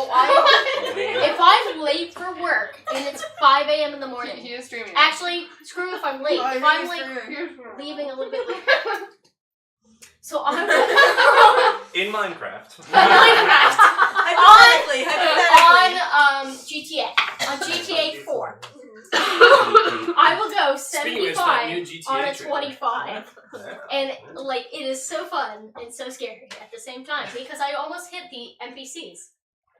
If I'm late for work and it's 5 a.m. in the morning. He is streaming. Actually, screw if I'm late. If I'm like leaving a little bit late. So I'm in Minecraft. Hypothetically. On GTA. On GTA 4. I will go 75 on a 25. And like it is so fun and so scary at the same time because I almost hit the NPCs.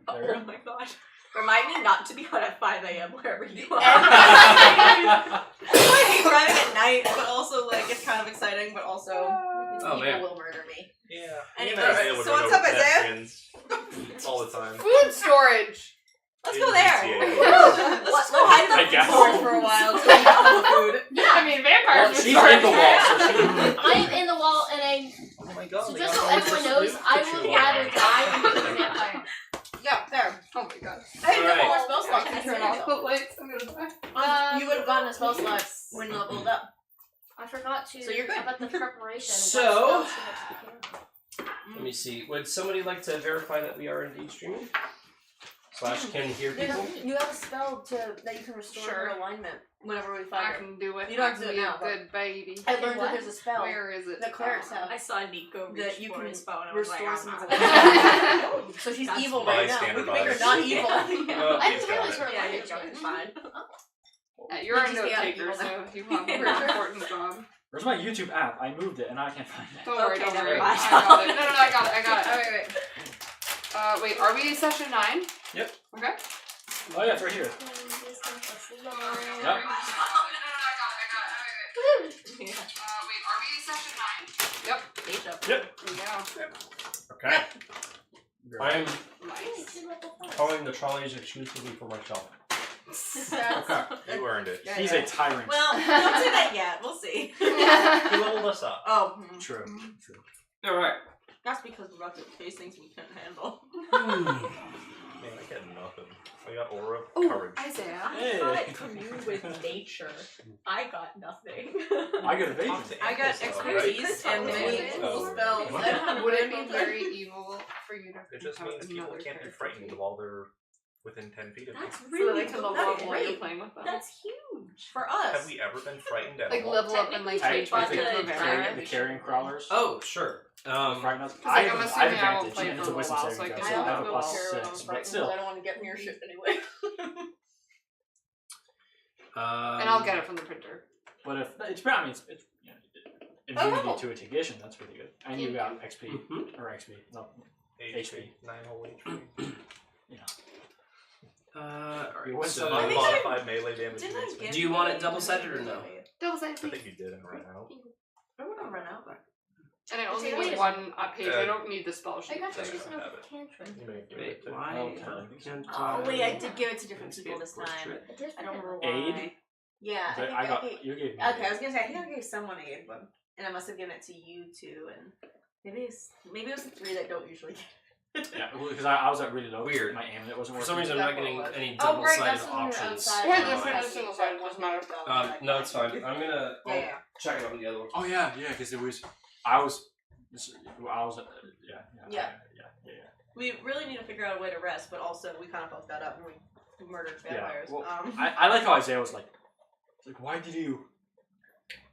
Oh my gosh. Remind me not to be out at 5 a.m. wherever you are. I hate driving at night, but also like it's kind of exciting, but also people will murder me. Yeah. Anyways, so what's up, Isaiah? All the time. Food storage. Let's go there. Let's go hide in the forest for a while to eat all the food. Yeah, I mean vampires. She's in the wall, so she. I'm in the wall, and I. Oh my god. So just so everyone knows, I would rather die than be a vampire. Yeah, there. Oh my god. I had no more spell slots to turn off. But like, I'm gonna die. You would have gotten a spell slot when leveled up. I forgot to. So you're good. About the preparation. So, let me see. Would somebody like to verify that we are indeed streaming? / can hear people? You have a spell that you can restore your alignment whenever we find I it. can do it. You don't have to do it now. Good baby. I learned that there's a spell. Where is it? The clerics have. I saw Nico reach That you for can his phone and I was like, restore I'm someone's not. alignment. So she's evil right now. We Bystander can make her vibes. not evil. I didn't realize her Yeah, language. it's fine. You're a just note stay out of taker, people so you have a very important job. Where's my YouTube app? I moved it and I can't find it. Don't worry, Okay, don't never worry. mind. I got it. No, I got it. Oh, wait. Wait, are we session 9? Yep. Okay. Oh yeah, it's right here. Yep. Yep. No, I got it. Wait, are we session 9? Yep. Yep. Yeah. Okay. I am Nice. calling the trolleys exclusively for myself. Okay. You earned it. He's a tyrant. Well, don't say that yet. We'll see. He leveled us up. Oh, True. Alright. that's because we're about to face things we couldn't handle. Man, I got nothing. I got Aura of Courage. Isaiah. I thought it commune with nature. I got nothing. I got evasion. I got expertise and many cool spells. Would it be very evil for you to It just means people can't be frightened while they're within 10 feet of me. That's So really they can cool. level That's up while you're great. playing with them? That's huge. For us. Have we ever been frightened at Like all? level up and like I change back think into a the vampire? carrion crawlers. Oh, sure. Frighten us. like, I I'm have assuming I won't advantage play and for it's a a wisdom while, saving so I throw, can so I do have a it plus well. 6, but still. I don't want to get near shit anyway. And I'll get it from the printer. But if it's, I mean, it's immunity to a condition. That's really good. And you got XP or XP, no HP. 9 whole HP. Alright, so I modified melee damage. do you want it double-sided or no? Double-sided. I think you did and ran out. I want to run out. And it only Wait has a one page. I don't need the spell I sheet. got I you. don't have it. Cantrip. You may give Wait, it to why can't Oh, wait, I did give it to different people this time. I don't remember why. Aid? Yeah, But I I think got. I gave, You gave me. okay, I was gonna say I think I gave someone aid, but and I must have given it to you too, and maybe it was the 3 that don't usually get it. Yeah, because I was at really low. Weird. My amulet wasn't For working. some reason, I'm not getting any Oh, right, double-sided that's when you're options. outside. Wait, Oh, this I one is see. single sided, doesn't matter. No, it's fine. I'm gonna Yeah, yeah. check it on the other one. Oh yeah, because it was. I was. Yeah. We really need to figure out a way to rest, but also we kind of fucked that up when we murdered vampires. Well, I like how Isaiah was like, why did you?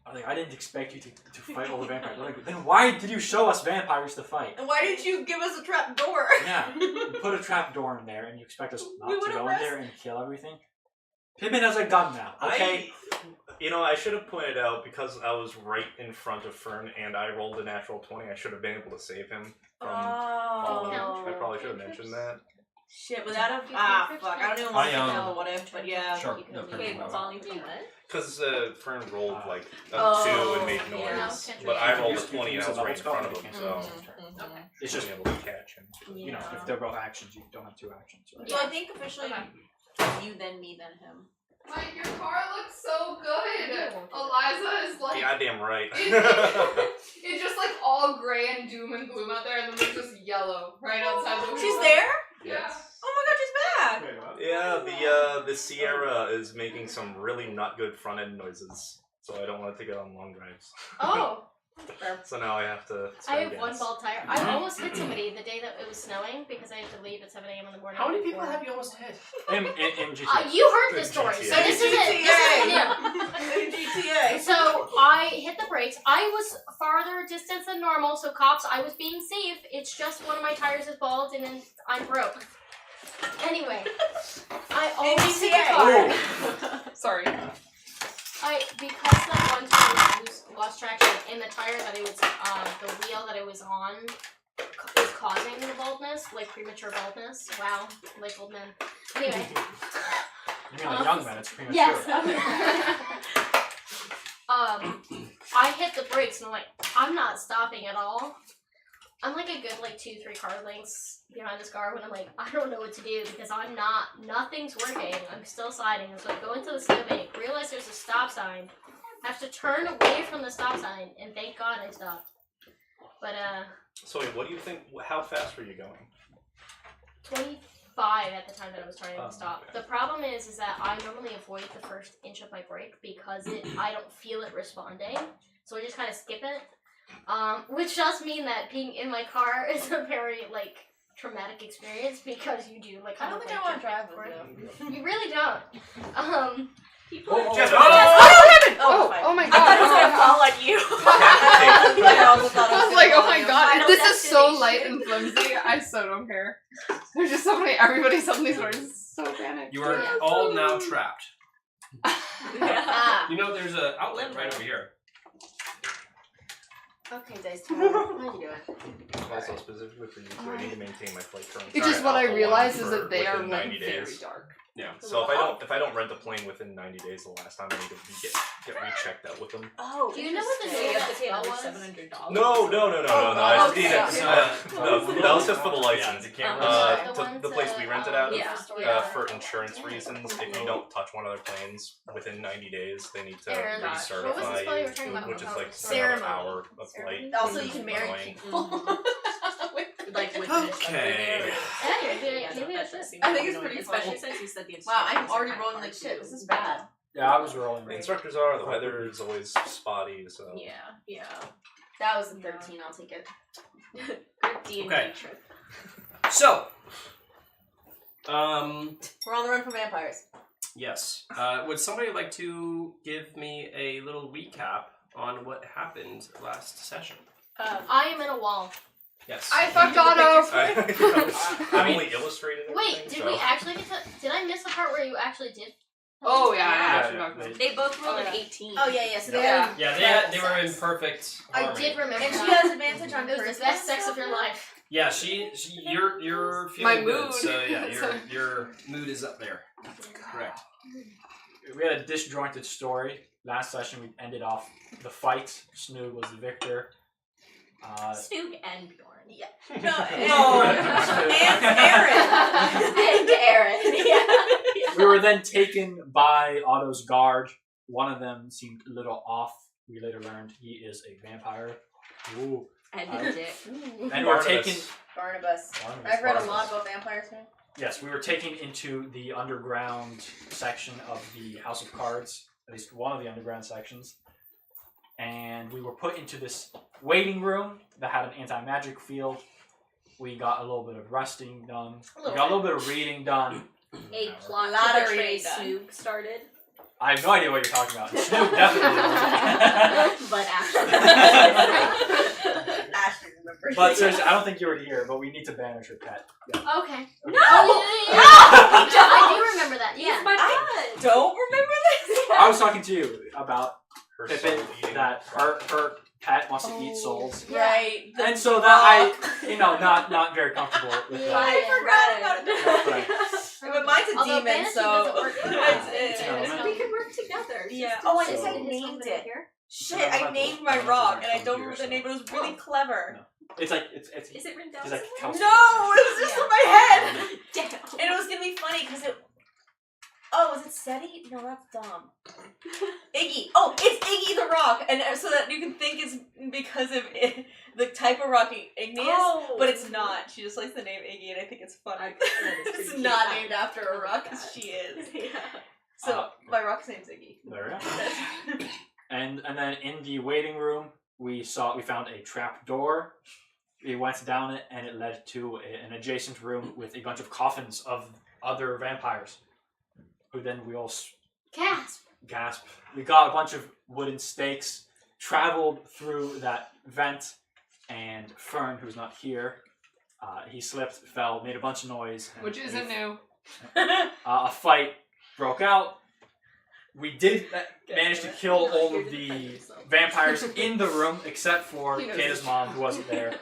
I didn't expect you to fight all the vampires. Like, then why did you show us vampires to fight? and why did you give us a trap door? Yeah, you put a trap door in there and you expect us not We to would've go in there and kill everything? Pippin has a gun now, okay? I should have pointed out because I was right in front of Fern and I rolled a natural 20. I should have been able to save him from falling. I probably should have mentioned that. Shit, without a fuck, I don't even want to tell the what if, but yeah. Sure. No, Okay, falling from what? Because Fern rolled like a 2 and made noise, yeah. but I rolled a 20 and I was right in front of him, so It's just just, able to catch him. you know, if they're both actions, you don't have 2 actions, right? So I think officially you, then me, then him. Like, your car looks so good. Eliza is like, Goddamn right. it's just like all gray and doom and gloom out there, and then there's just yellow right outside the window. She's there? Yeah. Oh my god, she's back! Yeah, the Sierra is making some really not good front end noises, so I don't want to take it on long drives. Oh. So now I have to. I have one bald tire. I almost hit somebody the day that it was snowing because I had to leave at 7 a.m. in the morning. How many people have you almost hit? In GTA. You heard this story, so this isn't new. In GTA. So I hit the brakes. I was farther distance than normal, so cops, I was being safe. It's just one of my tires is bald and then I'm broke. Anyway, I almost hit the car. Sorry. Because that one time I lost traction and the tire that it was, the wheel that it was on is causing the baldness, like premature baldness. Wow, like old men. Anyway. You mean like young men? It's premature. Yes. I hit the brakes and I'm like, I'm not stopping at all. I'm like a good 2-3 car lengths behind this car when I'm like, I don't know what to do because nothing's working. I'm still sliding. And so I go into the snowbank, realize there's a stop sign, have to turn away from the stop sign, and thank God I stopped. But, So wait, what do you think, how fast were you going? 25 at the time that I was trying to stop. Okay. The problem is that I normally avoid the first inch of my brake because I don't feel it responding. So I just kind of skip it. Which does mean that being in my car is a very, traumatic experience because you do, I don't think I want to drive with you. You really don't. Oh my god. I thought it was going to fall on you. I was like, oh my god, Final this is so Destination. light and flimsy, I so don't care. There's just so many, everybody suddenly starts so panicked. You are all now trapped. Ah. You know, there's an outlet right over here. Okay, Dice Tower. How you doing? Also, specifically for you two, I need to maintain my flight terms. It's just what I Alpha realized one is that they for are within 90 very days. dark. Yeah. So if I don't rent a plane within 90 days, the last time I need to get rechecked out with them. Oh, Do you know what the interesting. name of the spell was? $700. No. I just need okay. it. No, that was just for the license. The The place we rented out of. Yeah. For insurance reasons, if you don't touch one of their planes within 90 days, they need to Aaron, what was the spell you recertify were talking you, about? which is like Ceremony. another hour of flight. Also, which you is can marry annoying. people. Okay. Hey, maybe I should. I think it's pretty Especially funny. since you said the Wow, I'm instructions already are rolling hard like shit. to This is do. bad. Yeah, I was rolling. The instructors are. The weather is always spotty, so. Yeah. That was a 13. I'll take it. Good D&D Okay. trip. So, We're on the run from vampires. yes. Would somebody like to give me a little recap on what happened last session? I am in a wall. Yes. I fucked Otto! I only illustrated it. Wait, did we actually get to... Did I miss the part where you actually did? Oh yeah, I Yeah, actually yeah, fucked him. They both rolled an 18. Oh, yeah. So Yeah. Yeah, they were in perfect I harmony. did remember And she that. has advantage on It was the best sex of your life. Yeah, you're feeling My good. mood. So yeah, your mood is up there. Correct. We had a disjointed story. Last session, we ended off the fight. Snoog was the victor. Snoog and Bjorn. Yeah. No. And Aaron. And Aaron. Yeah. We were then taken by Otto's guard. One of them seemed a little off. We later learned he is a vampire. Ooh. And a dick. And we're Barnabas. taken. Barnabas. Barnabas. I've read a lot about vampires, man. Yes, we were taken into the underground section of the House of Cards, at least one of the underground sections. And we were put into this waiting room that had an anti-magic field. We got a little bit of resting done. We got a little bit of reading done. A plot Lot to of betray reading done. Snoog started. I have no idea what you're talking about. Snoop definitely. But Ashley. Ashley remembers. But seriously, I don't think you were here, but we need to banish your pet. Yeah. Okay. No! I do remember that, yeah. I don't remember this. I was talking to you about Her Pippin, soul eating. that her pet wants to eat souls. Right. And so that not very comfortable with Yeah. that. I forgot about it. Right. But mine's a Although demon, banishing so doesn't work for it's, Yeah. we can work together. Yeah. Just Oh, I to guess So- I named it. Here. Shit, No, I not named those- my no, rock, those and I aren't don't from remember the here, name, but it was really clever. It's like it's Is it written down? it's like No, Kelsey. it was just in my head. Damn. And it was gonna be funny because it. Oh, was it SETI? No, that's dumb. Iggy. Oh, it's Iggy the Rock, and so that you can think it's because of it, the type of rock igneous, but it's not. She just likes the name Iggy, and I think it's funny. It's not named after a rock, because she is. So my rock's name's Iggy. There we go. And then in the waiting room, we found a trap door. We went down it, and it led to an adjacent room with a bunch of coffins of other vampires. Who then we all gasp. We got a bunch of wooden stakes, traveled through that vent, and Fern, who's not here, he slipped, fell, made a bunch of noise. Which isn't new. A fight broke out. We did manage to kill all of the vampires in the room, except for Kata's mom, who wasn't there.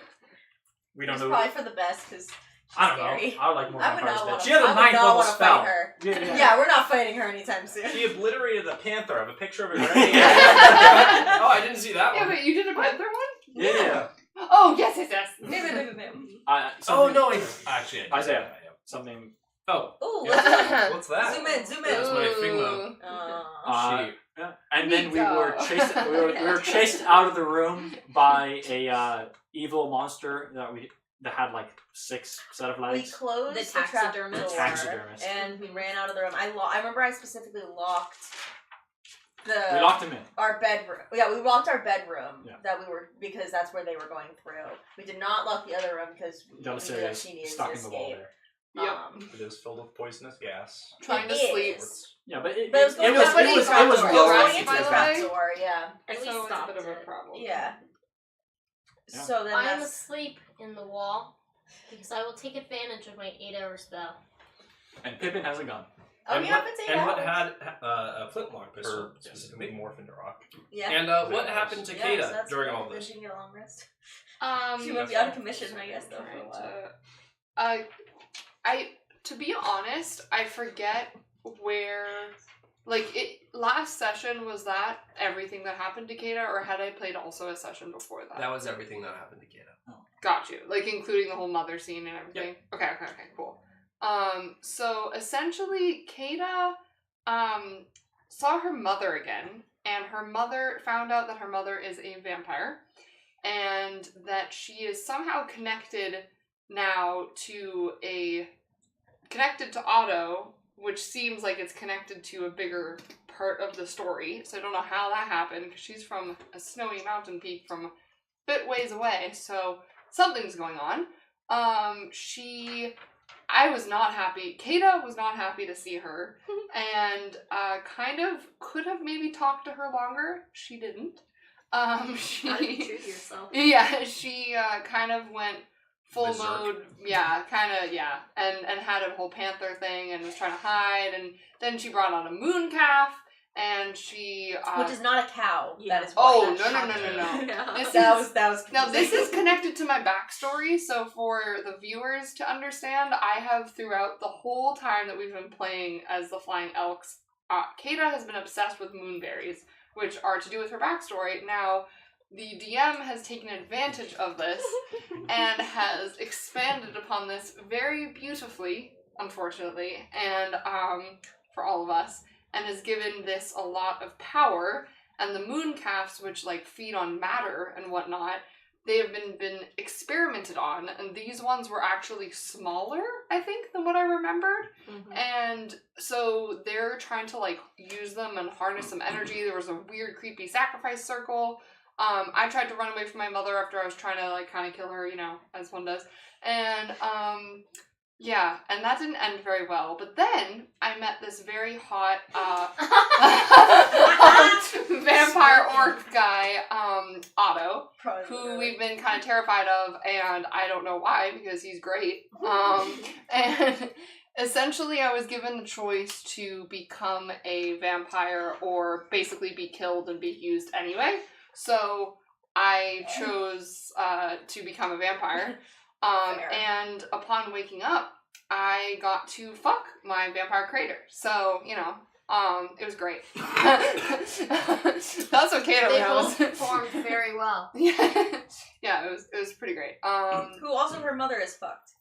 We don't know. Probably for the best, because I don't scary. know. I would like more I would vampires not dead. want She had a to 9th level fight spell. her. Yeah. Yeah, we're not fighting her anytime soon. She obliterated the panther. I have a picture of it right Oh, I didn't see that Yeah, one. but you did a panther one? Yeah. Oh, yes. Oh no! Actually, I Isaiah. Something. Oh, Ooh, there. What's that? zoom in. that's my Figma. Yeah. And then we Nico. were chased. We were chased out of the room by a evil monster that had like 6 set of We legs. closed The trap taxidermist. door, Taxidermist. and we ran out of the room. I remember I specifically locked We locked him in. our bedroom. Yeah, we locked our bedroom Yeah. because that's where they were going through. We did not lock the other room because we knew Delicia that is she needed stuck to in the wall escape. there. Yep. It is filled with poisonous gas. Trying to It sleep. is. Yeah, but it But it was was going it was into the trap door. lower. It was going into By the the trap way. door, yeah. And we So it's a stopped bit of a it. problem. Yeah. Yeah. So then I am that's... asleep in the wall because I will take advantage of my 8-hour spell. And Pippin has a gun. Oh, and yeah, what, if it's 8 and hours. what had a flintlock pistol Or specifically? morph into rock. Yeah. And what happened to Yeah, Kata so that's during good. all Then this? she can get a long rest. Um, She won't be out of commission, I guess, though, for a trying while. to be honest, I forget where, like, last session, was that everything that happened to Kata, or had I played also a session before that? That was everything that happened to Kata. Got you. Like, including the whole mother scene and everything? Okay, cool. So, essentially, Kata, saw her mother again, and her mother found out that her mother is a vampire, and that she is somehow connected now connected to Otto, which seems like it's connected to a bigger part of the story. So I don't know how that happened, because she's from a snowy mountain peak from a bit ways away, so something's going on. I was not happy. Kata was not happy to see her, and kind of could have maybe talked to her longer. She didn't. How did you treat yourself? Yeah, she kind of went full Berserk. mode, and had a whole panther thing and was trying to hide, and then she brought on a moon calf, and she Which is not a cow. Yeah. That is oh what no. Yeah. This That is was now this is confusing. connected to my backstory, so for the viewers to understand, I have throughout the whole time that we've been playing as the Flying Elks, Kata has been obsessed with moonberries, which are to do with her backstory. Now, the DM has taken advantage of this and has expanded upon this very beautifully, unfortunately, and for all of us, and has given this a lot of power. And the moon calves, which like feed on matter and whatnot, they have been experimented on, and these ones were actually smaller, I think, than what I remembered. Mhm. And so they're trying to like use them and harness some energy. There was a weird, creepy sacrifice circle. I tried to run away from my mother after I was trying to like kind of kill her, you know, as one does. And yeah, and that didn't end very well. But then I met this very hot vampire orc guy, Otto, who we've been kind of terrified of, and I don't know why, because he's great. And essentially I was given the choice to become a vampire or basically be killed and be used anyway. So I chose to become a vampire. Fair. And upon waking up, I got to fuck my vampire creator. So, you know, it was great. That's what Kata They knows. both performed very well. Yeah, it was pretty great. Who also her mother is fucked.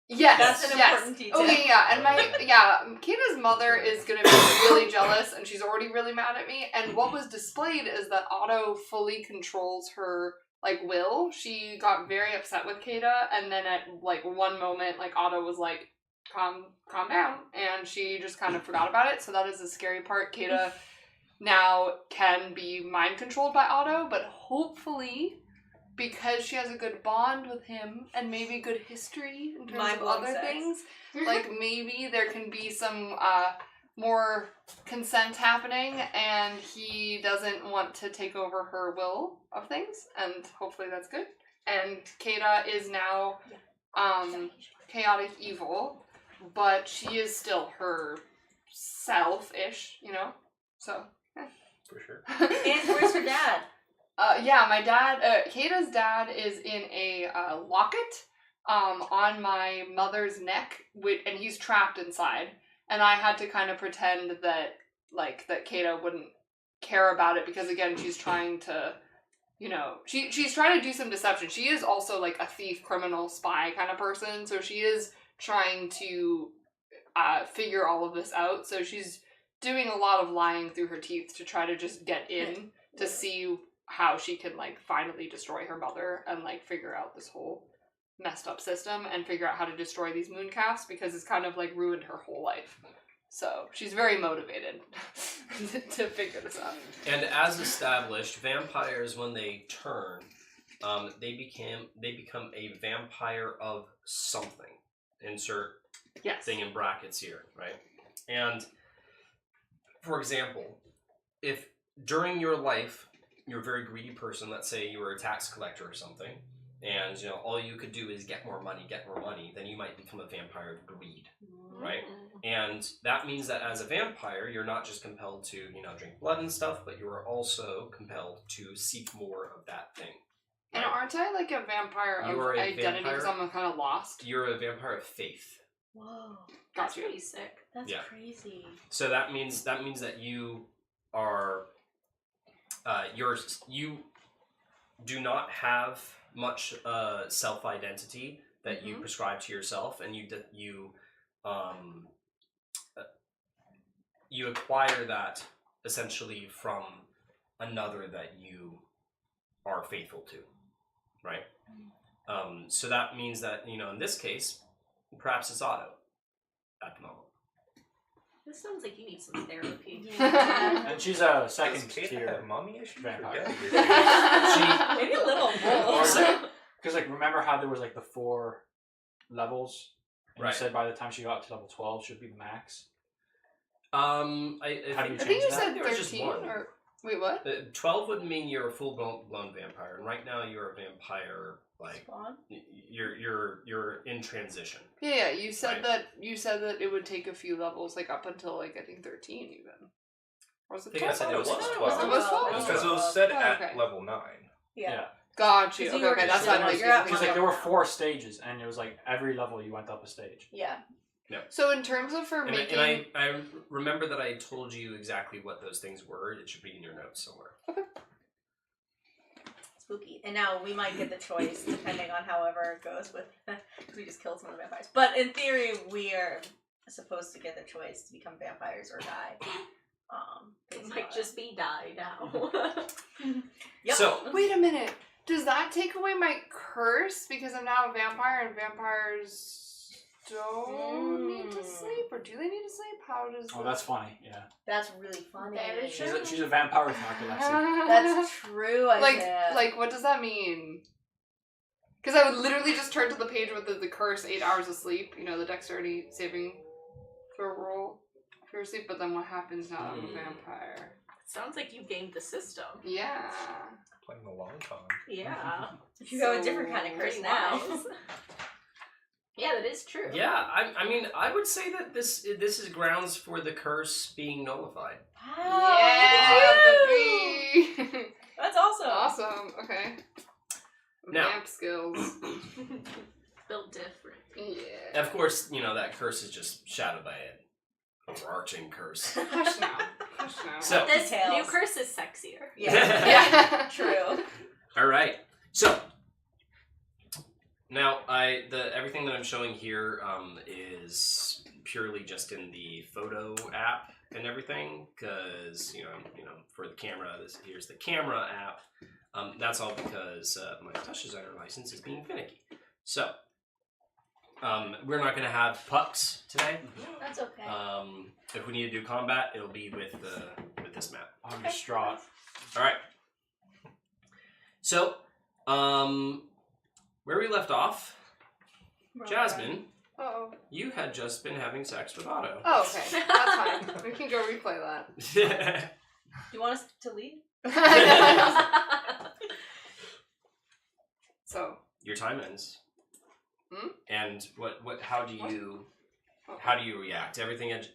Yes, That's an important detail. Okay, yeah, and Kata's mother is gonna be really jealous, and she's already really mad at me. And what was displayed is that Otto fully controls her like will. She got very upset with Kata, and then at like one moment, like Otto was like, "Calm down," and she just kind of forgot about it. So that is the scary part. Kata now can be mind controlled by Otto, but hopefully, because she has a good bond with him and maybe good history in terms of Mind-blowing other sex. things, like maybe there can be some more consent happening, and he doesn't want to take over her will of things, and hopefully that's good. And Keita is now chaotic evil, but she is still her self-ish, you know? So, For sure. And where's her dad? yeah, my dad, Keita's dad is in a locket on my mother's neck, and he's trapped inside. And I had to kind of pretend that Keita wouldn't care about it because, again, she's trying to, you know, she's trying to do some deception. She is also, like, a thief, criminal, spy kind of person, so she is trying to figure all of this out. So she's doing a lot of lying through her teeth to try to just get in to see how she can, like, finally destroy her mother and, like, figure out this whole messed up system and figure out how to destroy these mooncalves because it's kind of, like, ruined her whole life. So she's very motivated to figure this out. And as established, vampires, when they turn, they become a vampire of something. Insert thing in brackets here, right? And for example, if during your life you're a very greedy person, let's say you were a tax collector or something, and you know all you could do is get more money, then you might become a vampire of greed, right? And that means that as a vampire, you're not just compelled to, you know, drink blood and stuff, but you are also compelled to seek more of that thing. And aren't I like a vampire of identity because I'm kind of lost? You're a vampire of faith. Whoa. That's pretty sick. That's crazy. So that means that you are you do not have much self-identity that you prescribe to yourself, and you acquire that essentially from another that you are faithful to, right? So that means that, you know, in this case, perhaps it's Otto at the moment. This sounds like you need some therapy. Yeah. And she's a second Does Kate tier have mommy issues? vampire. Maybe a little more. Because like remember how there was like the 4 levels, and Right. you said by the time she got to level 12 should be the max. I think you said there was just 13 one. or wait, what? 12 would mean you're a full-blown vampire, and right now you're a vampire. Like Spawn? you're in transition. Yeah, you said Right. that it would take a few levels, like up until like I think 13 even. Or was it I think I 12? said it was 12. It was 12? Because it was said Oh, at okay. level 9. Yeah. Got you. Because Okay, okay, that's So what then I'm you're at thinking. Because like there were 4 stages, and it was like every level you went up a stage. Yeah. So in terms of for And making, I remember that I told you exactly what those things were. It should be in your notes somewhere. Spooky. And now we might get the choice depending on however it goes with because we just killed some of the vampires. But in theory, we are supposed to get the choice to become vampires or die. It might just be die now. Yep. So wait a minute. Does that take away my curse because I'm now a vampire and vampires don't need to sleep, or do they need to sleep? How does? Oh, that's funny. Yeah, That's really funny. Very true. she's a vampire with narcolepsy. That's true. Isaiah. like what does that mean? Because I would literally just turn to the page with the curse 8 hours of sleep. You know, the dexterity saving throw roll if you're asleep. But then what happens now that I'm a vampire? Sounds like you gamed the system. Yeah. Playing a long time. Yeah. you have a different kind of curse Pretty now. wise. Yeah, that is true. yeah, I mean, I would say that this is grounds for the curse being nullified. Wow. Yeah, look at you. baby. That's awesome. Awesome. Okay. Now- Vamp skills. Built different. Yeah. Of course, you know that curse is just shadowed by an overarching curse. Hush now. Hush now. So, This Details. new curse is sexier. Yeah. yeah. True. all right. So now everything that I'm showing here is purely just in the photo app and everything, because you know for the camera, here's the camera app. That's all because my touch designer license is being finicky. So we're not going to have pucks today. That's okay. If we need to do combat, it'll be with this map. I'm distraught. All right. So, where we left off, Jasmine, you had just been having sex with Otto. Oh, okay. That's fine. We can go replay that. Do you want us to leave? So your time ends. Hmm? And how do you react? Everything had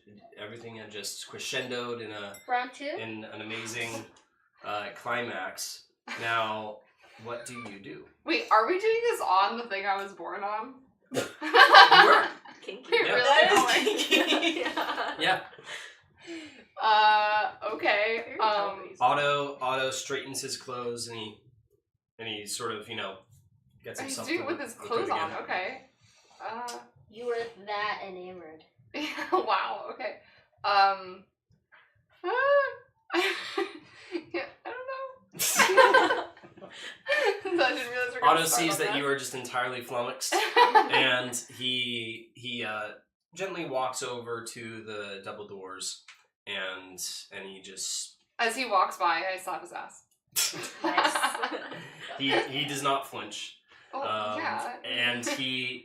just crescendoed in Round 2? in an amazing climax. Now, what do you do? wait, are we doing this on the thing I was born on? You were. Kinky. We're Yeah. really That going. is kinky. Yeah. Okay. Otto straightens his clothes and he sort of, gets He's himself doing it to with his look clothes good on. again. Okay. You were that enamored. Wow. Okay. Yeah, I don't know. I didn't realize we were gonna Otto start sees on that you are just entirely flummoxed, and he gently walks over to the double doors, and he just As he walks by, I slap his ass. Nice. he does not flinch. Oh, yeah. And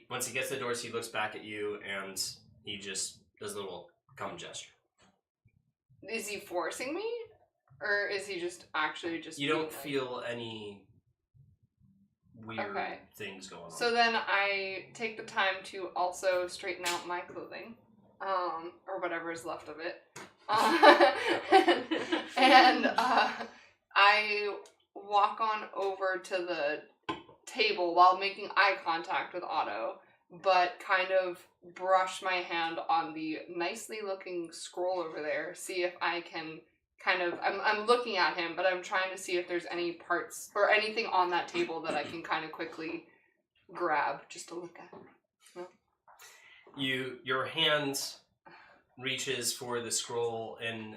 once he gets to the doors, he looks back at you, and he just does a little come gesture. Is he forcing me? Or is he just actually just You being don't like- feel any weird Okay. things going on. So then I take the time to also straighten out my clothing, or whatever is left of it, and I walk on over to the table while making eye contact with Otto, but kind of brush my hand on the nicely looking scroll over there, see if I can I'm looking at him, but I'm trying to see if there's any parts or anything on that table that I can kind of quickly grab just to look at. No? Your hand reaches for the scroll, and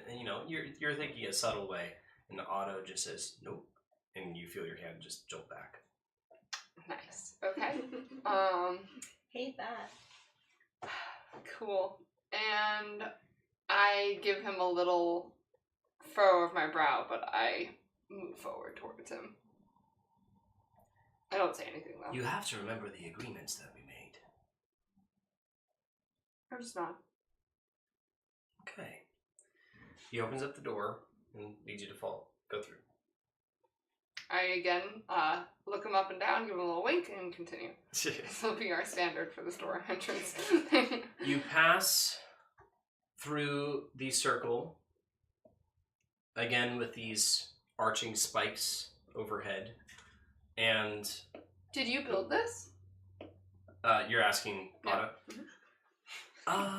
you're thinking a subtle way, and Otto just says nope, and you feel your hand just jolt back. Nice. Okay. Hate that. Cool. And I give him a little furrow of my brow, but I move forward towards him. I don't say anything though. You have to remember the agreements that we made. I'm just not. Okay. He opens up the door and leads you to go through. I again look him up and down, give him a little wink, and continue. This will be our standard for the store entrance. You pass through the circle, again with these arching spikes overhead, and... Did you build this? You're asking Otto?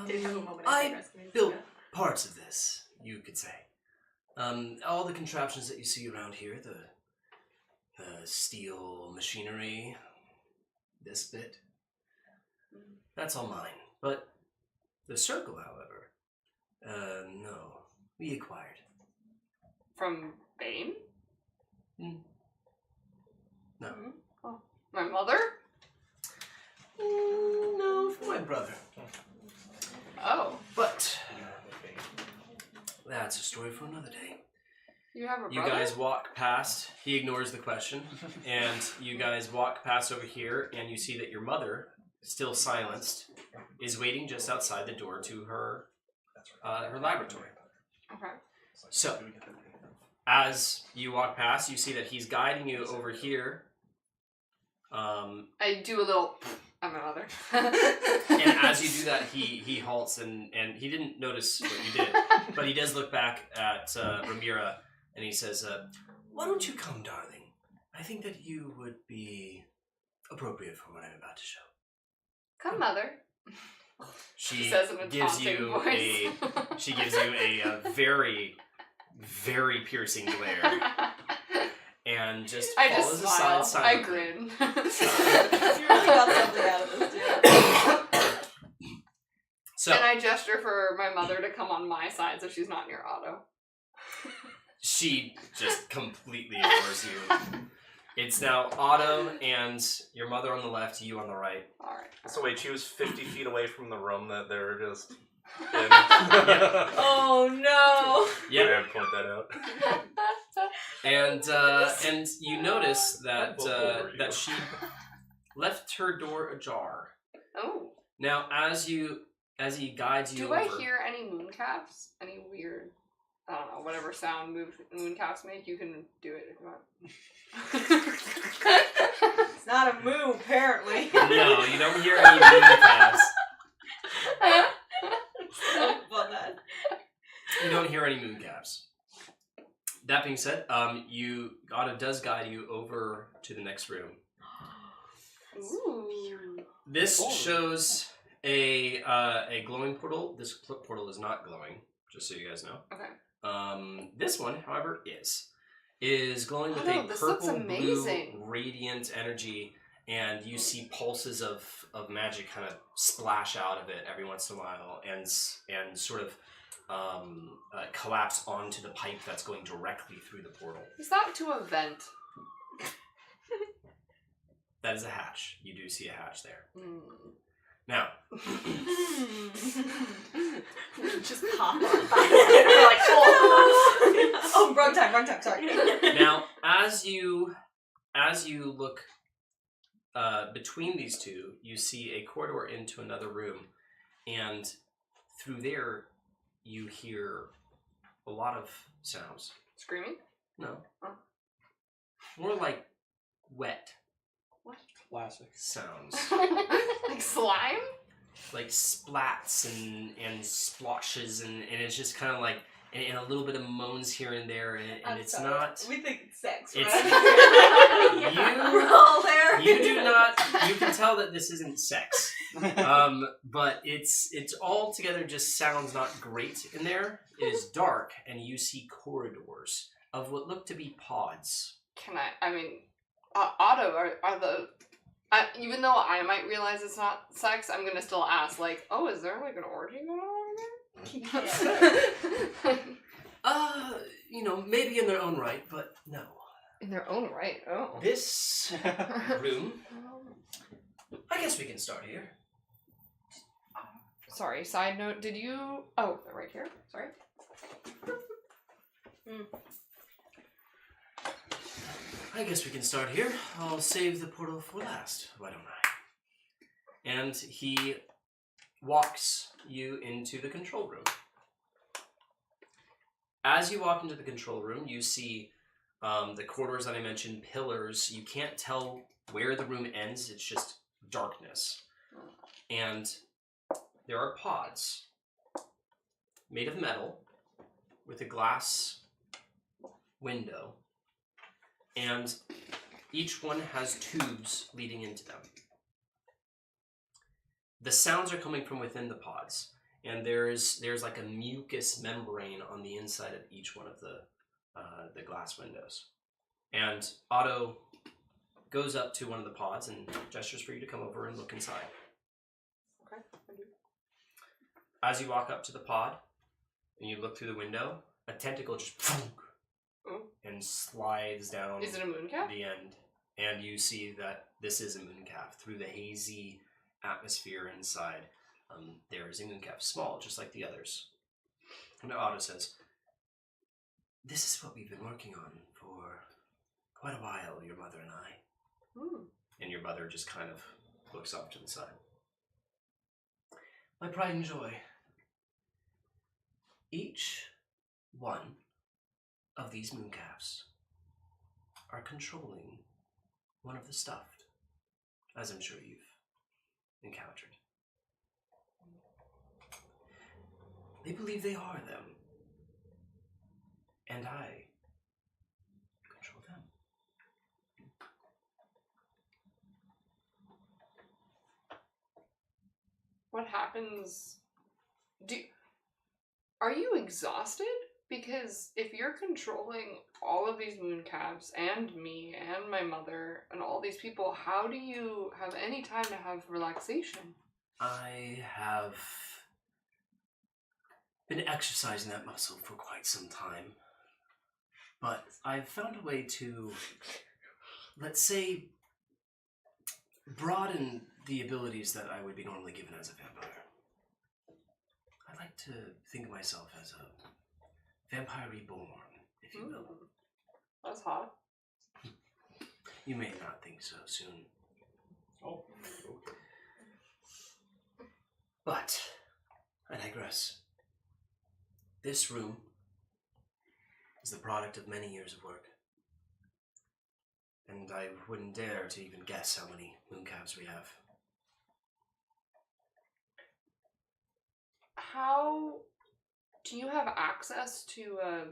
Did it have a moment I after rescuing built Sophia? parts of this, you could say. All the contraptions that you see around here, the steel machinery, this bit, that's all mine. But the circle, however, no, we acquired. From Bane? No. Oh. My mother? No, for my brother. Oh. But that's a story for another day. You have a brother? You guys walk past, he ignores the question, and you guys walk past over here, and you see that your mother, still silenced, is waiting just outside the door to her laboratory. Okay. So, as you walk past, you see that he's guiding you over here. I do a little at my mother. And as you do that, he halts, and he didn't notice what you did, but he does look back at Ramira, and he says, why don't you come, darling? I think that you would be appropriate for what I'm about to show. Come, mother. She says in a gives taunting you voice. she gives you a very, very piercing glare, and just I follows just smile. aside I silently. grin. You really got something out of this, dude. So And I gesture for my mother to come on my side so she's not near Otto. she just completely ignores you. It's now Otto and your mother on the left, you on the right. Alright. So wait, she was 50 feet away from the room that they were just... Oh no! Yep. Yeah, point that out. And you notice that that she left her door ajar. Oh. Now, as he guides you Do over, I hear any mooncaps? Any weird, I don't know, whatever sound mooncaps make? You can do it if you want. It's not a moo, apparently. No, you don't hear any mooncaps. Love that. You don't hear any mooncaps. That being said, Otto does guide you over to the next room. Ooh. This shows a glowing portal. This portal is not glowing, just so you guys know. Okay. This one, however, is glowing with Otto, a this looks purple blue amazing. radiant energy, and you see pulses of magic kind of splash out of it every once in a while, and sort of collapse onto the pipe that's going directly through the portal. Is that to a vent? That is a hatch. You do see a hatch there. Mm. Now, Just pop up. Like, Oh, wrong time, sorry. now as you look between these two, you see a corridor into another room, and through there you hear a lot of sounds. Screaming? No. Oh. More like wet Classic. sounds. Like slime? Like splats and splotches, and it's just kind of like, and a little bit of moans here and there, and it's sorry. not... We think it's sex, It's- right? You- We're all there. You do not. You can tell that this isn't sex, but it's all together just sounds not great in there. It is dark, and you see corridors of what look to be pods. Otto, are the... even though I might realize it's not sex, I'm gonna still ask, like, oh, is there like an orgy going on there? Maybe in their own right, but no. In their own right, oh. This room, I guess we can start here. Sorry, side note, did you... Oh, they're right here, sorry. I guess we can start here. I'll save the portal for last, why don't I? And he walks you into the control room. As you walk into the control room, you see the corridors that I mentioned, pillars. You can't tell where the room ends, it's just darkness. And there are pods made of metal with a glass window, and each one has tubes leading into them. The sounds are coming from within the pods, and there's like a mucus membrane on the inside of each one of the glass windows. And Otto goes up to one of the pods and gestures for you to come over and look inside. Okay, I do. As you walk up to the pod and you look through the window, a tentacle just and slides down Is it a mooncalf? the end, and you see that this is a mooncalf. Through the hazy atmosphere inside, there is a mooncalf, small, just like the others. And Otto says, "This is what we've been working on for quite a while, your mother and I." And your mother just kind of looks up to the side. "My pride and joy. Each one of these mooncalves are controlling one of the stuffed, as I'm sure you've encountered. They believe they are them, and I control them." What happens? Are you exhausted? Because if you're controlling all of these mooncalves and me and my mother and all these people, how do you have any time to have relaxation? I have been exercising that muscle for quite some time, but I've found a way to, let's say, broaden the abilities that I would be normally given as a vampire. I like to think of myself as a vampire reborn, if you will. That's hot. You may not think so soon. Oh. But, I digress. This room is the product of many years of work. And I wouldn't dare to even guess how many mooncalves we have. How do you have access to a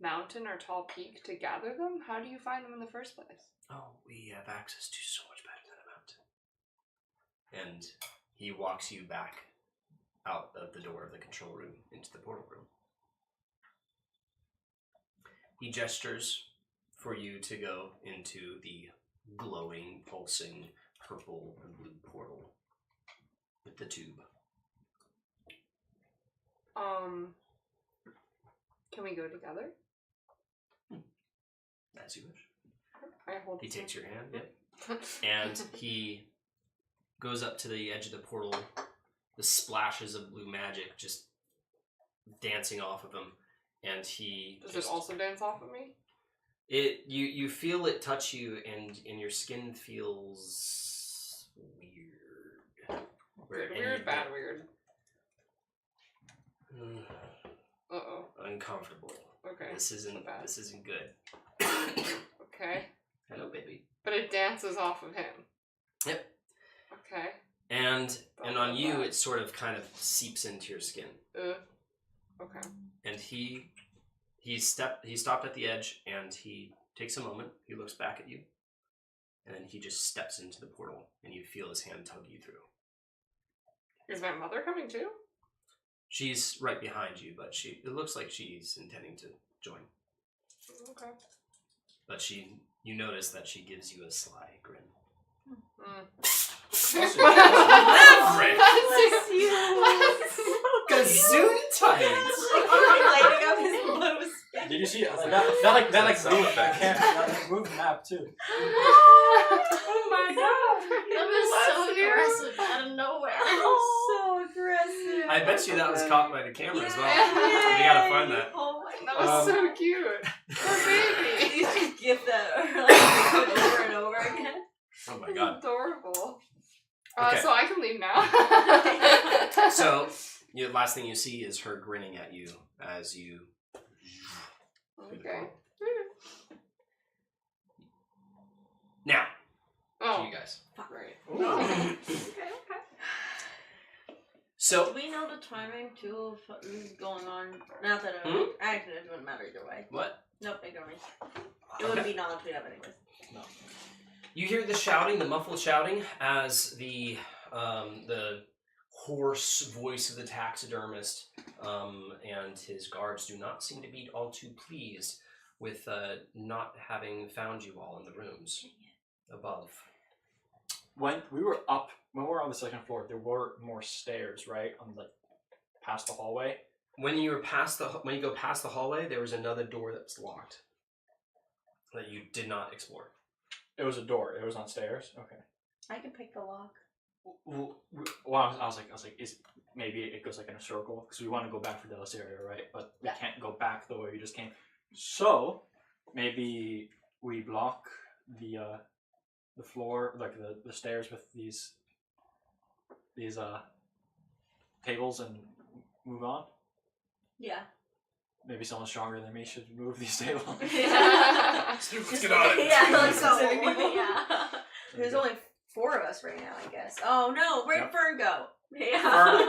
mountain or tall peak to gather them? How do you find them in the first place? Oh, we have access to so much better than a mountain. And he walks you back out of the door of the control room into the portal room. He gestures for you to go into the glowing, pulsing, purple and blue portal with the tube. Can we go together? As you wish. I hold He his takes your hand, hand. yep. And he goes up to the edge of the portal, the splashes of blue magic just dancing off of him, and he Does it also dance off of me? You feel it touch you, and your skin feels weird. Good weird, bad weird. Uh-oh. Uncomfortable. Okay. This so isn't bad. good. Okay. Hello, baby. But it dances off of him. Yep. Okay. And on you, it sort of kind of seeps into your skin. Okay. And he stopped at the edge, and he takes a moment. He looks back at you, and then he just steps into the portal, and you feel his hand tug you through. Is my mother coming too? She's right behind you, but it looks like she's intending to join. Okay. But you notice that she gives you a sly grin. Maverick! Bless you. Gazoon tights! Lighting up his blue skin. Did you see it? That's That sound moved effect. that moved the map too. Oh my god. That was so aggressive out of nowhere. So aggressive. I bet you that was caught by the camera as well. Yay. We gotta find that. Oh my That was so cute. Poor baby. You should gift that or like do it over and over again. Oh my god. Adorable. Okay. So I can leave now. So, the last thing you see is her grinning at you as you... Okay. Now, to Oh, you guys. right. So, Do we know the timing too of what is going on? Not that it actually it wouldn't matter either way. what? Nope, ignore me. It wouldn't be knowledge we have anyways. You hear the shouting, the muffled shouting, as the hoarse voice of the taxidermist and his guards do not seem to be all too pleased with not having found you all in the rooms above. When we were on the second floor, there were more stairs, right? On past the hallway. When you go past the hallway, there was another door that was locked that you did not explore. It was a door. It was on stairs. Okay. I can pick the lock. Well, I was like, maybe it goes like in a circle because we want to go back for Dallas area, right? But we can't go back the way we just came. So maybe we block the floor, like the stairs with these tables and move on. Yeah. Maybe someone stronger than me should move these tables. Let's get on it. Yeah, like So- specific people. Yeah. There's only 4 of us right now, I guess. Oh no, where'd Fern go? Yeah.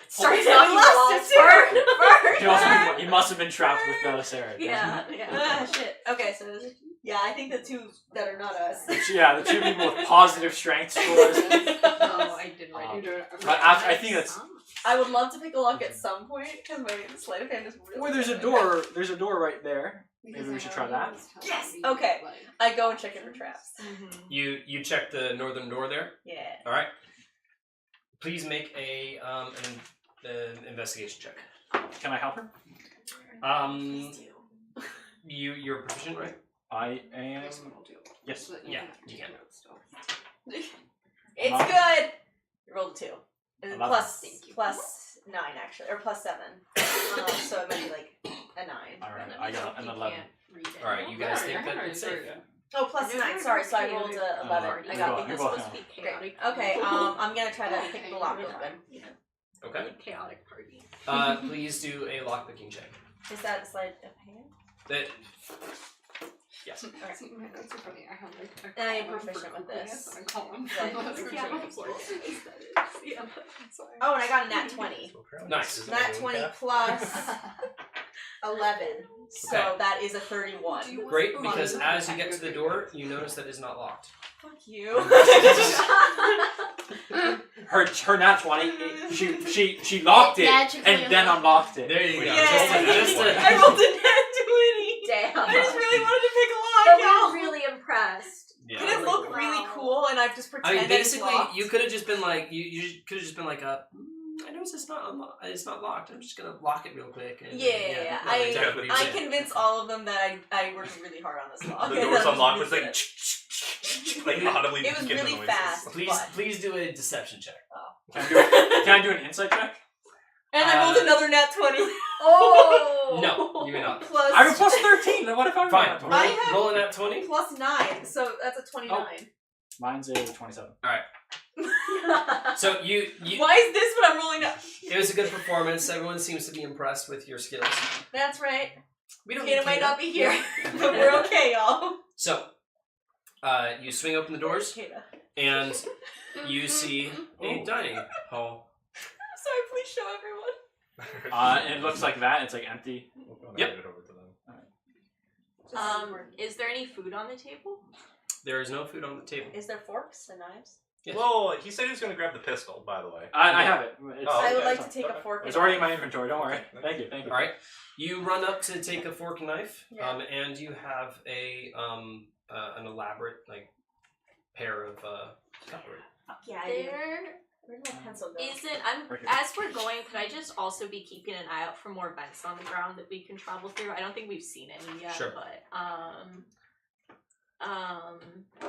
Sorry, we lost it too. He must have been trapped with Belisarius. Yeah. Ah, shit. Okay, so yeah, I think the 2 that are not us. Yeah, the 2 people with positive strength scores. Oh, I didn't write it. But I think that's I would love to pick a lock at some point because my sleight of hand is really. well. There's a door. There's a door right there. Maybe we should try that. Yes! Okay. I go and check it for traps. You check the northern door there. Yeah. All right. Please make an investigation check. Can I help her? You're proficient, right? I am. Yes. Yeah, you can. It's good. You rolled a 2. And I love plus, it. Thank you. plus 9 actually, or plus 7. So it might be like a 9. Alright, I got an 11. Alright, you guys think that it's safe? Oh, plus 9. Sorry, so I rolled a 11. I got You're because welcome. supposed to be chaotic. Okay, I'm gonna try to pick the lock open. Okay. Chaotic party. Please do a lockpicking check. Is that sleight of hand? That. Yes. Alright. See, my notes are funny. I have like I am proficient with this. I call them. Yeah. Oh, and I got a nat 20. Nice. Nat 20 plus 11. So Okay. that is a 31. Great, because as you get to the door, you notice that it's not locked. Fuck you. Her nat 20, she locked it Magically and then unlocked it. There you go. Yeah, I I rolled a nat 20. Damn. I just really wanted to pick a But lock, we're y'all. really impressed. Did it look really cool and I've just I pretended mean, basically, it's locked? you could have just been like, you could have just been like, I noticed it's not it's not locked. I'm just gonna lock it real quick. And, Yeah. no, exactly what you're I saying. convinced all of them that I worked really hard on this lock. The and door's that was unlocked. really It's good. like audibly. It was getting the really noises. fast. Please do a deception check. Can I do an insight check? And I rolled another nat 20. Oh! No, you may not. Plus I have a plus 13. Then what if I'm Fine. not? I have- Roll at 20. plus 9, so that's a 29. Mine's a 27. So you Why is this what I'm rolling now? it was a good performance. Everyone seems to be impressed with your skills. That's right. We don't Kata need might Kata. not be here, but we're okay, y'all. So, you swing open the doors Kata. and you see a dining hall. Sorry, please show everyone. It looks like that. It's like empty. Yep. Hand it over to them. Is there any food on the table? There is no food on the table. Is there forks and knives? Yes. Well, he said he was going to grab the pistol, by the way. I have it. It's, Oh, I would okay. like to take a fork. it's and already in knife. my inventory. Don't worry. Thank you. Thank you. All right. You run up to take a fork and knife, Yeah. and you have an elaborate pair of cutlery. Yeah, I do. There Where'd my pencil go? isn't. Right here. As we're going, could I just also be keeping an eye out for more vents on the ground that we can travel through? I don't think we've seen any yet. Sure. But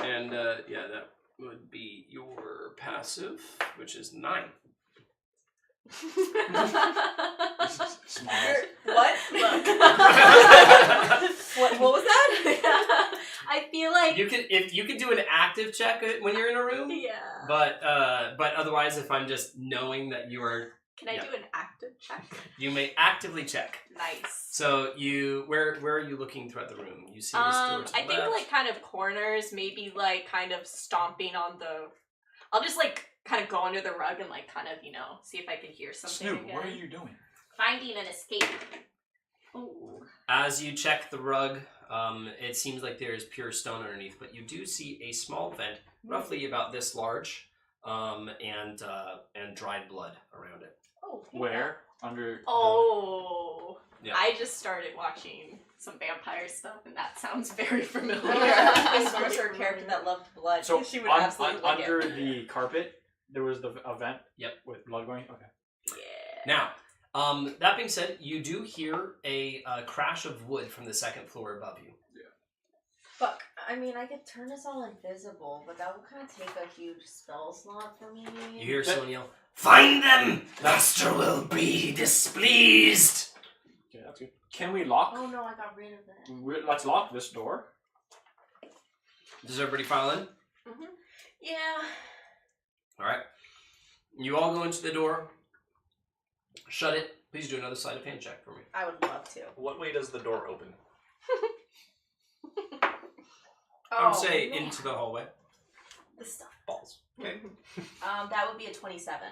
And yeah, that would be your passive, which is 9. Small. What? Look. What was that? I feel like You can do an active check when you're in a room. yeah. But otherwise, if I'm just knowing that you are, Can I yeah. do an active check? you may actively check. Nice. So where are you looking throughout the room? You see this door to the I think left. like kind of corners, maybe like kind of stomping on the. I'll just like kind of go under the rug and like kind of see if I can hear something. Snoop, again. what are you doing? Finding an escape. Ooh. As you check the rug, it seems like there is pure stone underneath, but you do see a small vent, roughly about this large, and dried blood around it. Oh, Where? Under. Oh. Yeah. I just started watching some vampire stuff, and that sounds very familiar. I was her character that loved blood. So she would absolutely like under it. the carpet, there was a vent. Yep. With blood going. Okay. Yeah. Now, that being said, you do hear a crash of wood from the second floor above you. Fuck. I mean, I could turn us all invisible, but that would kind of take a huge spell slot for me. You hear someone yell, "Find them! Master will be displeased!" Okay, that's good. Can we lock? Oh no, I got rid of that. Let's lock this door. Does everybody file in? Mm-hmm. Yeah. Alright. You all go into the door. Shut it. Please do another sleight of hand check for me. I would love to. What way does the door open? I would say into the hallway. the stuff. Balls. Okay. That would be a 27.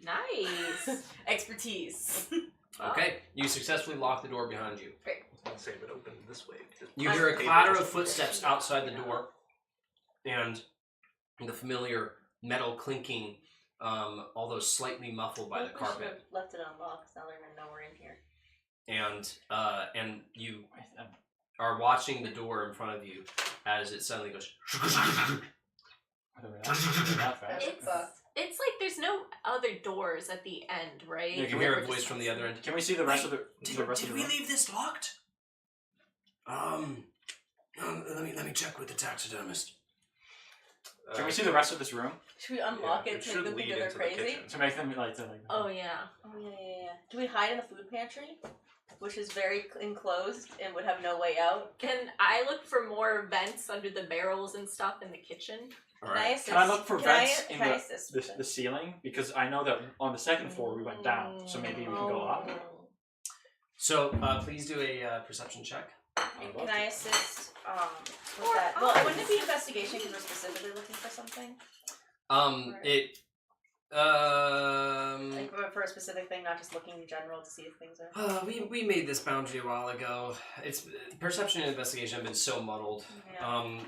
Nice. Expertise. Okay. You successfully lock the door behind you. I'll save it open this way. You hear a clatter of footsteps outside the door, and the familiar metal clinking, although slightly muffled by the carpet. Left it unlocked, so now they're gonna know we're in here. And you are watching the door in front of you as it suddenly goes. Not fast. It's like there's no other doors at the end, right? You can hear a voice from the other end. Can we see the rest of the Did the we room? leave this locked? Let me check with the taxidermist. Can we see the rest of this room? Should we unlock it to make them think that they're crazy? To make them like. Oh yeah. Do we hide in the food pantry, which is very enclosed and would have no way out? Can I look for more vents under the barrels and stuff in the kitchen? Can I look for vents in the ceiling? Because I know that on the second floor we went down, so maybe we can go up. So please do a perception check. And can I assist with that? Well, wouldn't it be investigation because we're specifically looking for something? Like for a specific thing, not just looking in general to see if things are. We made this boundary a while ago. It's perception and investigation have been so muddled. Yeah.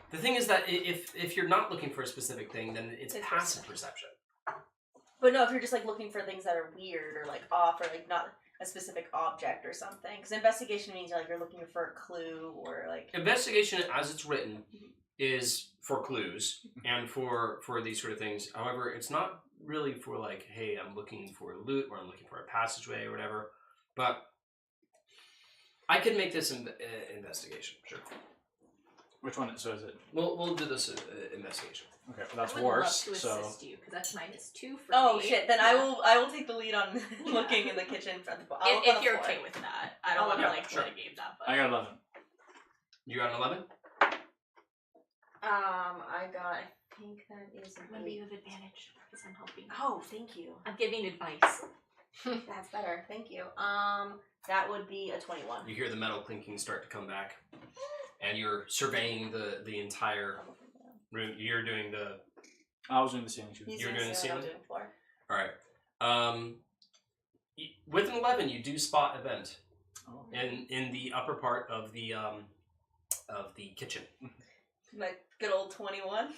The thing is that if you're not looking for a specific thing, then it's passive perception. But no, if you're just like looking for things that are weird or like off or like not a specific object or something, because investigation means you're looking for a clue or like. Investigation, as it's written, is for clues and for these sort of things. However, it's not really for like, hey, I'm looking for loot or I'm looking for a passageway or whatever. But I could make this investigation, sure. Which one? So is it? We'll do this investigation. Okay, well, that's I would worse. love to so assist you because that's -2 for Oh me. shit! Then I will take the lead on looking in the kitchen. If you're okay with that, I don't want to Yeah, like sure. renegade that. But I got 11. You got an 11? I got. I think that is. Remember, you have advantage because I'm helping. Oh, thank you. I'm giving advice. That's better. Thank you. That would be a 21. You hear the metal clinking start to come back, and you're surveying the entire room. You're doing the. I was doing the ceiling too. You're doing the ceiling. I'm doing floor. All right. With an 11, you do spot a vent in the upper part of the kitchen. My good old 21.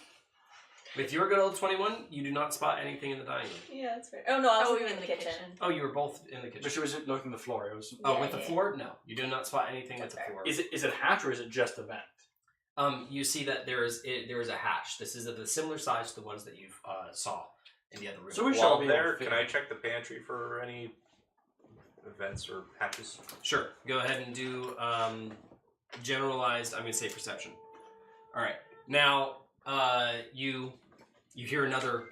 With your good old 21, you do not spot anything in the dining room. Yeah, that's fair. Oh no, I was looking in the kitchen. Oh, you were both in the kitchen. But she was looking at the floor. It was. With the floor, no, you do not spot anything at the floor. Is it a hatch or is it just a vent? You see that there is a hatch. This is of a similar size to the ones that you saw in the other room. So we shall be there. Can I check the pantry for any events or hatches? Sure. Go ahead and do generalized. I'm going to say perception. All right. Now you hear another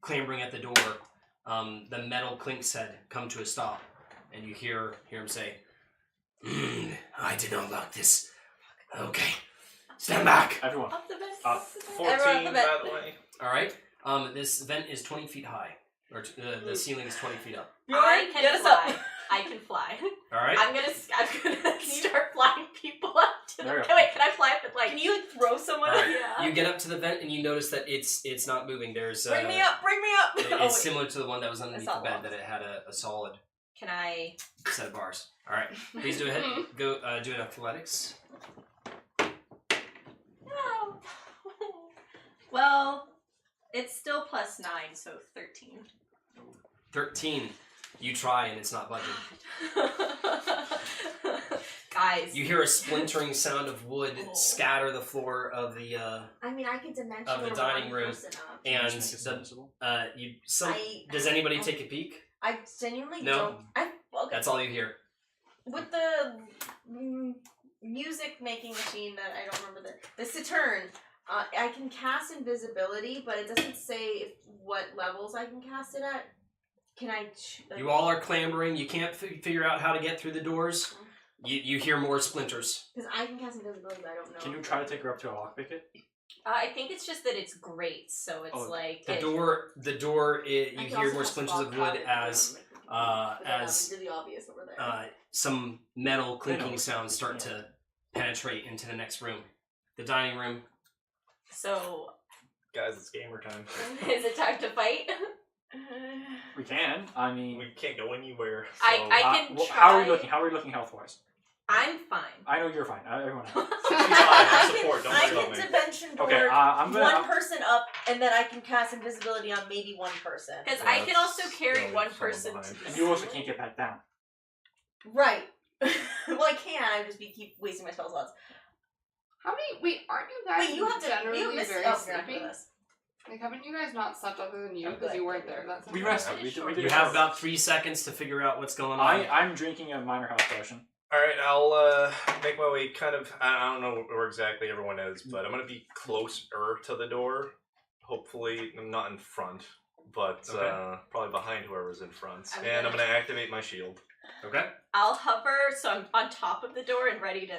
clambering at the door. The metal clink said, "Come to a stop," and you hear him say, "I did not lock this. Okay." Stand back! Everyone. Up the vent. Up. 14, by the way. Alright. This vent is 20 feet high. Or the ceiling is 20 feet up. I can fly. I can fly. Alright. I'm gonna start flying people up to the... There you Wait, can I fly up and like... Can you like throw someone? All right. Yeah. You get up to the vent and you notice that it's not moving. There's Bring me up! Bring me up! It's similar to the one that was underneath the bed, that it had a solid Can I... set of bars. Alright. Please do ahead. Go do an athletics. No. Well, it's still +9, so 13. 13. You try and it's not budging. Guys. You hear a splintering sound of wood scatter the floor of the I mean, I could dimensional of the dining one room, person up. and I- does anybody take a peek? I genuinely No. don't. Okay. That's all you hear. With the music making machine that I don't remember the Saturn, I can cast invisibility, but it doesn't say what levels I can cast it at. Can I? You all are clambering. You can't figure out how to get through the doors. You hear more splinters. Because I can cast invisibility, but I don't know. Can you try to take her up to a lockpick it? I think it's just that it's great, so it's like... The door, you hear more splinters of wood as really obvious over there. some metal clinking sounds start to penetrate into the next room. The dining room. So... Guys, it's gamer time. Is it time to fight? We can. I mean, We can't go anywhere. So. I can try... how are we looking? How are we looking health-wise? I'm fine. I know you're fine. Everyone else. I support. Don't I worry about can me. dimension door Okay, I'm gonna. one person up, and then I can cast invisibility on maybe one person. Because Yeah, I can that's also carry really one someone person behind. to And the you also ceiling. can't get back down. Right. Well, I can. I just keep wasting my spell slots. How many? Wait, aren't you guys Wait, you have to. generally You missed. very Oh, you're not sleepy? with us. Like, haven't you guys not slept other than you Oh, because good. you weren't there? That's We rested. We did You have about 3 seconds to figure out what's going on. I'm drinking a minor health potion. Alright, I'll make my way kind of... I don't know where exactly everyone is, but I'm going to be closer to the door. Hopefully, I'm not in front, but probably behind whoever's in front. And I'm going to activate my shield. Okay. I'll hover, so I'm on top of the door and ready to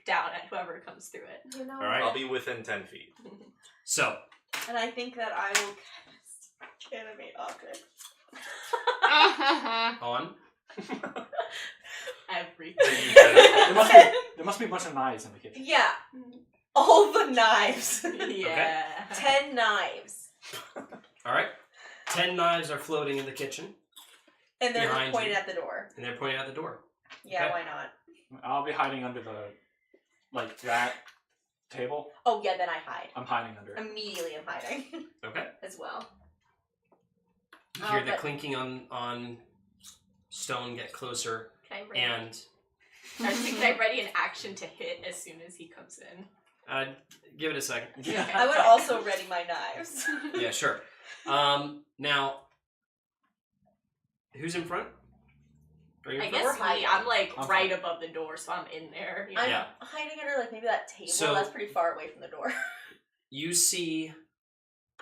down at whoever comes through it. You know, Alright. I'll be within 10 feet. So. And I think that I will cast animate object. On. Everything. There must be a bunch of knives in the kitchen. Yeah. All the knives. Yeah. 10 knives. Alright. 10 knives are floating in the kitchen. And they're just Behind pointed you. at the door. And they're pointing at the door. Yeah, Okay. why not? I'll be hiding under that table. Oh, yeah, then I hide. I'm hiding under it. Immediately I'm hiding. Okay. As well. You hear the but- clinking on stone get closer, Can I ready? and Can I ready an action to hit as soon as he comes in? give it a second. I would also ready my knives. Yeah, sure. Now, who's in front? Are you in I front? guess We're hiding. I'm like I'm right fine. above the door, so I'm in there. You know? I'm Yeah. hiding under like maybe that table. So- That's pretty far away from the door. You see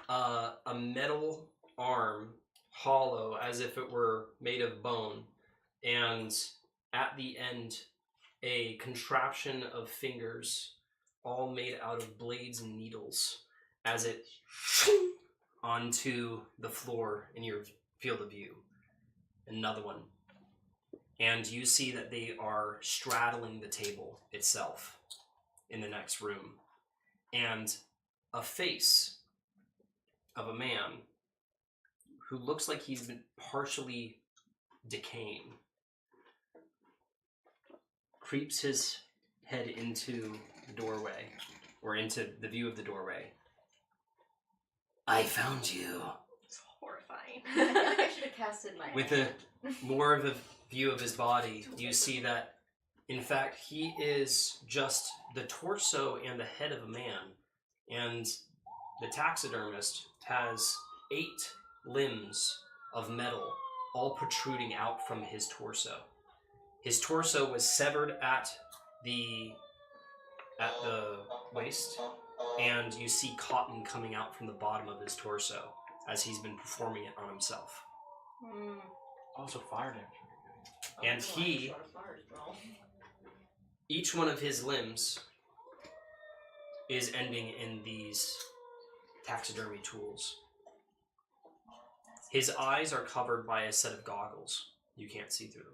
a metal arm, hollow, as if it were made of bone, and at the end, a contraption of fingers, all made out of blades and needles, as it onto the floor in your field of view. Another one. And you see that they are straddling the table itself in the next room. And a face of a man who looks like he's been partially decaying creeps his head into the doorway, or into the view of the doorway. I found you. It's horrifying. I feel like I should have casted my With a more of a view of his body, you see that, in fact, he is just the torso and the head of a man. And the taxidermist has 8 limbs of metal, all protruding out from his torso. His torso was severed at the waist, and you see cotton coming out from the bottom of his torso as he's been performing it on himself. Also fire damage. And he, each one of his limbs is ending in these taxidermy tools. His eyes are covered by a set of goggles. You can't see through them.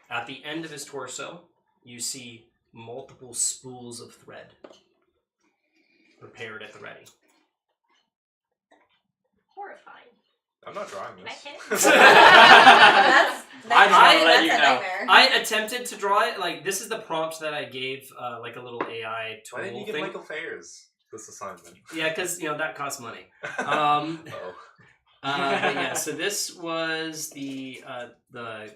At the end of his torso, you see multiple spools of thread prepared at the ready. Horrifying. I'm not drawing Can I this. hit? That's let you a know. nightmare. I attempted to draw it. Like, this is the prompt that I gave, like a little AI tool Why didn't you give thing. Michael Fayers this assignment? Yeah, because, that costs money. Oh. But yeah, so this was the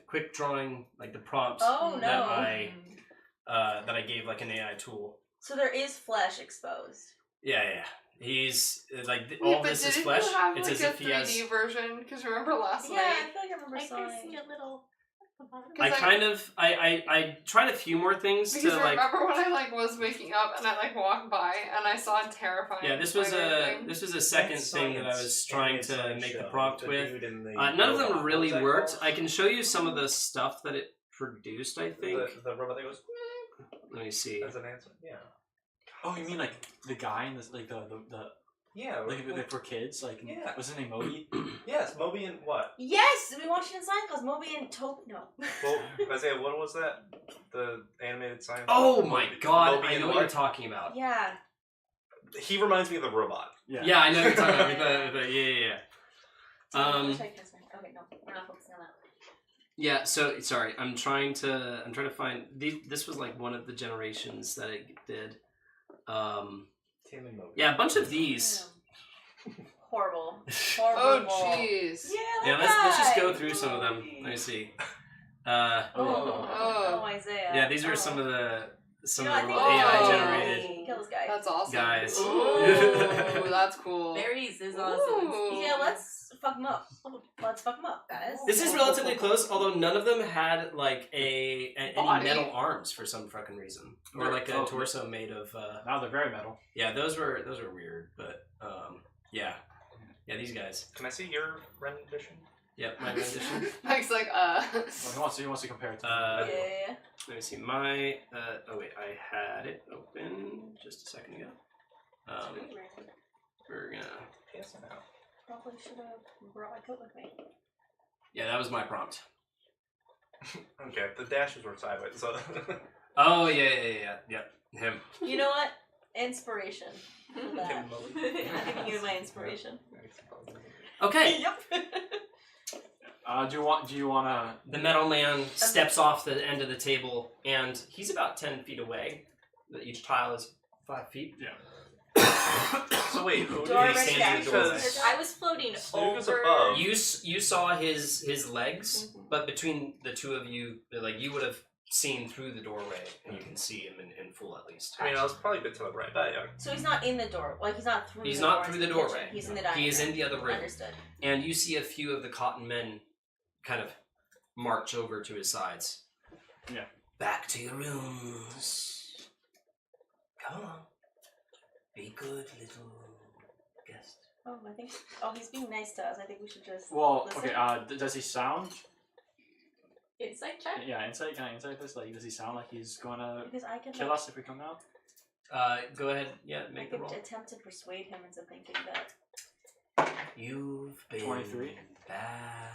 quick drawing, like the prompts Oh, no. that I gave like an AI tool. So there is flesh exposed. Yeah. He's like Wait, all but this is didn't flesh. you have It's like as a if he has. 3D version? Because remember last Yeah, night? I feel like I remember I can seeing. see a little. I Because kind of I tried a few more things Because to like. remember when I was waking up and I walked by and I saw a terrifying. Yeah, this was spider a thing? second thing that I was trying to make the prompt with. None of them really worked. I can show you some of the stuff that it produced. I think. The robot that goes Let me see. as an answer. Yeah. Oh, you mean like the guy in this, like the Yeah. like for kids, like Yeah. was his name Moby? Yes, Moby and what? Yes, we watched it in science class. Moby and Toby. No. Well, Isaiah, what was that? The animated science. Oh my god! Moby I and know what you're talking about. Yeah. He reminds me of the robot. Yeah, I know what you're talking about. Yeah. I wish I cast my- Okay, no, we're not focusing on that. Yeah. So sorry, I'm trying to find. This was like one of the generations that it did. Tim and Moby. Yeah, a bunch of these. Horrible. Oh Horrible. jeez. Yeah, Yeah, let's just go through some of them. Let me see. Oh, Isaiah. Yeah, these are some of the You know, I think AI Oh. generated Kill this guy. That's awesome. guys. Ooh, that's cool. Berries is Ooh. awesome. Yeah, let's fuck them up. Let's fuck them up, guys. This is relatively close, although none of them had like any Body. metal arms for some fucking reason, or like a torso made of. Now they're very metal. Yeah, those were weird, but yeah, these guys. Can I see your rendition? Yep, my rendition. Mike's like, Well, he wants to compare it to. Yeah. Let me see my. Oh wait, I had it open just a second ago. We're gonna. Yes or no? Probably should have brought my coat with me. Yeah, that was my prompt. Okay, the dashes were sideways, so. Oh yeah. Him. You know what? Inspiration. For that. I'm giving you my inspiration. Okay. Yep. Do you wanna? The metal man steps off the end of the table, and he's about 10 feet away. Each tile is 5 feet. Yeah. So wait, who Do did I he already see? have Because I was floating Snoop is over. above. You saw his legs, but between the two of you, like you would have seen through the doorway, and you can see him in full at least. I mean, I was probably a bit to the right, but yeah. So he's not in the door. Like he's not through. He's the not door through into the kitchen. doorway. He's in the dining He is room. in the other room, Understood. and you see a few of the cotton men kind of march over to his sides. Yeah. Back to your rooms. Come on. Be good, little guest. Oh, I think. Oh, he's being nice to us. I think we should just. Well, listen. okay. Does he sound? Insight check. Yeah, insight. Can I insight this? Like, does he sound like he's gonna Because I can. kill us if we come out? Go ahead. Yeah, I make the could roll. attempt to persuade him into thinking that. You've been 23. bad.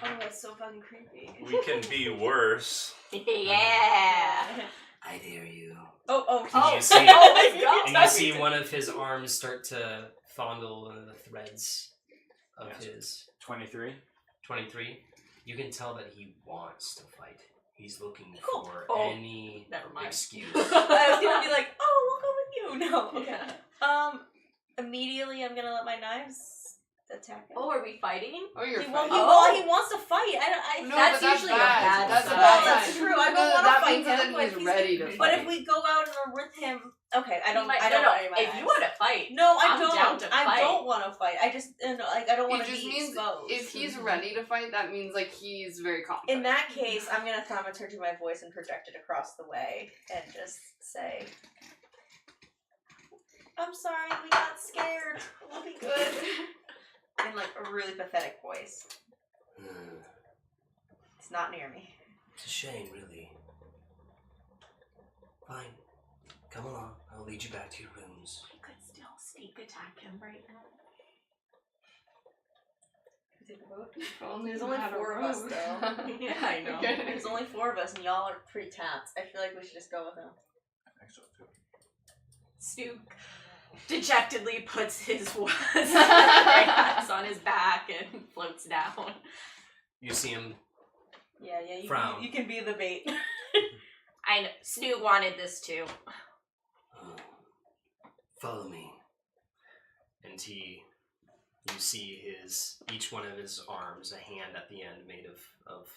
Oh, that's so fucking creepy. We can be worse. Yeah. I dare you. Oh. And you see, my God. and you see one of his arms start to fondle one of the threads of Yes. his 23. 23. You can tell that he wants to fight. He's looking Cool. for Oh, any never mind. excuse. I was gonna be like, oh, we'll go with you. No. Okay. Yeah. Immediately I'm gonna let my knives attack him. Oh, are we fighting? oh, you're He, fine. he wants to fight. I No, That's but that's usually a bad. bad That's a sign. bad Well, that's sign. true. I don't No, wanna that fight means him, that but he's he's- ready to But fight. if we go out and are with him, okay, I don't. You might- I don't no, want any of my if knives. you want to fight, No, I I'm don't. down to I fight. don't want to fight. I just like I don't want It to just be means exposed. if he's ready to fight, that means like he's very confident. In that case, I'm gonna thaumaturgy my voice and project it across the way and just say, "I'm sorry, we got scared. We'll be good." In like a really pathetic voice. It's not near me. It's a shame, really. Fine. Come along. I'll lead you back to your rooms. I could still sneak attack him right now. Take the boat. If only There's we only had a 4 of us, room. though. Yeah, I know. There's only 4 of us, and y'all are pretty tapped. I feel like we should just go with him. I think so too. Snoop dejectedly puts his hands on his back and floats down. You see him. Yeah, Frown. you can be the bait. I know. Snoop wanted this too. Follow me. And you see each one of his arms, a hand at the end made of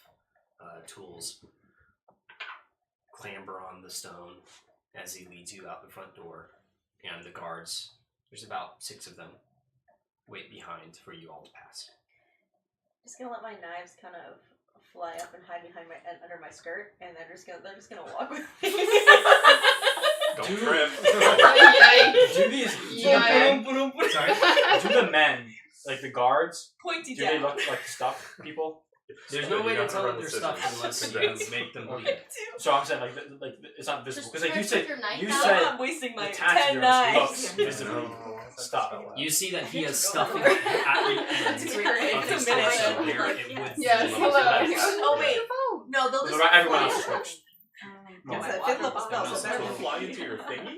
tools, clamber on the stone as he leads you out the front door. And the guards, there's about 6 of them, wait behind for you all to pass. Just gonna let my knives kind of fly up and hide behind under my skirt, and they're just gonna walk with me. Don't trip. Yikes. Do these? Yikes. Sorry. Do the men, like the guards? Pointy Do they down. look like stuffed people? There's no way to You tell don't that have they're to run stuffed the unless scissors. you make them Okay. bleed. So I'm saying like it's not visible because like you Just said your knife you out. said I'm wasting my the 10 taxidermist knives. looks visibly stuffed. You see that he has Go stuffing over. at the end It's of great. his It's a minute. torso where Like, it yes. would Yes, be hello. legs. Oh wait, no, they'll just Everyone fly. else is switched. It's Right. a 5th level spell, Everyone so else better is than Fly into your thingy?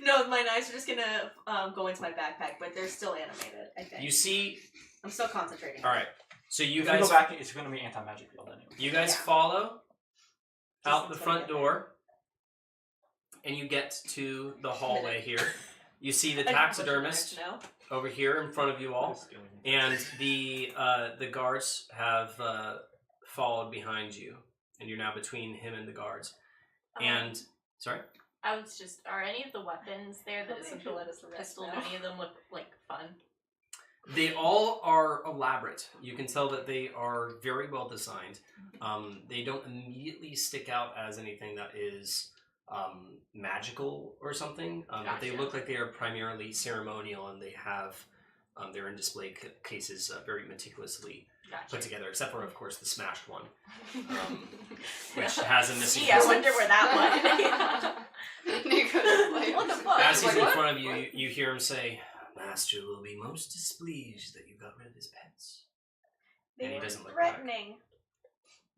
No, my knives are just gonna go into my backpack, but they're still animated, I think. You see, I'm still concentrating. all right. So you If we guys, go back, it's going to be anti-magic field anyway. you guys Yeah. follow out Just the until front we get door, and you get to the hallway here. You see the I can push taxidermist my knife over here in front of you all, and the guards have followed behind you, and you're now between him and the guards. And sorry. I was just, are any of the weapons there that Maybe isn't she'll let us the rest pistol? now. Do any of them look like fun? They all are elaborate. You can tell that they are very well designed. They don't immediately stick out as anything that is magical or something, but they look like they are primarily ceremonial, and they have they're in display cases very meticulously put together, except for, of course, the smashed one, which has a missing piece. I wonder where that went. What the fuck? As he's in front of you, you hear him say, "Master will be most displeased that you got rid of his pets." They And he were doesn't look back. threatening.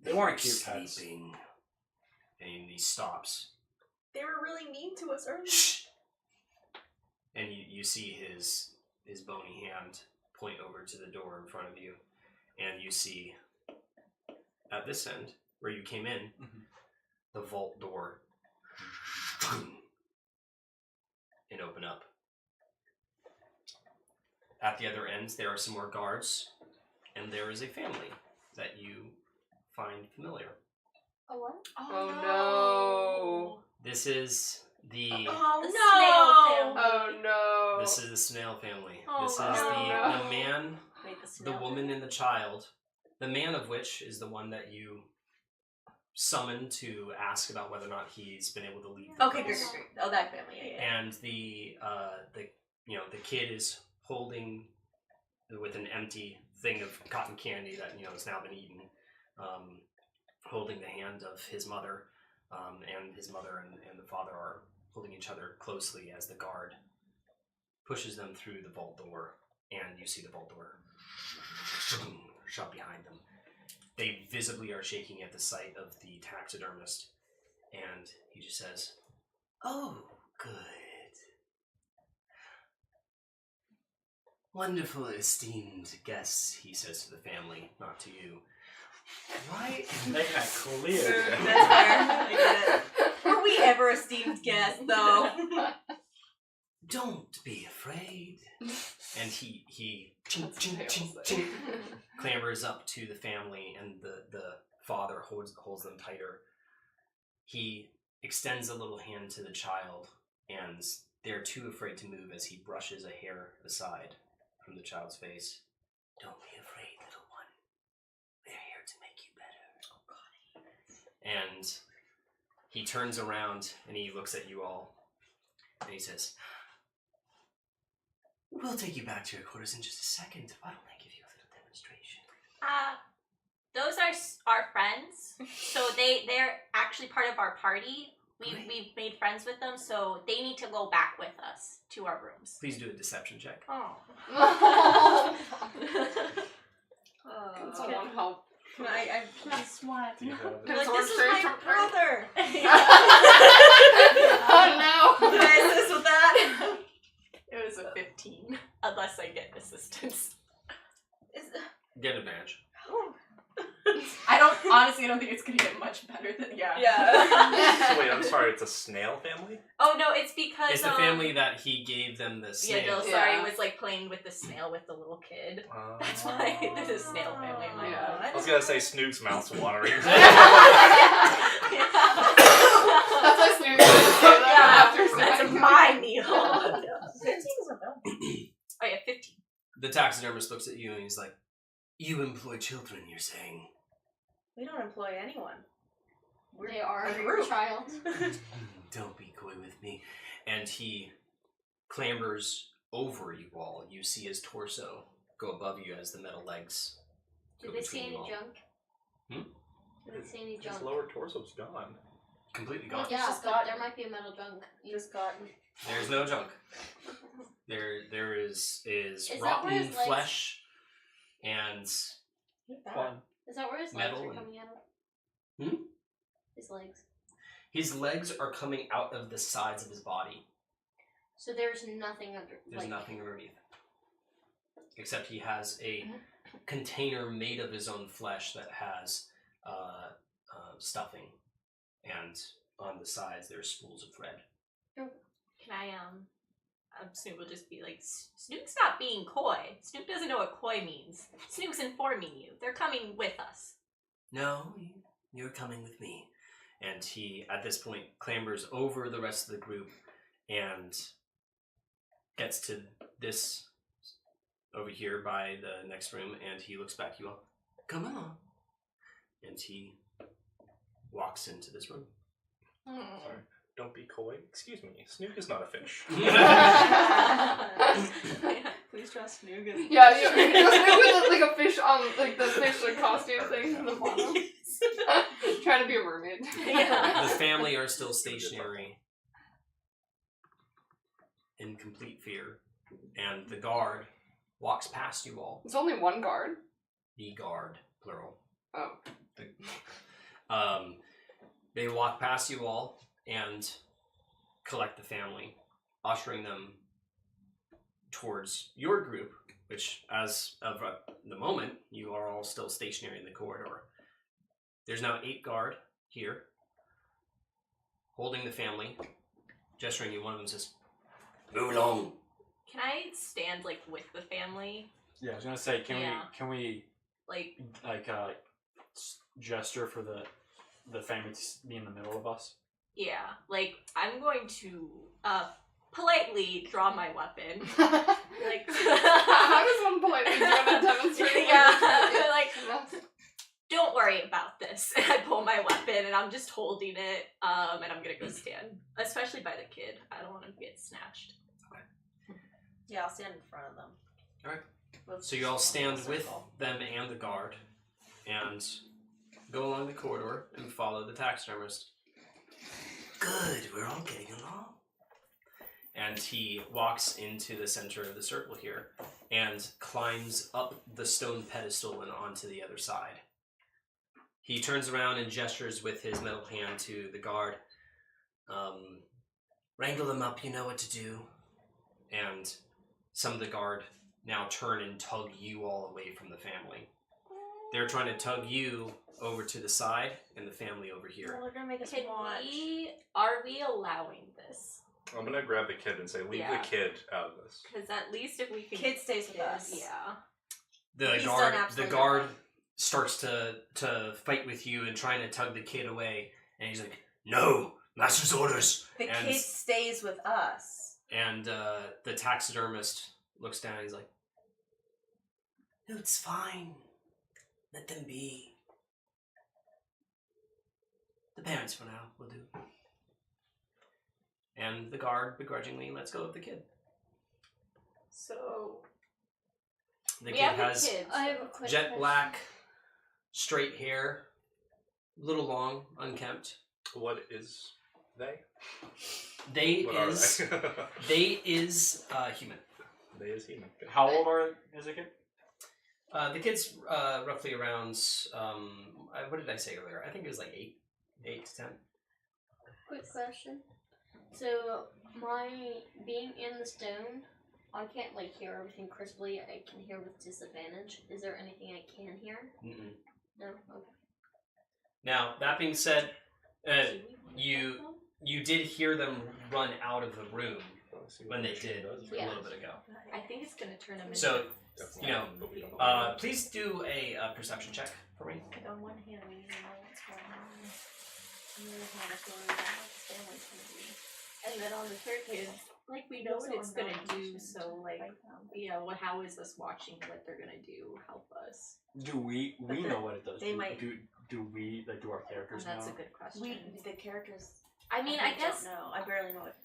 They weren't cute pets. Sleeping. And he stops. They were really mean to us earlier. Shh. And you see his bony hand point over to the door in front of you, and you see at this end where you came in, the vault door and open up. At the other ends, there are some more guards, and there is a family that you find familiar. A what? Oh no. This is the Oh no! Oh no. this is the snail family. Oh, This is no. the man, Wait, the woman, and the child. The man of which is the one that you summoned to ask about whether or not he's been able to leave. Okay, great. Oh, that family. Yeah. And the kid is holding with an empty thing of cotton candy that has now been eaten, holding the hand of his mother, and his mother and the father are holding each other closely as the guard pushes them through the vault door, and you see the vault door shut behind them. They visibly are shaking at the sight of the taxidermist, and he just says, "Oh, good. Wonderful, esteemed guests," he says to the family, not to you. Why? They got clear. That's fair. I get it. Were we ever esteemed guests, though? Don't be afraid. And he chink, chink, chink, chink, clambers up to the family, and the father holds them tighter. He extends a little hand to the child, and they're too afraid to move as he brushes a hair aside from the child's face. "Don't be afraid, little one. We're here to make you better." And he turns around and he looks at you all, and he says, "We'll take you back to your quarters in just a second. Why don't I give you a little demonstration?" Those are our friends. So they're actually part of our party. We've made friends with them, so they need to go back with us to our rooms. Please do a deception check. Can someone help? I plus one. Do you have it? Like, Someone this is straight my from- brother. Oh no. Can I assist with that? It was a 15, unless I get assistance. Get advantage. I don't think it's gonna get much better than Yeah. So wait, I'm sorry, it's a snail family? Oh no, it's because It's the family that he gave them the Yeah, snail. no, sorry, was like playing with the snail with the little kid. That's why there's a snail family in my Yeah. I was gonna say Snook's mouth's watering. That's why Snoopy didn't say that after That's saying my meal. 15 is a no. Oh yeah, 15. The taxidermist looks at you and he's like, "You employ children, you're saying?" We don't employ anyone. They are a a group. child. Don't be coy with me. And he clambers over you all. You see his torso go above you as the metal legs Do go they between see any you all. junk? Hmm? Do they see any His junk? lower torso's gone. Completely Well, gone. yeah, just but got- there might be a metal junk. Just got. There's no junk. There is that rotten where his legs- flesh and Fun. Is that where his Metal legs are and- coming out of? Hmm? His legs. his legs are coming out of the sides of his body. So there's nothing under. There's like, nothing underneath. Except he has a container made of his own flesh that has stuffing, and on the sides there's spools of thread. Can I Snoop will just be like, Snoop's not being coy. Snoop doesn't know what coy means. Snoop's informing you. They're coming with us. No, you're coming with me. And he, at this point, clambers over the rest of the group and gets to this over here by the next room, and he looks back at you all. Come on. And he walks into this room. Sorry. Don't be coy. Excuse me. Snook is not a fish. Please trust Snoog. Yeah, Snoog with like a fish on like the fish like costume thing in the bottom. Trying to be a mermaid. The family are still stationary in complete fear, and the guard walks past you all. It's only one guard. The guard, plural. Oh. They walk past you all and collect the family, ushering them towards your group, which, as of the moment, you are all still stationary in the corridor. There's now 8 guard here, holding the family, gesturing you. One of them says, "Move along." Can I stand like with the family? Yeah, I was gonna say, can we like gesture for the family to be in the middle of us? Yeah, like I'm going to politely draw my weapon. Like how does one politely demonstrate? Yeah, like don't worry about this. And I pull my weapon and I'm just holding it, and I'm gonna go stand, especially by the kid. I don't want him to get snatched. Okay. Yeah, I'll stand in front of them. Alright. So you all stand with them and the guard, and go along the corridor and follow the taxidermist. Good, we're all getting along. And he walks into the center of the circle here and climbs up the stone pedestal and onto the other side. He turns around and gestures with his metal hand to the guard. Wrangle them up, you know what to do. And some of the guard now turn and tug you all away from the family. They're trying to tug you over to the side and the family over here. Well, they're gonna make us watch. Are we allowing this? I'm gonna grab the kid and say, leave the kid out of this. Because at least if we can... Kid stays with us. Yeah. The guard starts to fight with you and trying to tug the kid away, and he's like, "No, master's orders." The kid stays with us. And the taxidermist looks down and he's like, "It's fine. Let them be. The parents for now will do." And the guard begrudgingly lets go of the kid. So... The kid has I have a quick jet question. black, straight hair, a little long, unkempt. What is they? They What is are they? they is human. They is human. Good. How old is a kid? The kid's roughly around. What did I say earlier? I think it was like 8 to 10. Quick question. So, my being in the stone, I can't like hear everything crisply. I can hear with disadvantage. Is there anything I can hear? Mm-mm. No. Okay. Now that being said, you did hear them run out of the room when they did a little bit ago. I think it's going to turn him into... So, please do a perception check for me. Like on one hand, we need to know what's going on. On the other hand, I feel like that's what this family's going to be. And then on the third hand, like, we know what it's going to do, so, like, how is us watching what they're going to do help us? Do we know what it does? They might. Do we, like, do our characters know? That's a good question. The characters. I mean, I guess... don't know. I barely know what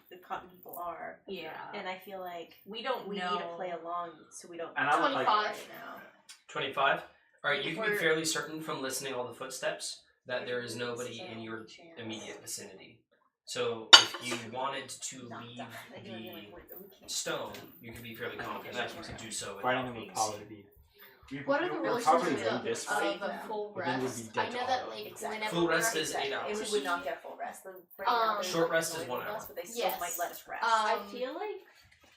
the cotton people are. Yeah. And I feel like we don't we know. need to play along so we don't... And I'm 25 right now. 25? Alright, you can be fairly certain from listening all the footsteps that there is nobody in your immediate vicinity. So if you wanted to leave the stone, you could be fairly confident that you could do so Fighting without them being would probably seen. be. What are the We're probably restrictions in this of fight, a full but then we'd rest? be I dead know to that all. like Exactly. whenever Full we're rest is 8 hours. We would not get full rest. Short rest is 1 hour. But they still Yes. might let us rest. I feel like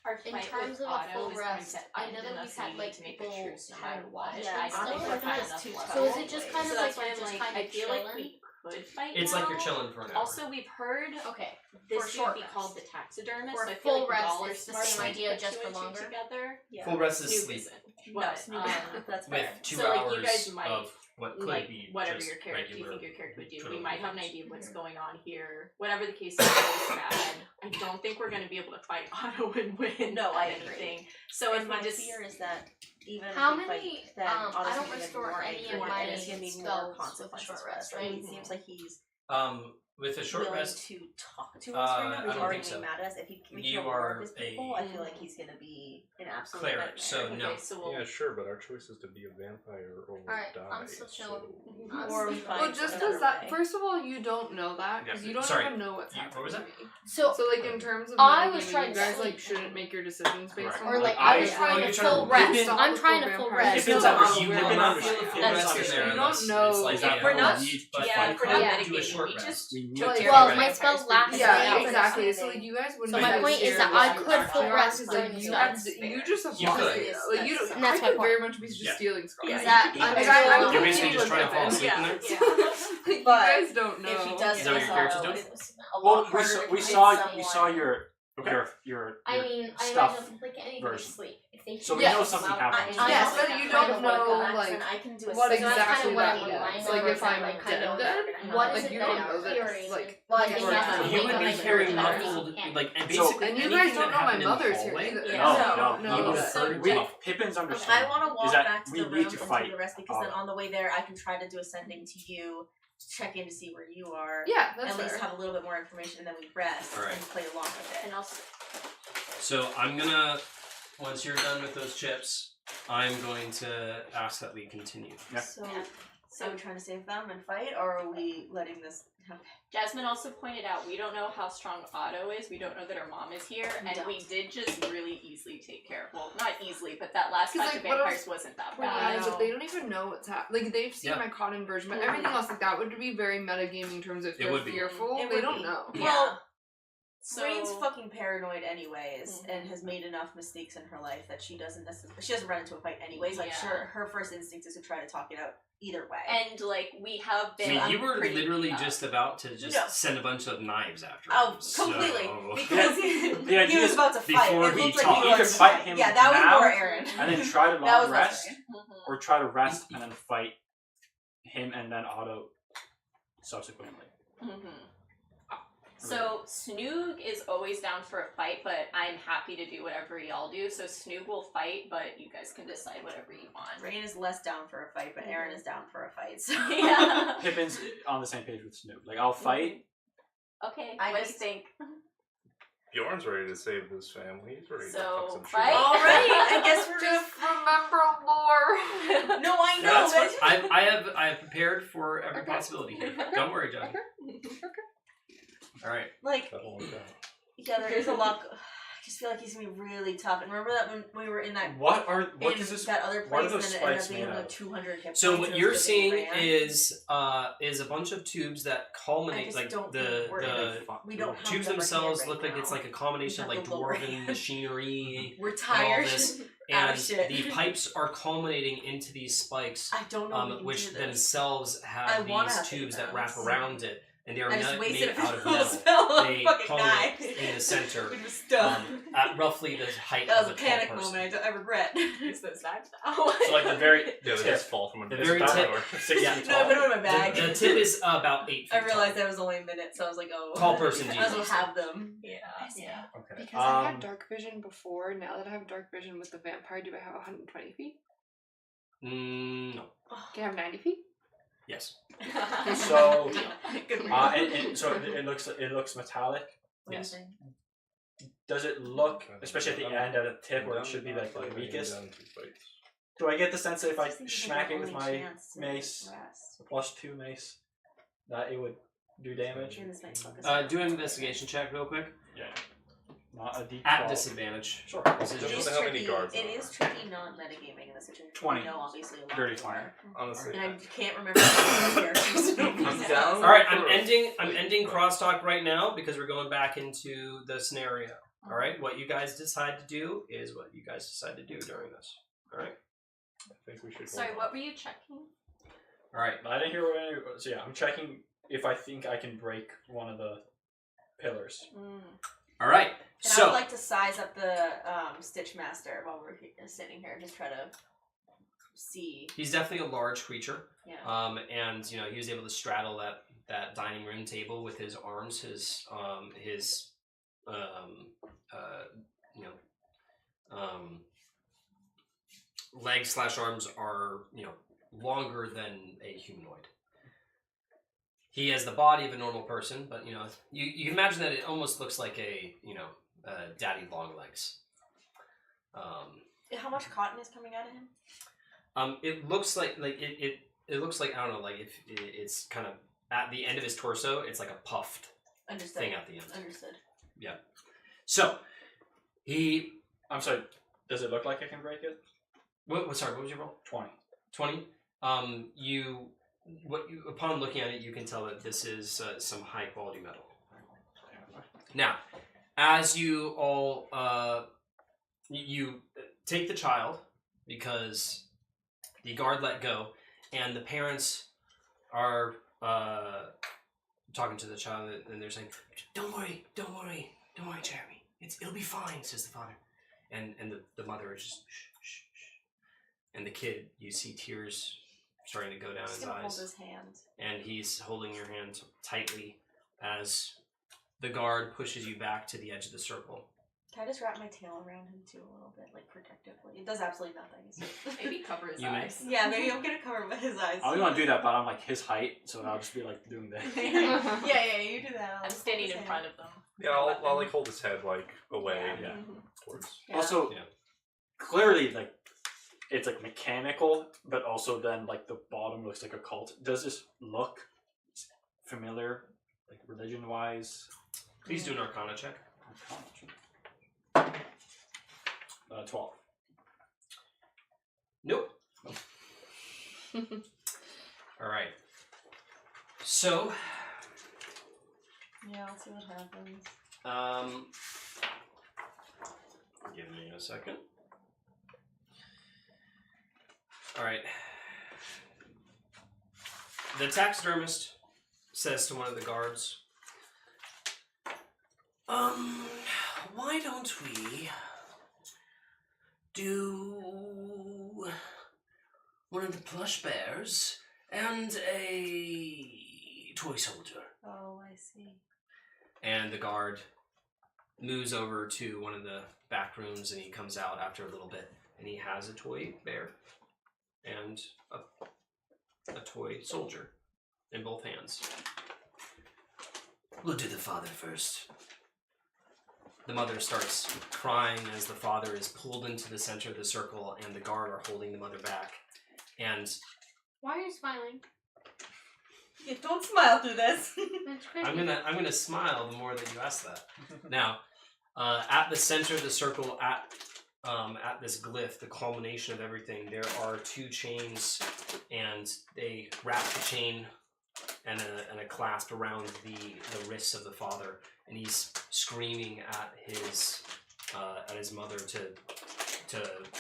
our in fight terms with of a Otto full is going rest, to I end know in that us we've had needing like to make a people truce no matter what. Yeah, I I don't know think we're we're kind fine of enough so is left. it just kind So of that's like why we're just I'm kind I of feel chilling? like we could fight It's now. like you're chilling for an hour. Also, we've heard Okay. this For should short be rest. called the taxidermist. For so I full feel like rest, Wallace it's the smart same might idea, put just two for and two longer? Together. Yeah. Full rest is Snoop sleep. isn't. No, But, Snoop. That's With fair. 2 So, like, hours you guys might of what could like be whatever just your character you regular think your character would do. totally We might have an works. idea of what's going on here. Whatever the case is, it's bad. I don't think we're going to be able to fight Otto and win. No, I at agree. anything. So And if my we just fear is that even How if we many, fight, then I Otto's don't gonna get restore more any of angry, my and it's gonna be spells more with a consequences short for rest, us. right? It seems like he's With a short willing rest, to talk to us right now. I He's don't already think so. mad at us. If we You can't are work as people, I feel like he's gonna be an absolute cleric, nightmare. so no. Okay, so we'll Yeah, sure, but our choice is to be a vampire or Alright, die. I'm still chill. So... Or we Well, find Well, just another because that, way. first of all, you don't know that because Yeah, you don't sorry. even know what's You- happening. what was that? to me. So, So, like in terms of I metagaming, was trying you to guys sleep. like shouldn't make your decisions based Right. on or that. like I- I was oh, trying you're to trying to full Pippin- rest. I'm trying to full rest. Pippin's So under I'm you aware Pippin of under that. full That's rest true. in So there. you don't That's- know it's like, if yeah, we're we'll not- need to yeah, fight if we're Otto not to do a metagaming, short we rest. just We need took to care Well, of my it. spells last Yeah, day. exactly. So like you guys wouldn't. So my have point is shared that what I you could actually full are, rest 'cause, during like, the you, stuff. you just have You lost could. it. Like you don't. And that's I my could very point. much be just Yeah. stealing scars. Is Like, that you- under like, I'm You're basically competing just with trying to fall Pippin. asleep in there? You But guys don't know. if he does Is that what your character's doing? Well, we saw your I mean, I stuff imagine like anything version. sleep. If they So we Yes. know something happened. Yes, but you don't know like I can do a what second- exactly what that I'm means. relying Like on if is that, I'm like, dead, what is like it you that don't I'm know hearing? this. Like Well, I Yeah, think or that's not. the You thing, would be like, hearing like, muffled, panic. like, and So- basically and you anything guys don't that know my happened in the mother's here hallway, either. Yeah. So you don't you know would that. have heard We, muffled. Pippin's I understanding want to walk is that back to we the room need and to do fight the rest because then Otto. on the way there I can try to do a sending to you to check in to see where you are. Yeah, that's At least fair. have a little bit more information and then we rest Alright. and play along with it. And also, So I'm gonna, once you're done with those chips, I'm going to ask that we continue. Yeah. So, Yeah. so are we trying to save them and fight, or are we letting this happen? Jasmine also pointed out we don't know how strong Otto is. We don't know that her mom is here, We and don't. we did just really easily take care of. Well, not easily, but that last 'Cause, batch like, of what vampires else- wasn't that Well, bad. yeah, but they don't even know what's happening. Like they've seen Yeah. my Conan version, but everything else like that would be very metagaming in terms of if It they're would be. fearful. It They would don't be. know. Yeah. Well, So Rain's fucking paranoid anyways, Mhm. and has made enough mistakes in her life that she doesn't necessarily run into a fight anyways. Like, Yeah. sure, her first instinct is to try to talk it out either way. and like we have I been. mean, you were pretty literally beat up. just about to just No. send a bunch of knives after Oh, him. so- completely. Because The idea he was is about to fight. before It he looked like talked- he You was could fight him Yeah, that now, was more Aaron. and then try to That long was rest, less Mhm. or try to rest and then fight him and then Otto subsequently. Mhm. So Snoog is always down for a fight, but I'm happy to do whatever y'all do. So Snoog will fight, but you guys can decide whatever you want. Rain is less down for a fight, but Aaron is down for a fight. So Yeah. Pippin's on the same page with Snoop. Like, I'll fight. Okay. I what do you hate- think? Bjorn's ready to save his family. He's ready to So, fuck some shit right? up. all right, I guess we're Just remember more. No, I Yeah, know. that's but fine. I have prepared for every possibility here. Don't worry, John. All right. like, That'll work out. yeah, there is a lot. I just feel like he's gonna be really tough. And remember that when we were in that What in is this? that other what are place, those and then it ended up spikes being made like out of? 200 hit So points, what and it you're was really seeing rare. is a bunch of tubes that I culminate, just like don't the think we're gonna We we don't have tubes the upper themselves hand look right like it's now. like a combination of We like have the lower dwarven hand. machinery We're and all tired. this, Out of and shit. the pipes are culminating into these spikes, I don't know if we can which do this. themselves I have wanna these have tubes that pigments. wrap around it, and they are I just not wasted made a out of full metal. spell on They fucking culminate knives. in the center, Which was dumb. at roughly the height That of was a a panic tall person. moment. I regret. Use those knives now. So like the very Yeah, they tip. just fall from a The distance. very tip. Or- 6 Yeah. feet No, I tall. put them in my bag. The tip is about 8 feet I realized tall. that was only a minute, so I was like, oh. Tall person I might as well Jesus. have them. Yeah. Yeah. Okay. Because I had dark vision before, now that I have dark vision with the vampire, do I have 120 feet? No. Can I have 90 feet? Yes. So, Good so it looks metallic. Yes. Does it look, especially at the end, at a tip where it should be like the weakest? Do I get the sense that if I smack it with my mace, +2 mace, that it would do damage? Do an investigation check real quick. Yeah. Not a D12. At disadvantage. Sure. This is It is just have any tricky. guards It on is tricky non-metagaming in this situation. 20. We know obviously a lot Dirty more. 20. Honestly, And I can't remember the characters. I'm down. All right. I'm ending crosstalk right now because we're going back into the scenario. All right. What you guys decide to do is what you guys decide to do during this. All right. I think we should. Sorry, hold what on. were you checking? All right. I didn't hear what any, so yeah, I'm checking if I think I can break one of the pillars. All right. And I So would like to size up the Stitch Master while we're sitting here. Just try to see? He's definitely a large creature. Yeah. And he was able to straddle that dining room table with his arms, his legs/arms are longer than a humanoid. He has the body of a normal person, but you can imagine that it almost looks like a daddy long legs. How much cotton is coming out of him? It looks like it looks like, I don't know, like if it's kind of at the end of his torso, it's like a puffed thing at the end. Understood. Yeah. So I'm sorry. Does it look like I can break it? Sorry, what was your roll? 20. 20. Upon looking at it, you can tell that this is some high quality metal. Now, as you all you take the child because the guard let go, and the parents are talking to the child, and they're saying, "Don't worry, Jeremy. It'll be fine," says the father, and the mother is just shh, shh, shh. And the kid, you see tears starting to go down his eyes. Hold his hand. And he's holding your hand tightly as the guard pushes you back to the edge of the circle. Can I just wrap my tail around him too a little bit, like protectively? It does absolutely nothing. So. Maybe cover his You may. eyes. Yeah, maybe I'm gonna cover his eyes. I only want to do that, but I'm like his height, so I'll just be like doing that. yeah, you do that. I'm standing in front of them. Yeah, I'll like hold his head like away. Yeah. Towards. Yeah. Also, clearly, like it's like mechanical, but also then like the bottom looks like a cult. Does this look familiar, like religion-wise? Please do an Arcana check. 12. Nope. All right. So, Yeah, let's see what happens. give me a second. All right. The taxidermist says to one of the guards, why don't we do one of the plush bears and a toy soldier? Oh, I see. And the guard moves over to one of the back rooms, and he comes out after a little bit, and he has a toy bear and a toy soldier in both hands. We'll do the father first. The mother starts crying as the father is pulled into the center of the circle, and the guard are holding the mother back. And Why are you smiling? Yeah, don't smile through this. That's crazy. I'm gonna smile the more that you ask that. Now, at the center of the circle, at this glyph, the culmination of everything, there are two chains, and they wrap the chain and a clasp around the wrists of the father, and he's screaming at his mother to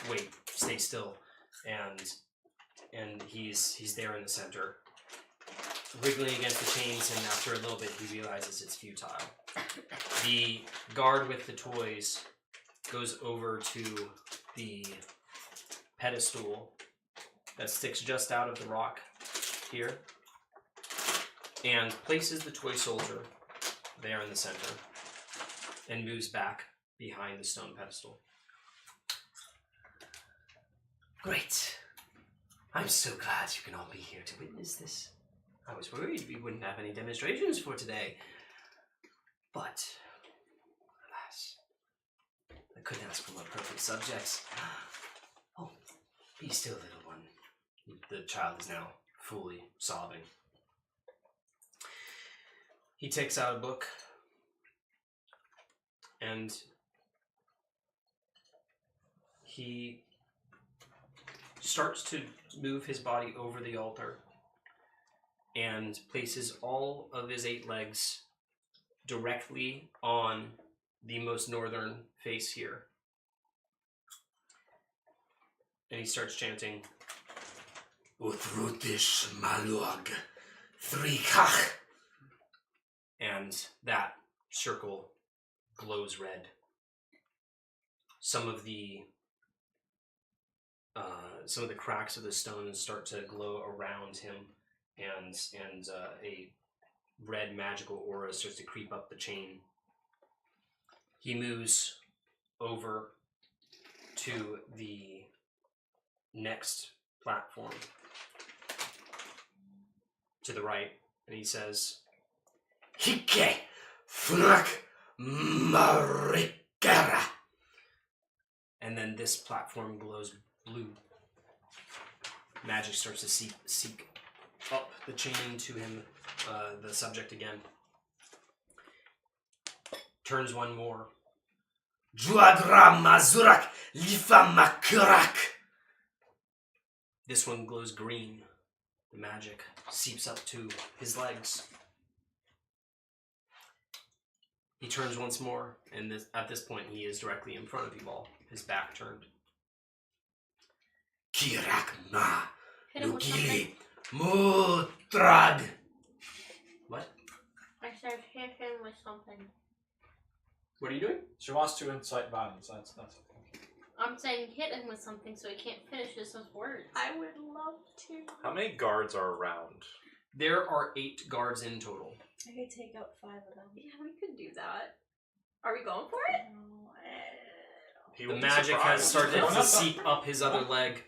wait, stay still, and he's there in the center, wriggling against the chains, and after a little bit he realizes it's futile. The guard with the toys goes over to the pedestal that sticks just out of the rock here, and places the toy soldier there in the center, and moves back behind the stone pedestal. Great. I'm so glad you can all be here to witness this. I was worried we wouldn't have any demonstrations for today. But, alas, I couldn't ask for more perfect subjects. Oh, be still, little one. The child is now fully sobbing. He takes out a book, and he starts to move his body over the altar and places all of his 8 legs directly on the most northern face here. And he starts chanting, Uthrudish Maluag Thrikach. And that circle glows red. Some of the some of the cracks of the stones start to glow around him, and a red magical aura starts to creep up the chain. He moves over to the next platform to the right, and he says, Hike Fnak Marikara. And then this platform glows blue. Magic starts to seek up the chain to him, the subject again. Turns one more. Juadra Mazurak Lifa Makurak. This one glows green. The magic seeps up to his legs. He turns once more, and at this point he is directly in front of you all, his back turned. Kirak Ma Nugili Mutrad. What? I said hit him with something. What are you doing? She wants to incite violence. That's okay. I'm saying hit him with something so he can't finish his words. I would love to. How many guards are around? There are 8 guards in total. I could take out 5 of them. Yeah, we could do that. Are we going for it? The magic has started to seep up his other leg,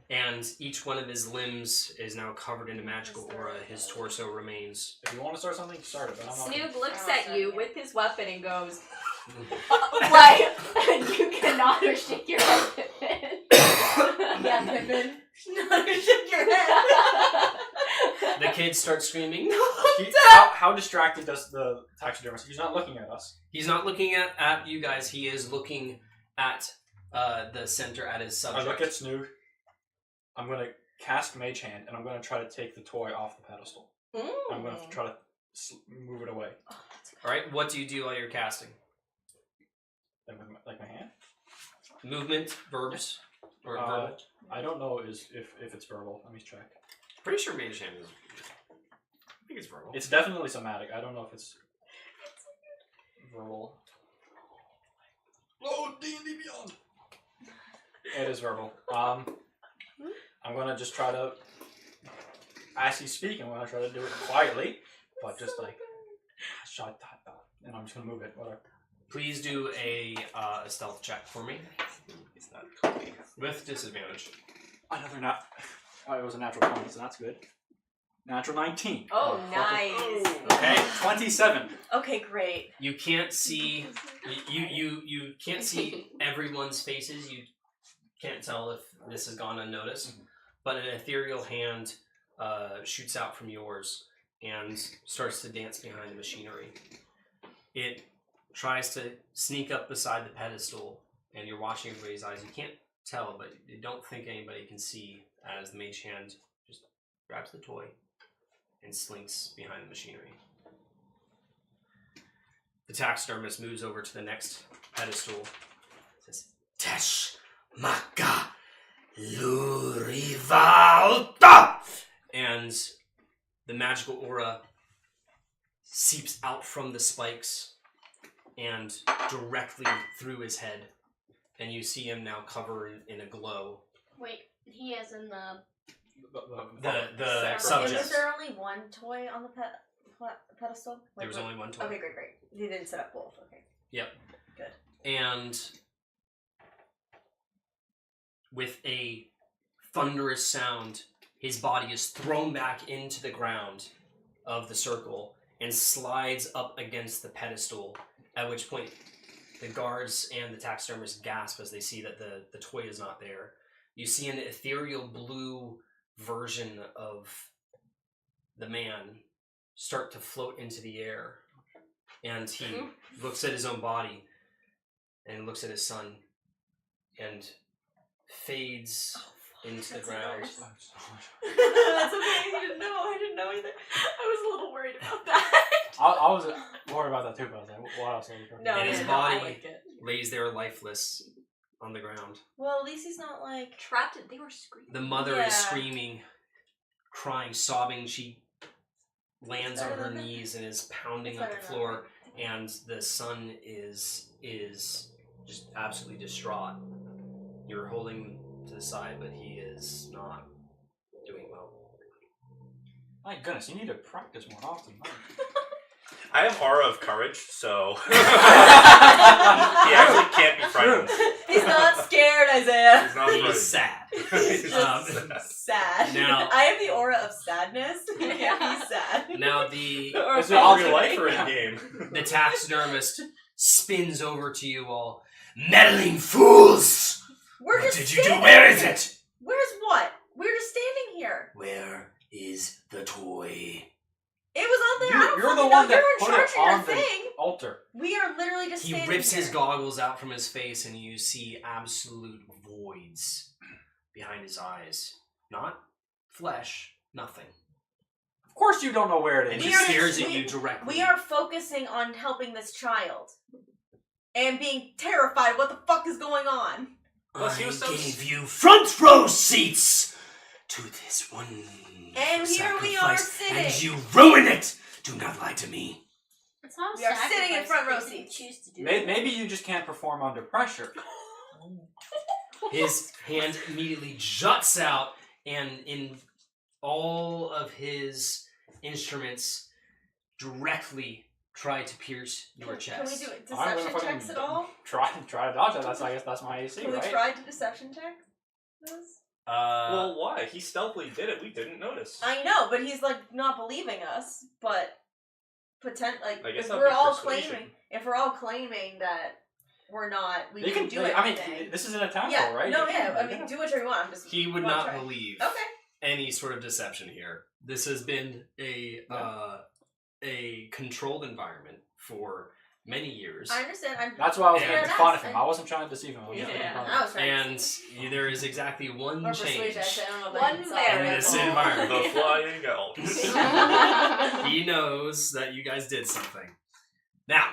and each one of his limbs is now covered in a magical aura. His torso remains. If you want to start something, start it. But I'm not. Snoop looks at you with his weapon and goes, like, you cannot shake your head, Pippin. Yeah, Pippin. Not shake your head. The kids start screaming. How distracted does the taxidermist? He's not looking at us. He's not looking at you guys. He is looking at the center, at his subject. I look at Snoog. I'm going to cast Mage Hand, and I'm going to try to take the toy off the pedestal. I'm going to try to move it away. Oh, Alright, what do you do while you're casting? Like my hand? Movement, verbs, or verbal? I don't know if it's verbal. Let me check. Pretty sure Mage Hand is... I think it's verbal. It's definitely somatic. I don't know if it's verbal. Oh, D&D Beyond! It is verbal. I'm going to just try to, as he's speaking, I'm going to try to do it quietly, but just like, shut that up. And I'm just going to move it, whatever. Please do a stealth check for me. It's not 20. With disadvantage. Another it was a natural 20, so that's good. Natural 19. Oh, nice. Okay. 27. Okay, great. You can't see you can't see everyone's faces. You can't tell if this has gone unnoticed. But an ethereal hand shoots out from yours and starts to dance behind the machinery. It tries to sneak up beside the pedestal, and you're watching everybody's eyes. You can't tell, but you don't think anybody can see as the mage hand just grabs the toy and slinks behind the machinery. The taxidermist moves over to the next pedestal. Says, Tesh Maka Lurivalta! And the magical aura seeps out from the spikes and directly through his head. And you see him now covered in a glow. Wait, he is in the The Was subject. there only one toy on the pedestal? There was only one toy. Okay, great. You didn't set up both. Okay. Yep. Good. And with a thunderous sound, his body is thrown back into the ground of the circle and slides up against the pedestal, at which point the guards and the taxidermists gasp as they see that the toy is not there. You see an ethereal blue version of the man start to float into the air, and he looks at his own body and looks at his son and fades into the ground. That's okay. You didn't know. I didn't know either. I was a little worried about that. I was worried about that too, but I was like, what else? No, And his I body like it. lays there lifeless on the ground. Well, at least he's not like Trapped it. They were screaming. The mother Yeah. is screaming, crying, sobbing. She lands on her knees and is pounding up the floor, and the son is just absolutely distraught. You're holding to the side, but he is not doing well. My goodness, you need to practice more often. I have aura of courage, so he actually can't be frightened. He's not scared, Isaiah. He's not He's frightened. sad. Sad. Now- I have the aura of sadness. You can't be sad. Now the It's all your life or in game. the taxidermist spins over to you all. Meddling fools! We're What just did you do? standing Where here. is it? Where's what? We're just standing here. Where is the toy? It was on there. I don't You're the fucking one know. that You're in put charge it of your on the thing. altar. We are literally just He standing rips here. his goggles out from his face, and you see absolute voids behind his eyes. Not flesh, nothing. Of course you don't know where it And is. he We are- stares at we- you directly. We are focusing on helping this child. And being terrified of what the fuck is going on. Plus, he I was so gave you front row seats to this one. And here we are sacrifice, sitting. And you ruin it! Do not lie to me. It's not a We are sitting in sacrifice front row if they didn't seats. choose to do Maybe you just can't perform under pressure. His hand immediately juts out, and in all of his instruments directly try to pierce your chest. Can we do it? I'm gonna Deception fucking checks at all? Try to dodge that. I guess that's my AC, Can we right? try to deception check this? Well, why? He stealthily did it. We didn't notice. I know, but he's like not believing us. But I guess if that'd we're be all persuasion. claiming that we're not, we You can do I mean, anything. this isn't a town Yeah, hall, right? no, You can- yeah. I mean, do whatever you want. I'm just. He would wanna not try. believe Okay. any sort of deception here. This has been a controlled environment for many years. I understand. That's why I was And- making fun of him. I wasn't trying to deceive him. I was just Yeah, making fun I of was trying to And see. there is exactly one Or change. persuasion. Actually, I don't know if One I can variable. In this environment. The flying elks. it. He knows that you guys did something. Now.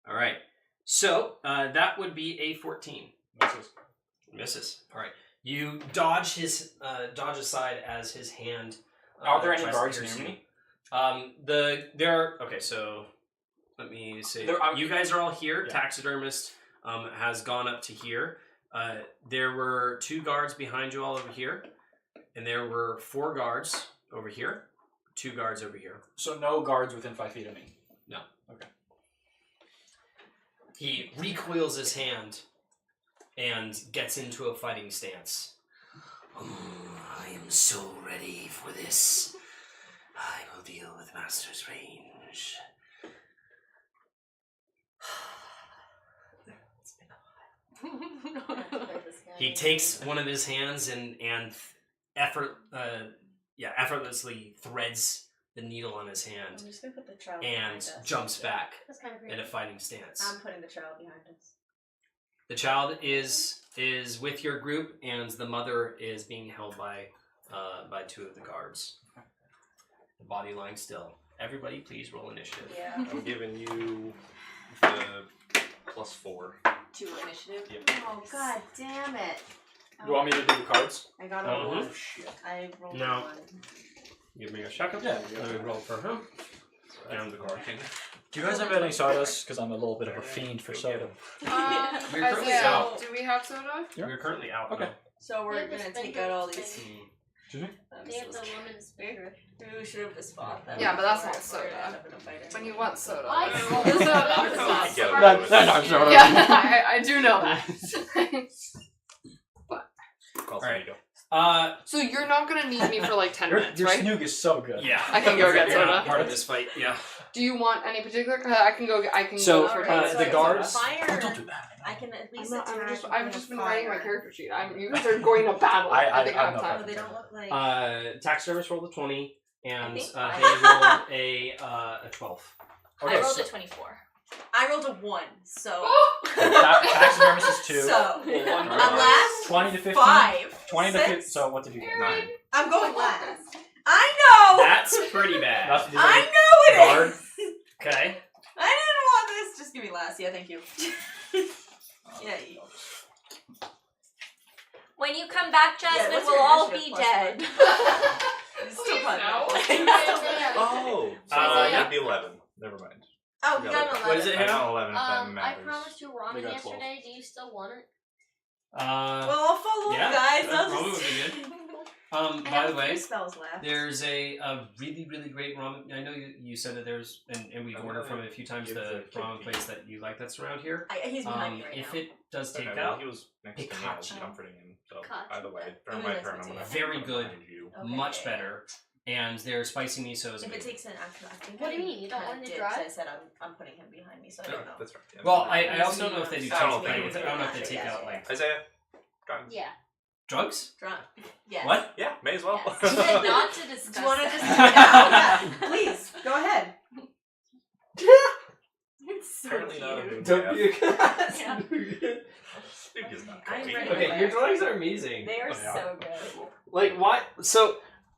All right. So that would be a 14. Misses. Misses. All right. You dodge aside as his hand. Are there any tries to guards pierce near you. me? Okay, so let me see. There are- You guys are all here. Yeah. Taxidermist has gone up to here. There were 2 guards behind you all over here, and there were 4 guards over here, 2 guards over here. So no guards within 5 feet of me. No. Okay. He recoils his hand and gets into a fighting stance. I am so ready for this. I will deal with Master's range. He takes one of his hands and effortlessly threads the needle on his hand I'm just gonna put the child and behind us. jumps back That's kind of in creepy. a fighting stance. I'm putting the child behind us. The child is with your group, and the mother is being held by 2 of the guards. The body lying still. Everybody, please roll initiative. Yeah. I'm giving you the +4. To initiative. Yep. Oh god damn it! You want me to do the cards? I got a Mhm. one. Shit. I rolled No. a 1. Give me a second. Yeah. Let me roll for him. And the guard. Do you guys have any sodas? Because I'm a little bit of a fiend for soda. We're currently Isaiah, out. do we have soda? Yeah. We're currently out. Okay. So They we're have the gonna take spindle out all thing. these. Mm. Excuse me? They have the woman's finger. Maybe we should have just bought them. Yeah, but that's before not I soda. end up in a fight When anyway. you want soda. I It's rolled not soda. soda. Yeah, That's not soda. Yeah, I do know that. Alright. Go. So you're not gonna need me for like 10 Your minutes, right? snoog is so good. Yeah. I can go get You're not soda. part of this fight. Yeah. Do you want any particular? I can go. I can So, go for Alright, the so guards- Fire. Oh, don't do that. I can at least I'm attack. I've just been writing my fire. character sheet. You guys are going to battle. I think I have know time. Oh, they don't look like. Tax service rolled a 20, and I think they I- rolled a 12. Okay, I rolled so a 24. I rolled a 1, so. taxidermist is 2. So. Well, I'm last. 20 to 15. 5. 20 to 6. 15. So what did you get? 9. I'm going last. I know! That's pretty bad. That's the I know it guard. is! Okay. I didn't want this. Just give me last. Yeah, thank you. Yeah. When you come back, Jasmine, what's we'll your all initiative be dead. It's still fun. no. Oh, so yeah. it'd be 11. Never mind. Oh, we got an 11. What is it, I Hannah? got 11 if that I matters. promised you We ramen got 12. yesterday. Do you still want it? Well, I'll follow yeah, up, guys. that I'll probably just... would be good. I By have the way, 3 spells left. there's a really, really great ramen. I know you said that there's, and we've ordered from it a few times, the ramen place that you like that's around here. He's behind me right If now. it does take Okay, out, well, he was next to me. I was Pikachu. comforting him. So Pikachu. either way, Oh, during my that's turn, I'm what gonna it is. Very I'm good. behind you. Okay. much better, and their spicy miso is If it amazing. takes an action, I think What do you I mean? You don't kinda want to did, drive? 'cause I said I'm putting him behind me, so I Yeah, don't know. that's right. Yeah. Well, I also don't know if they do I don't take, think like, it I don't know if would. they take Yes, out yeah. like Isaiah, drive. Yeah. drugs. Drunk. Yes. What? Yeah, may as well. Yes. You said not to discuss Do you want to that. just yeah, please go ahead. It's so Apparently not a cute. moon Don't be bath. a Dude, is not I'm cooking. ready. Okay, your drugs are amazing. They are They are. so good. Like why? So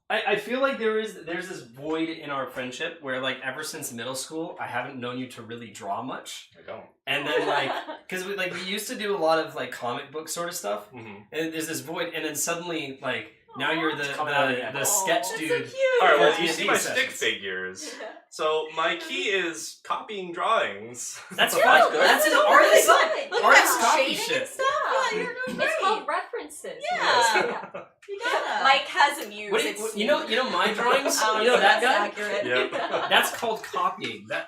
I feel like there's this void in our friendship where like ever since middle school I haven't known you to really draw much, I don't. and then like because we used to do a lot of like comic book sort of stuff, Mm-hmm. and there's this void, and then suddenly like now you're the coming out again. the sketch That's so dude. cute. All right, well, For you D&D see my stick sessions. figures. So my key is copying drawings. That's Yeah, fine. that's That's an so artist. good. Look at artist that copy shading shit. and stuff. Yeah, you're doing It's great. called references. Yeah. You gotta. Mike has a muse. What do It's you know my drawings? Oh, You know that that's guy? accurate. Yep. That's called copying. That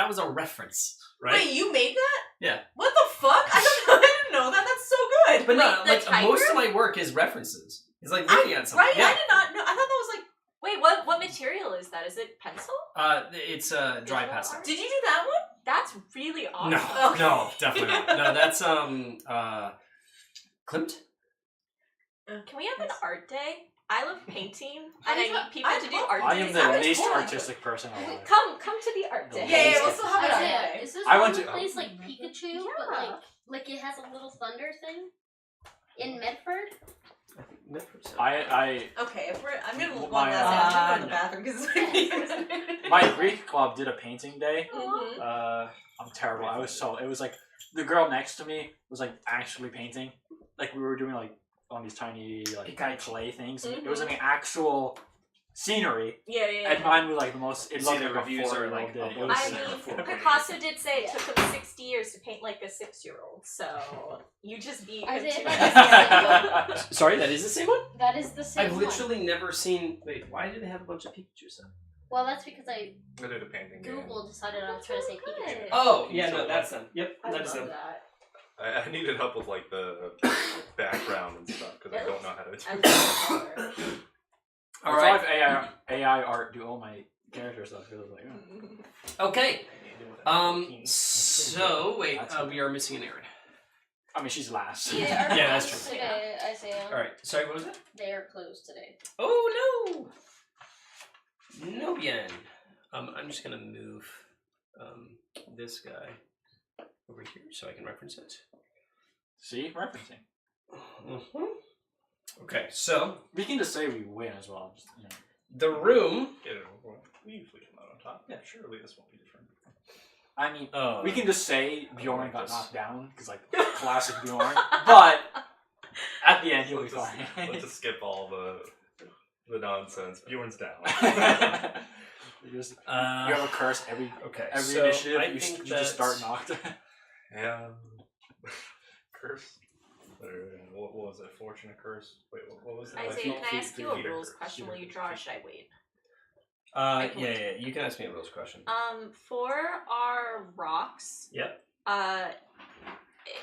was a reference, right? Wait, you made that? Yeah. What the fuck? I didn't know that. That's so good. But no, the like tiger? most of my work is references. It's like looking at something. Right? Yeah. I did not know. I thought that was like. Wait, what material is that? Is it pencil? It's dry Visual pastel. art? Did you do that one? That's really awesome. No, Okay. no, definitely not. No, that's Klimt. Can we have an art day? I love painting, I and I do- need people I to do love- art I days. am the I least was born. artistic person alive. Come to the art day. Yeah, we'll still have it on Isaiah, Monday. is this I the went one to- place like Pikachu, but like it has a little thunder thing in Medford? I Okay, if we're, I'm gonna go My, on that. I'm gonna go to the no. bathroom because my Greek club did a painting day. Mhm. I'm terrible. It was like the girl next to me was like actually painting. Like we were doing like on these tiny like clay things. And It was like an actual scenery, Yeah. and mine was like the most. It See, looked the like a reviews are, 4-year-old like, day. It above was I Before mean, painting. Picasso did say it took him 60 years to paint like a 6-year-old, so you just beat him Isaiah, to that it. Sorry, that is the same one. That is the same I've one. literally never seen. Wait, why do they have a bunch of Pikachu's then? Well, that's because I I did a painting game. Google decided I was trying to say Pikachu. Oh, yeah, no, that's them. Yep, I that's love them. that. I needed help with like the background and stuff because I don't know how to do I it. love color. All That's why right. I have AI art do all my character stuff. It was like, Okay. So wait, we are missing an errand. I mean, she's last. They are Yeah, that's closed true. today, Isaiah. All right. Sorry, what was it? They are closed today. Oh no. No bien. I'm just gonna move this guy over here so I can reference it. See, referencing. Mm-hmm. Okay, so We can just say we win as well. Just, you know. the room. Get it over with. We usually come out on top. Yeah, surely this won't be different. I mean, Oh, we can just say Bjorn like got this. knocked down because like classic Bjorn, but at the end he'll be Let's fine. just skip all the nonsense. Bjorn's down. you just you Uh, have a curse every okay. every so initiative. I You think just start that- knocked. Yeah. Curse. What was it? Fortune, a curse? Wait, what was that? Isaiah, can I ask you a Feeder rules curse. question? Will you draw or should I wait? Yeah. You can ask me a rules question. For our rocks, Yep.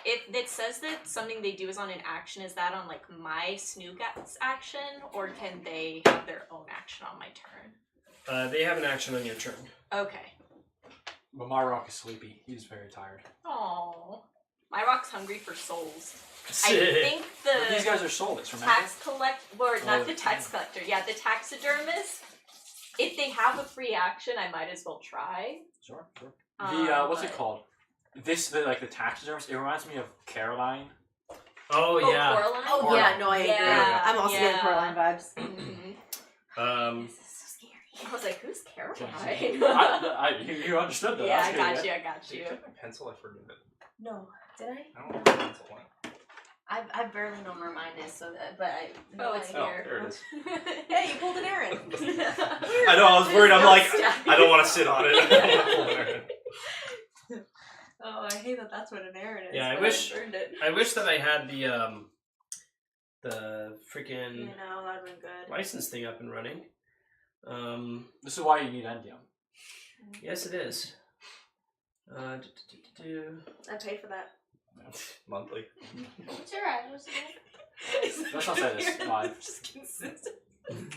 if it says that something they do is on an action, is that on like my Snoog's action, or can they have their own action on my turn? They have an action on your turn. Okay. But my rock is sleepy. He's very tired. Oh, my rock's hungry for souls. I think But these the guys are soulless, remember? tax or Oh, not the tax collector. Yeah, the taxidermist. If they have a free action, I might as well try. Sure. The what's it But- called? The taxidermist. It reminds me of Caroline. Oh yeah. Coraline? Oh yeah, no, I agree. Yeah, I'm also getting yeah. Coraline vibes. Mhm. This is so scary. I was like, who's Caroline? You understood that. Yeah, That's I good, got you. I got Did you you. take my pencil? I forget it. No, did I? I don't know what pencil went. I barely know where mine is, so that, but I. Oh, it's Oh, here. there it is. Hey, you pulled an errand. I know, I was worried. I'm like, I don't want to sit on it. I don't wanna pull it. Oh, I hate that. That's what an Aaron is. Yeah, I but wish- earned it. I wish that I had the freaking You know, that'd been good. license thing up and running. This is why you need Endium. Yes, it is. I paid for that. Monthly. What's your address again? Let's not say this live. Just consistent. Okay.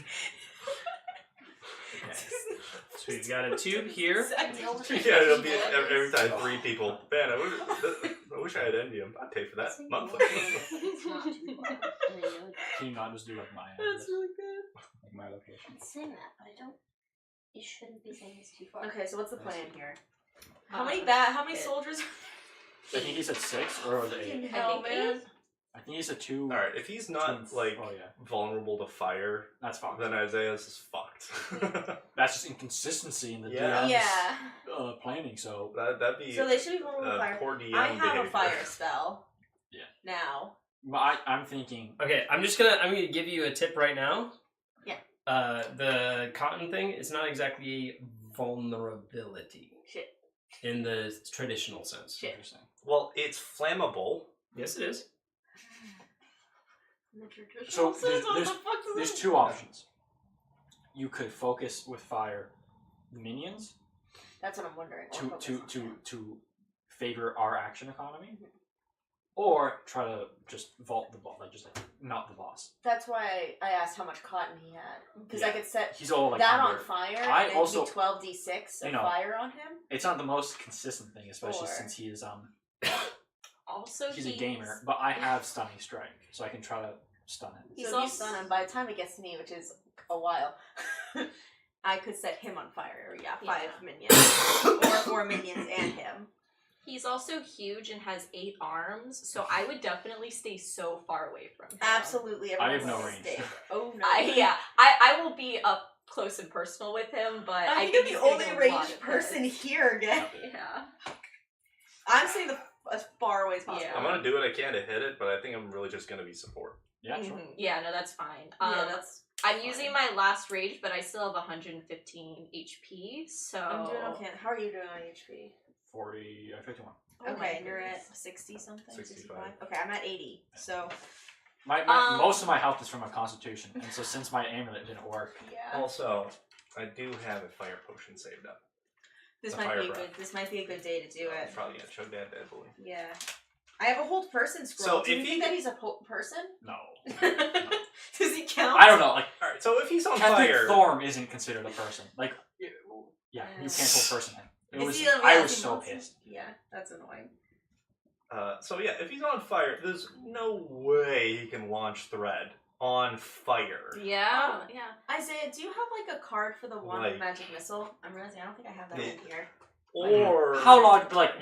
So you've got a tube here. Yeah, it'll be every time 3 people. Man, I wish I had Endium. I'd pay for that monthly. Can you not just do like my That's really good. like my location? It's saying that, but I don't. It shouldn't be saying it's too far. Okay, so what's the plan here? How Uh, many soldiers? I think he said 6 or was it 8? Hell, man. I think he said 2. Alright, if he's not, like, Oh yeah, vulnerable to fire, that's fine. then Isaiah's is fucked. That's just inconsistency in the Yeah. DM's Yeah. planning. So That'd be So they should be vulnerable to fire. poor DM I have behavior. a fire spell. Yeah. Now. I'm thinking. Okay, I'm gonna give you a tip right now. Yeah. The cotton thing is not exactly a vulnerability. Shit. In the traditional sense. Shit. Interesting. Well, it's flammable. Yes, it is. So What there's the fuck does there's that 2 options. You could focus with fire the minions That's what I'm wondering. to favor our action economy, or try to just vault the boss, not the boss. That's why I asked how much cotton he had, because I Yeah. could set He's all like that under. on fire. I and also- it'd be 12d6 of you know, fire on him. It's not the most consistent thing, especially Or- since he is Also, he's a gamer. But I have stunning strike, so I can try to stun him. He's He's so if you also- stun him, by the time it gets to me, which is a while, I could set him on fire. Yeah, 5 minions, or 4 minions and him. He's also huge and has 8 arms, so I would definitely stay so far away from him. Absolutely, I everyone have no wants range. to stay. Oh no! I will be up close and personal with him, but I think I'm the only ranged person here again. Yeah. I'm staying as far away as possible. Yeah. I'm gonna do what I can to hit it, but I think I'm really just gonna be support. Yeah, sure. Mhm. Yeah, no, that's fine. Yeah, that's. I'm using my last rage, but I still have 115 HP, so... I'm doing okay. How are you doing on HP? 51. Okay, and you're at 60 something. 65. Okay, I'm at 80. So My most of my health is from my constitution, and so since my amulet didn't work, yeah, Also, I do have a fire potion saved up. this the might fire be a breath. good. This might be a good day to do I'm it. probably gonna chug that bad boy. Yeah, I have a hold person scroll. So Do you if think he- that he's a person? no. Does he count? I don't know. Like Alright, so if he's on Catholic fire, Thorm isn't considered a person. Like, yeah, you can't hold person him. It Is was. he a I reality was so monster? pissed. Yeah, that's annoying. so yeah, if he's on fire, there's no way he can launch thread on fire. Yeah, yeah. Isaiah, do you have like a card for the one with Like- magic missile? I'm realizing I don't think I have that Yeah. in here. Or How large? Like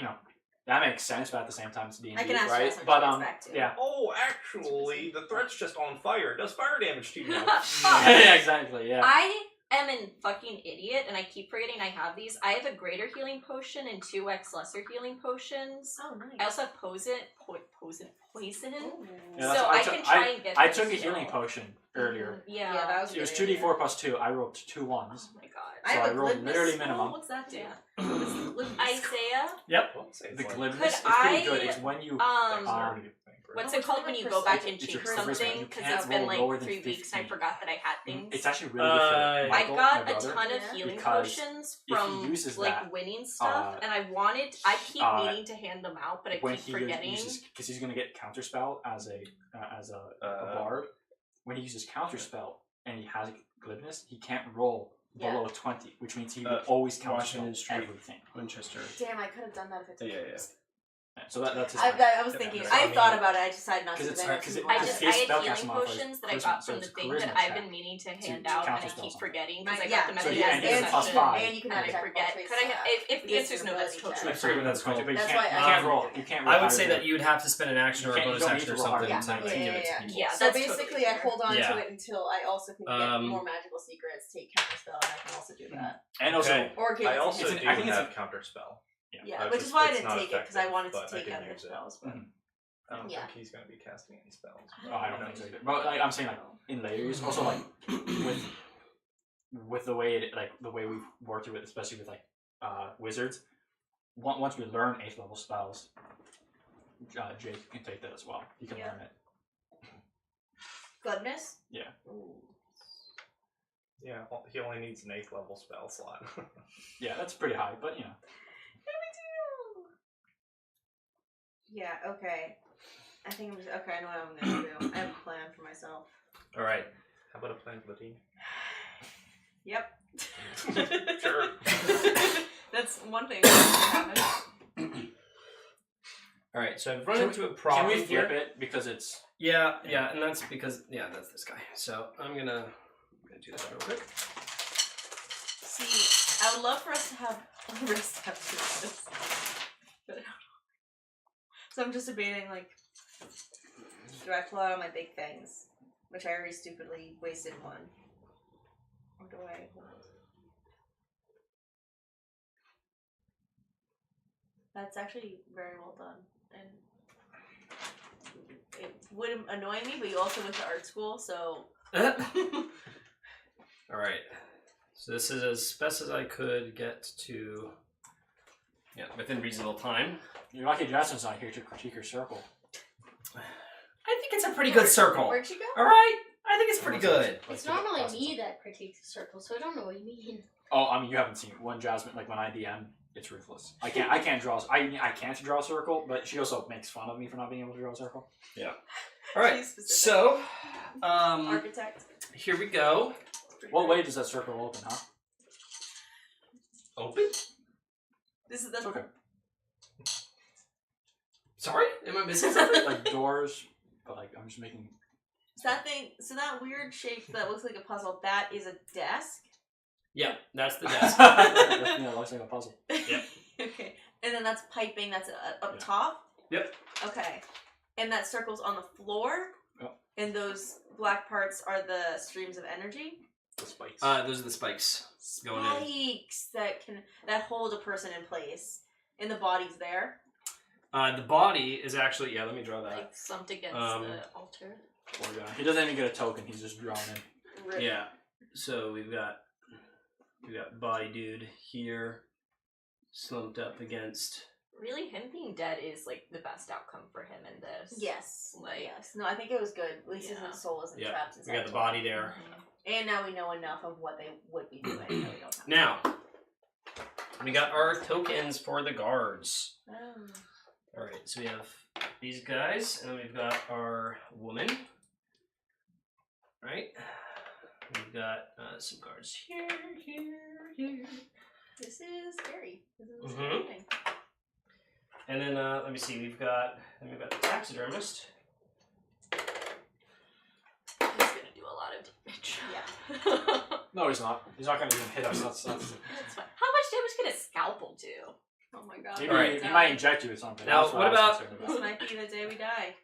that makes sense, but at the same time, it's D&D, I can ask right? Jess when But she gets back to it. yeah. Oh, actually, the thread's just on fire. It does fire damage to you. Yeah, exactly. Yeah. I am a fucking idiot, and I keep forgetting I have these. I have a greater healing potion and 2x lesser healing potions. Oh, nice. I also have poison. Ooh. Yeah, So that's- I can try and get I those took a still. healing potion earlier. Yeah. Yeah, that was It was good 2d4 idea. plus 2. I rolled 2 ones. Oh my god. I So have I a rolled glibness literally scroll. minimum. What's that do? Yeah. What's the glibness? Isaiah, Yep. Well, say The it's like- glibness Could is pretty I, good. It's when you what's Oh, it called when you go back and It's change your charisma. something? You Because can't it's been roll like lower than 3 weeks and I 15. forgot that I had things. It's actually really good for I Michael, I got my a brother. ton of Yeah. healing Because potions if he from uses like that, winning stuff, and I keep uh, meaning to hand them out, but I when keep he forgetting. uses, because he's gonna get counterspell as a bard. When he uses counterspell and he has glibness, he can't roll below 20, which means he will always Washington counterspell Street. everything. Winchester. Damn, I could have done that if it took Yeah. So that's his. I was Yeah, thinking. so I I mean- thought about it. I decided not to. Because it's- then because I it- I Because just his I had spellcast healing modifier is potions that I charisma, got so from the it's thing charisma that I've check been meaning to to hand out, and I counterspell keep something. forgetting because I Yeah, got them at so the he- end and of he the gets a plus session. 5. And you can And have I check forget. trace, Could I? If the answer is no, that's ability totally I forget what that's called. But you That's can't, why you I- can't roll. You can't roll. I would higher say than that you'd have to spend an action or a You can't- bonus you don't action need or to roll something hard. to Yeah, give it to people. Yeah, So that's basically, totally I hold on Yeah. to it until I also can get more magical secrets, take counterspell, and I can also do that. And also, Okay. Or give I it to also him. do I think it's have counterspell. Yeah, It's which just- is why I it's didn't not take it because I effective, wanted to but I take can other use it. spells. But I don't Yeah. think he's gonna be casting any spells. oh, I don't think so either. But like, I'm saying, like in layers, also like with the way the way we've worked with, especially with like wizards, once we learn 8th level spells, Jake can take that as well. He can learn it. Goodness? Yeah. Ooh. Yeah, he only needs an 8th level spell slot. Yeah, that's pretty high, but you know. Yeah, okay. I think I'm just, okay, I know what I'm gonna do. I have a plan for myself. Alright. How about a plan for the team? Yep. Sure. That's one thing that happen. Alright, so I've run into a problem. Can we flip here. it because it's... Yeah, and that's because, that's this guy. So I'm gonna do that real quick. See, I would love for us to have a wrist after this. But I don't know. So I'm just debating, like, do I pull out my big things? Which I already stupidly wasted one. Or do I hold? That's actually very well done. And it would annoy me, but you also went to art school, so... Alright. So this is as best as I could get to, within reasonable time. You're lucky Justin's not here to critique your circle. I think it's a pretty good circle. Where'd she go? Alright? I think it's pretty good. It's normally me that critiques the circle, so I don't know what you mean. Oh, I mean, you haven't seen it. When Jasmine, like when I DM, it's ruthless. I can't draw. I can't draw a circle, but she also makes fun of me for not being able to draw a circle. Yeah. All right. She's So, architect. here we go. What way does that circle open, huh? Open? This is It's okay. Sorry, am I missing something? Like doors, but like I'm just making. So that thing, so that weird shape that looks like a puzzle, that is a desk? Yeah, that's the desk. Yeah, it looks like a puzzle. Yep. Okay. And then that's piping, that's up Yeah. top? Yep. Okay. And that circle's on the floor? Yep. And those black parts are the streams of energy? The spikes. Those are the spikes going in. Spikes that hold a person in place. And the body's there? The body is actually, let me draw that. Like slumped against the altar. Poor guy. He doesn't even get a token. He's just drawn in. Rip. Yeah. So we've got body dude here, slumped up against. Really, him being dead is like the best outcome for him in this. Yes. Like, yes. No, I think it was good. At least Yeah. his soul isn't Yeah, trapped inside. we got the him. body there. And now we know enough of what they would be doing. So we don't have Now, we got our tokens for the guards. Oh. Alright, so we have these guys, and then we've got our woman. Right? We've got some guards here. This is scary. This is a Mhm. scary thing. And then, let me see, we've got the taxidermist. he's gonna do a lot of damage. Yeah. No, he's not. He's not going to even hit us. That's That's fine. How much damage can a scalpel do? Oh my god. maybe Alright. he might inject you with something. Now, That's what I was about- concerned This might be the day we die.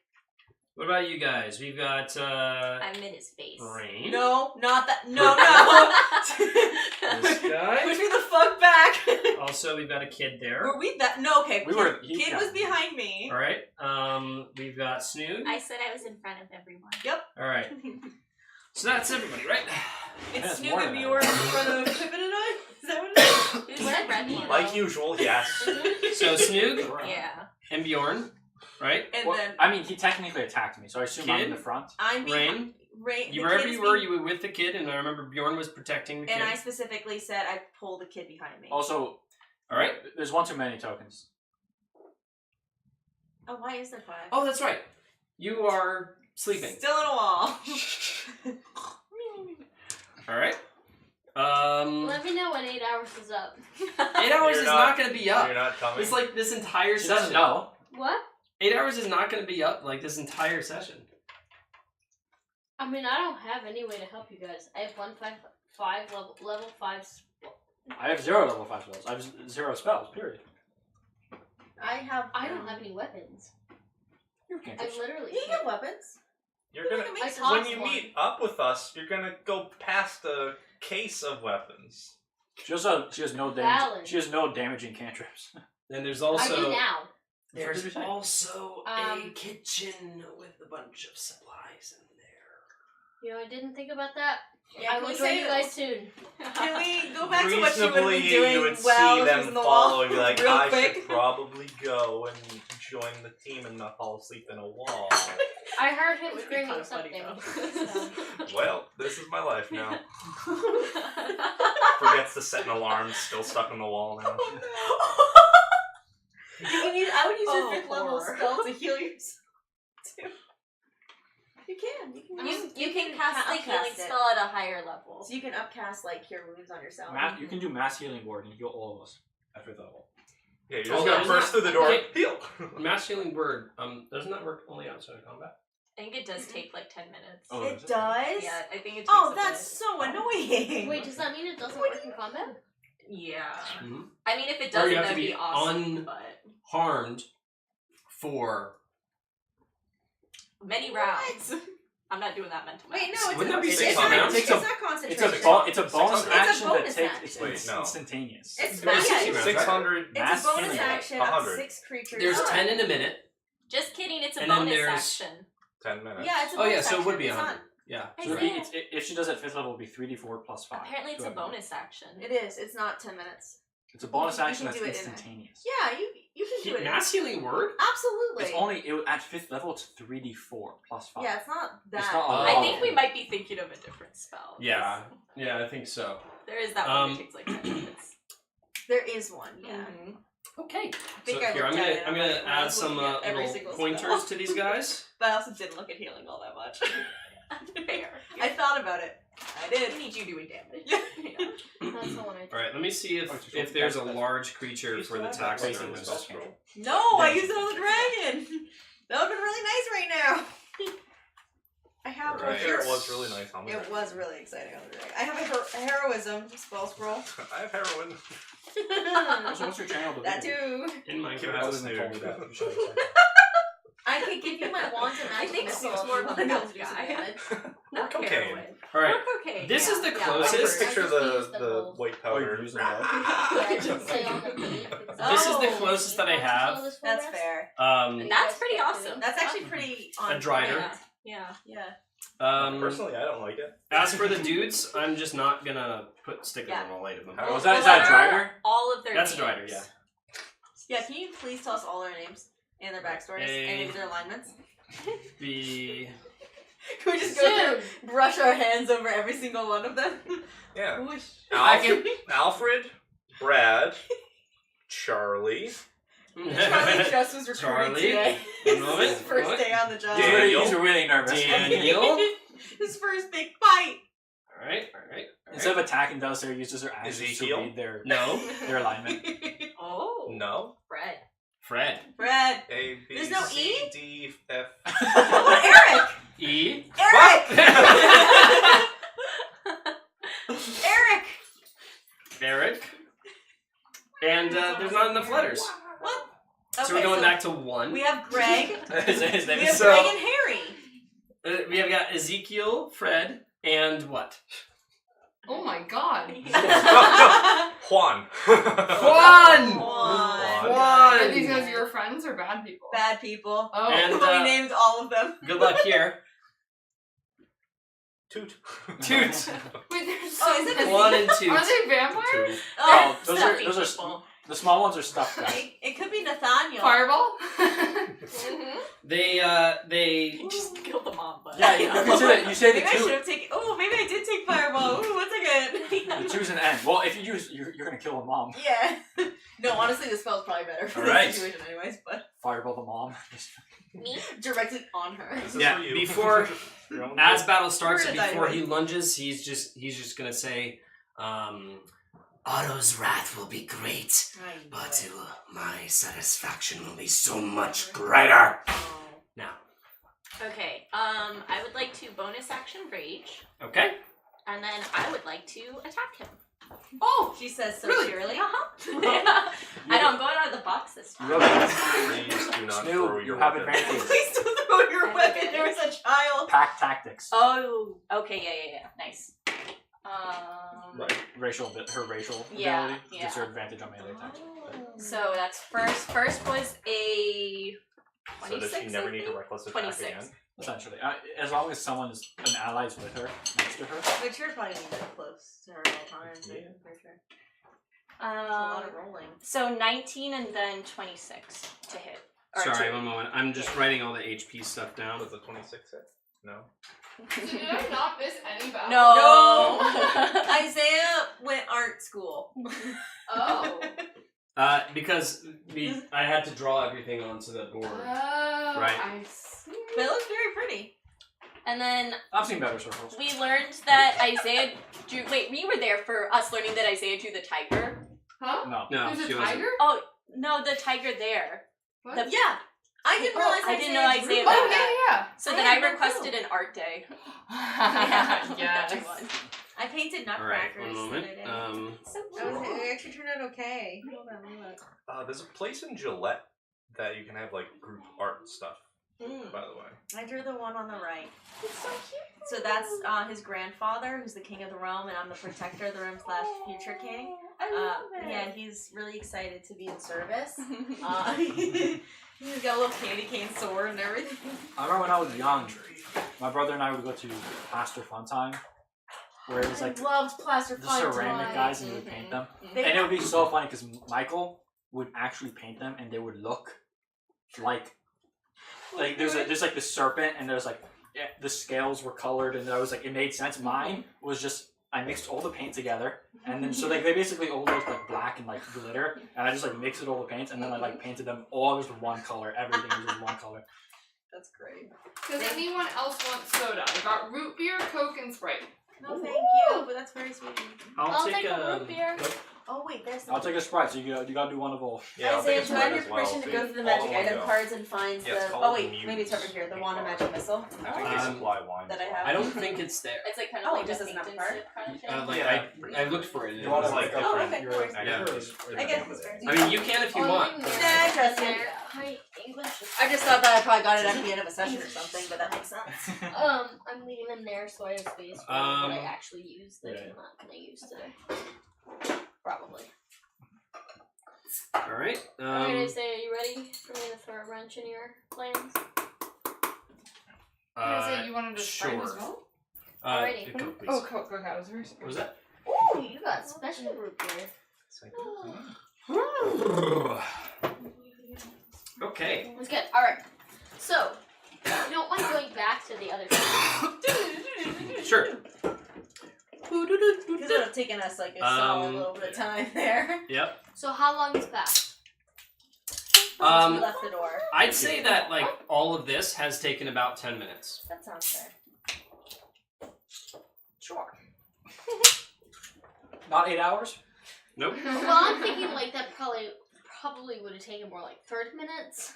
What about you guys? We've got, I'm in his face. Rain. No, not that. No, no. This guy. Push me the fuck back. Also, we've got a kid there. Were we that? No, okay. We kid, were- Kid was behind me. Alright, we've got Snood. I said I was in front of everyone. Alright. So that's everybody, right? It's That's Snoop more and than you that. were in front of Pippin and I? Is that what it is? Who's that red one? Like usual, yes. So Snoog Yeah. and Bjorn, right? And Well, then I mean, he technically attacked me, so I assume I'm in Kid? the front. I'm behind. Rain. Rain. You the wherever kid you is were, being- you were with the kid, and I remember Bjorn was protecting the kid. And I specifically said I'd pull the kid behind me. Also, Alright. there's one too many tokens. Oh, why is there 5? Oh, that's right. You are sleeping. Still in a wall. Alright. Let me know when 8 hours is up. 8 hours You're is not- not going to be up. You're not coming. It's like this entire She session. doesn't know. What? 8 hours is not going to be up like this entire session. I mean, I don't have any way to help you guys. I have 5 level 5. I have 0 level 5 spells. I have 0 spells, period. I don't have any weapons. You can't I touch. literally You can't. get weapons. You're gonna I tossed when you one. meet up with us, you're gonna go past a case of weapons. She has no damage. Balance. She has no damaging cantrips. Then there's I do also now. there's What did you say? also Um, a kitchen with a bunch of supplies in there. You know, I didn't think about that. I will join you guys soon. Can we go back to what you would have Reasonably, been doing you would while see she them was in the follow wall? and be like, real I quick. should probably go and join the team and not fall asleep in a wall. I heard him Would be screaming kinda funny, something. Well, this is my life now. Forgets to set an alarm, still stuck on the wall now. You can use, I would use your 5th level horror. spell to heal yourself too. You can. You can cast the healing upcast it. spell at a higher level. So you can upcast like cure wounds on yourself. You can do mass healing ward and heal all of us at 5th level. Yeah, you're Oh, just yeah, gonna burst through the door. okay. Heal. Mass healing word. Doesn't that work only outside of combat? I think it does take like 10 minutes. Oh, It does? Yeah, I think it takes Oh, a that's bit. so annoying. Wait, does that mean it doesn't work in combat? Yeah. Mm-hmm. I mean, if it Or doesn't, you have to that'd be be awesome, but Harmed for. many rounds. I'm not doing that mental math. Wait, no, Wouldn't that be it's 6 not, rounds? it's It's a- not concentration. It's a bonus It's a action bonus that takes action. Wait, no. instantaneous. It's It was not. 60 Yeah, rounds, 600. it's Mass a bonus healing. action up to 100. 6 creatures. There's Oh. 10 in a minute. Just kidding, it's a And then bonus there's- action. 10 minutes. Yeah, it's a Oh, yeah, bonus so it would action. be It's 100. not- Yeah. I So know. if she does it at 5th level, it'll be 3d4 plus 5. Apparently, it's a Whoever. bonus action. It is. It's not 10 minutes. It's a bonus You action can that's do it in a- instantaneous. Yeah, you can do it. Mass healing word? Absolutely. It's only at 5th level. It's 3d4 plus 5. Yeah, it's not that. It's not a Oh. I lot. think we might be thinking of a different spell. Yeah. Yeah, I think so. There is that one Um, that takes like 10 minutes. There is one. Yeah. Mhm. Okay. I So think I here, I'm looked at gonna it, I'm like, gonna when I add was some looking at every little single pointers spell. to these guys. But I also didn't look at healing all that much. Fair. I thought about it. I We did. need you doing damage. Yeah. That's the one I All right, let me see Oh, if there's a large creature for the tax Wasting bonus. the spell. No, I used it on the dragon. That would have been really nice right now. I have Right. a hero. It was really nice on the It was really exciting on the dragon. I have a heroism spell scroll. I have heroin. So what's your channel? That too. In my Give it I to wasn't told me Snoop. that. You should have said I could give you my wand and I magic think missile Snoop's if more you of a want to mouth do some guy. damage. Not cocaine. heroin. All right. Or cocaine. This yeah. is the Yeah. closest- I just I picture just the used them both. white Oh, you're powder. using that? Yeah, I should say on the page. because This is the Oh. closest that I have. That's fair. That's pretty awesome. That's actually pretty on A drider. brand. Yeah. Yeah. Personally, I don't like it. As for the dudes, I'm just not gonna put stickers Yeah. on all 8 of them. How- Is that a drider? All of their That's a names. drider, yeah. Yeah, can you please tell us all their names and their backstories and maybe their alignments? The Can we just go through, brush our hands over every single one of them? Yeah. Whoosh. Alfred, Brad, Charlie, Charlie just was recruited Charlie. today. One moment. His first What? day on the job. Daniel. He's really nervous. Daniel. His first big fight. Alright. Instead of attacking those, he uses their actions to Ezekiel? read their No. alignment. Oh. No, Fred. Fred. Fred. A, B, There's no C, E? D, F. Oh, Eric! E. Eric! Eric! Eric. And there's not enough letters. What? So we're going back to 1. We have Greg. His We name have is So- Greg and Harry. We have got Ezekiel, Fred, and what? Oh my god. Juan. Juan! Juan. Are these guys your friends or bad people? Bad people. Oh. And, We named all of them. Good luck here. Toot. Toot. Wait, there's Oh, is it so the 1 many- and 2. Are they vampires? Toot. Oh, those Stuffy are people. the small ones are stuffed guys. it could be Nathaniel. Fireball? They You just killed the mom, but Yeah, you can say that. You say the Maybe I should two. have taken. Oh, maybe I did take Fireball. Ooh, what's again? You choose an end. Well, if you use, you're gonna kill a mom. Yeah. No, honestly, the spell's probably better for Alright. this situation, anyways. But Fireball the mom. me? directly on her. This is Yeah, for you. before- Your own As good. battle starts, We're and gonna die before anyway. he lunges, he's just gonna say, Otto's wrath will be great, but to my satisfaction will be so much greater. Now, Okay. I would like to bonus action rage, okay? and then I would like to attack him. Oh, she says so Really? cheerily. I know I'm going out of the box this time. Please do not throw Snoop, you your have weapon. advantage. Please don't throw your I weapon. get it. There was a child. Pack tactics. Oh, okay, yeah. Nice. Right. Her racial Yeah, ability gives her yeah. advantage on melee attacks. So that's first. First was a 26. So does she never I need to think? reckless attack 26. again? Essentially, as long as someone is an ally is with her, next to her. But you're probably gonna be close to her at all times. Yeah. For sure. It's a lot of rolling. So 19 and then 26 to hit. Or Sorry, to- one moment. I'm just writing all the HP stuff down. Was it 26 hit? No. Did I not miss any battles? No. Isaiah went art school. Oh. Because I had to draw everything onto the board. Oh, Right. I see. But it looks very pretty. And then I've seen better circles. we learned that Isaiah drew. Wait, we were there for us learning that Isaiah drew the tiger. Huh? No. No, There's she a wasn't. tiger? Oh no, the tiger there. What? The- Yeah. I didn't realize I didn't know Isaiah Isaiah drew was that. Oh, yeah, So I then had I no requested clue. an art day. yeah. That's Yes. one. I painted All right, nutcrackers. one moment. the other day. It actually turned out okay. There's a place in Gillette that you can have like group art stuff. By the way. I drew the one on the right. It's so cute. So that's his grandfather, who's the king of the realm, and I'm the protector of the realm / future king. I love it. Yeah, he's really excited to be in service. He's got a little candy cane sword and everything. I remember when I was young, my brother and I would go to Plaster Fun Time, where it was like I loved plaster the fun ceramic time. guys and you would paint them. They And it would be so funny because Michael would actually paint them and they would look like there's like the serpent and there's like the scales were colored and there was like it made sense. Mine was just I mixed all the paint together and then so like they basically all looked like black and like glitter and I just like mixed all the paints and then I like painted them all just one color. Everything was just one color. That's great. Does anyone else want soda? I got root beer, Coke, and Sprite. No, thank you, but that's very sweet. I'll take a root beer. Oh wait, there's. I'll take a Sprite, so you gotta do one of all. Yeah, I'll Isaiah, take a do I have Sprite your as well, permission to go too. through the All magic in one item go. cards and find Yeah, it's the? called Oh wait, Mute. maybe it's over here. The wand of magic missile I think they supply wine. that I as well. have. I don't think it's there. It's like kind Oh, of like it just a doesn't have paint a and sip kind of thing. Like Yeah. I looked for it. And You it want was to like like Oh, different? okay, You're no worries. Yeah. I guess it's fair. I mean, you can if you want. Nah, trust me. Hi, English. I just thought that I probably got it at the end of a session or something, but that makes sense. I'm leaving them there so I have space for what I actually use that yeah. I'm not gonna use today. Probably. All right. Alright, Isaiah, you ready for me to throw a wrench in your plans? You wanted to Sprite as sure. well? Alrighty. Coke, please. Oh, Coke, I was very What was that? Ooh, you got special root beer. Okay. It's good. Alright. So, you don't mind going back to the other side. Sure. Because it would have taken us like a solid little bit of time there. Yep. So how long is passed? Since we left the door. I'd say that like all of this has taken about 10 minutes. That sounds fair. Sure. Not 8 hours? Nope. Well, I'm thinking like that probably would have taken more like 30 minutes.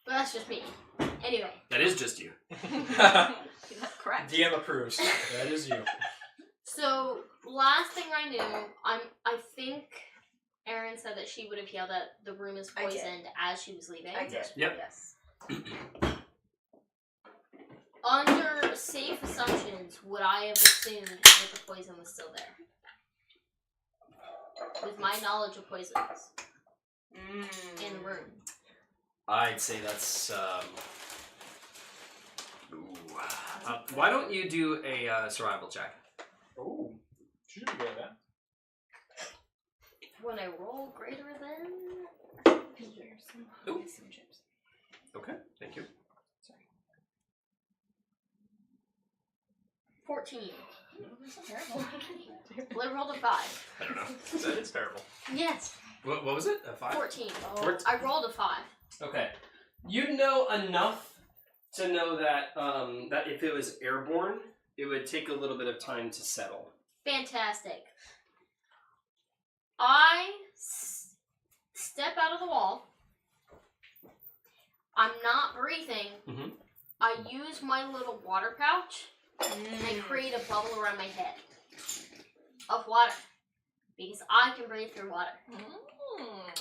But that's just me. Anyway. That is just you. Correct. DM approves. That is you. So, last thing I knew, I think Erin said that she would have yelled that the room is I did. poisoned as she was leaving. I did. Yep. Yes. Under safe assumptions, would I have assumed that the poison was still there? With my knowledge of poisons in the room. I'd say that's. Why don't you do a survival check? Oh, she should be good at that. When I roll greater than... Ooh. Okay, thank you. 14. Well, I rolled a 5. I don't know. That is terrible. Yes. What was it? A 5? 14. 14. I rolled a 5. Okay. You know enough to know that that if it was airborne, it would take a little bit of time to settle. Fantastic. I step out of the wall. I'm not breathing. Mhm. I use my little water pouch and I create a bubble around my head of water because I can breathe through water.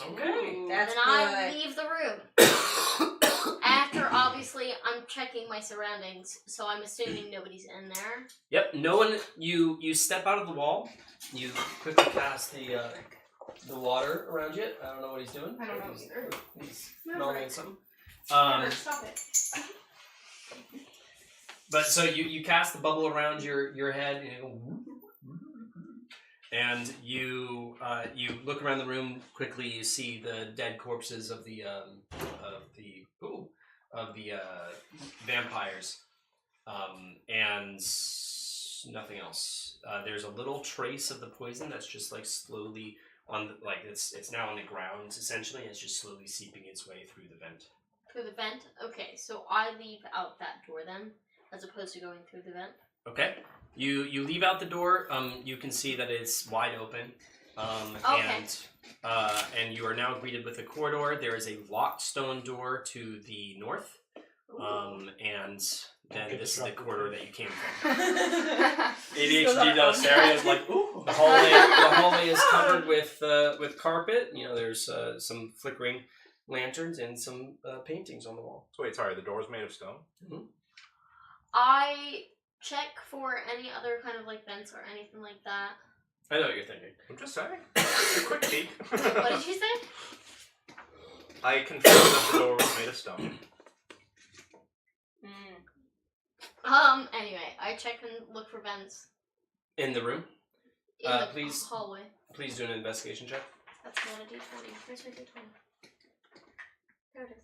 Okay. That's and I good. leave the room. After, obviously, I'm checking my surroundings, so I'm assuming nobody's in there. Yep. No one. You step out of the wall. You quickly cast the water around you. I don't know what he's doing. I don't know either. He's No, rolling right. something. Stop it. But so you cast the bubble around your head, and you look around the room quickly. You see the dead corpses of the vampires, and nothing else. There's a little trace of the poison that's just like slowly on the, like it's now on the ground essentially. And it's just slowly seeping its way through the vent. Through the vent? Okay, so I leave out that door then, as opposed to going through the vent. Okay. You leave out the door. You can see that it's wide open. Okay. And you are now greeted with a corridor. There is a locked stone door to the north. And then this is the corridor that you came from. ADHD does. Sarah's like, ooh. The hallway is covered with carpet. You know, there's some flickering lanterns and some paintings on the wall. So wait, sorry, the door's made of stone? Mm-hmm. I check for any other kind of like vents or anything like that. I know what you're thinking. I'm just saying. A quick peek. What did you say? I confirmed that the door was made of stone. Anyway, I check and look for vents. In the room? In the please. hallway. Please do an investigation check. That's not a D20. Where's my D20? There it is.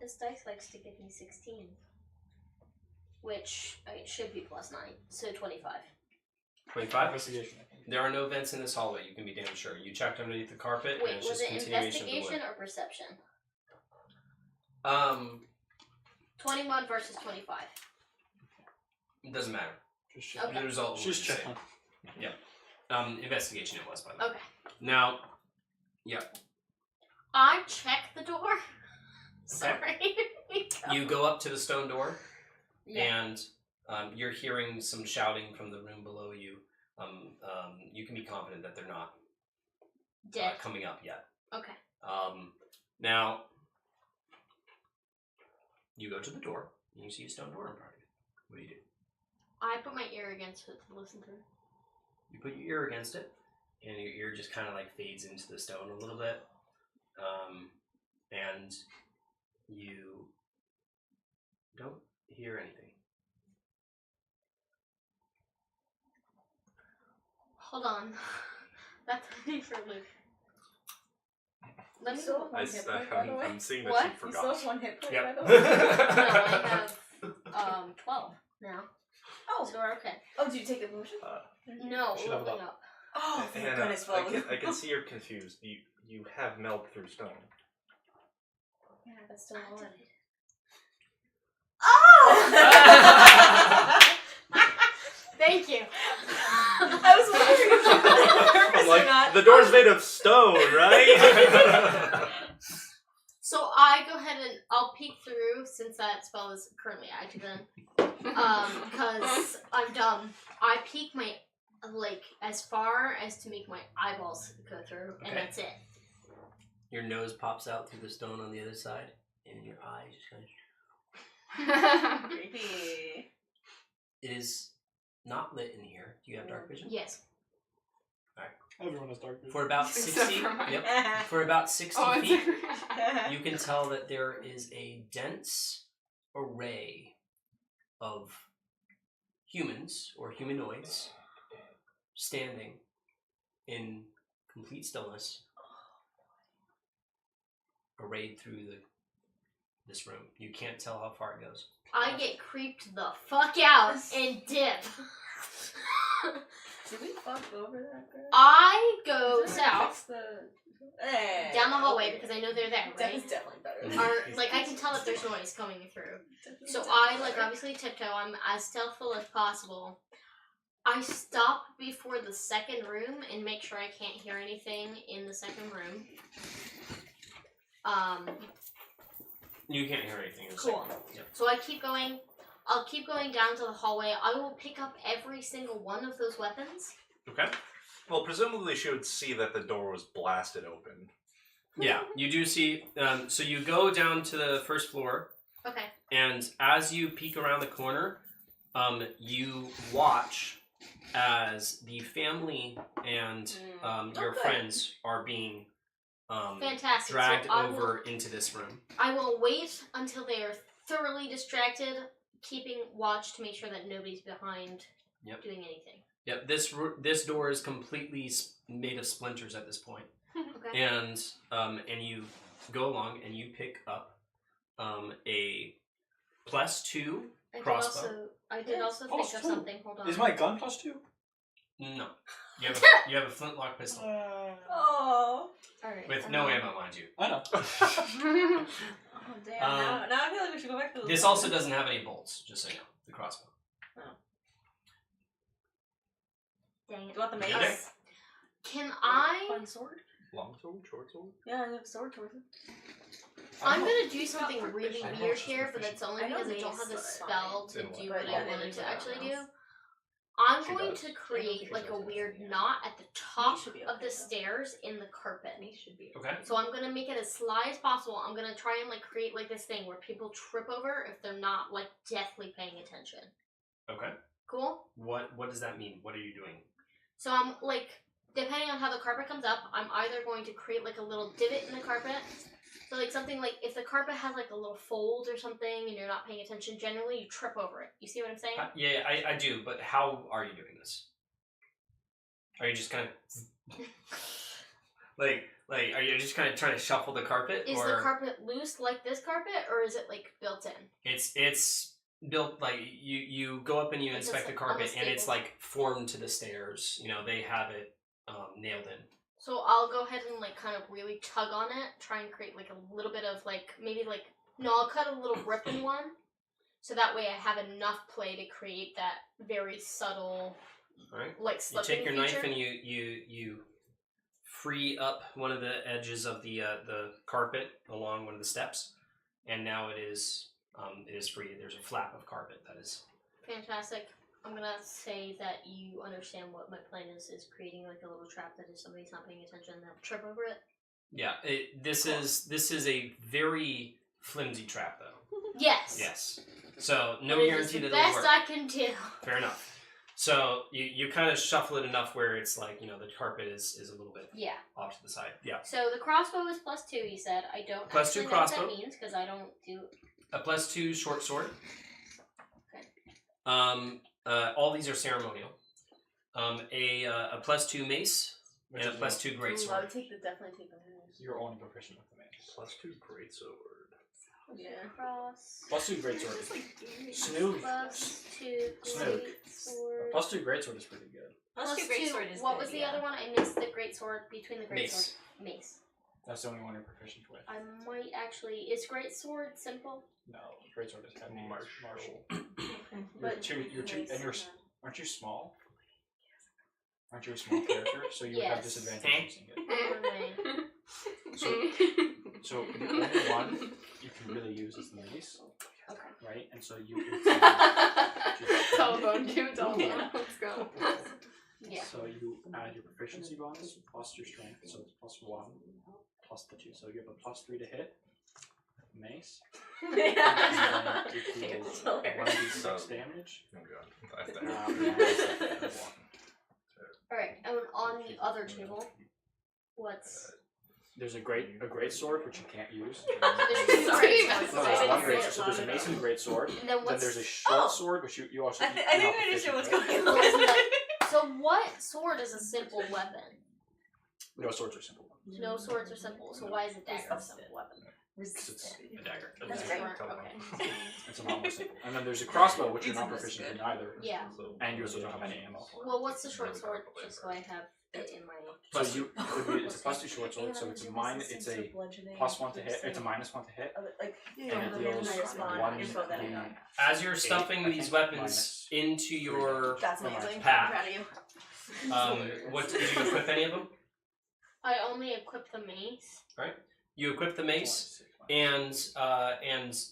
This dice likes to give me 16. Which it should be +9, so 25. 25? Investigation. There are no vents in this hallway, you can be damn sure. You checked underneath the carpet, and Wait, it's was just it continuation investigation of or perception? the wood. 21 versus 25. It doesn't matter. Just Okay. The result will be Just the checking. same. Yeah. Investigation it was, by the way. Okay. Now, yeah. I check the door. Sorry. You go up to the stone door, Yeah. and you're hearing some shouting from the room below you. You can be confident that they're not Dead. coming up yet. Okay. Now, you go to the door, and you see a stone door in front of you. What do you do? I put my ear against it to listen through. You put your ear against it, and your ear just kind of like fades into the stone a little bit. And you don't hear anything. Hold on. That's me for Luke. Let me So- go. I'm seeing that What? you You forgot. still have 1 hit point, Yep. by the way? No, I have 12 now. Oh. So we're okay. Oh, did you take a potion? No, Should we're level leveling up. up. Oh, thank Hannah, goodness, I can see you're confused. You have meld through stone. Yeah, that's still on. Oh! Thank you. I was wondering if you did it on purpose I'm or like, not. the door's made of stone, right? So I go ahead and I'll peek through since that spell is currently active then. Because I'm dumb. I peek my as far as to make my eyeballs go through, and Okay. that's it. Your nose pops out through the stone on the other side, and your eyes just kind of... Creepy. It is not lit in here. Do you have dark vision? Yes. Everyone has dark vision. For about Except 60... for mine. Yep. For about 60 Oh, feet, it's you can tell that there is a dense array of humans or humanoids standing in complete stillness, arrayed through this room. You can't tell how far it goes. I get creeped the fuck out and dip. Did we fuck over that girl? I go Is it south Hey, down the hallway because I know they're there, That right? is definitely better. Or like I can tell that there's noise coming through. So I obviously tiptoe. I'm as stealthful as possible. I stop before the second room and make sure I can't hear anything in the second room. You can't hear anything. In the Cool. second room. Yep. So I keep going. I'll keep going down to the hallway. I will pick up every single one of those weapons. Okay. Well, presumably she would see that the door was blasted open. Yeah, you do see. So you go down to the first floor, Okay. and as you peek around the corner, you watch as the family and your good. friends are being Fantastic. dragged So over into this room. I will wait until they are thoroughly distracted, keeping watch to make sure that nobody's behind doing anything. Yep, this door is completely made of splinters at this point. Okay. And you go along and you pick up a +2 crossbow. I did also think of something. Hold on. Is my gun +2? No. You have a flintlock pistol. Oh. Alright. With no ammo, mind you. I know. Oh damn! Now I feel like we should go back to the. This also doesn't have any bolts, just so you know, the crossbow. Dang it. Do you want the Yeah. mace? Can I? Fun sword? Long sword, short sword? Yeah, I have a sword towards it. I'm gonna do something really I know weird she's here, but that's only I know because I don't mace, have the but spell to fine. do But what yeah, I they wanted do to that actually else. do. I'm She going does. to create like a does. weird knot at the top should be of okay, the though. stairs in the carpet. Mace should be. Okay. So I'm gonna make it as sly as possible. I'm gonna try and like create like this thing where people trip over if they're not like deathly paying attention. Okay. Cool? What does that mean? What are you doing? So I'm like, depending on how the carpet comes up, I'm either going to create like a little divot in the carpet. So like something like if the carpet has like a little fold or something and you're not paying attention, generally you trip over it. You see what I'm saying? Yeah, I do, but how are you doing this? Are you just kind of like are you just kind of trying to shuffle the carpet? Is the carpet loose like this carpet, or is it like built in? It's built like you go up and you Like inspect the this, carpet almost and it's stable. like formed to the stairs. You know, they have it nailed in. So I'll go ahead and like kind of really tug on it, try and create like a little bit of like maybe like no, I'll cut a little rip in one, so that way I have enough play to create that very subtle, Right. like You slipping take your feature. knife and you free up one of the edges of the carpet along one of the steps, and now it is free. There's a flap of carpet that is. Fantastic. I'm gonna say that you understand what my plan is creating like a little trap that if somebody's not paying attention, they'll trip over it. Yeah, this is a very flimsy trap though. Yes. Yes. So no But it is guarantee the that it'll best work. I can do. Fair enough. So you kind of shuffle it enough where it's like, you know, the carpet is a little bit Yeah. off to the side. Yeah. So the crossbow is +2. You said I don't +2 actually know crossbow. what that means because I don't do. A +2 short sword. Okay. All these are ceremonial. A +2 mace Which and a is +2 Ooh, I greatsword. would definitely take the mace. You're only proficient with the mace. +2 great sword. Yeah. Cross. +2 greatsword. Snoop. +2 Snook. greatsword. +2 greatsword is pretty good. +2 greatsword is What good, was the yeah. other one? I missed the greatsword between the Mace. greatsword. Mace. That's the only one you're proficient with. I might actually. Is greatsword simple? No, greatsword is heavy. Martial. But You're two, mace and you're is aren't you small? Aren't you a small character? So you would have Yes. disadvantage using it. Anyway. So the only one you can really use is the mace, Okay. right? And so you. Telephone, give it telephone. Let's go. Yeah. So you add your proficiency bonus plus your strength, so it's +1 plus the 2. So you have a +3 to hit. Mace. And then it It's deals hilarious. 1d6 damage. Oh god. I have to Alright, and on the other table, what's. There's a great sword which you can't use. There's Sorry, no, that's No, I there's didn't one hear great it sword. So there's a mace and a great sword. And then Then what's. there's a short Oh. sword which you also. I think I understand what's going on. So what sword is a simple weapon? No, swords are simple. No swords are simple, so why is a dagger a simple weapon? It's A dagger. That's Okay. great. it's a lot more simple. And then there's a crossbow which you're not proficient in either. Yeah. And you also don't have any ammo. Well, what's the short sword? Just so I have it in my. So it's a +2 short sword, so it's a +1 to hit. It's a -1 to hit. Like, And it deals one. As you're stuffing I these think, weapons minus into your That's amazing. Pack. I'm proud of you. what did you equip any of them? I only equip the mace. You equip the mace, and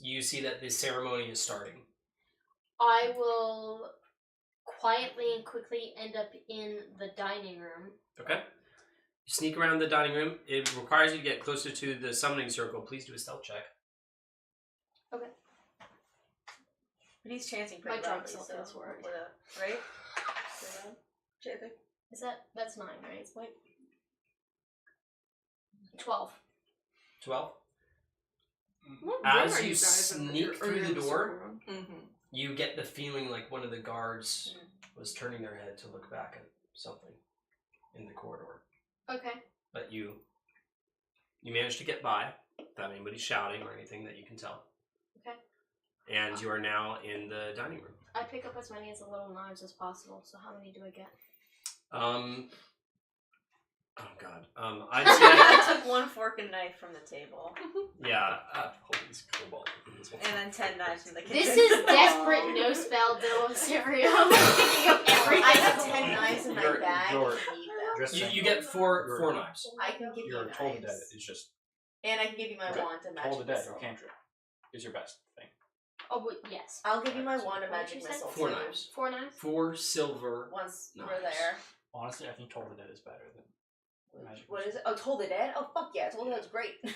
you see that the ceremony is starting. I will quietly and quickly end up in the dining room. Okay. You sneak around the dining room. It requires you to get closer to the summoning circle. Please do a stealth check. Okay. But he's chancing My pretty drunk loudly, self so is worried. right? Chancing. That's 9, right? Wait. 12. 12. What As room are you guys in? sneak Or through you're the in door, circle room? Mm-hmm. you get the feeling like one of the guards was turning their head to look back at something in the corridor. Okay. But you managed to get by without anybody shouting or anything that you can tell. Okay. And you are now in the dining room. I pick up as many as the little knives as possible. So how many do I get? Oh god. I'd I say took 1 fork and knife from the table, yeah. Holy cobalt. and then 10 knives from the kitchen. This is desperate no spell delirium. I'm picking up everything. I have 10 knives in my You're- bag. you're- I need them. Just You saying, get four You're- knives. I can give Your you Toll the Dead knives, is just and I can give you my Okay. wand to Toll magic the Dead. missile. Your cantrip is your best thing. Oh, wait, yes. I'll give you my So wand of what did magic you say? missile 4 too. knives. 4 knives? 4 silver. Once we're Knives. there. Honestly, I think Toll the Dead is better than magic. What is it? Oh, Toll the Dead? Oh, fuck yeah. Toll the Dead's great. Yeah.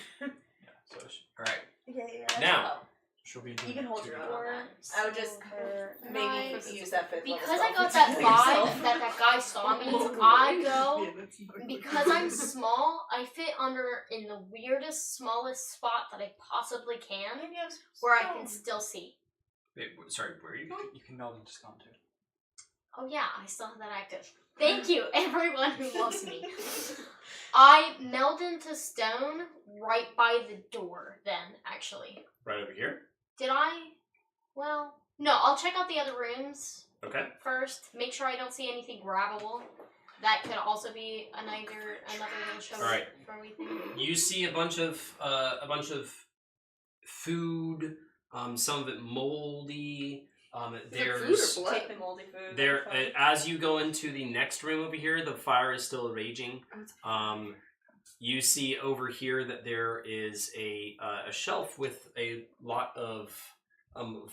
So Alright. Yeah. Now. she'll be. You can hold your own on Four that. I would just maybe knives. use that 5th level Because spell I got to that heal vibe yourself. that guy saw me, I go, because I'm small, I fit under in the weirdest, smallest spot that I possibly can, where I can still see. Wait, sorry, where are you going? You can meld into stone too. Oh yeah, I still have that active. Thank you, everyone who loves me. I meld into stone right by the door then, actually. Right over here? Did I? Well, no, I'll check out the other rooms Okay. first. Make sure I don't see anything grabbable. That could also be another little show Alright. for everything. You see a bunch of food, some of it moldy. There's Food or Take the moldy food. there Fine. as you go into the next room over here, the fire is still raging. You see over here that there is a shelf with a lot of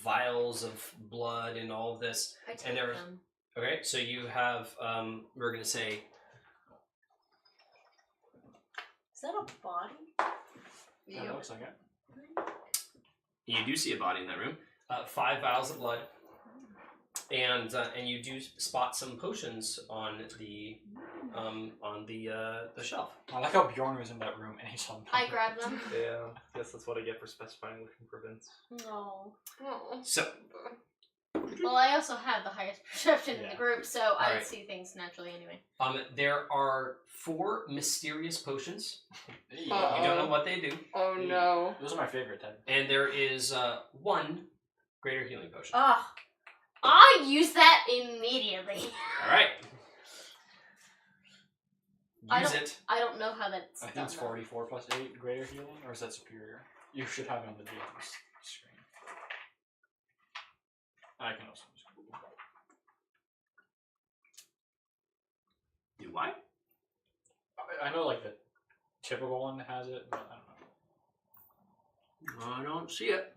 vials of blood and all of this. I take And there- them. Okay, so you have we're gonna say Is that a body? Yeah, that looks like it. you do see a body in that room. 5 vials of blood, and you do spot some potions on the shelf. I like how Bjorn was in that room and he saw them. I grab them. Yeah, guess that's what I get for specifying looking for Vince. No. So Well, I also have the highest perception in the Yeah. group, so I would Alright. see things naturally anyway. there are 4 mysterious potions. Hey, You don't know what they do, Oh no. Those are my favorite type. and there is 1 greater healing potion. Ah. I use that immediately. All right, I use don't- it. I don't know how that's I think done. it's 44 plus 8 greater healing, or is that superior? You should have it on the DM's screen. I can also just Google that. Do what? I know like the typical one has it, but I don't know. I don't see it.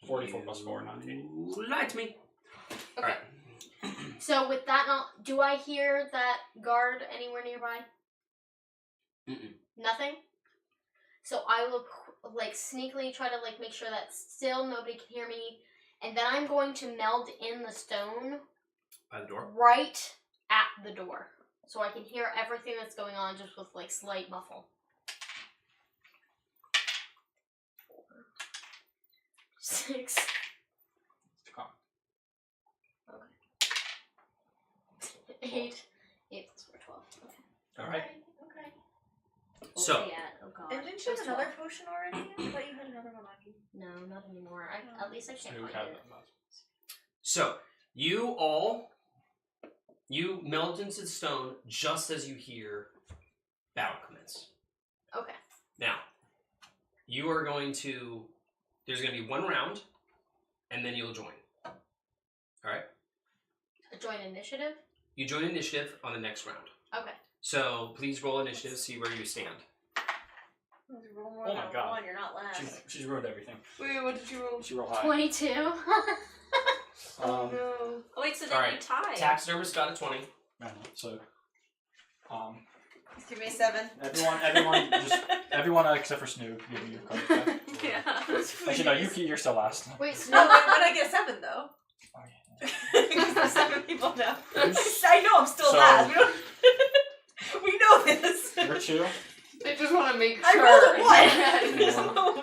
44 plus 4, not 8. You lied to me. Okay. Alright. So with that, do I hear that guard anywhere nearby? Mm-mm. Nothing. So I will sneakily try to make sure that still nobody can hear me, and then I'm going to meld in the stone By the door. right at the door, so I can hear everything that's going on just with slight muffle. 4, 6. It's common. 8. 8 plus 4, 12. Okay. All right. Okay. So- Oh, yeah. Oh god. And didn't you have Just another potion already? I thought you had another one on you. No, not anymore. At least I can't Snoop find had it. them. So you meld into the stone just as you hear battle commence. Okay. Now, you are going to. There's going to be 1 round, and then you'll join. All right. Join initiative. You join initiative on the next round. Okay. So please roll initiative, see where you stand. Roll more Oh my than God. one, you're not last. She's ruined everything. Wait, what did you roll? She rolled high. 22. Oh Um, no. Oh wait, so then Alright. you tie. Taxidermist got a 20. I don't know. So, Give me a 7. everyone except for Snoop, give me your card back. Yeah. Actually, no, you're still last. Wait, so No, when I get a 7 though? Oh, Because there's 7 people now. Who's- I know I'm still So- last. We know this. You're 2. They just want to make I sure. rolled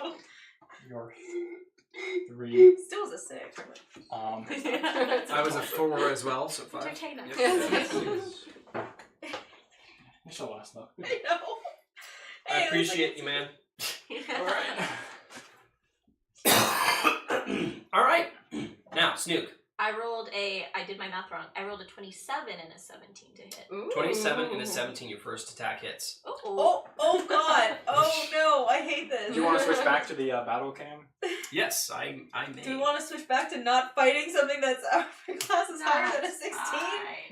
a 1! Your 3. Still was a 6. I was a 4 as well, so 5. Entertain us. Yep. It's the last note. I know. I Hey, appreciate you, man. Alright. All right. Now, Snook. I did my math wrong. I rolled a 27 and a 17 to hit. 27 and a 17, your first attack hits. Oh god. Oh no, I hate this. Do you want to switch back to the battle cam? Yes, I may. Do we want to switch back to not fighting something that's our class is higher than a 16?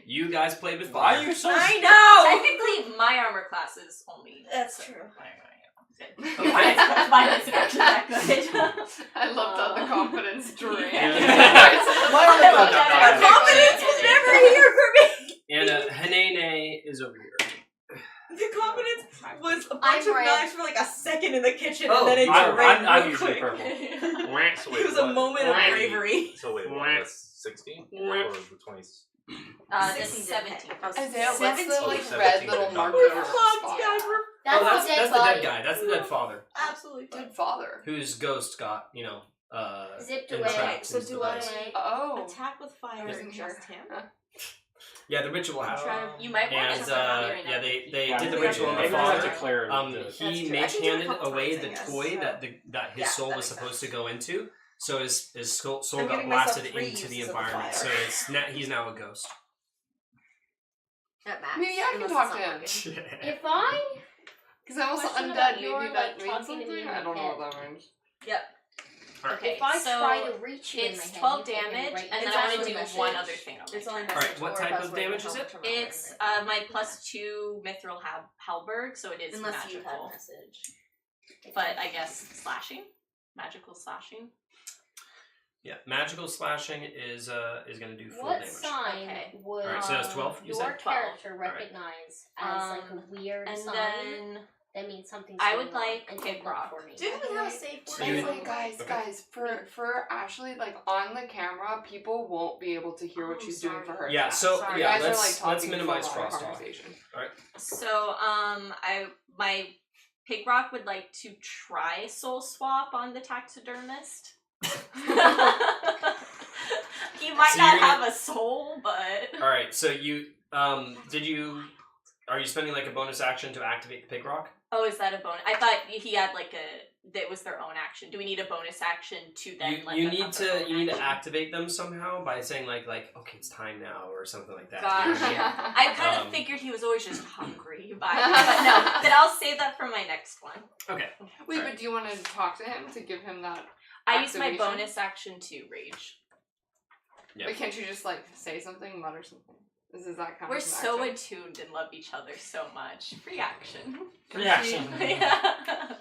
You guys played with Why fire. are you so I know! Technically, my armor class is only. That's true. Mine is actually that good. I loved how the confidence drained. My confidence was never here for me! And Hanene is over here. The confidence was a bunch of knives for like a second in the kitchen and Oh, then it drained I'm real usually quick. purple. So wait, It was a what? moment of bravery. So wait, what? That's 16 or the 20? This is 17. Isaiah, what's the 17? like 17 red little did not marker? work. We're on the fucked, spot? guys. We're That's the the body. dead guy. That's the dead father. absolutely fucked. Dead father. Whose ghost got, Zipped entrapped away. in So his do I device. Oh. attack with fire Wasn't and sure. just him? Yeah, the ritual happened. You might want And to right now. they Yeah, did the maybe ritual on the maybe I father. declare He That's true. I mage can do it a handed couple away times, I the guess, toy so. that his Yeah, soul that was makes supposed sense. to go into. So his soul I'm got giving myself blasted 3 into the uses of the environment. So fire. he's now a ghost. At max. Maybe I can unless talk it's to not him. working. If I Because I was Question undead. about Maybe your, that like, means talking to me something? in I my don't know head. what that means. Yep. Okay, if I so try to reach you in my it's head, 12 you take any damage, right- and It's then I want actually to do message. one other thing. on my It's only turn. Alright, what or type if I was of wearing damage a is helmet it? or not It's wearing my +2 mithril halberd, so it is Unless you had magical. message. But I guess slashing, magical slashing. Yeah, magical slashing is going to do full What damage. sign Okay. would Alright, so that's 12, you your said? 12. character recognize as like a weird And sign? then That means something's I going would on, like and Kid don't look Rock. for me. Didn't we have a safe So word? you- Like, guys, Okay. for Ashley, like on the camera, people won't be able to hear what Oh, she's doing for her. Yeah, chat. so Sorry. yeah, You guys are, let's like, talking minimize full on crosstalk. conversation. So my pig rock would like to try soul swap on the taxidermist. He might So not you're gonna- have a soul, but All right, so you are you spending like a bonus action to activate the pig rock? oh, is that a bonus? I thought he had like that was their own action. Do we need a bonus action to then? let You them need have their to own you need to action? activate them somehow by saying like okay, it's time now or something like that. Got You it. know what I mean? I kind of figured he was always just hungry by it, but no. Then I'll save that for my next one. Okay. Wait, Alright. but do you want to talk to him to give him that? I use my Activation? bonus action to rage. Yeah. But can't you just like say something, mutter something? Is that kind We're of an so action? attuned and love each other so much. Reaction. Reaction. Yeah.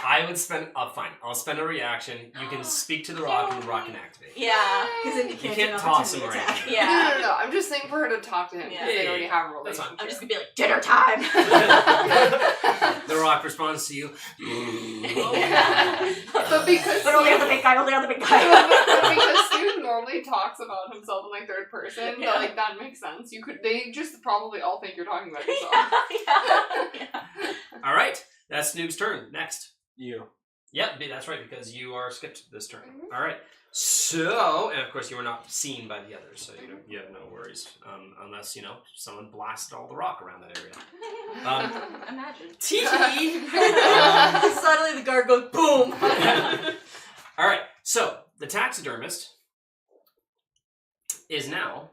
I would spend fine. I'll spend a reaction. You can speak to the rock and the rock can activate. Yeah. Because then you You can't, can't do an toss him or opportunity anything. attack. Yeah. I'm just saying for her to talk to him because Yeah. they already have a That's relationship. fine. I'm just gonna be like, dinner time. The rock responds to you. But because But only on the big guy, only on the big guy. but because Stu normally talks about himself in like third person, Yeah. like that makes sense. They just probably all think you're talking about yourself. yeah. All right, that's Snoop's turn. Next. You. Yep, that's right because you are skipped this turn. Mm-hmm. All right. So, and of course you were not seen by the others, so you have no worries unless someone blasted all the rock around that area. Imagine. TT. Suddenly the guard goes boom. All right. So the taxidermist is now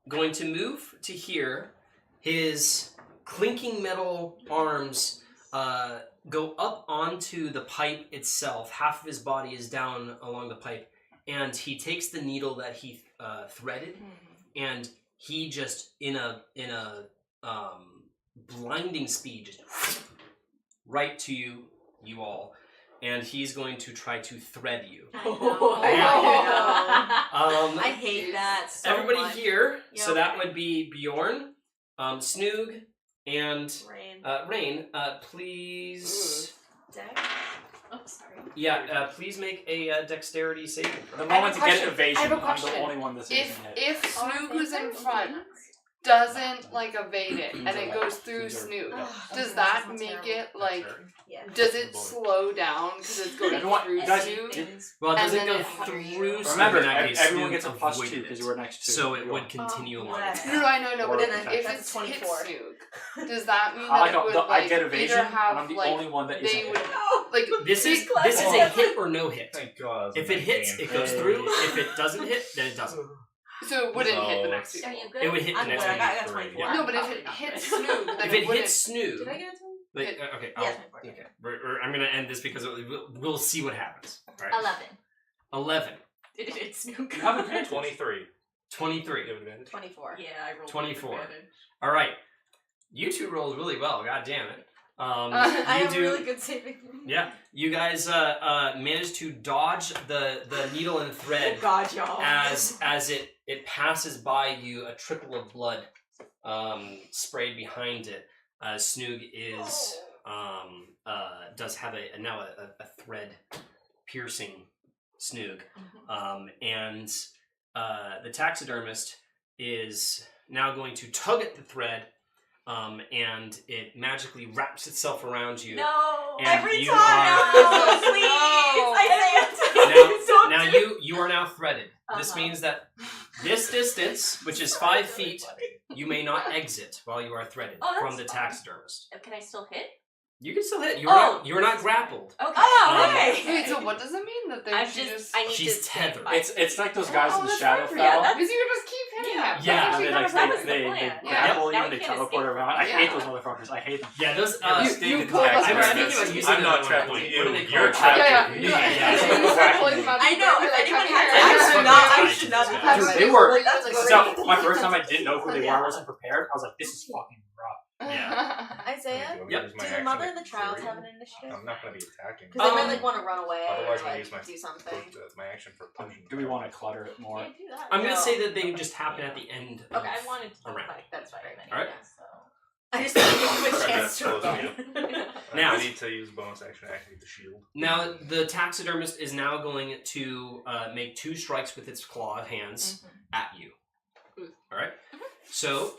going to move to here. His clinking metal arms go up onto the pipe itself. Half of his body is down along the pipe, and he takes the needle that he threaded, and he just in a blinding speed, just right to you all, and he's going to try to thread you. I hate that so Everybody much. here, so Yep. that would be Bjorn, Snoog, and Rain. Rain. Please, Deck? Oh, sorry. please make a dexterity saving throw. The moment to get question. evasion, I have a I'm the question. only one this isn't hit. If Snoog was in front, doesn't like evade it, and it goes through Snoog. Does that make it like? Yeah. Does it slow down because it's going Everyone- through guys, Snoog? Well, it And doesn't then go it- through. Remember, in that case, everyone Snoog gets a +2 avoided because it. you were next to. So it would continue along. yeah. No, I know, Or but protection. if That's it's 24. hit Snoog, does that mean I that like it would I get evasion, either have and I'm the like only one that they isn't. would like This is Class this is a is- hit or no hit. Thank God. If it hits, it goes Hey. through. If it doesn't hit, then it doesn't. so it wouldn't hit the So next it's- people. Are you good? It would hit the I'm next good. one. I got 24. Yeah. No, but if it hits Snoog, then If it wouldn't. hits Snoog, Did I get a 10? like, okay, Yeah, I'll- 24. okay. I'm gonna end this because we'll see what happens. All right. 11. 11. Did it hit Snook? You have advantage. 23. 23. You have advantage? 24. Yeah, I rolled 24. with advantage. All right. You two rolled really well. God damn it. I You have do. really good saving. Yeah. You guys managed to dodge the needle and thread Oh God, y'all. as it passes by you. A trickle of blood sprayed behind it. Snoog is does have now a thread piercing Snoog, and the taxidermist is now going to tug at the thread, and it magically wraps itself around you. No. And Every you time! are- No, please! No. Now you are now threaded. This Uh-huh. means that this distance, which is 5 feet, you may not exit while you are threaded Oh, that's from the fine. taxidermist. Can I still hit? You can still hit. Oh. You are not grappled. Okay. Oh, okay. Wait, so what does it mean that I they should just? I need She's to stay tethered. 5 It's like those guys in the that's Shadowfell. right. Yeah, Because you just keep hitting Yeah. them. Yeah, That's and actually they kind like of that was the they plan. Yeah. grapple Now you and we they can't teleport escape. around. I hate Yeah. those motherfuckers. I hate them. Yeah, those. You pull us I was around. thinking about using I'm not them trapped on with what you. do they You're call it? trapped Yeah, with yeah. me. Yeah. So you start pulling them out I the know, door, if like, anyone come has here. I should not be Dude, touched. they were That's great. so. My first time I didn't know who they were. I wasn't prepared. I was like, "This is fucking rough." Isaiah, Do you want me to Yep. use my do the action mother to and the child fury? have an initiative? I'm not going to be attacking. Because they might like want to run away Otherwise, or I like use my do something. my action for punching. Do we want to clutter it more? Can't do that. I'm gonna No. say that they just happen at the end. Of, Okay, I wanted to Around. like that's fine. Alright. So. I just want to give him a Try chance to to close run. Now- I need to use bonus action to activate the shield. Now the taxidermist is now going to make 2 strikes with its clawed hands at you. All right. So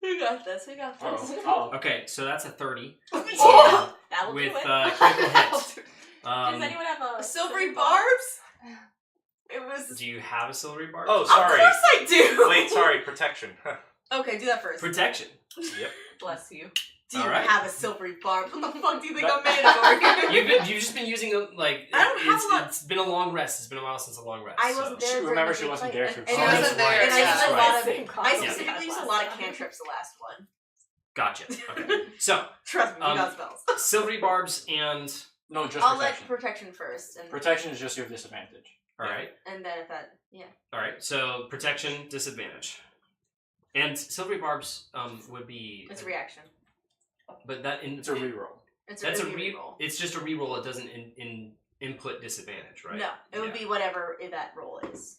We got this. We got this. Oh, okay, so that's a 30 Oh! That'll with do it. critical hit. Does anyone have a Silvery barbs? It was. Do you have a silvery barb? Oh, Of sorry. course I do. Wait, sorry. Protection. Okay, do that first. Protection. Yep. Bless you. Do you Alright. have a silvery barb? What the fuck do you think I'm made of over here? You've just been using them like I don't have it's, a lot- it's been a long rest. It's been a while since a long rest. I so. wasn't there. She- during remember the she big wasn't fight, there and- for and She I wasn't there, And I yeah. used a That's lot right. of. I Yeah. specifically used a lot of cantrips the last one. Gotcha. Okay. So Trust me, you Um, got spells. silvery barbs and no, just I'll protection. let protection first, and Protection is just your disadvantage. all right. and then if that, yeah. All right. So protection disadvantage, and silvery barbs would be. It's a reaction. But that It's a reroll. That's a re re-roll. It's just a reroll. It doesn't input disadvantage, right? No, it would Yeah. be whatever that roll is.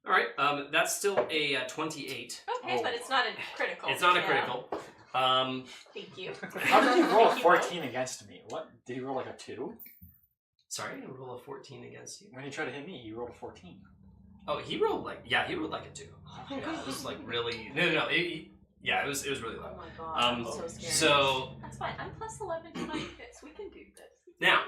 All right. That's still a 28. Okay, Oh. but it's not a critical. It's not a Yeah. critical. Thank you. How did he roll a 14 against me? What? Did he roll like a 2? Sorry, I roll a 14 against you. When he tried to hit me, he rolled a 14. Oh, he rolled like he rolled like a 2. Yeah, it was like really no. It was really Oh low. my god, I'm so scared. So That's fine. I'm plus 11 to my hits. We can do this. now,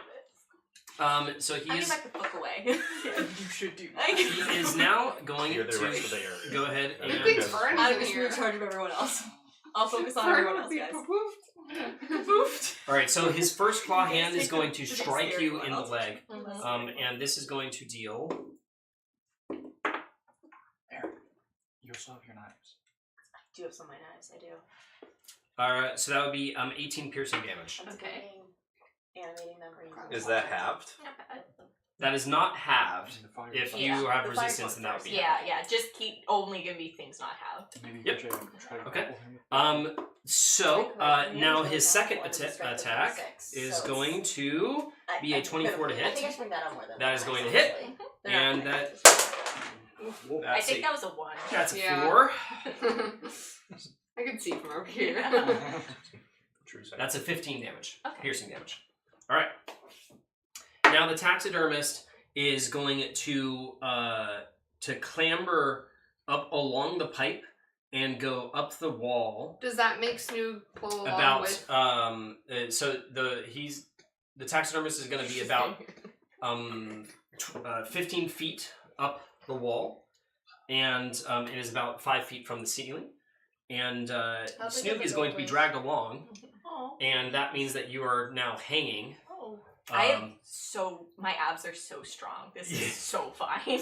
so I he give is back the book away. You should do that. he is now going Clear the to rest of the area. go ahead Good and things Fern I'm is just in in here. charge of everyone else. I'll focus on Fern everyone would else, be guys. poofed. Poofed. all right. So his first claw hand is going to The strike dexterity you one, in the I'll leg, take. and this is going to deal. You still have your knives. I do have some of my knives, I do. So that would be 18 piercing damage. Okay. Animating them. Is that halved? That is not halved. The fire If touch. you Yeah, have the fire resistance, then that would be Yeah, yeah. Just keep only gonna be things not have. Maybe you Yep. could try to Okay. grapple him. So now his second attack is going to be a 24 to I hit. think I should bring that on more than That one, is going to hit. honestly. They're not And connected. I that's think a, that was a 1. that's a Yeah. 4. I can see from over here. True sight. That's a 15 damage. Okay. Piercing damage. All right. Now the taxidermist is going to to clamber up along the pipe and go up the wall. Does that make Snoog pull along About with? so the taxidermist is going to be about 15 feet up the wall, and it is about 5 feet from the ceiling. And Snoog is going to be dragged along, and that means that you are now hanging. My abs are so strong. This is so fine.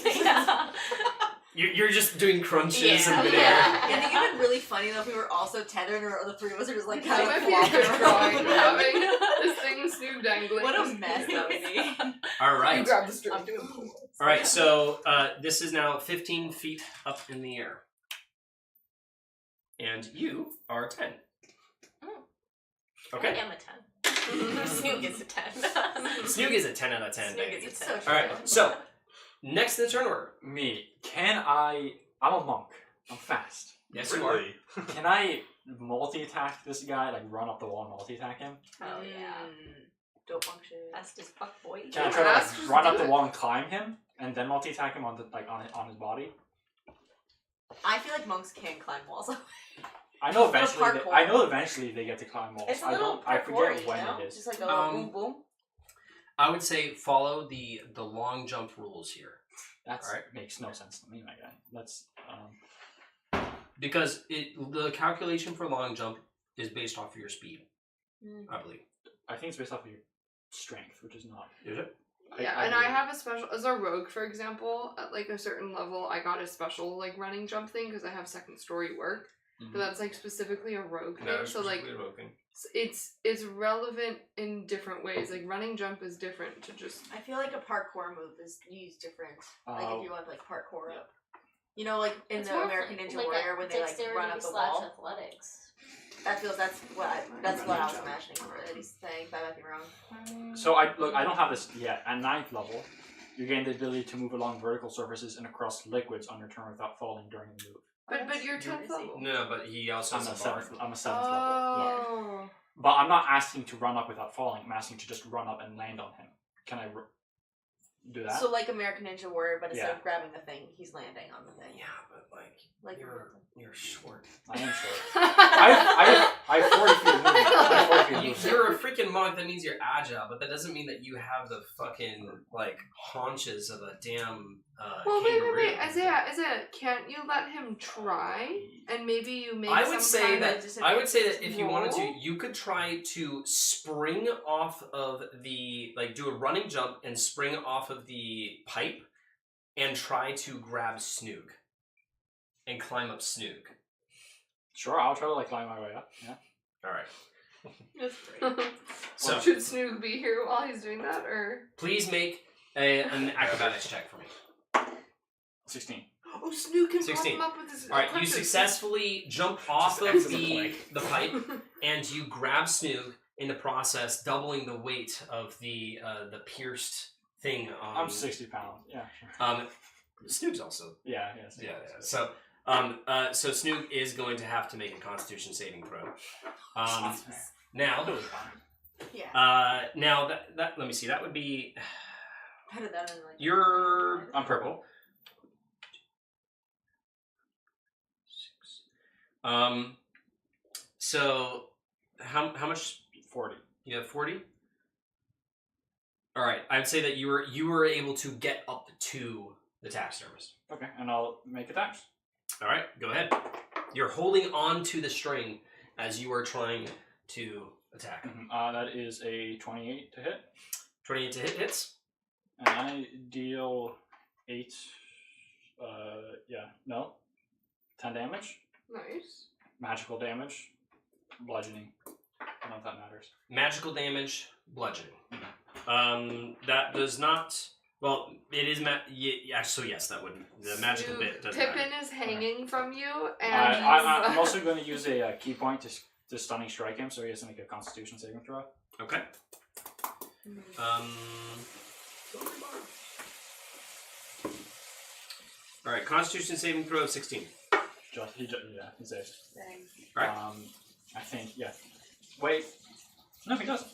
You're just doing crunches Yeah. in midair. I think it'd been really funny though if we were also tethered or the three of us are just like kind That of might be flopping drawing, around. having this thing Snoog dangling. What a mess that would be. All You right. grab the string. I'm doing pull-ups. All right. So this is now 15 feet up in the air, and you are 10. I Okay. am a 10. Snoog is a 10. Snoog is a 10 out of 10. Snoog baby. is a 10. All right. So next in the turn order. Me. I'm a monk. I'm fast. Yes, you are. Really? Can I multi-attack this guy? Like run up the wall and multi-attack him? Oh yeah. Dope function. Fast as fuck, boy. Can I try to like, Just run do up the it. wall and climb him, and then multi-attack him on the on his body? I feel like monks can climb walls. I know It's a little eventually. parkour. I know eventually they get to climb walls. It's a I little don't. I parkour-y, forget when you know? it is. Just like a little boom boom. I would say follow the long jump rules here. That Alright. makes no sense to me, my guy. Let's. Because the calculation for long jump is based off of your speed, I believe. I think it's based off of your strength, which is not. Is it? Yeah, and I have a special as a rogue, for example. At like a certain level, I got a special like running jump thing because I have second story work. But that's like specifically a rogue thing. No, So like it's relevant in different ways. Like running jump is different to just. I feel like a parkour move is used different. Like Oh. if you want like parkour up. You know, like in It's the more American like Ninja a Warrior where they like dexterity run up the slash wall. athletics. That's what I was imagining for it. He's saying, but I might be wrong. So I don't have this yet. At 9th level, you gain the ability to move along vertical surfaces and across liquids on your turn without falling during the move. But you're 10th level. No, but he also I'm a has a bar. 7th. I'm a 7th level. Oh. But I'm not asking to run up without falling. I'm asking to just run up and land on him. Can I do that? So like American Ninja Warrior, but instead Yeah. of grabbing the thing, he's landing on the thing. Yeah, but Like you're short. I am short. I have 40 feet of movement. I have 40 feet of movement. You're a freaking monk. That means you're agile, but that doesn't mean that you have the fucking like haunches of a damn Well, kangaroo. wait, Isaiah, can't you let him try? And maybe you make I some would say kind that of I would say that if you wanted to, roll? you could try to spring off of the do a running jump and spring off of the pipe and try to grab Snoog and climb up Snoog. Sure, I'll try to like climb my way up. Yeah. All right. That's great. So Should Snoog be here while he's doing that, or? please make an acrobatics check for me. 16. Oh, Snoog can 16. pop him up with his All right, you crutches. successfully jump off Just of excellent the pipe, and you grab Snoog. In the process, doubling the weight of the pierced thing. I'm 60 pounds. Yeah. Sure. Snoog's also. Yeah. Yeah. So, so Snoog is going to have to make a Constitution saving throw. Now, Yeah. now that let me see. That would be How did that in like? you're on purple. So how much? 40. You have 40. All right, I'd say that you were able to get up to the taxidermist. Okay, and I'll make attacks. All right, go ahead. You're holding on to the string as you are trying to attack. That is a 28 to hit. 28 to hit hits. And I deal 8. 10 damage. Nice. Magical damage. Bludgeoning. I don't know if that matters. Magical damage, bludgeoning. That does not. Well, it is. So yes, that would. The magical bit does Pippin matter. is hanging from you, and I'm also going to use a key point to stunning strike him, so he has to make a Constitution saving throw. Okay. All right. Constitution saving throw of 16. He saves. Right. I think, yeah. Wait. No, he doesn't.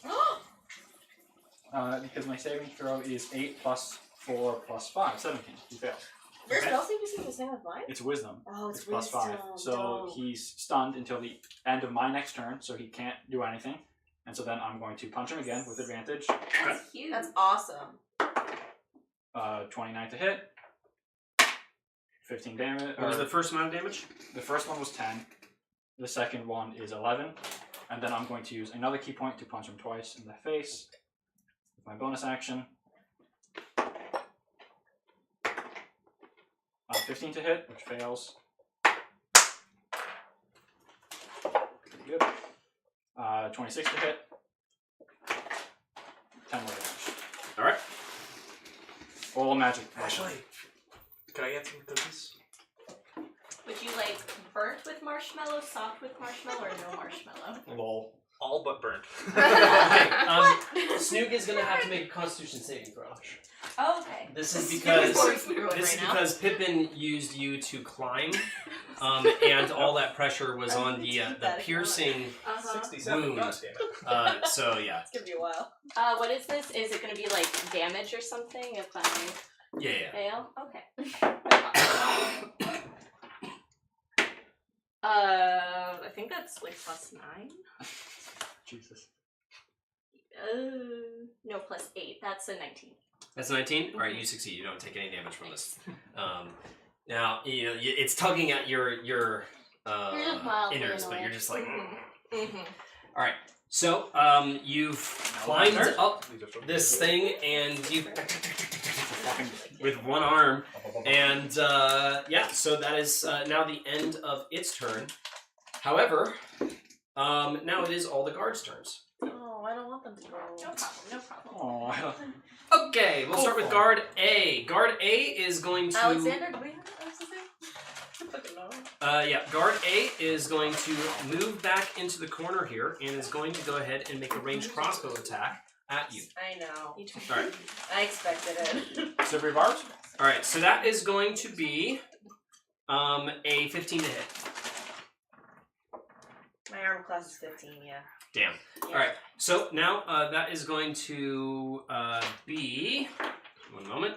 Because my saving throw is 8 plus 4 plus 5, 17. He fails. Your spell save is the same as mine? It's wisdom. Oh, it's plus wisdom. 5. So Dope. he's stunned until the end of my next turn, so he can't do anything. And so then I'm going to punch him again with advantage. That's huge. That's awesome. 29 to hit. 15 damage. What was the first amount of damage? The first one was 10. The second one is 11. And then I'm going to use another key point to punch him twice in the face with my bonus action. 15 to hit, which fails. Good. 26 to hit. 10 more damage. Alright. All magic. Actually, can I get some cookies? Would you like burnt with marshmallow, soft with marshmallow, or no marshmallow? Lol. All but burnt. Okay, Snoog is going to have to make a Constitution saving throw. Oh, okay. This is Snoog because Pippin used you to climb, and all that pressure was on the piercing 67. wound. God damn it. So yeah. It's gonna be a while. What is this? Is it going to be like damage or something if I Yeah. fail? Okay. I think that's like +9. Jesus. No, +8. That's a 19. That's 19? Alright, you succeed. You don't take any damage from this. Now, you know, it's tugging at your You're just mildly innards, but annoyed. you're just like... Mm-hmm. Alright, so you've climbed up this thing and you... with one arm. And yeah, so that is now the end of its turn. However, now it is all the guards' turns. Oh, I don't want them to go. No problem. Oh, Okay, we'll start with Guard A. Guard A is going to... Alexander, do we have I fucking know. yeah, Guard A is going to move back into the corner here and is going to go ahead and make a ranged crossbow attack at you. I know. Alright. I expected it. Silvery bars? Alright, so that is going to be a 15 to hit. My armor class is 15, yeah. Damn. Alright, so now that is going to be... One moment.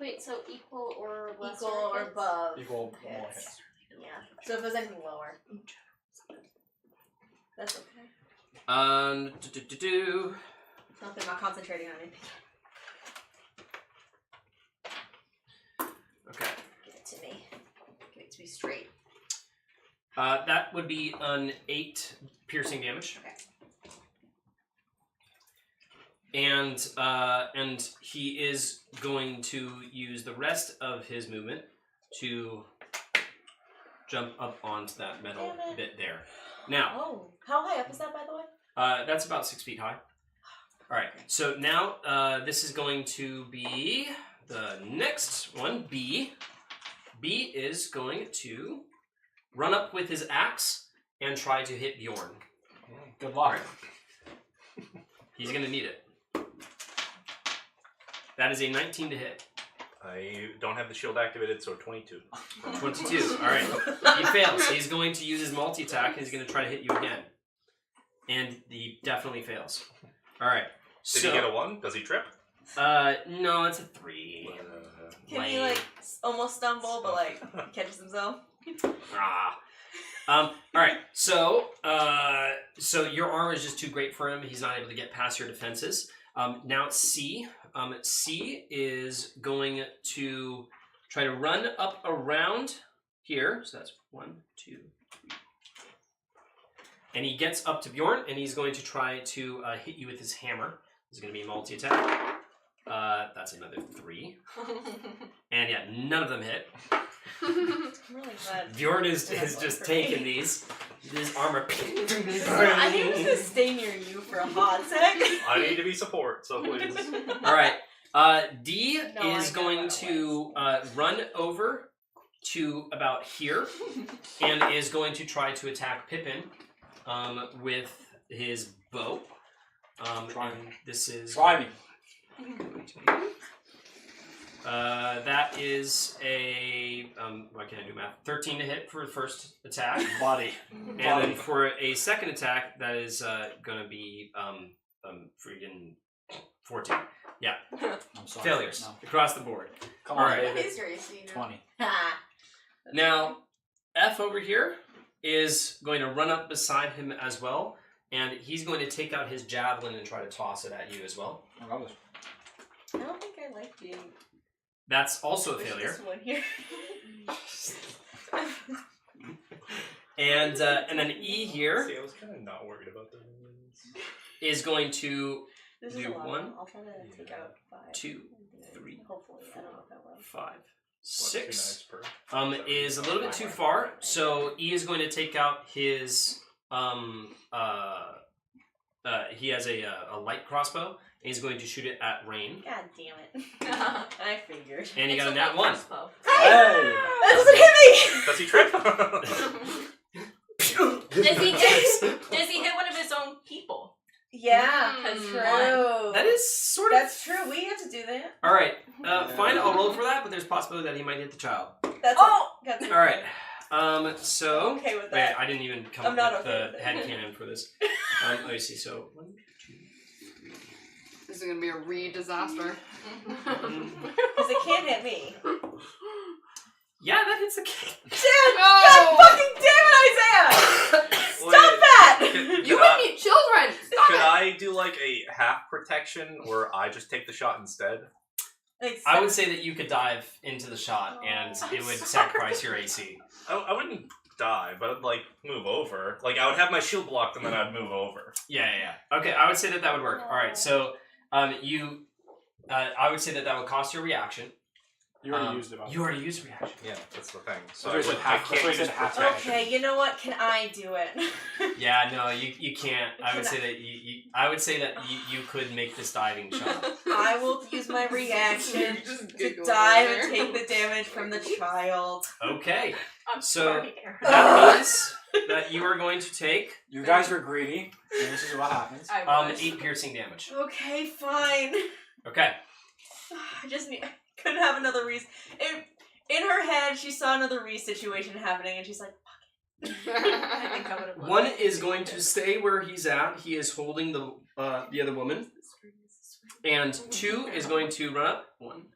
Wait, so equal or less? Equal or above. Equal Yes. more hits. Yeah. So if there's anything lower. That's okay. Nothing, not concentrating on anything. Okay. Give it to me. Give it to me straight. That would be an 8 piercing damage. Okay. And he is going to use the rest of his movement to jump up onto that metal bit there. Now, Oh, how high up is that, by the way? that's about 6 feet high. All right. So now this is going to be the next one. B. B is going to run up with his axe and try to hit Bjorn. Good luck. He's going to need it. That is a 19 to hit. I don't have the shield activated, so 22. 22. All right. He fails. He's going to use his multi-attack, and he's going to try to hit you again. And he definitely fails. All right. Did he get a 1? Does he trip? No, it's a 3. Can he, like, almost stumble, but, like, catches himself? All right. So your armor is just too great for him. He's not able to get past your defenses. Now it's C. C is going to try to run up around here. So that's 1, 2, 3. And he gets up to Bjorn, and he's going to try to hit you with his hammer. It's going to be a multi-attack. That's another 3. And yeah, none of them hit. I'm really glad. Bjorn is just taking these. His armor. I think I'm gonna stay near you for a hot sec. I need to be support, so please. All right. D No, is I know going what it to run over to about here and is going to try to attack Pippin with his bow. And this is Try me. that is a why can't I do math? 13 to hit for the first attack. Body. And then for a second attack, that is going to be freaking 14. Yeah. I'm sorry. Failures across the board. Come All on, right. What David. is your AC now? 20. Now, F over here is going to run up beside him as well, and he's going to take out his javelin and try to toss it at you as well. I love this. I don't think I like being. That's also a Push failure. This one here. And then E here See, I was kind of not worried about the minions. is going to This do is a lot. 1, I'll try to take out 5. 2, 3, Hopefully, I don't know if I will. 5, What, 6. 2 knives per? Is a little bit too far, so E is going to take out his he has a light crossbow, and he's going to shoot it at Rain. God damn it! I figured. And he got a nat 1. Hey! That doesn't hit me. Does he trip? Does he hit one of his own people? Yeah, Because true. That is sort of... That's true. We have to do that. Alright, fine, I'll roll for that, but there's a possibility that he might hit the child. That's That's Alright, so... I'm okay with Wait, that. I didn't even come I'm up not with okay the with it. headcanon for this. Let me see, so... 1, 2, This is gonna be a re-disaster. 'Cause it can't hit me. yeah, that hits the kid. Dude, No! God fucking damn it, Isaiah! Stop that! You would need children! Stop Could it! I do like a half protection where I just take the shot instead? I would say that you could dive into the shot, and Oh, it would sacrifice your AC. I wouldn't die, but I'd like move over. Like I would have my shield blocked and then I'd move over. Yeah. Okay, I would say that would work. Alright, so you... I would say that would cost your reaction. You already used it. You already used reaction. Yeah, that's the thing. So That's what I said, I can't use half protection. Okay, you know what? Can I do it? Yeah, no, you can't. I would say that I would say that you could make this diving shot. I will use my reaction Just to giggle dive over and there. take the damage from the child. Okay, I'm so sorry, Aaron. that means that you are going to take You guys were greedy, and this is what happens. 8 piercing damage. Okay, fine. Okay. I just couldn't have another Reese. In her head, she saw another Reese situation happening, and she's like, "Fuck it." I think I would have. One is going to stay where he's at. He is holding the other woman. And 2 is going to run up. 1, 2, 3,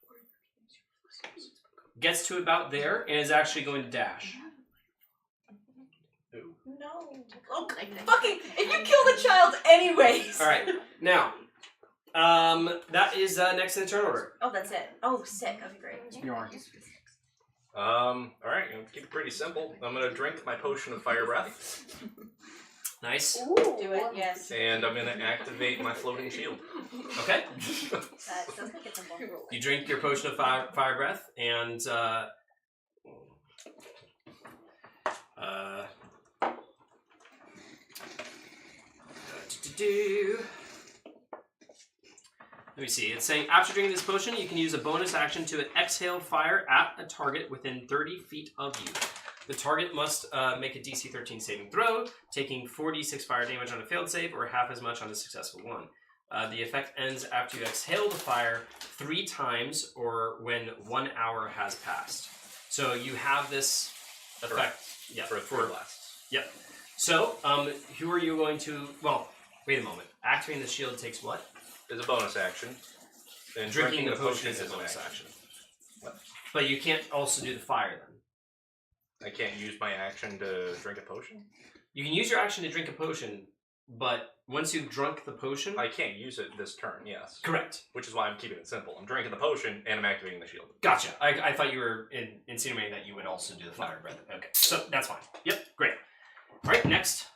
4, 5, 6, 7, 8. Gets to about there and is actually going to dash. No. Okay. Fucking. If you kill the child, anyways. All right. Now, that is next in the turn order. Oh, that's it. Oh, sick. That'd be great. Bjorn. Alright, I'm gonna keep it pretty simple. I'm gonna drink my potion of fire breath, Nice. Do it. Yes. and I'm gonna activate my floating shield. Okay. That sounds like it's a more You drink your potion of fire breath, and let me see. It's saying after drinking this potion, you can use a bonus action to exhale fire at a target within 30 feet of you. The target must make a DC 13 saving throw, taking 4d6 fire damage on a failed save, or half as much on a successful one. The effect ends after you exhale the fire 3 times, or when 1 hour has passed. So you have this effect. Yeah, For 3 blasts. Yep. So, who are you going to... Well, wait a moment. Activating the shield takes what? Is a bonus action. And Drinking the potion is a bonus action. What? But you can't also do the fire then. I can't use my action to drink a potion? You can use your action to drink a potion, but once you've drunk the potion... I can't use it this turn, yes. Correct. Which is why I'm keeping it simple. I'm drinking the potion, and I'm activating the shield. Gotcha. I thought you were insinuating that you would also do the fire breath. Okay, so that's fine. Yep, great. All right, next.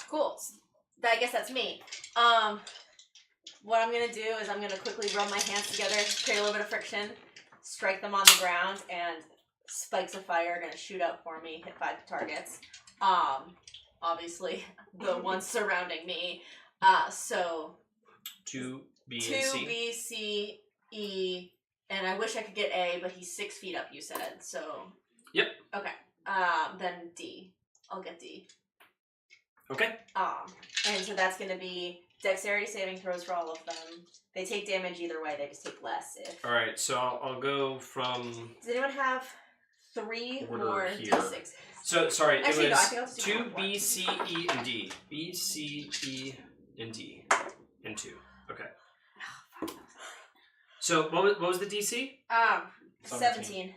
Cool. I guess that's me. What I'm gonna do is I'm gonna quickly rub my hands together, create a little bit of friction, strike them on the ground, and spikes of fire are gonna shoot up for me, hit 5 targets. Obviously the ones surrounding me. So 2, B, 2 and C. B, C, E, and I wish I could get A, but he's 6 feet up. You said so. Yep. Okay. Then D. I'll get D. Okay. And so that's gonna be dexterity saving throws for all of them. They take damage either way. They just take less. If All right, so I'll go from... does anyone have 3 Order more here. D6? So, sorry, Actually, it no, I was think I'll just do 2, one. B, C, E, and D. B, C, E, and D. And 2. Okay. So what was the DC? 17.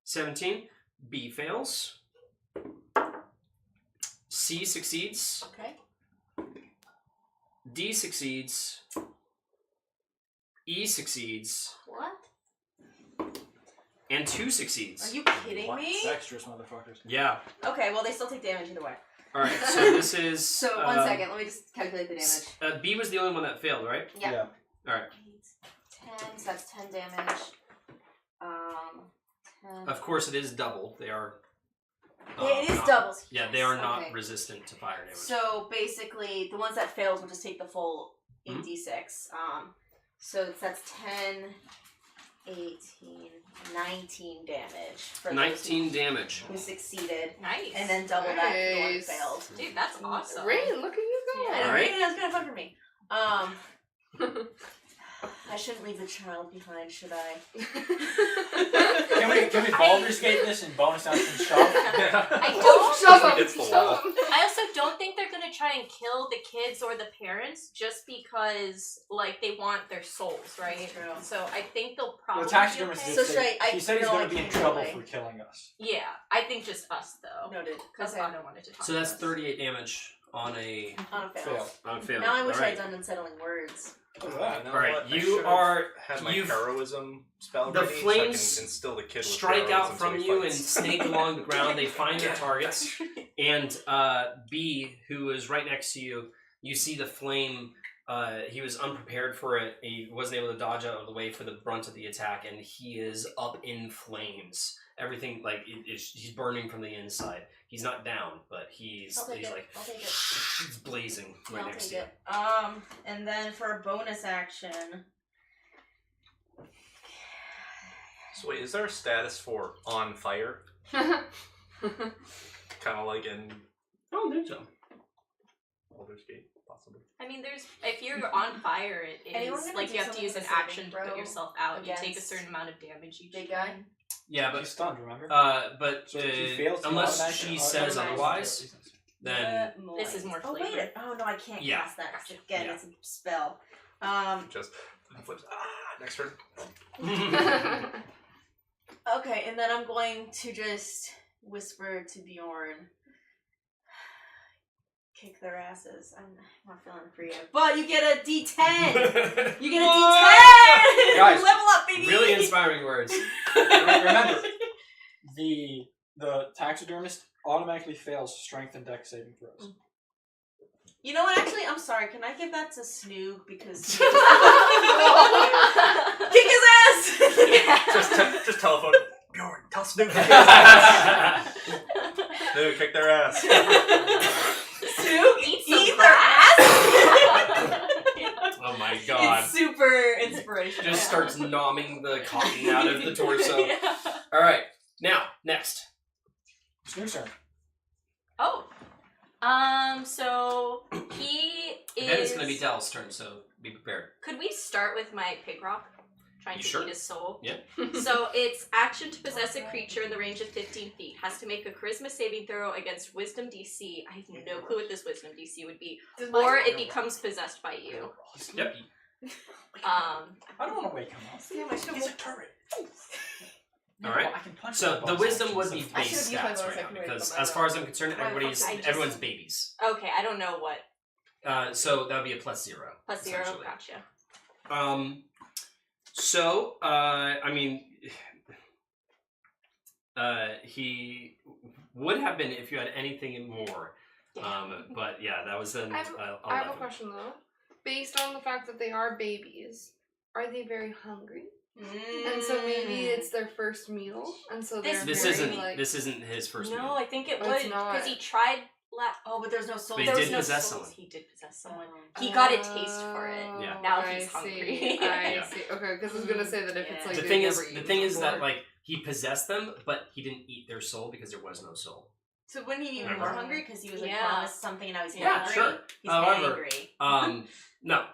17. B fails. C succeeds. Okay. D succeeds. E succeeds. What? And 2 succeeds. Are you kidding me? Dexterous motherfuckers. Yeah. Okay, well, they still take damage either way. Alright, so this is... So, 1 second. Let me just calculate the damage. B was the only one that failed, right? Yeah. Alright. 10, so that's 10 damage. 10. Of course, it is double. They are... It is not- doubles. Yeah, they are not Okay. resistant to fire damage. So, basically, the ones that failed will just take the full 8d6. So, that's 10, 18, 19 damage. For 19 damage. who succeeded. Nice. And then double that for the one who Nice. failed. Dude, that's awesome. Rain, look at you go. Yeah, I know, Alright. right? That's kind of fun for me. I shouldn't leave the child behind, should I? Can we Baldur's Gate this and bonus action shove? I Oh, don't. shove Against him! the Shove wall. him! I also don't think they're gonna try and kill the kids or the parents just because, like, they want their souls, right? True. So I think they'll The probably. taxidermist be did okay. So say, should I he said he's kill going to be in him trouble anyway? for killing us. Yeah, I think just us though, Noted. because Okay. Otto wanted to talk. So that's to us. 38 damage on a On a fail. Fail. fail. Now I wish Alright. I'd done unsettling words. You know Alright, what? I you should've are- had my you've- heroism spell the ready so I flames can instill the kid with strike out heroism so from he you and fights. snake along the ground. They find their targets. And B, who is right next to you, you see the flame. He was unprepared for it. He wasn't able to dodge out of the way for the brunt of the attack, and he is up in flames. Everything, like, he's burning from the inside. He's not down, but he's I'll take it. like, I'll take it. he's blazing right I'll next take to you. it. And then for a bonus action. So wait, is there a status for on fire? Kind of like in I don't think so. Baldur's Gate, possibly. I mean, there's if you're on fire, it Anyone is gonna like do you have to something use an with a saving action to throw put yourself out. You take a against certain amount of damage each Big guy? time. Yeah, She's but stunned, remember? but So if he fails, he unless automatically- she says automatically- otherwise, then This is more Oh flavor. wait! Oh no, I can't Yeah. cast that. 'Cause again, Yeah. it's a spell. Just flips. Next turn. Okay, and then I'm going to just whisper to Bjorn. Kick their asses. I'm not feeling creative. But you get a D10! You get a D10! Guys, Level up, baby! really inspiring words. Remember, the taxidermist automatically fails strength and dex saving throws. You know what, actually, I'm sorry. Can I give that to Snoog? Because kick his ass! Just telephone. Bjorn, tell Snoop. Snoop, kick their ass. Snoog, Eat eat some their ass! Oh my god. It's super inspirational. Just starts nomming the cotton out of the torso. Yeah. Alright, now, next. Snoop's turn. Oh. So he is. Then it's gonna be Dell's turn, so be prepared. Could we start with my pig rock? Trying You to sure? eat his soul. Yeah. So it's action to possess a creature in the range of 15 feet. Has to make a charisma saving throw against wisdom DC. I have no clue what this wisdom DC would be. Or it becomes possessed by you. Yep. I don't want to wake him up. Damn, I should've He's a turret. Alright. I can punch So him the with wisdom bonus would be actions. I base should've used my stats bonus right now action to because make as far as I'm concerned, I just- everyone's babies. Okay, I don't know what. So that would be a +0. Plus 0, essentially. gotcha. So I mean, he would have been if you had anything more. But yeah, that was an I have 11. a question though. Based on the fact that they are babies, are they very hungry? And so maybe it's their first meal, and so they're This very, isn't like, this isn't his first No, meal. I think it Oh, would it's not. because he tried. Oh, but there's no soul. But he There was did no possess souls. someone. He did possess someone. He got a taste for it. Yeah. Now I he's see, hungry. I Yeah. see. Okay, because I was gonna say that if it's Yeah. like The they thing never is, eat the thing is that before. like he possessed them, but he didn't eat their soul because there was no soul. So wouldn't he be even more hungry because he was like Yeah. promised something and now he's Yeah, hungry? sure. He's However, angry. No,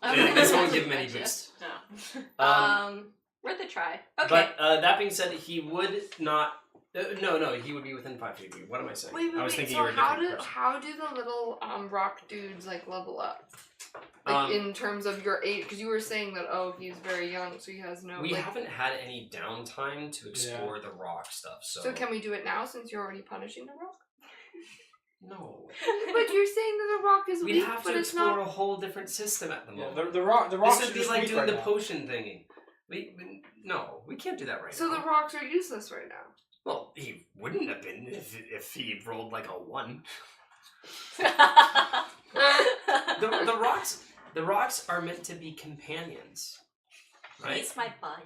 Okay. this won't give him any Gotcha. boost. No. Worth a try. Okay. But that being said, he would not. No, he would be within 5 feet of you. What am I saying? Wait, I was thinking so you were a different person. how do the little rock dudes like level up? Like in terms of your age, because you were saying that he's very young, so he has no. We haven't had any downtime to explore the rock stuff. So can we do it now since you're already punishing the rock? No. But you're saying that the rock is We'd weak, have but to it's explore not. a whole different system at the moment. Yeah, the rocks This are would be just like weak doing right the now. potion thingy. No, we can't do that right So now. the rocks are useless right now. Well, he wouldn't have been if he rolled like a 1. The rocks are meant to be companions, right? He's my bud.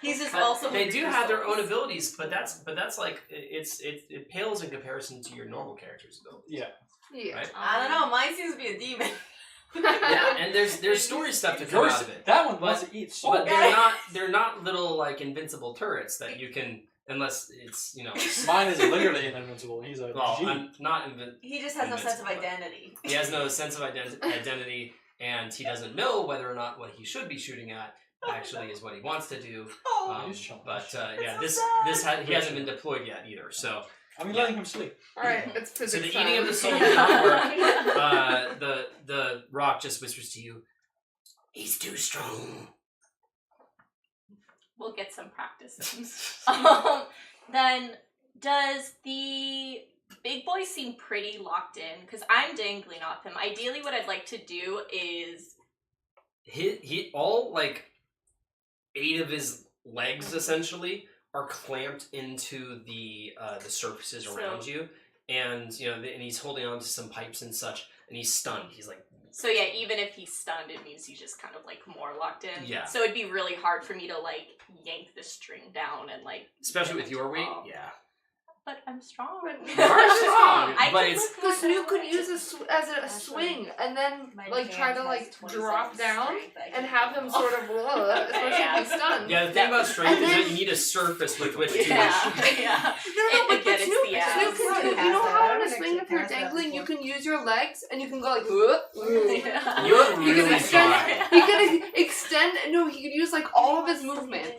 He's just But also. they do have their own abilities, but that's like it pales in comparison to your normal character's abilities. Yeah. Yeah. Right? I don't know. Mine seems to be a demon. Yeah, and there's story stuff to come Yours, out of it. that one wants to eat so But bad. they're not little like invincible turrets that you can unless it's Mine is literally an invincible. He's a well, G. I'm not invincible. He just has no sense of Invincible. identity. He has no sense of identity, and he doesn't know whether or not what he should be shooting at actually is what he wants to do. Oh. He's childish. But yeah, That's so sad. he hasn't been deployed yet either. So I'm letting him sleep. Alright, it's so physics. the eating of the soul time. did not work. The rock just whispers to you, "He's too strong." We'll get some practice in. Then, does the big boy seem pretty locked in? Because I'm dangling off him. Ideally, what I'd like to do is... He all like 8 of his legs essentially are clamped into the surfaces around you, and and he's holding on to some pipes and such, and he's stunned. He's like, So yeah, even if he's stunned, it means he's just kind of like more locked in. Yeah. So it'd be really hard for me to like yank the string down and like... especially get with him your to weight, fall. yeah. But I'm strong. You are strong, I but can it's lift The more Snoop than could I use can. as a swing and then like try to like drop down and have him sort of especially if he's stunned. yeah. The thing about strength And is then- that you need a surface with which to. Yeah. No, but Again, it's Snoop, the ass. Snoop can do. You know how on a swing, if you're dangling, you can use your legs and you can go like. Yeah. You're You can really extend. fine. He could extend. No, he could use like all of his movement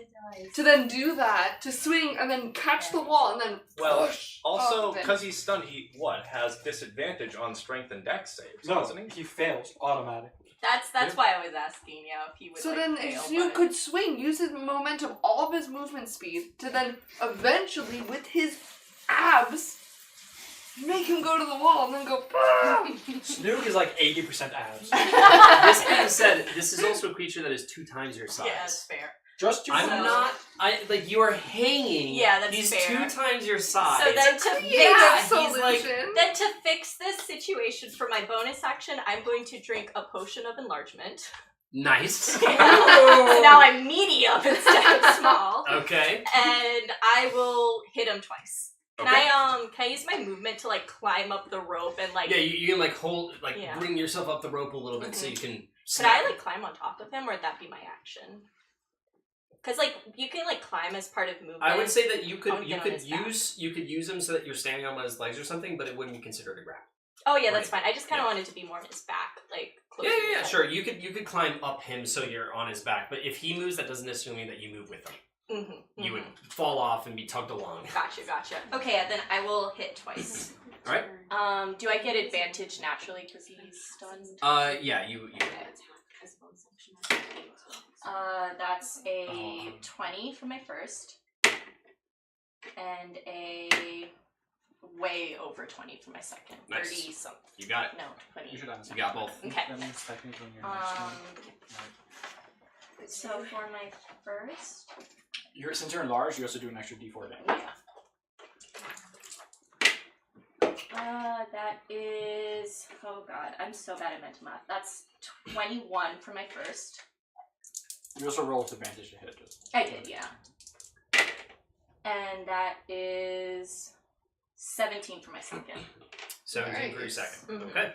to then do that to swing and then catch the wall and then. Well, push also, off of it. because he's stunned, he has disadvantage on strength and dex saves, No, doesn't he? he fails automatically. That's why I was asking, if he would So like, then fail, Snoop but- could swing, use his momentum, all of his movement speed, to then eventually, with his abs, make him go to the wall and then go. Snook is like 80% abs. This being said, this is also a creature that is 2 times your size. Yeah, that's fair. Just you. I'm So- not. You are hanging. Yeah, that's He's fair. 2 times your size. So then to fix Yeah, he's like- solution. Then to fix this situation for my bonus action, I'm going to drink a potion of enlargement. Nice. So now I'm medium instead of small. Okay. And I will hit him twice. Can Okay. I use my movement to like climb up the rope and like Yeah, you can like hold, Yeah. bring yourself up the rope a little bit so you can. could snap. I like climb on top of him or would that be my action? Cause like you can like climb as part of movement. I would say that you I could would get on his back. use him so that you're standing on his legs or something, but it wouldn't be considered a grab. Oh yeah, that's Right. fine. I just kinda Yeah. wanted to be more on his back, like close Yeah, to yeah, his yeah, head. sure. You could climb up him so you're on his back, but if he moves, that doesn't necessarily mean that you move with him. Mm-hmm, You would fall off and be tugged along. Gotcha. Okay, then I will hit twice. Alright. Do I get advantage naturally because he's stunned? Yeah, you. That's a 20 for my first, and a way over 20 for my second. Nice. 30 something. You got it. No, 20. You should answer. You got both. Okay. That means technically you're next Um, one. so for my first, Since you're enlarged, you also do an extra D4 damage. yeah. That is, oh god, I'm so bad at mental math. That's 21 for my first. You also roll with advantage to hit. Just. I did, yeah. And that is 17 for my second. 17 for your Nice. second. Mhm. Okay.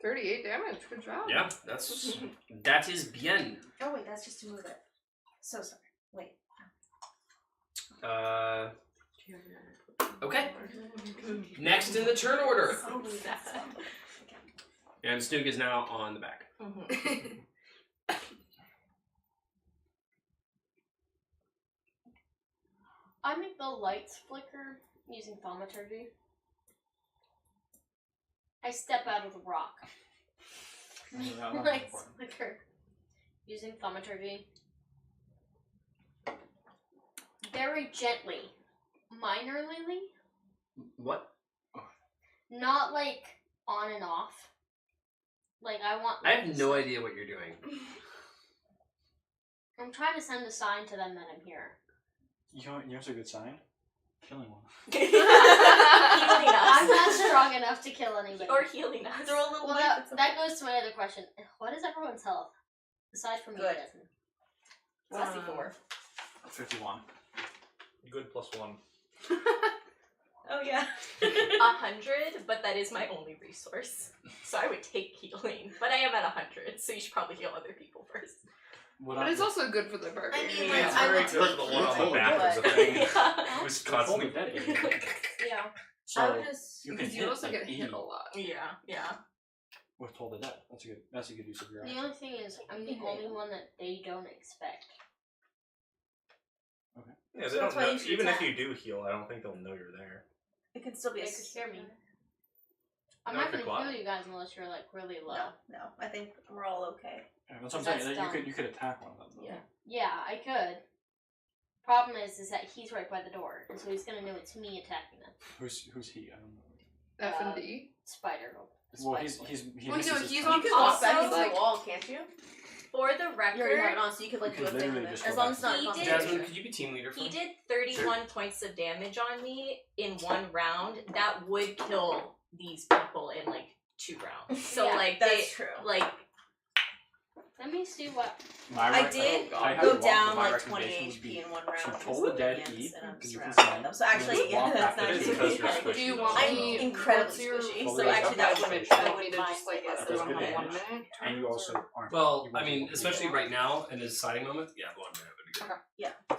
38 damage. Good job. Yeah, that is bien. Oh wait, that's just to move it. So sorry. Wait. Okay. Next in the turn order. So sad. And Snook is now on the back. Mhm. I make the lights flicker using thaumaturgy. I step out of the rock. Yeah, that's Like important. Slicker. Using thaumaturgy. Very gently. Minorly? What? Not like on and off. Like I want. I have no idea what you're doing. I'm trying to send a sign to them that I'm here. You know what's a good sign? Killing one. Healing I'm us. not strong enough to kill anybody. Or healing us. Throw a little Well, knife at that goes to my other question. What is everyone's health? Aside from me, Good. Desmond. 64. 51. Good +1. Oh yeah. 100, but that is my only resource. So I would take healing. But I am at 100, so you should probably heal other people first. But it's also good for the burger. I mean, Yeah, like, it's I very would good. take The one on the healing, back is a but thing. Yeah. Who's Totally constantly dead. Yeah. So I would just. you can Because you hit also like get hit 80 a lot. Yeah. with Toll the Dead. That's a good use of your The action. only thing is, I'm the only one that they don't expect. Yeah, So they that's don't why know. you should Even if attack. you do heal, I don't think they'll know you're there. It can still be They a. could hear me. I'm No, not if you're gonna quiet. kill you guys unless you're like really low. No. I think we're all okay. Yeah, that's what I'm saying. That's That dumb. you could attack one of them. though. Yeah. Yeah, I could. Problem is that he's right by the door, and so he's gonna know it's me attacking them. Who's he? I don't know. F and D. Spider. Well, he Well, misses no, his he's turn. on You can top, walk back so, into like- the wall, can't you? For the You already have it record, on, so you could like You do a could thing literally with it. just As go long as it's not a back. He did- concentration. Jasmine, could you be team leader for he me? did 31 points of damage on me in one round. That would kill these people in like 2 rounds. So Yeah, like That's they true. like Let me see what. I did I go had down one, but my like 20 recommendation would HP be in one round. to against Toll the Dead, Minions, eat, and I'm because just you can surrounded by see them. So and actually, just yeah, walk that's back not to It is the because edge. you're Do you squishy. want I'm me? incredibly what's your- squishy, so so actually that Damage, wouldn't. so I we wouldn't need to mind. just like like, let That's everyone good have 1 damage. minute. And you also aren't. Well, you I mean, won't- especially right now in his deciding moment. Yeah, 1 minute would be good.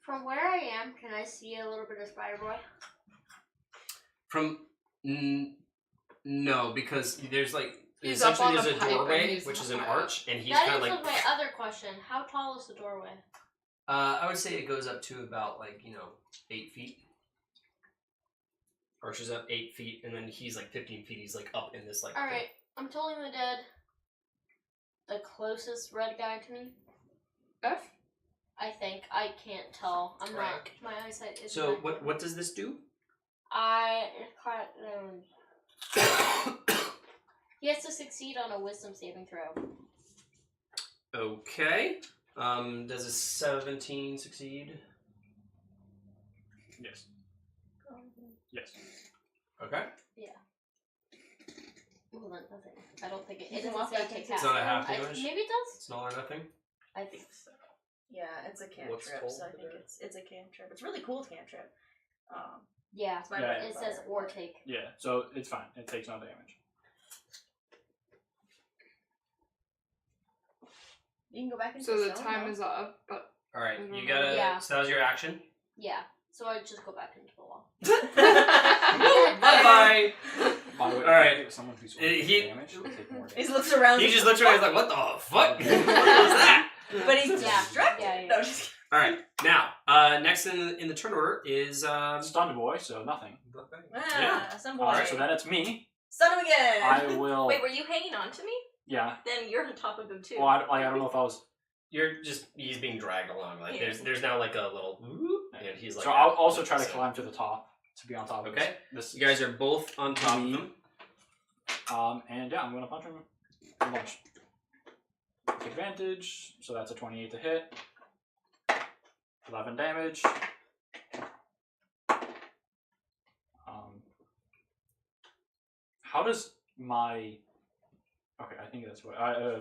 From where I am, can I see a little bit of Spider Boy? From no, because there's like He's up on essentially the there's a pipe and doorway, he's which is not an out. arch, and he's That kind of answers like. my other question. How tall is the doorway? I would say it goes up to about 8 feet. Arches up 8 feet, and then he's like 15 feet. He's like up in this like. All right, I'm tolling the dead. The closest red guy to me. F? I think I can't tell. I'm not. Right. My eyesight is. So what does this do? He has to succeed on a wisdom saving throw. Okay. Does a 17 succeed? Yes. Yes. Okay. Well, then nothing. I don't think it. You It can doesn't walk say back take into half. It's not a half I- damage? Maybe it does. It's an all or nothing. I think so. Yeah, it's a What's cantrip, told so I think there? it's a cantrip. It's a really cool cantrip. Yeah. It's my Yeah, bread It and says butter. or take. Yeah. So it's fine. It takes no damage. You can go back into So the stone, time though. is up, but All right. I don't You know. gotta. Yeah. So that was your action. Yeah. So I just go back into the wall. Bye bye. By the way, All right. if someone who's He- damage will take more He damage. looks around. He just looks around. He's like, "What the fuck? What was that?" But he's Yeah. distracted. Yeah, yeah. No, just kidding. All right. Now, next in the turn order is Stunned boy, so nothing. Ah, some boy. Alright, so then it's me. Stun him again. I will. wait, were you hanging on to me? Yeah. Then you're on top of him too. Well, I don't know if I was. he's being dragged along. Like Yeah. there's now like a little whoop, and he's like. So I'll also try to climb to the top to be on top of Okay. this. You guys are both on top of Me. him. And yeah, I'm gonna punch him a bunch. Take advantage, so that's a 28 to hit. 11 damage. How does my... Okay, I think that's what...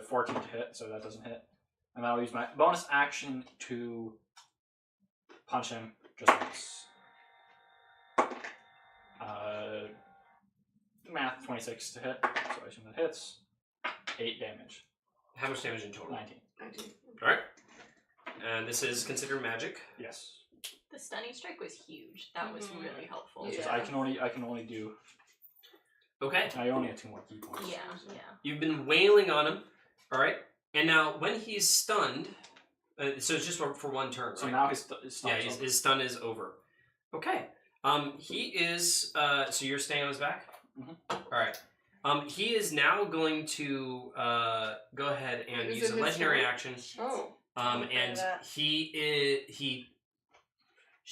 14 to hit, so that doesn't hit. And I'll use my bonus action to punch him just once. Math, 26 to hit, so I assume that hits. 8 damage. How much damage in total? 19. All right. And this is considered magic. Yes. The stunning strike was huge. That was Mhm. really helpful. It's just Yeah. I can only do... Okay. I only have 2 more key points. Yeah, so. yeah. You've been wailing on him. All right. And now when he's stunned, so it's just for one turn. So right? now his Yeah, his stun is over. Okay. He is. So you're staying on his back. Mhm. All right. He is now going to go ahead and Is use it a his legendary turn? action. Oh. And he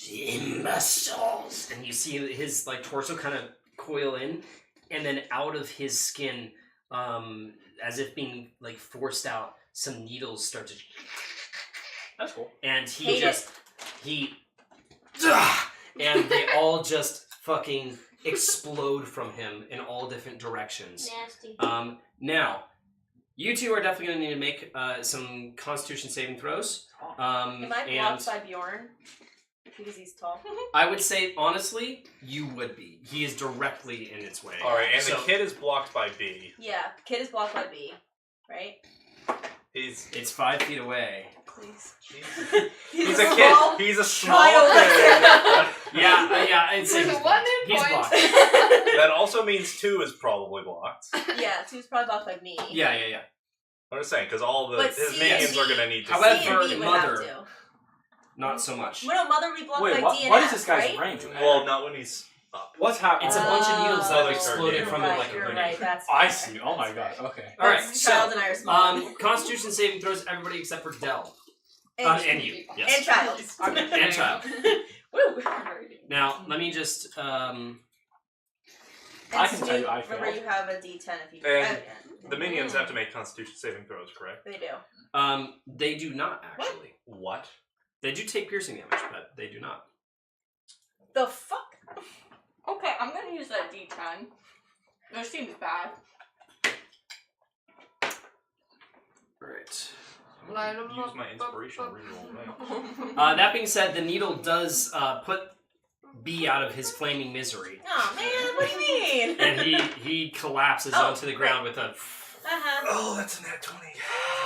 imbeciles, and you see his like torso kind of coil in, and then out of his skin, as if being like forced out, some needles start to. That's cool. And Hate and they all just fucking explode from him in all different directions. Nasty. Now, you two are definitely going to need to make some Constitution saving throws. Am I and blocked by Bjorn? Because he's tall. I would say, honestly, you would be. He is directly in its way. Alright, and So, the kid is blocked by B. Yeah, kid is blocked by B, right? it's 5 feet away. Please. He's a a small kid. He's a small child. kid. Yeah, it's There's he's a 1 blocked. in He's point. blocked. That also means 2 is probably blocked. Yeah, he's probably blocked by me. Yeah. I'm just saying, because all But his C minions and are D- going to need to However, C and B would Mother- have to. Not so much. Well, no, Mother would be blocked Wait, by what, D and what is F, this guy's right? range? Well, not when he's up. What's happening? It's a bunch of needles that have Oh, exploded you're from right, him like a you're grenade. right, that's I fair. see. Oh my That's god. fair. Okay. Alright, Child so, and I are small. Constitution saving throws everybody except for Dell. And, And you, yes. and child. And child. Woo! Now, let me just, And I can tell you I remember failed. you have a D10 if you And the minions have to make Constitution saving throws, correct? They do. they do not, actually. What? They do take piercing damage, but they do not. The fuck? Okay, I'm gonna use that D10. This seems bad. Alright. Light 'em Use up, my up, inspiration up. reroll now. That being said, the needle does put B out of his flaming misery. Oh man, what do you mean? And he collapses Oh, onto the ground with a... Uh-huh. Oh, that's a nat 20.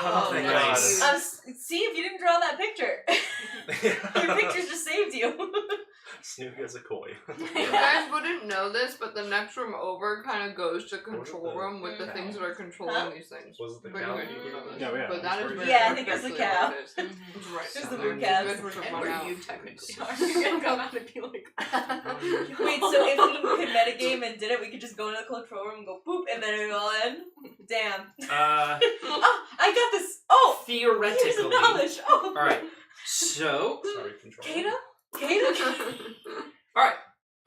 Oh, thank nice. God. See if you didn't draw that picture. Your pictures just saved you. Snoop gets a koi. You guys wouldn't know this, but the next room over kind of goes to control room with the things that are controlling Huh? these things. Was it the But cow? you would know this. Yeah, yeah. But that is very Yeah, I think it was the exactly cow. what it is. It's right It was down the there. blue calves. You guys were to And run where out. you technically are. You're gonna come out and be like, Wait, so if we could metagame and did it, we could just go into the control room and go boop, and then it would all end? Damn. Oh, I got this. Oh! Here's the Theoretically. knowledge. Oh. Alright. So, Sorry, control. Kata? Kata? alright.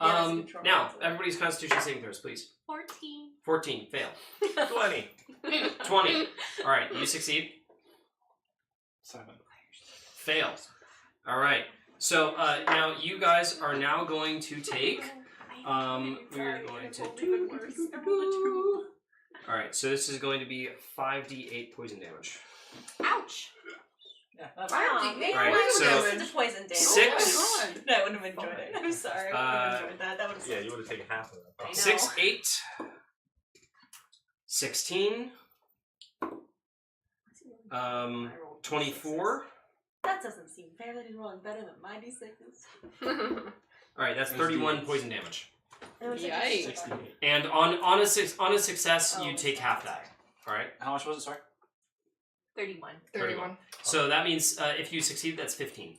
Yeah, that's control. Now, everybody's Constitution saving throws, please. 14. 14, fail. 20. 20. Alright, you succeed. 7. Fail. Alright. So, now you guys are now going to take... we're going to do... Alright, so this is going to be 5d8 poison damage. Ouch. Yeah, that's Wow, maybe Right, I so- would have listened to poison damage. Six. Oh my god. No, I wouldn't have enjoyed it. I'm sorry. I wouldn't have enjoyed that. That would have Yeah, you would have taken half of that. I know. 6, 8, 16, 24. That doesn't seem fair that he's rolling better than my d6s. Alright, that's 31 poison damage. Yikes. 68. And on a success, Oh, you take half that. Alright? How much was it, sorry? 31. 31. So that means if you succeed, that's 15.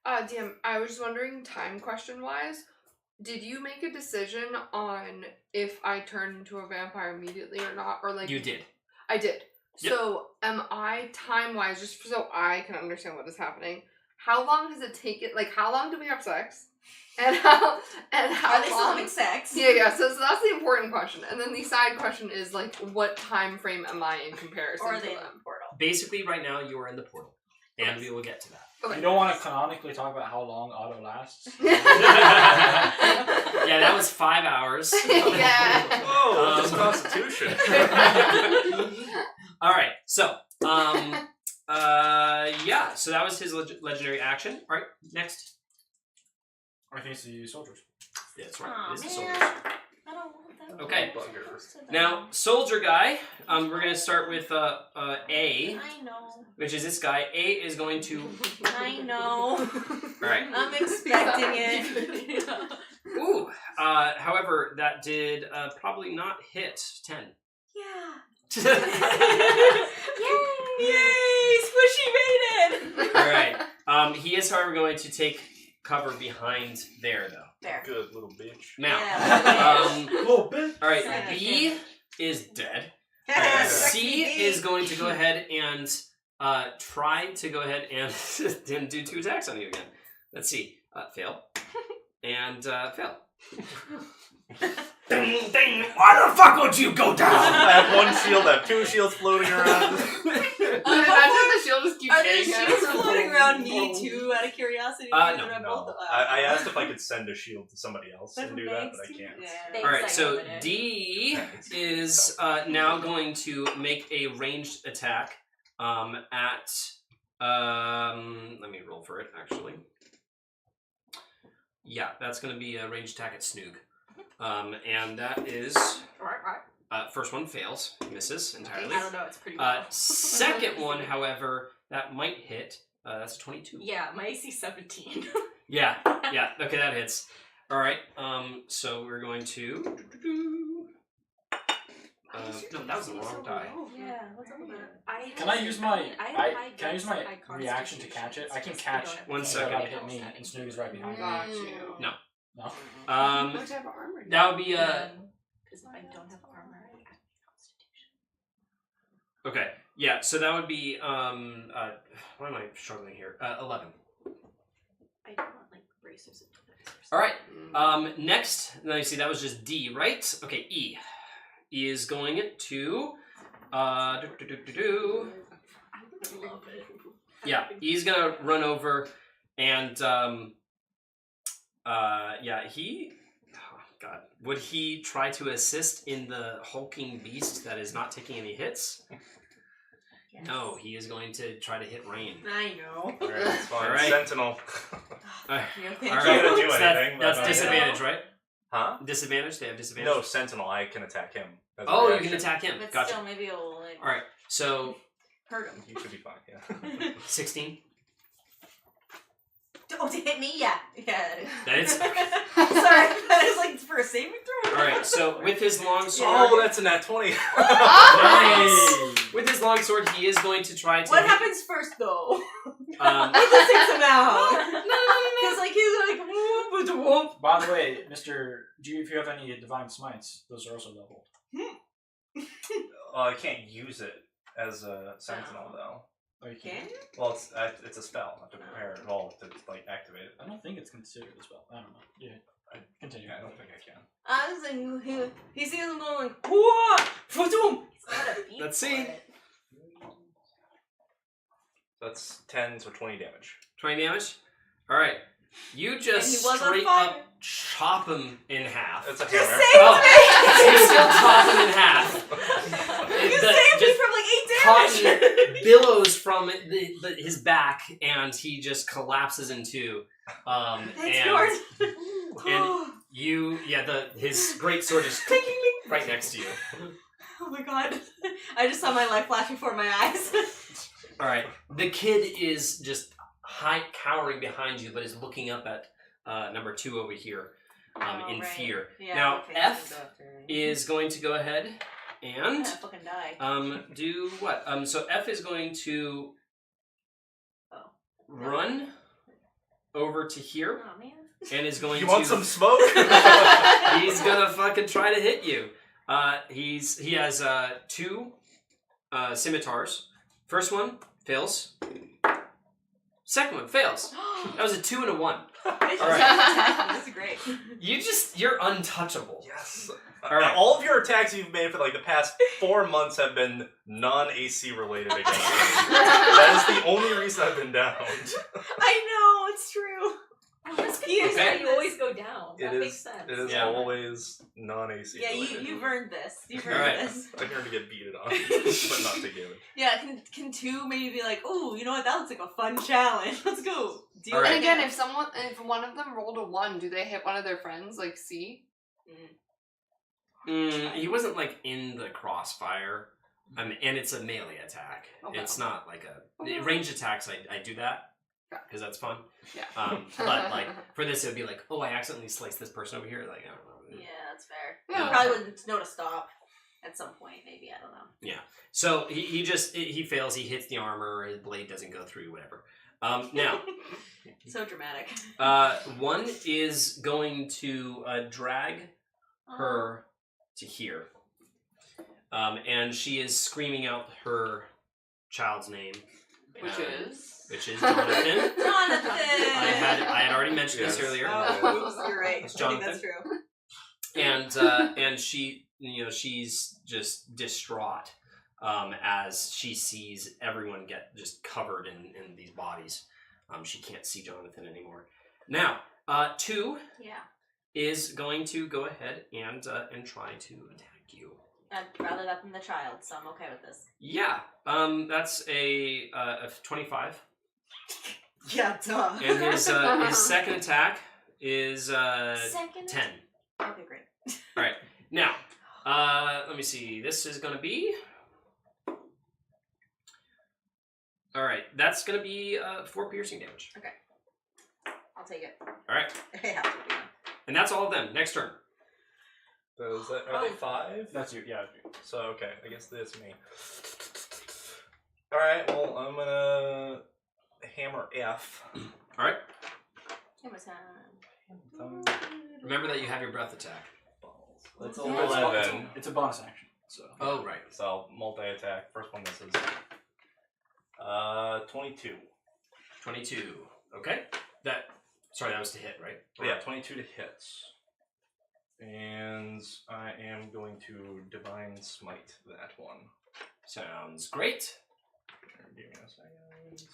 DM, I was just wondering, time question wise, did you make a decision on if I turned into a vampire immediately or not? Or like You did. I did. Yep. So am I time wise, just so I can understand what is happening, how long has it taken, like how long do we have sex? And how Are they still long- having sex? Yeah, so that's the important question. And then the side question is like, what time frame am I in comparison Or are to they in them? the portal? Basically, right now, you are in the portal. And we will get to that. Okay. You don't want to canonically talk about how long Otto lasts? Yeah, that was 5 hours. Yeah. Whoa, just Constitution. Alright, so, yeah, so that was his legendary action. Alright, next. I think it's the soldiers. Yeah, that's right. Aw, It is the man. soldiers. I don't want that. Okay. Buggers. Now, soldier guy, we're going to start with A, I know. which is this guy. A is going to... I know. Alright. I'm expecting it. Ooh, however, that did probably not hit 10. Yeah. Yay! Squishy made it! Alright. He is, however, going to take cover behind there, though. Fair. Good little bitch. Now, Yeah. Little bit. all right, Yeah. B is dead. Yeah. C is going to go ahead and try to go ahead and do 2 attacks on you again. Let's see. Fail. And fail. Ding, ding. Why the fuck would you go down? I have 1 shield, I have 2 shields floating around. Imagine the shield just keeps Are there hitting shields us. floating around me too, out of curiosity? No, I asked if I could send a shield to somebody else But and do that, makes but I you- can't. yeah. Alright, so Thanks, I D is now going to make a ranged attack at let me roll for it actually. Yeah, that's going to be a ranged attack at Snoog. And that is first one fails, misses entirely. I don't know, it's pretty low. Second one, however, that might hit. That's 22. Yeah, my AC 17. Yeah, okay, that hits. Alright, so we're going to... no, that was the wrong die. Yeah, what's up with that? Can I use my Can I use my reaction to catch it? I can catch. One it second. without it hit me, and Snoog is right behind me. Got you. No. No. What type of armor? That would be Because I don't have armor. I have Constitution. okay, yeah, so that would be, why am I struggling here? 11. I don't want like bracers and defense. Alright, next, now you see that was just D, right? Okay, E. E is going to, I love it. yeah, E's gonna run over and, yeah, he, oh god, would he try to assist in the hulking beast that is not taking any hits? Yes. No, he is going to try to hit Rain. I know. Alright, that's fine. Alright. Sentinel. Alright, Thank alright. Can't do So anything, that's but, disadvantage, right? Huh? Disadvantage? They have disadvantage? No, Sentinel. I can attack him. as a Oh, you reaction. can attack him. But Gotcha. still, maybe it'll like Alright, so hurt him. He should be fine, yeah. 16. Oh, to hit me? Yeah. Yeah, That is. Sorry, that is like for a saving throw? Alright, so with his long sword. Oh, that's a nat 20. Nice! With his long sword, he is going to try to. What happens first, though? Um, What takes him out? Because like he's like whoop, whoop. By the way, Mr. If you have any divine smites, those are also leveled. I can't use it as a Sentinel, though. Oh, you Can you? Well, it's a spell. I have to prepare it all to like activate it. I don't think it's considered a spell. I don't know. Yeah, continue. Yeah, I don't think I can. I was like, he sees him going like, whoa, phoom. Let's see. That's 10, so 20 damage. 20 damage? Alright. You And just he was on straight fire. up chop him in half. That's a You hammer. saved Oh, me! you still chop him in half. You The- saved me just from like 8 damage! cotton billows from his back, and he just collapses in two. Thanks, and Gord. and his great sword is right next to you. Oh my god. I just saw my life flash before my eyes. Alright, the kid is just cowering behind you, but is looking up at number 2 over here in right. fear. Yeah, now, okay, F so after- is going to go ahead and Yeah, fucking die. do what? So F is going to run over to here Oh man. and is going You to... want some smoke? He's gonna fucking try to hit you. He has 2 scimitars. First one fails. Second one fails. That was a 2 and a 1. That's great. You're untouchable. Yes. Alright. All of your attacks you've made for like the past 4 months have been non-AC related against me. That is the only reason I've been downed. I know, it's true. He is Okay. how you always go down. It That is- makes sense. It is Yeah. always non-AC Yeah, related. you've earned this. You've earned Alright. this. I'm here to get beaten on, but not to give it. Yeah, can 2 maybe be like, oh, you know what? That looks like a fun challenge. Let's go. Do Alright. And again, if one of them rolled a 1, do they hit one of their friends like C? He wasn't like in the crossfire. And it's a melee attack. Okay. It's not like a ranged attacks. I do that because that's fun. Yeah. But like for this, it would be like, oh, I accidentally sliced this person over here. Like I don't know. Yeah, that's fair. Yeah. You probably wouldn't know to stop at some point, maybe. I don't know. So he fails. He hits the armor. His blade doesn't go through. Whatever. Now, So dramatic. one is going to drag her to here. And she is screaming out her child's name. Which is? Which is Jonathan. Jonathan! I had already mentioned this earlier. Oh, oops, you're right. It's I think Jonathan. that's true. And she, she's just distraught as she sees everyone get just covered in these bodies. She can't see Jonathan anymore. Now, 2 is going to go ahead and try to attack you. I'd rather that than the child, so I'm okay with this. Yeah, that's a 25. Yeah, duh. And his second attack is 10. Okay, great. All right, now let me see. This is going to be. All right, that's going to be 4 piercing damage. Okay, I'll take it. All right, I have to do that. and that's all of them. Next turn. So is that, are they 5? That's you, yeah. So, okay, I guess that's me. Alright, well, I'm gonna hammer F. All right. Hammer time. Remember that you have your breath attack. That's Yeah. 11. It's a bonus action, so. Oh, right. So, multi-attack. First one misses. 22. 22. Okay. Sorry, that was to hit, right? Yeah, 22 to hit. And I am going to Divine Smite that one. Sounds great. Give me a second.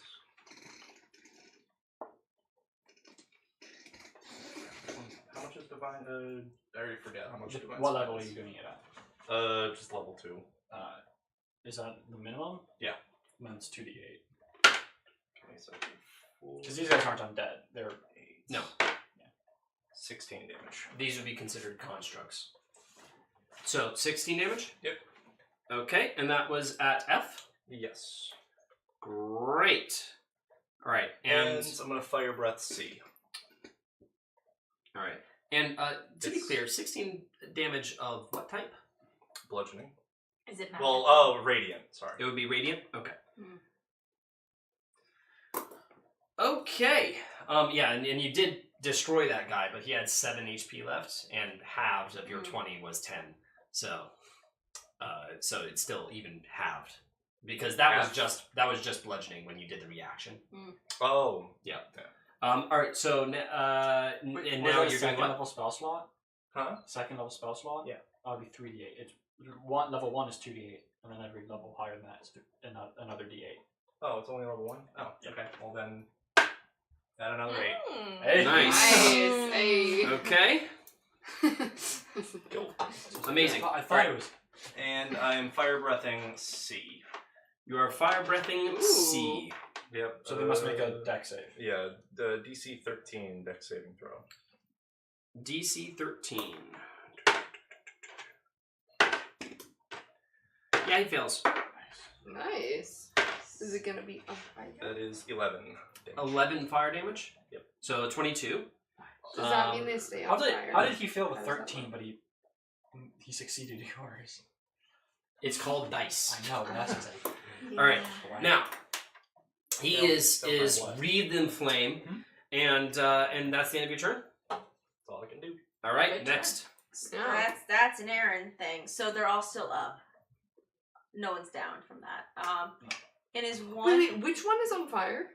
How much is Divine? I already forget how much Divine What Smite level are is. you doing it at? Just level 2. Is that the minimum? Yeah. Then it's 2d8. Okay, so Because these guys aren't undead. They're... No. 16 damage. These would be considered constructs. So, 16 damage? Yep. Okay, and that was at F? Yes. Great. All right, and I'm going to Fire Breath C. all right, and to be clear, 16 damage of what type? Bludgeoning. Is it magic? Well, Radiant, sorry. It would be radiant. Okay. Hmm. Okay. Yeah, and you did destroy that guy, but he had 7 HP left, and halved of your 20 was 10. So, so it's still even halved because that was just bludgeoning when you did the reaction. Oh. Yeah. All right. So and now you're doing second what? level spell slot? Huh? Second level spell slot? Yeah. That'll be 3d8. It's level 1 is 2d8, and then every level higher than that is another d8. Oh, it's only level 1? Oh, Yeah. okay. Well then, add another 8. Hey. Nice. Hey. Okay. Cool. Amazing. I thought it was... And I'm Fire Breathing C. You are fire breathing C. Yep. So they must make a deck save. Yeah, the DC 13 deck saving throw. DC 13. Yeah, he fails. Nice. Is it gonna be on fire? That is 11 damage. 11 fire damage. Yep. So 22. Does that mean they stay on fire? How did he fail with How does that 13, but he succeeded yours? It's called dice. I know, but that's exactly. All right. Right. Now, he is what? wreathed in flame, and that's the end of your turn. That's all I can do. All right. Good turn. Next. That's an Aaron thing. So they're all still up. No one's down from that. And is one... Wait, which one is on fire?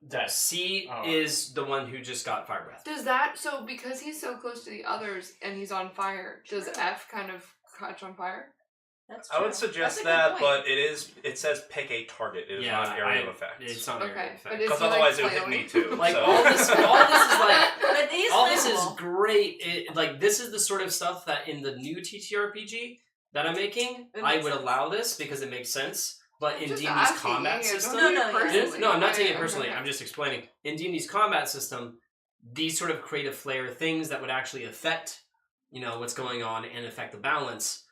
Dead. C Oh. is the one who just got fire breath. Does that, so because he's so close to the others and he's on fire, does F kind of catch on fire? That's I would true. suggest That's a good that, point. but it says pick a target. It is not an area of effect. It's not an area Okay, of but effect. is Because he, like, otherwise it would hit me flailing? too. Like so. all this is like But these all this is flammable. great. Like this is the sort of stuff that in the new TTRPG that I'm making, It I makes would sense. allow this because it makes sense. But in Just D&D's asking, combat yeah, system, don't take it No, no, personally. no, I'm not taking it Okay, personally. okay. I'm just explaining. In D&D's combat system, these sort of creative flair things that would actually affect, what's going on and affect the balance,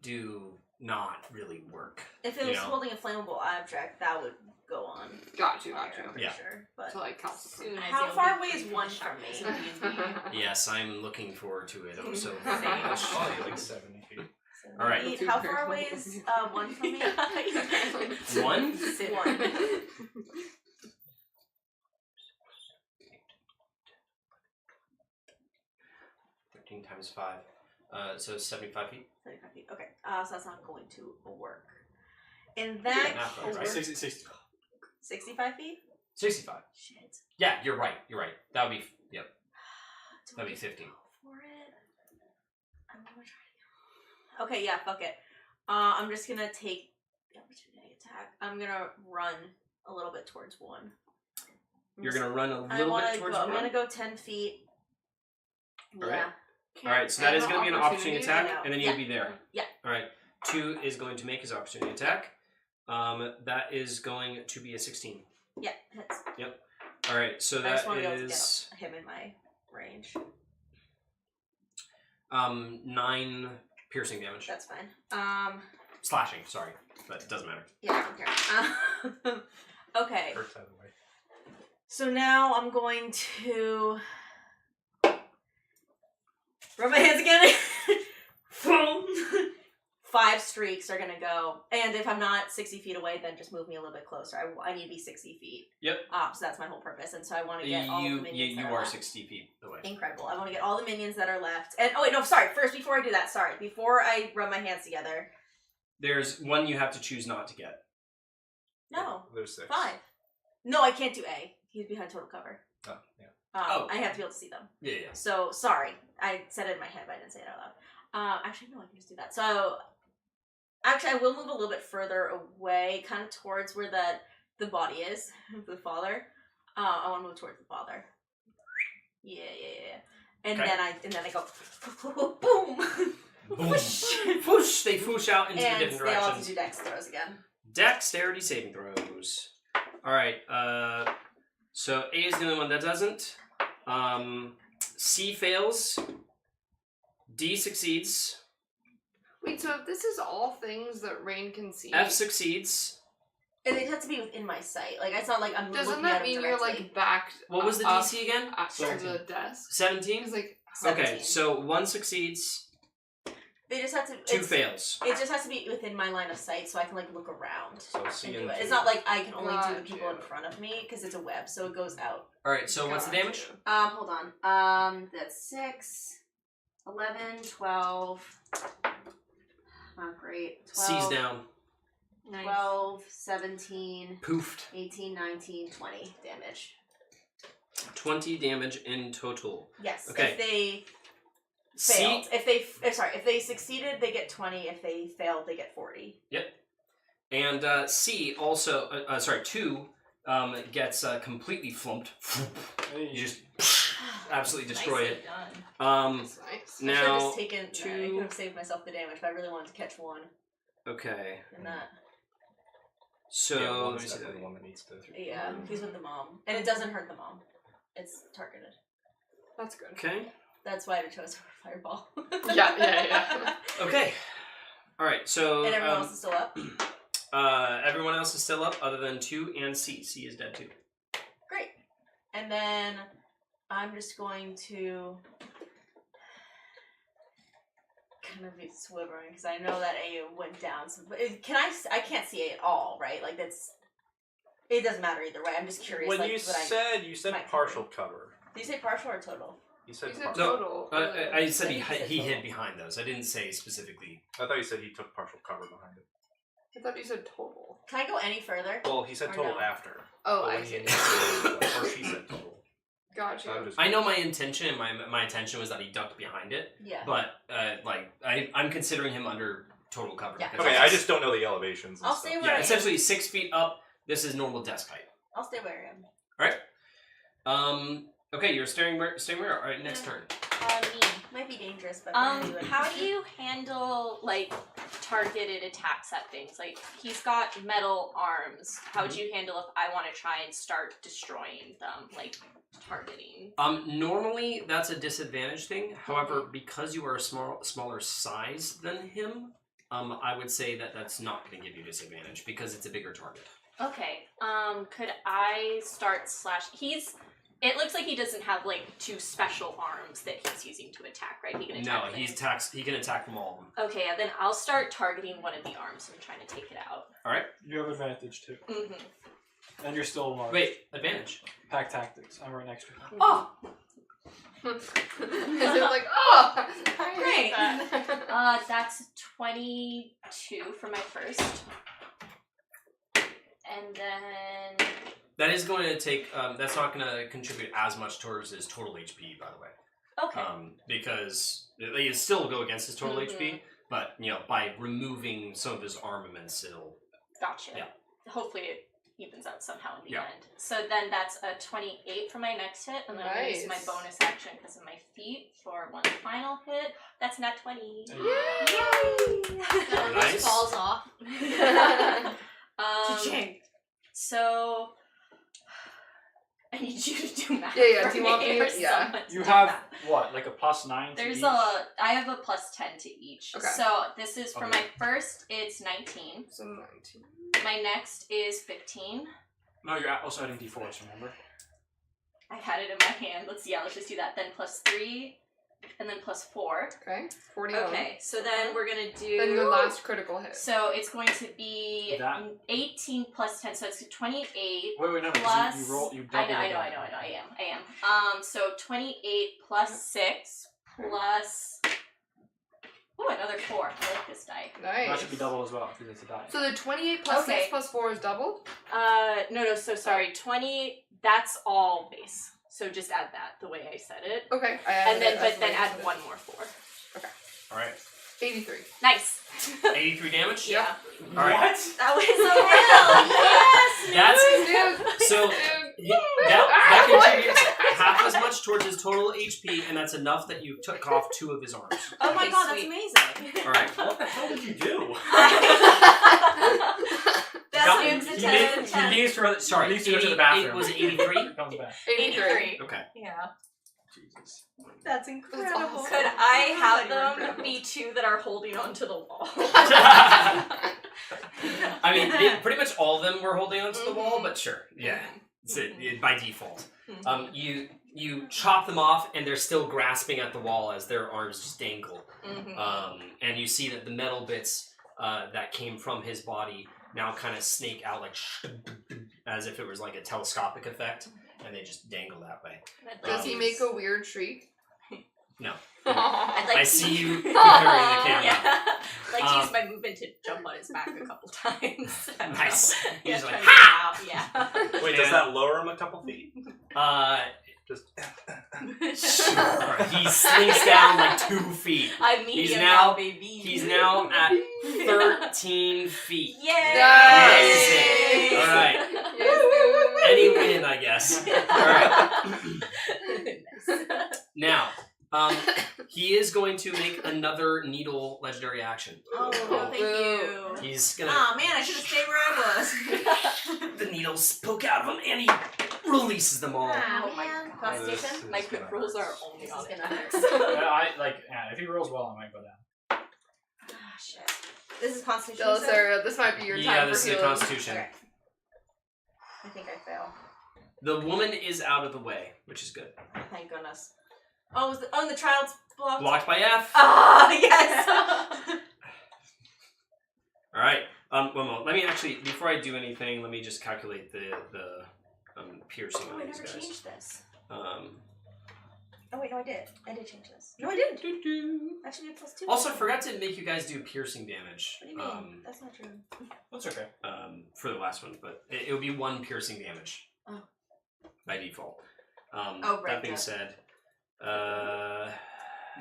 do not really work. If it was holding a flammable object, that would go on. Got you. I'm pretty Yeah. sure. But So like count. Soon as how you'll far be away is free one to from shop me? this in D&D. Yes, I'm looking forward to it. Oh, so Same. very much. Probably like 70 feet. All right. How far away is one from me? One? One. 14 times 5. So 75 feet. 75 feet. Okay. So that's not going to work. In that Math, right? case, 60. 65 feet? 65. Shit. Yeah, you're right. You're right. That would be, yep. That'd be 50. For it? I'm gonna try. Okay, yeah, fuck it. I'm just gonna take the opportunity attack. I'm gonna run a little bit towards one. You're gonna run a little bit towards I'm one? gonna go 10 feet. Alright. Yeah. Alright, so that is going to be an opportunity attack, I know. and then you'll be there. Yeah. Alright, 2 is going to make his opportunity attack. That is going to be a 16. Yeah, hits. Yep. Alright, so I that just want to be able to is get him in my range. 9 piercing damage. That's fine. Slashing, sorry, but it doesn't matter. Yeah, I don't care. Okay. Hurts either way. So now I'm going to rub my hands again. Boom. 5 streaks are gonna go, and if I'm not 60 feet away, then just move me a little bit closer. I need to be 60 feet. Yep. So that's my whole purpose, and so I want to get all the minions. You that are left. 60 feet away. Incredible. I want to get all the minions that are left. And oh wait, no, sorry. First, before I do that, sorry. Before I rub my hands together. There's one you have to choose not to get. No. There's 6. 5. No, I can't do A. He's behind total cover. Oh, yeah. I have to be able to see them. Yeah. So sorry, I said it in my head, but I didn't say it out loud. Actually, no, I can just do that. So, actually, I will move a little bit further away, kind of towards where the body is, the father. I want to move towards the father. Yeah. And Okay. then I go boom, Boom. Whoosh! They whoosh out into the and different they all have to directions. do dex throws again. Dexterity saving throws. Alright, so A is the only one that doesn't. C fails. D succeeds. Wait, so if this is all things that Rain can see, F succeeds. And it has to be within my sight. Like it's not like I'm doesn't looking that at mean him you're directly. like back? What was the up DC again? at the 17. desk? 17? It's like 17. Okay, so 1 succeeds, They just have to. 2 fails. It just has to be within my line of sight, so I can like look around. So C and do and it. two. It's not like I can only do the people in Gotcha. front of me because it's a web, so it goes out. Alright, so what's the damage? Hold on. That's 6, 11, 12. Not great. 12, C's down. Nice. 12, 17, Poofed. 18, 19, 20 damage. 20 damage in total. Yes. Okay. If they C. failed, if they succeeded, they get 20. If they failed, they get 40. And C also, 2 gets completely flumped. You just absolutely destroy Nicely it. done. That's nice. I should Now, have just taken. I 2. could have saved myself the damage, but I really wanted to catch one Okay. in that. So, yeah, let one's me see definitely that. the one that needs to. Yeah, he's with the mom, and it doesn't hurt the mom. It's targeted. That's good. Okay. That's why I chose fireball. Yeah. Okay. Alright, so. And everyone else is still up. Everyone else is still up other than 2 and C. C is dead too. Great. And then I'm just going to kind of be swimming because I know that A went down. So, but I can't see A at all, right? Like that's. It doesn't matter either way. I'm just curious. When like, you what said might partial cover. Did you say partial or total? You said You said partial. total. I said I think he said he hid total. behind those. I didn't say specifically. I thought you said he took partial cover behind it. I thought you said total. Can I go any further? Well, he said Or total no? after. Oh, But I when he see. initiated, or she said total. Gotcha. So I'm just. I know my intention, and my intention was that he ducked behind it, Yeah. but I'm considering him under total cover. Yeah. because Okay, it's- I just don't know the elevations. And I'll stuff. stay where Yeah, I am. essentially 6 feet up. This is normal desk height. I'll stay where I am. Okay, you're staying where? All right, next turn. Me. Might be dangerous, but I'm gonna do it. How do you handle like targeted attacks at things? Like he's got metal arms. How would you handle if I want to try and start destroying them, like targeting? Normally that's a disadvantage thing. However, because you are a smaller size than him, I would say that that's not going to give you disadvantage because it's a bigger target. Okay. Could I start slash? It looks like he doesn't have like 2 special arms that he's using to attack, right? He can attack. No, with he can attack from all of them. Okay, then I'll start targeting one of the arms and trying to take it out. All right. You have advantage too. Mm-hmm. And you're still alive. Wait, advantage. Pack tactics. I'm right next to you. Oh! Is it like, oh, I Great. hate that. That's 22 for my first. And then... That is going to take, that's not going to contribute as much towards his total HP, by the way. Okay. Because it still go against his total HP, but, by removing some of his armaments, it'll... Gotcha. Yeah. Hopefully it evens out somehow in the end. So then that's a 28 for my next hit, and then I'm going to use my bonus action because of my feet for one final hit. That's not 20. Yay! Nice. Falls off. So I need you to do math. Yeah, for do you want me? or Yeah. someone to You do have math. what, like a +9 to There's each? I have a +10 to each. Okay. So this is for my first, it's 19. So 19. My next is 15. No, you're also adding d4s, remember? I had it in my hand. Let's just do that. Then +3, and then +4. Okay. 41. Okay, so then we're gonna do. Then your last critical hit. So it's going to be That- 18 + 10, so it's 28. Wait, no, Plus, you roll, you I double know, it I down. am. So 28 plus 6 plus. Oh, another 4. I like this die. Nice. That should be double as well, because it's a die. So the 28 plus Okay. 6 plus 4 is double? No, so sorry. 20, that's all base. So just add that the way I said it. Okay. And then, but then add one more 4. All right. 83. Nice. 83 damage? Yeah. All right. That was so real. Yes. That's... So, that contributes half as much towards his total HP, and that's enough that you took off 2 of his arms. Oh my Okay, god, that's sweet. amazing. All right. What the hell did you do? That's He moves to made- 10 and He 10. needs to, Sorry, he needs to go to the 88 bathroom. was it 83? Comes back. 83. Okay. Yeah. Jesus. That's incredible. awesome. Could I have Really them incredible. be 2 that are holding onto the wall? I mean, pretty much all of them were holding onto the wall, but sure. Yeah. It's by default. You chop them off, and they're still grasping at the wall as their arms just dangle. And you see that the metal bits that came from his body now kind of snake out like as if it was like a telescopic effect, and they just dangle that way. Does he make a weird shriek? No. I'd like I to see you comparing the camera. Yeah. I'd like to use my movement to jump on his back a couple times. Nice. Yeah, He's try like, to get out. Yeah. Wait, does that lower him a couple feet? Just Sure. He slinks down like 2 feet. I'm medium He's now, now- baby. He's now at 13 feet. Yay! Nice. All right. Any win, I guess. All right. Now, he is going to make another needle legendary action. Oh, no, thank you. He's gonna. Aw, man, I should have stayed where I was. The needles poke out of him, and he releases them all. Oh, my man. God. Constitution? My quick rolls are only on gonna Elks. If he rolls well, I might go down. Ah, shit. This is Constitution. So, you said? Sarah, this might be your Yeah, time this for is a healing. Constitution. Okay. I think I fail. The woman is out of the way, which is good. Thank goodness. Oh, the child's blocked. Blocked by F. Ah, yes. All right. One moment. Let me actually, before I do anything, let me just calculate the piercing Oh, on I these never guys. changed this. Um, Oh wait, no, I did. I did change this. No, I didn't. Actually, I +2. Also, I forgot to make you guys do piercing damage. What do you mean? That's not true. That's okay. For the last one, but it would be 1 piercing damage. Oh. By default. Oh, right, That being yeah. said,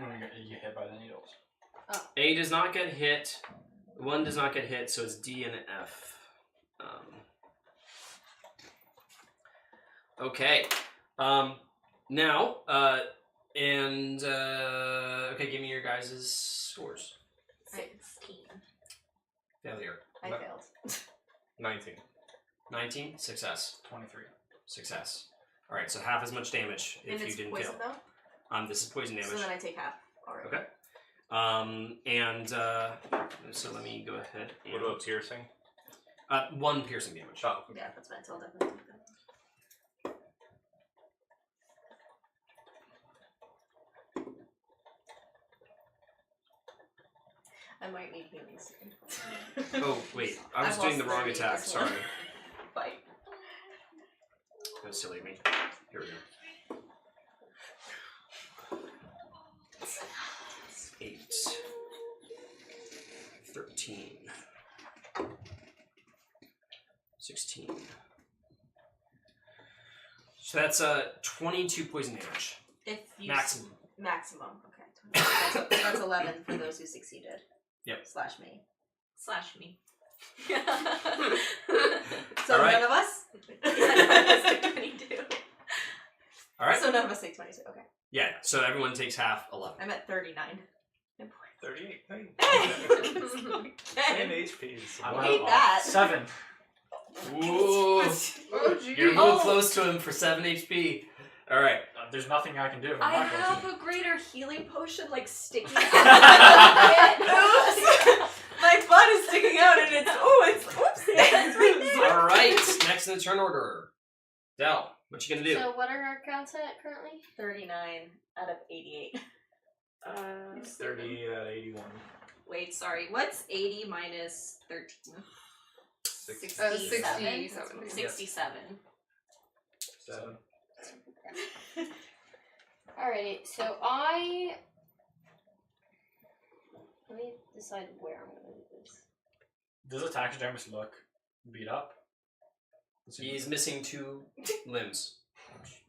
When you get hit by the needles. A does not get hit. 1 does not get hit, so it's D and F. Okay. Now, okay, give me your guys' scores. 16. Failure. I failed. 19. 19, success. 23. Success. Alright, so half as much damage if And you it's didn't poison fail. though? This is poison damage. So then I take half. Alright. Okay. So let me go ahead and... What about piercing? 1 piercing damage. Oh. Yeah, that's fine. So I'll definitely take that. I might need healing soon. Oh, wait. I was I've doing the lost wrong 30 attack. this one. Sorry. Bite. That was silly of me. Here we go. 15. 16. So that's 22 poison damage. If you Maximum. Maximum. Okay. That's 11 for those who succeeded. Yep. Slash me. Slash me. So All right. none of us? That's 22. Alright. So none of us take 22. Okay. Yeah, so everyone takes half 11. I'm at 39. 38. Hey. Hey! 10 HP. I'm I hate at that. 7. Ooh. Oh, geez. You're moving close to him for 7 HP. Alright. There's nothing I can do. I I'm not have going a greater healing potion, like sticking Oops. My butt is sticking out and it's oops. It's right there. Alright, next in the turn order. Del, what you gonna do? So what are our counts at currently? 39 out of 88. 30 out of 81. Wait, sorry. What's 80 minus 13? 67. 67. 7. Alrighty, so let me decide where I'm gonna do this. Does the taxidermist look beat up? He's missing 2 limbs.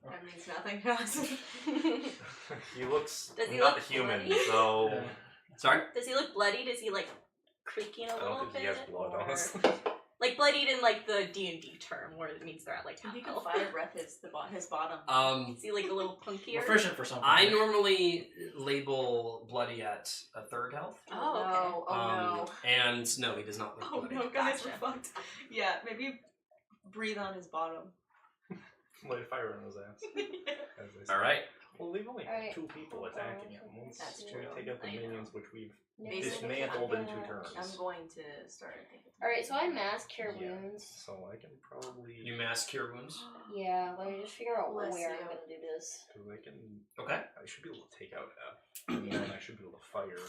That means nothing to us. He looks Does he not look human, bloody? so Yeah. Sorry? Does he look bloodied? Is he like creaking a I little don't think bit? he has blood, or- honestly. Like bloodied in like the D&D term, where it means they're at like half He can health. fire breath his bottom. Is he like a little punkier? Proficient for something. I normally label bloody at a 3rd health. Oh, okay. no. Oh no. And no, he does not look Oh bloody. no, guys, Gotcha. we're fucked. Yeah, maybe breathe on his bottom. Light a fire on his ass. As they say. Alright. Well, we've only Alright. 2 people attacking him. Once That's we true. take out the I know. minions, which we've Basically, dismantled in 2 I'm turns. going to start thinking. Alright, so I mass cure Yeah. wounds. So I can probably... You mass cure wounds. Yeah, let me just figure out Bless where I'm you. gonna do this. Because I can... Okay. I should be able to take out F. And I should be able to fire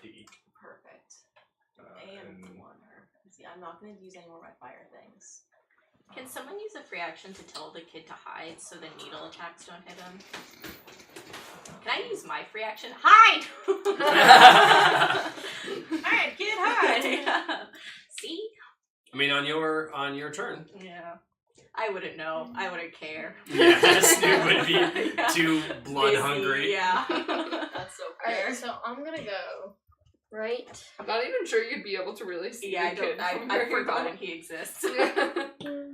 D. Perfect. And on her. See, I'm not going to use any more of my fire things. Can someone use a free action to tell the kid to hide so the needle attacks don't hit him? Can I use my free action? Hide! Alright, kid, hide! See? I mean, on your turn. Yeah. I wouldn't know. I wouldn't care. Yeah, Snoop would be Yeah. too blood Busy, hungry. Yeah. That's so fair. Alright, so I'm gonna go right. I'm not even sure you'd be able to really see Yeah, the kid from I've where you forgotten go. he exists. 1, 2,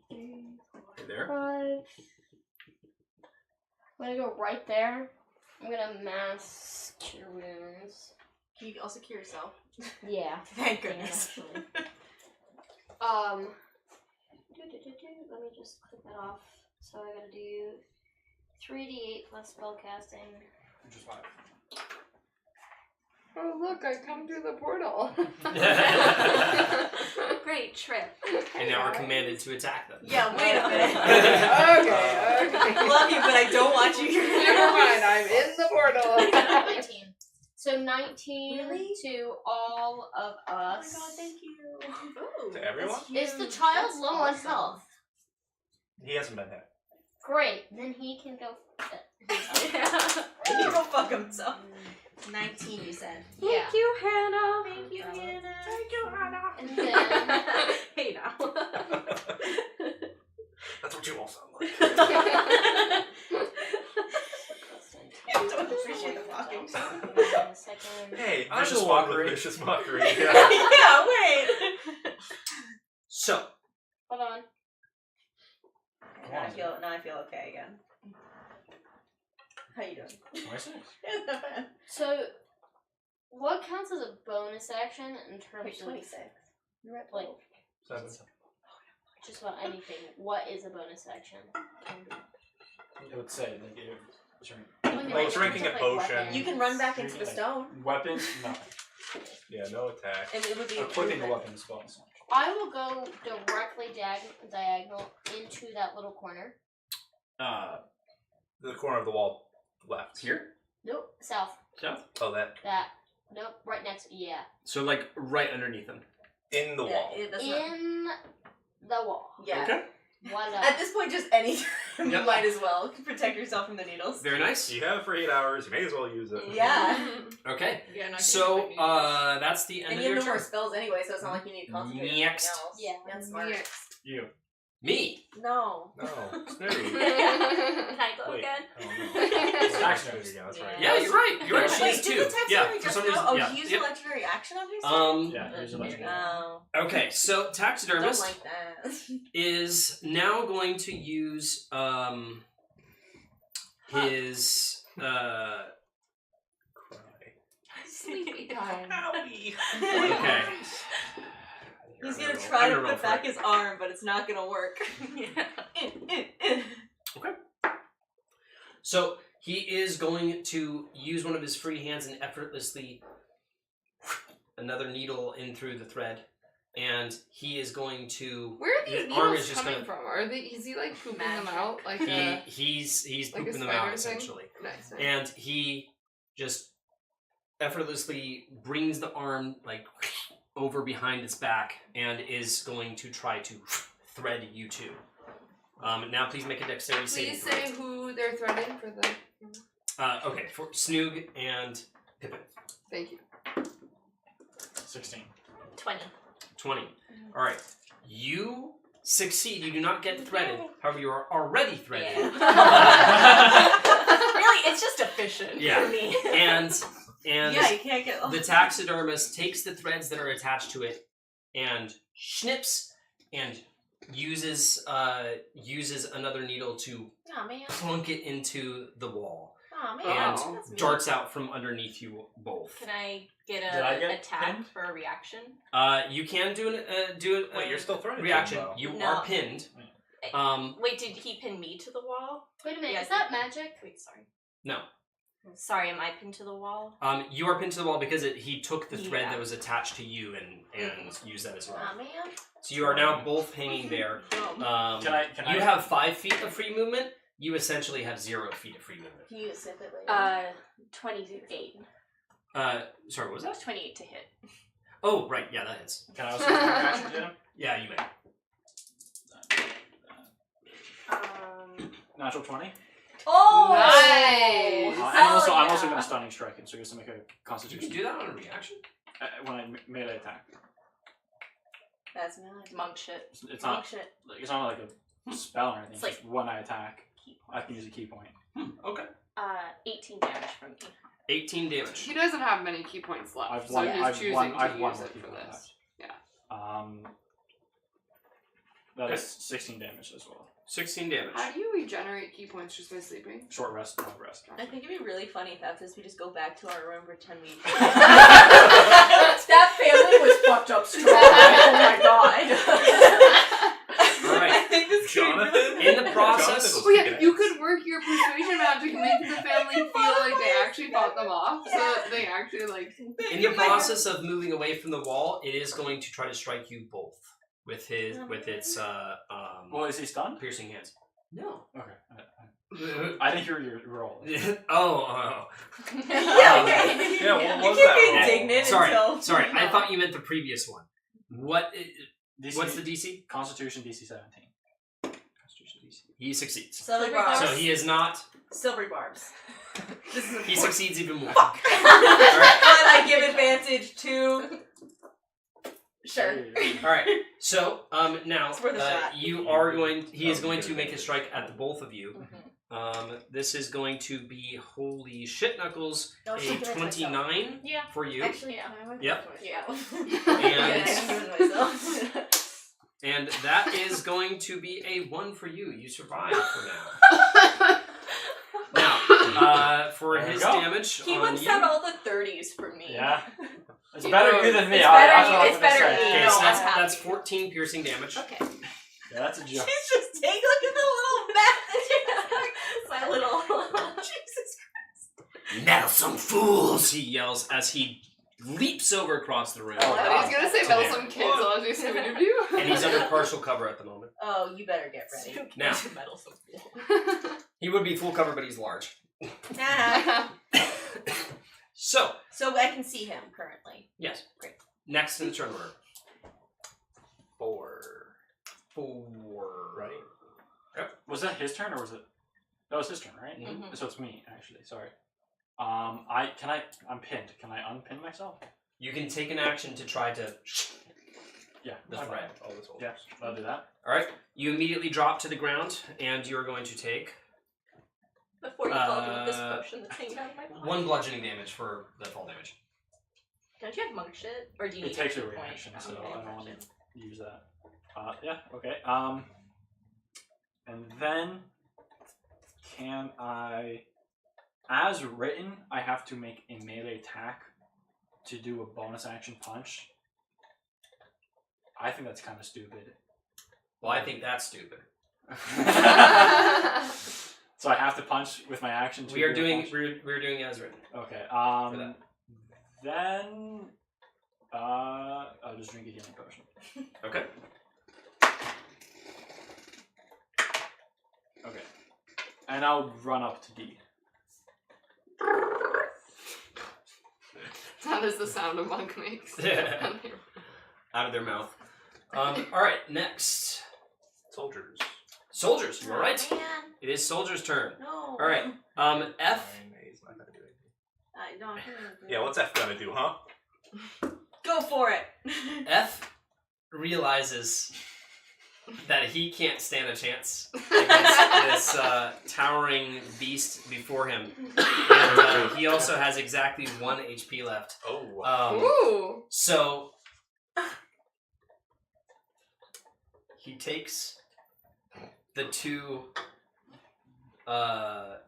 3, Right there. 5. I'm gonna go right there. I'm gonna mass cure wounds. Can you also cure yourself? Yeah. Thank goodness. Actually. Let me just click that off. So I gotta do 3d8 plus spellcasting. Which is 5. Oh look, I come through the portal. Great trip. And now we're commanded to attack them. Yeah, wait a minute. okay. I love you, but I don't want you here. Never mind, I'm in the portal. 19. So 19 Really? to all of Oh my us. god, thank you. Ooh. To everyone? Is the child That's low on awesome. health? He hasn't been hit. Great. Then he can go. He can go fuck himself. 19, you said. Yeah. Thank you, Hannah. Thank you, Hannah. Thank you, Hannah. And then. Hey now. That's what you all sound like. I don't appreciate the fucking Second. Hey, I'm Vicious the one mockery. with vicious mockery. Yeah. Yeah, wait. So, Hold on. Now I feel okay again. How you doing? 26. So, what counts as a bonus action in terms Wait, of 26. You're at like 7. just about anything? What is a bonus action? Can be. It would say, like, sorry. Well, drinking a potion. You can run back into the stone. Weapons? No. Yeah, no attack. And it would be Equipping a weapon is bonus. I will go directly diagonal into that little corner. The corner of the wall left. here? Nope, south. South? Oh, that. That. Nope, right next. Yeah. So, like, right underneath them. In the wall. That's not, In the wall. yeah. Okay. Voila. At this point, just any time. You Yep. might as well protect yourself from the needles. Very nice. You have it for 8 hours. You may as well use it. Yeah. Okay. Yeah, not So that's the end And of you your have no more turn. spells anyway, so it's not like you need to concentrate on anything Next. else. Yeah. That's smart. You. Me. No. No, Snooty. Can I go Wait. again? Oh, no. It's That's Snooty again, that's right. Yeah, you're right. You're right. She Wait, is did too. the taxidermy Yeah, for just some go? reason. Oh, Yeah. he used Yep. a legendary action on his Yeah, here's a legendary. Oh. Okay, so Don't taxidermist like that. is now going to use his Sleepy time. Owie. okay. He's gonna try to I'm gonna roll put for back it. his arm, but it's not gonna work. So he is going to use one of his free hands and effortlessly another needle in through the thread, and he is going to. Where are these the arm needles is just coming gonna. from? Are they? Is he like pooping them out? Like He's like a pooping them spider out thing? essentially, Nice. and he just effortlessly brings the arm like over behind its back and is going to try to thread you two. Now please make a dexterity saving Please throw. say who they're threading for the. Okay, for Snoog and Pippin. Thank you. 16. 20. 20. Alright. You succeed. You do not get threaded. However, you are already threaded. Really, it's just efficient Yeah. for me. And Yeah, you can't get. the taxidermist takes the threads that are attached to it and snips and uses another needle to Aw, man. plunk it into the wall Aw, man. and That's mean. darts out from underneath you both. Can I get Did I a get attack pinned? for a reaction? You can do it. Wait, you're still throwing reaction. Though. You No. are pinned. Wait, did he pin me to the wall? Wait a minute, Yeah, is that magic? Wait, sorry. No. Sorry, am I pinned to the wall? You are pinned to the wall because he took the thread Yeah. that was attached to you and used that as well. Aw, man. So you are now both hanging there. Dumb. Can I? You have 5 feet of free movement. You essentially have 0 feet of free movement. Can you sip it later? 28. Sorry, what was that? 28 to hit. Oh, right. Yeah, that is. Can I also use my reaction to him? Yeah, you may. Natural 20. Oh! Nice! I'm also yeah. going to stunning strike him, so he has to make a You can constitution. do that on a reaction. When I melee attack. That's mad. Monk shit. It's not shit. like it's not like a spell or anything. It's It's just when I attack, I can use a key point. Okay. 18 damage from me. 18 damage. He doesn't have many key points left, I've so won. he's I've choosing won. to I've won use more it key for points this. left. Yeah. That is 16 damage as well. 16 damage. How do you regenerate key points just by sleeping? Short rest, long rest. I think it'd be really funny if after this we just go back to our room, pretend we. That family was fucked up strong. Oh my god. Alright. I think this could be Jonathan? really In the process, Jonathan Oh yeah, you could work your persuasion magic and make the family feel like they actually fought them off, so that they actually like. in the process of moving away from the wall, it is going to try to strike you both with its Well, is he stunned? piercing hands. No. Okay. I didn't hear your roll. Oh. Yeah, okay. Yeah, what You was keep that being roll? indignant Sorry, until. sorry. I thought you meant the previous one. What's the DC? DC? Constitution DC 17. Constitution DC. He succeeds. Silvery barbs. So he is not. Silvery barbs. This is He important. succeeds even more. But I give advantage to. Sure. All right. So now It's worth a shot. you are going. He is going to make a strike at the both of you. This is going to be holy shit knuckles. No, A I'm giving it to myself. 29 Yeah. for you, Actually, yeah. I would Yep. give it to myself. Yeah. And- I'm giving it to myself. and that is going to be a 1 for you. You survive for now. Now, for There you his go. damage He on wants you. out all the 30s for me. Yeah. It's better you than me. It's I- better that's you- what I was it's gonna better say. you. Okay, No, so I'm that's happy. 14 piercing damage. Okay. Yeah, that's a joke. She's just take look at the little map that she has. My little. Jesus Christ. Meddlesome fools! He yells as he leaps over across the room. Oh, I was gonna say Wow. meddlesome kids, so I'll just Scooby-Doo. And he's under partial cover at the moment. Oh, you better get ready. Now, he would be full cover, but he's large. So, So I can see him currently. yes. Great. Next in the turn order. 4. 4. Right? Was that his turn or was it? That was his turn, right? Mhm. So it's me, actually. Sorry. I'm pinned. Can I unpin myself? You can take an action to try to. Yeah, the fine. thread. Yeah, I'll do that. All right. You immediately drop to the ground, and you're going to take Before you fall with this potion that's hanging out of my pocket. 1 bludgeoning damage for the fall damage. Don't you have monk shit? Or do you It need takes a point? reaction, so Okay, I don't want gotcha. to use that. Yeah, okay. And then can I, as written, I have to make a melee attack to do a bonus action punch. I think that's kind of stupid. Well, I think that's stupid. So I have to punch with my action. To We're do a doing punch? we're doing as written. Okay. that. Then I'll just drink a healing potion. Okay. Okay. And I'll run up to D. That is the sound a monk makes. Yeah. Out of their mouth. All right. Next, Soldiers. soldiers. You're right. Man, It is soldiers' turn. no. All right. F. Fine, he's not gonna do anything. I don't. Yeah, what's F gonna do, huh? Go for it. F realizes that he can't stand a chance against this towering beast before him, and he also has exactly 1 HP left. Oh. Ooh. So he takes the 2 what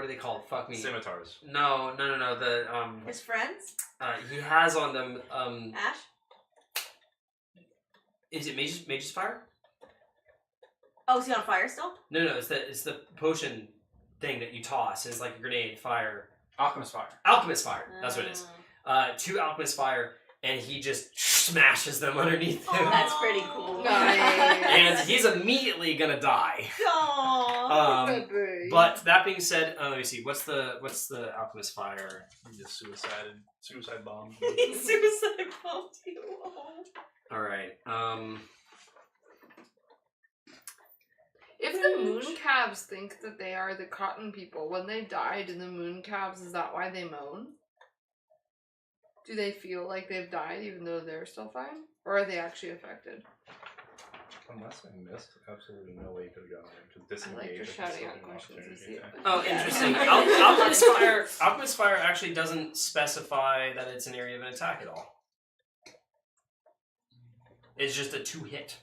are they called? Fuck me. Scimitars. No. The His friends? he has on them Ash? is it Mage's Fire? Oh, is he on fire still? No, it's the potion thing that you toss. It's like a grenade fire. Alchemist Fire. Alchemist Fire. That's what it is. 2 Alchemist Fire, and he just smashes them underneath him. That's pretty cool. Nice. And he's immediately gonna die. Aww. But that being said, let me see. What's the Alchemist Fire? Just suicide bomb. Suicide bombed you. All right. If the moon calves think that they are the cotton people, when they died in the moon calves, is that why they moan? Do they feel like they've died even though they're still fine? Or are they actually affected? Unless I missed, absolutely no way you could have gotten there. Just I like disengage. just if it's shouting out something questions to opportunity see attack. Oh, Yeah. interesting. Alchemist Fire actually doesn't specify that it's an area of an attack at all. It's just a 2-hit.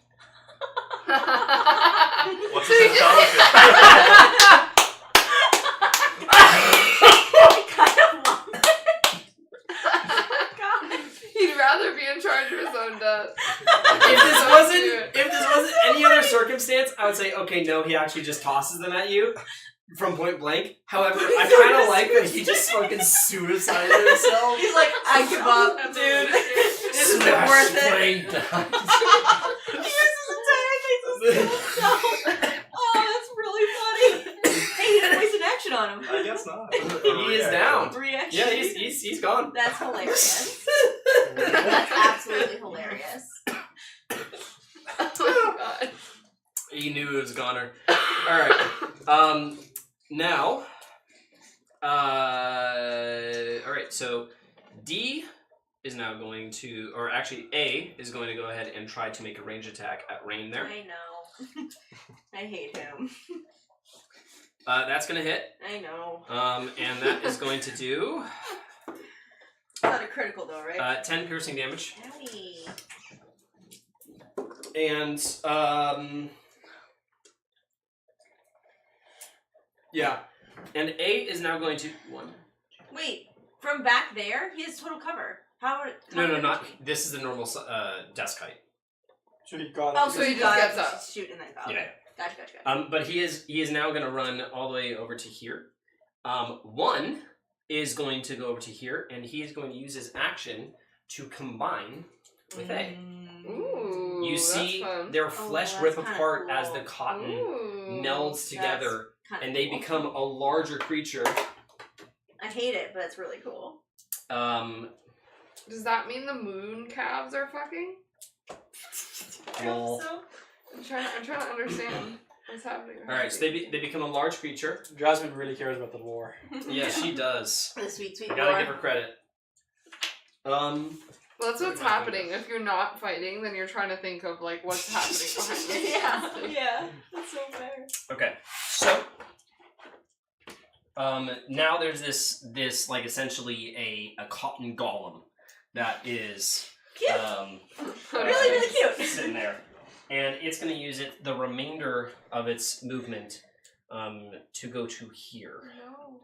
What's his intelligence? He'd rather be in charge of his own death. If this wasn't any other circumstance, I would say, okay, no, he actually just tosses them at you from point blank. However, I kind of like that he just fucking suicided himself. He's like, I give up, dude. This isn't worth it. He uses his entire thing to kill himself. Oh, that's really funny. Hey, you didn't waste an action on him. I guess not. He is down. Reaction. Yeah, he's gone. That's hilarious. That's absolutely hilarious. Oh my god. He knew it was a goner. Alright. Now. Alright, so D is now going to, or actually A is going to go ahead and try to make a range attack at Rain there. I know. I hate him. That's going to hit. I know. And that is going to do It's not a critical though, right? 10 piercing damage. Owie. And, yeah. And A is now going to, 1. Wait, from back there, he has total cover. How would No, not, this is the normal desk height. So he got Oh, it. So he just got gets it. up. Shoot and then go. Yeah. Okay. Gotcha. But he is now going to run all the way over to here. 1 is going to go over to here, and he is going to use his action to combine with A. Ooh, You that's see fun. their flesh that's rip kinda apart cool. as the cotton Ooh. melds together, Kinda and they cool. become a larger creature. I hate it, but it's really cool. Does that mean the moon calves are fucking? Lol. So I'm trying to understand. What's happening? All right, so they become a large creature. Jasmine really cares about the lore. Yes, she does. The sweet, sweet I gotta lore. give her credit. Well, that's what's happening. If you're not fighting, then you're trying to think of like what's happening behind the scenes. Yeah, that's so fair. Okay, so now there's this like essentially a cotton golem that is Cute. Really, really cute. sitting there, and it's going to use the remainder of its movement to go to here. No,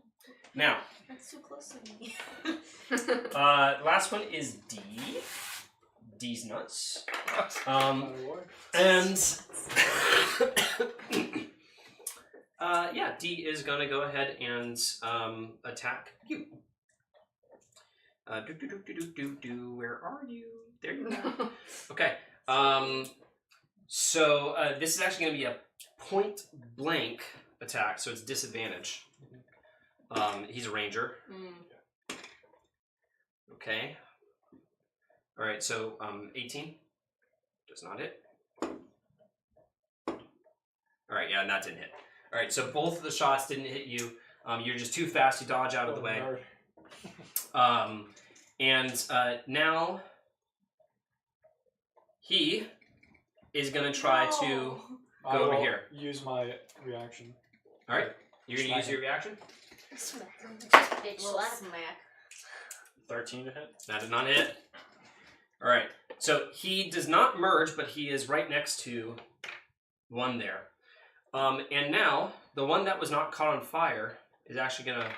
Now, that's too close to me. last one is D. D's nuts. And yeah, D is gonna go ahead and attack you. Where are you? There you are. Okay. So this is actually gonna be a point blank attack, so it's disadvantage. He's a ranger. Okay. All right, so 18 does not hit. All right, yeah, and that didn't hit. All right, so both of the shots didn't hit you. You're just too fast to dodge out of the way. And now he is gonna try to go over here. Use my reaction. All right, you're gonna use your reaction. Big smack. 13 to hit. That did not hit. All right, so he does not merge, but he is right next to one there. And now the one that was not caught on fire is actually gonna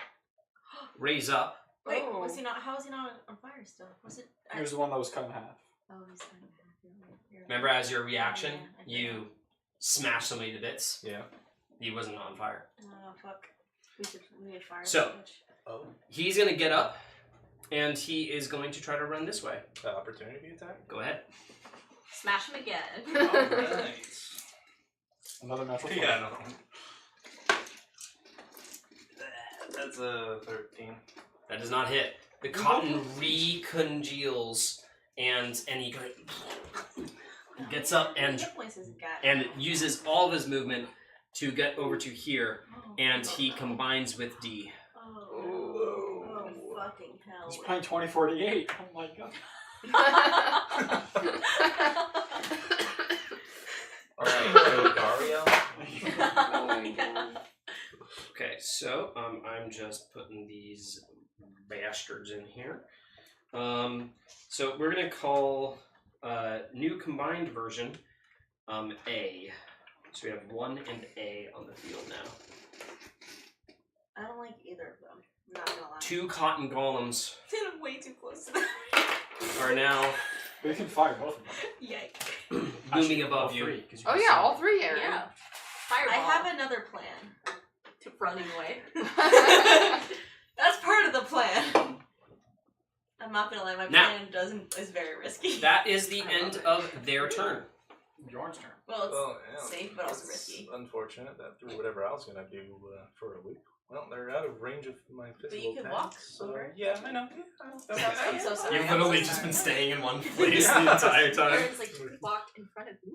raise up. Wait, was he not? How is he not on fire still? Was it? He was the one that was cut in half. Oh, he's cut in half. Remember, as your reaction, Yeah, you smash somebody to bits. Yeah. He wasn't on fire. Oh fuck. We need fire. So- Oh. He's gonna get up, and he is going to try to run this way. Opportunity attack? Go ahead. Smash him again. Alright. Another natural. Yeah, no. That's a 13. That does not hit. The cotton recongeals, and he gets up and uses all of his movement to get over to here, and he combines with D. Oh, fucking hell. He's playing 2048. Oh my god. Alright, Dario. Oh my god. Okay, so I'm just putting these bastards in here. So we're gonna call new combined version A. So we have 1 and A on the field now. I don't like either of them. I'm not gonna lie. 2 cotton golems I'm way too close to them. are now But you can fire both of them. Yikes. looming above you. Oh yeah, all three, Aaron. Yeah. I Fireball. have another plan. To running away. That's part of the plan. I'm not gonna lie, my Now- plan is very risky. That is the end of their turn. Yorn's turn. Well, it's Well, yeah, safe, but also it's risky. Unfortunate that threw whatever I was gonna do for a loop. Well, they're out of range of my physical But you can walk attacks, over. Yeah, I know. I'm so sorry. You've I'm literally so just sorry. been staying in one place Yeah. the entire time. Aaron's like, you walked in front of me.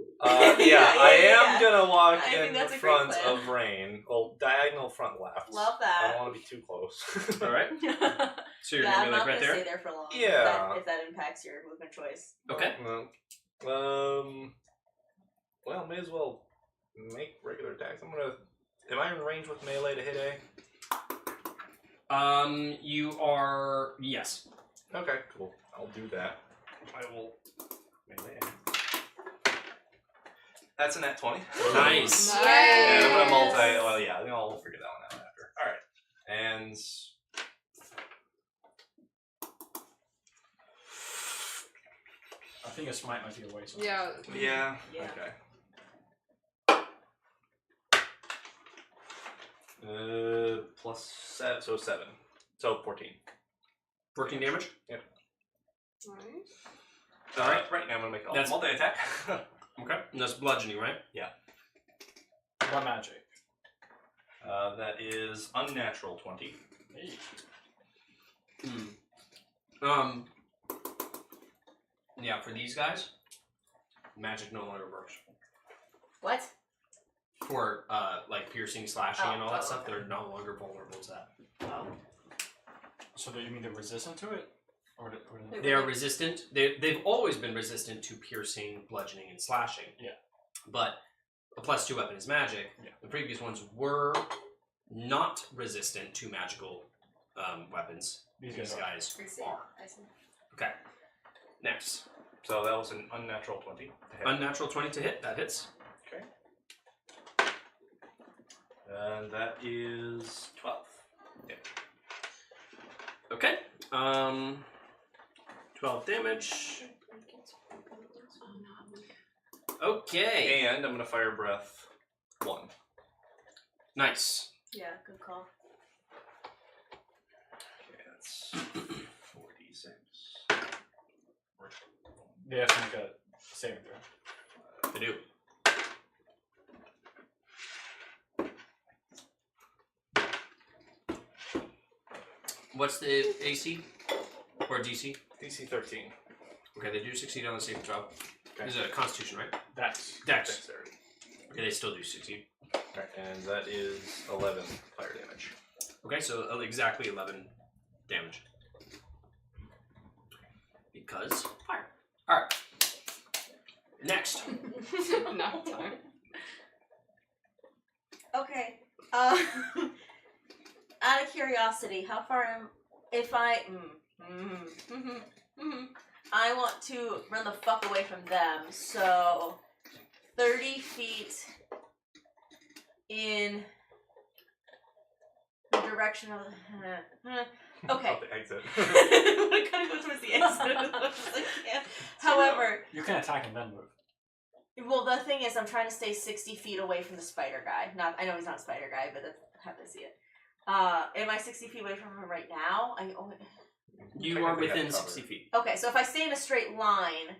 Yeah, I am gonna walk I think in that's a great front plan. of Rain. Well, diagonal front left. Love I that. don't want to be too close. Alright, so you're Yeah, gonna I'm be not like gonna right there? stay there for long. Yeah. If that impacts your movement choice. Okay. Well, may as well make regular attacks. Am I in range with melee to hit A? You are, yes. Okay, cool. I'll do that. I will melee A. That's a nat 20. Nice. Nice. And I'm gonna multi. Well, yeah, I think I'll figure that one out after. All right, and I think a smite might be a waste. Yeah. yeah, Yeah. okay. Plus 7, so 7, so 14. 14 damage? Nice. All right, right now I'm gonna make a That's- multi attack. Okay. And that's bludgeoning, right? One magic. That is unnatural 20. Hey. Yeah, for these guys, magic no longer works. What? for like piercing, slashing, and all that stuff. They're no longer vulnerable to that. Oh. So you mean they're resistant to it? They are resistant. They've always been resistant to piercing, bludgeoning, and slashing. Yeah. But a +2 weapon is magic. Yeah. The previous ones were not resistant to magical weapons. These guys are. Okay. Next. So that was an unnatural 20. Unnatural 20 to hit. That hits. Okay. And that is 12. Yeah. Okay. 12 damage. Okay. And I'm gonna fire breath 1. Nice. Yeah, good call. Okay, that's 46. They have to make a saving throw. They do. What's the AC? Or DC? DC 13. Okay, they do succeed on the saving throw. Okay. This is a Constitution, right? Dex. Dexterity. Okay, they still do succeed. Okay, and that is 11 fire damage. Okay, so exactly 11 damage. Because fire. Alright. Next. Not time. Okay. Out of curiosity, how far am if I I want to run the fuck away from them, so 30 feet in the direction of okay. Off the exit. I'm gonna kind of go towards the exit as much as I can. However, You can attack and then move. well, the thing is, I'm trying to stay 60 feet away from the spider guy. Not, I know he's not a spider guy, but that's how I see it. Am I 60 feet away from him right now? You are within 60 feet. Okay, so if I stay in a straight line,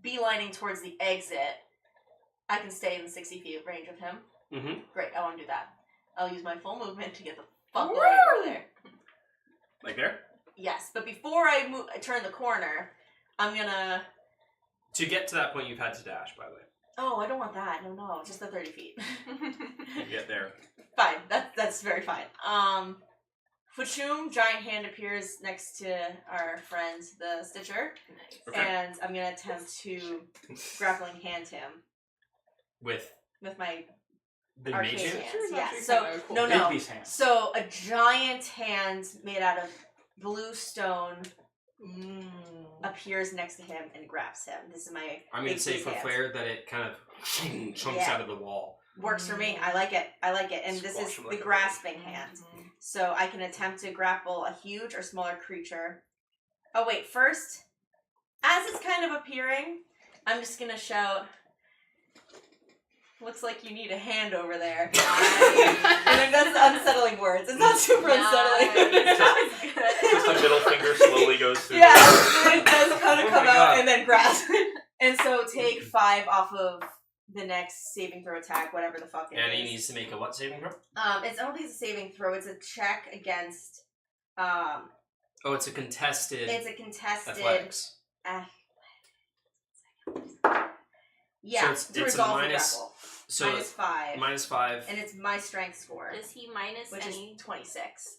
beelining towards the exit, I can stay in 60 feet of range of him. Mm-hmm. Great, I want to do that. I'll use my full movement to get the fuck Woo! away over there. Like there? Yes, but before I turn the corner, I'm gonna... To get to that point, you've had to dash, by the way. Oh, I don't want that. No, just the 30 feet. You get there. Fine, that's very fine. Fachoom, giant hand appears next to our friend, the Stitcher, Okay. and I'm gonna attempt to grappling hand him With my big arcane mage hand? hands. Yeah, actually so kinda cool. no. Big beast hand. So a giant hand made out of blue stone appears next to him and grabs him. This is my. I'm big going to say beast for hand. flair that it kind of chunks Yeah. out of the wall. Works for me. I like it. And this is Squash him the like a grasping hand. So I can attempt to grapple a huge or smaller creature. Oh wait, first, as it's kind of appearing, I'm just gonna shout, looks like you need a hand over there. And then that's unsettling words. It's not super unsettling. Just a middle finger slowly goes through. Yeah, it does kind of Oh come my out God. and then grasp. And so take 5 off of the next saving throw attack, whatever the fuck it is. And he needs to make a what saving throw? I don't think it's a saving throw. It's a check against. Oh, it's a contested It's a contested. athletics. Yeah, So it's to a resolve the minus- grapple. So -5, -5. and it's my strength score, Does he minus which any? is 26.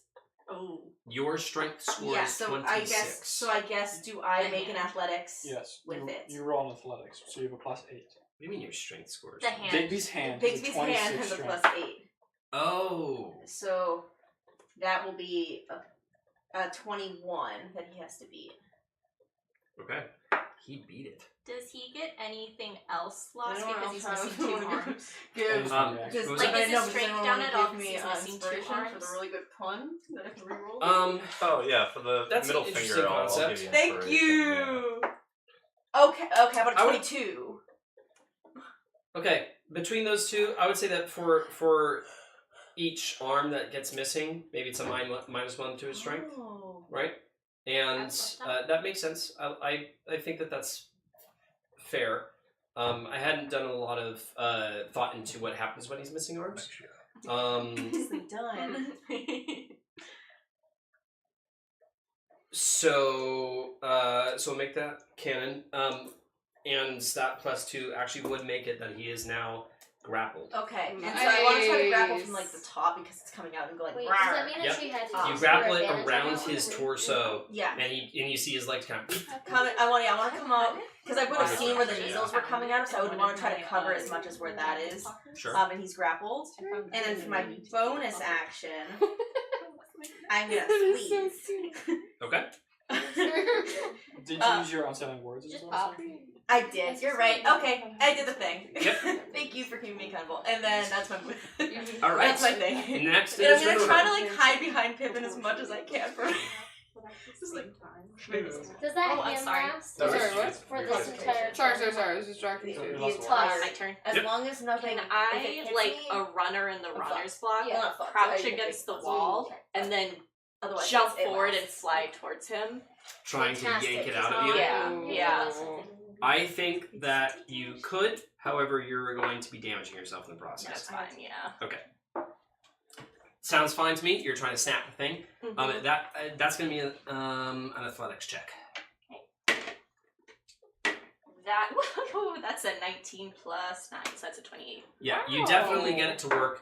Oh. Your strength score Yeah, is so 26. I guess, do I The make an hand. athletics? Yes. With you, it. You roll an athletics, so you have a +8. What do you mean your strength score is? The hand. Bigby's hand Bigby's is a 26 hand has a strength. +8, Oh. so that will be a 21 that he has to beat. Okay. He beat it. Does he get anything else lost Anyone because he's else missing have 2 one? arms? Good. Does Does, what was Like, that? is his strength down at all give because me he's missing 2 inspiration for arms? the really good pun that I can reroll? Oh yeah, for the That's an middle interesting finger, I'll concept. give you Thank inspiration, you! Okay, how about a I would- 22? Okay, between those two, I would say that for each arm that gets missing, maybe it's a -1 to his strength, Oh. right? And That's not that makes sense. I think that's fair. I hadn't done a lot of thought into what happens when he's missing arms. Nicely done. So we'll make that canon. And that +2 actually would make it that he is now grappled. Okay, and so I want to try to grapple from like the top because it's coming out and going. Wait, "Rawr." does that mean I actually had to You use grapple your it advantage around on that his one? torso, Yeah. and you see his legs kind of. I want to come out because I would have seen where the needles were coming out, so I would want to try to cover as much as where that is. Sure. And he's grappled, and then for my bonus action, I'm gonna squeeze. Okay. Did you use your unsettling words as well? I did. You're right. Okay, I did the thing. Yep. Thank you for keeping me accountable. And then that's my. All right. That's my thing. Next And I'm is gonna try to River. like hide behind Pippin as much as I can for. Does that Oh, I'm hand sorry. last? Sorry, what? For this entire Sorry, I was distracted. The It entire. My turn. As Yep. long as nothing. Can if I, it hits like me, a runner in the I'm runner's fucked. block, Yeah, not fucked. crouch I- against the it's- wall, and then Otherwise, jump it forward lasts. and slide towards him? Trying to Fantastic. yank it out of you. Yeah. I think that you could, however, you're going to be damaging yourself in the process. That's fine, yeah. Sounds fine to me. You're trying to snap the thing. Mhm. That's going to be an athletics check. That's a 19 plus 9, so that's a 28. Yeah, you definitely get it to work.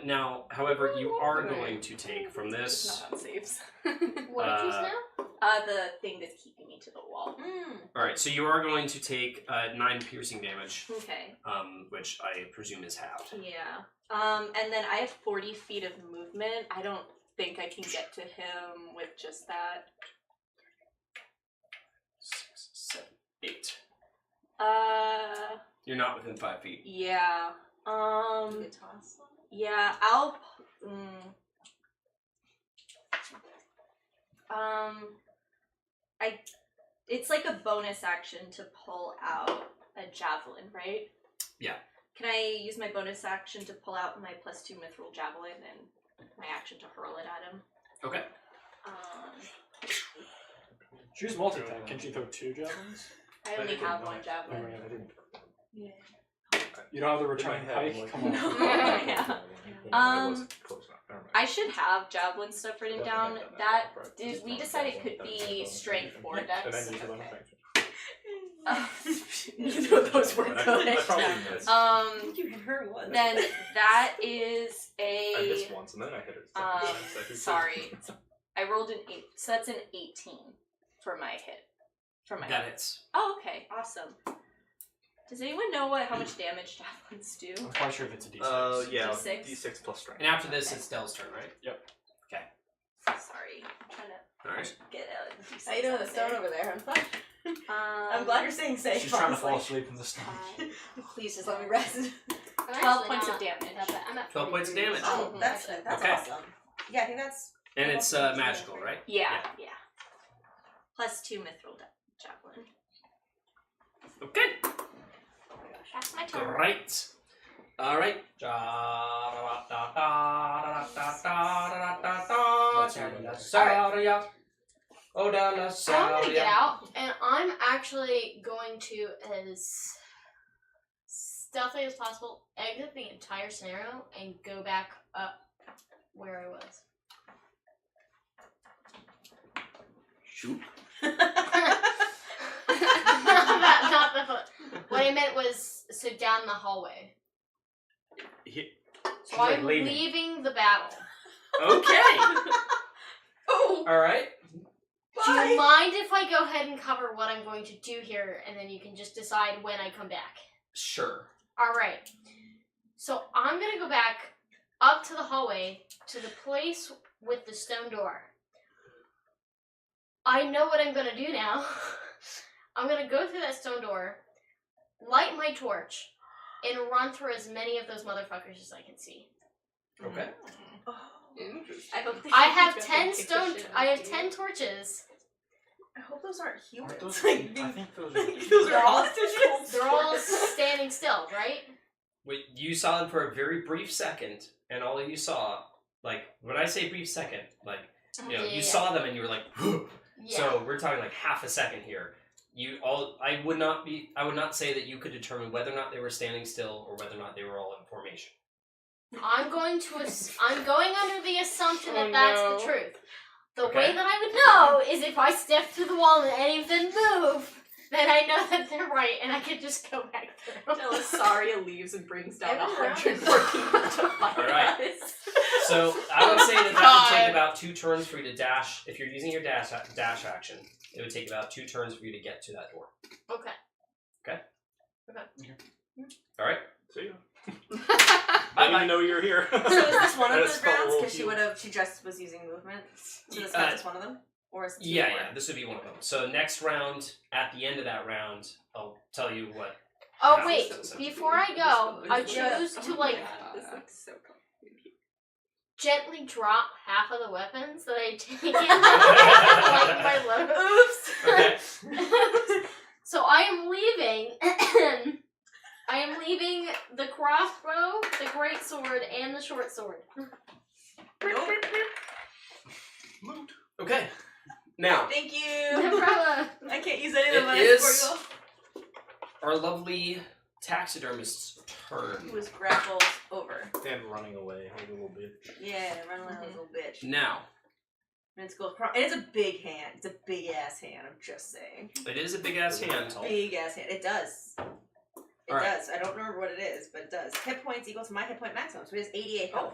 Now, however, you are going to take from It's this. not on saves. What did you say now? The thing that's keeping me to the wall. All right, so you are going to take 9 piercing damage, Okay. which I presume is halved. Yeah. And then I have 40 feet of movement. I don't think I can get to him with just that. 6, 7, 8. You're not within 5 feet. Yeah. Yeah, I'll. It's like a bonus action to pull out a javelin, right? Yeah. Can I use my bonus action to pull out my +2 mithril javelin and my action to hurl it at him? Okay. Choose multi-attack. Can't you throw 2 javelins? I only have 1 javelin. Yeah. You don't have the returning pike? Come on. Yeah. I wasn't close enough. Never mind. I should have javelin stuff written down. We decided it could be strength 4 dex. Neither of those were good. I probably missed. You hit her once. Then that is I a. missed once and then I hit her. Sorry. I rolled an 8, so that's an 18 for my hit. For my That hit. hits. Oh, okay, awesome. Does anyone know how much damage javelins do? I'm quite sure if it's a D6. Yeah, D6? D6 plus strength. And after this, it's Dell's turn, right? Sorry, I'm trying to Alright. get out of the How you doing with the stone over there? I'm glad you're staying safe. She's trying to fall honestly. asleep in the stone. Please just let me rest. I'm 12 actually points not of damage. that bad. I'm at 12 points of damage. Oh, that's Actually. that's Okay. awesome. Yeah, I think that's. And it's magical, right? Yeah. +2 mithril javelin. Okay. That's my turn. Great. All right. So I'm gonna get out, and I'm actually going to, as stealthily as possible, exit the entire scenario and go back up where I was. Shoot. not the foot. What I meant was so down the hallway. So like I'm leaving. leaving the battle. Okay. Oh, All right. Do you mind if I go ahead and cover what I'm going to do here, and then you can just decide when I come back? Sure. Alright. So I'm gonna go back up to the hallway to the place with the stone door. I know what I'm gonna do now. I'm gonna go through that stone door, light my torch, and run through as many of those motherfuckers as I can see. Okay. I hope they I have keep 10 up the stone. shit I with have you. 10 torches. I hope those aren't humans. Aren't those- Like, I think those those are hostages. They're all standing still, right? Wait, you saw them for a very brief second, and all you saw, like, when I say brief second, like, you know, Yeah. you saw them and you were like, Yeah. so we're talking like half a second here. I would not say that you could determine whether or not they were standing still or whether or not they were all in formation. I'm going under the assumption that Oh, that's no. the truth. The Okay. way that I would know is if I step to the wall and any of them move, then I know that they're right, and I can just go back through. Elisaria leaves and brings down Every round 100 more people to fight Alright. us. So I would say that would take about 2 turns for you to dash. If you're using your dash action, it would take about 2 turns for you to get to that door. Okay. All right. See you. I didn't even know you were here. So is this one I of just the felt a rounds? little Because she just was using movement. So this counts as one of them? Or is it 2 Yeah, more? yeah. This would be one of them. So next round, at the end of that round, I'll tell you what. Oh Yeah, wait, so- before I go, I Yeah. choose to like This looks so complicated. gently drop half of the weapons that I take in like my load. Oops. Okay. So I am leaving. I am leaving the crossbow, the greatsword, and the short sword. Loot. Okay. Now, Thank No you! problem. I can't use any of them It on is- this for you. our lovely taxidermist's turn. Who was grappled over. And running away like a little bitch. Yeah, run like a little bitch. Now, And it's a big hand. It's a big ass hand, I'm just saying. it is a big ass hand. Big ass hand. It does. It Alright. does. I don't remember what it is, but it does. Hit points equal to my hit point maximum, so it has 88 Oh, health.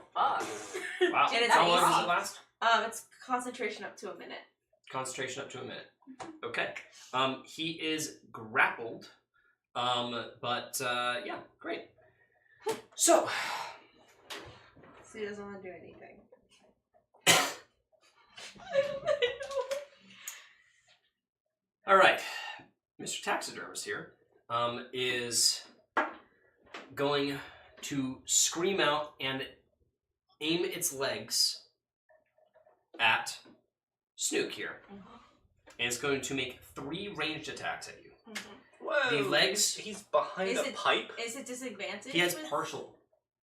fuck. Wow. And it's How long easy. does it last? It's concentration up to a minute. Concentration up to a minute. Okay. He is grappled. But yeah, great. So, So he doesn't want to do anything. all right, Mr. Taxidermist here is going to scream out and aim its legs at Snook here, and it's going to make 3 ranged attacks at you. Whoa. The legs. He's behind Is a it- pipe. Is it disadvantage? He has with, partial.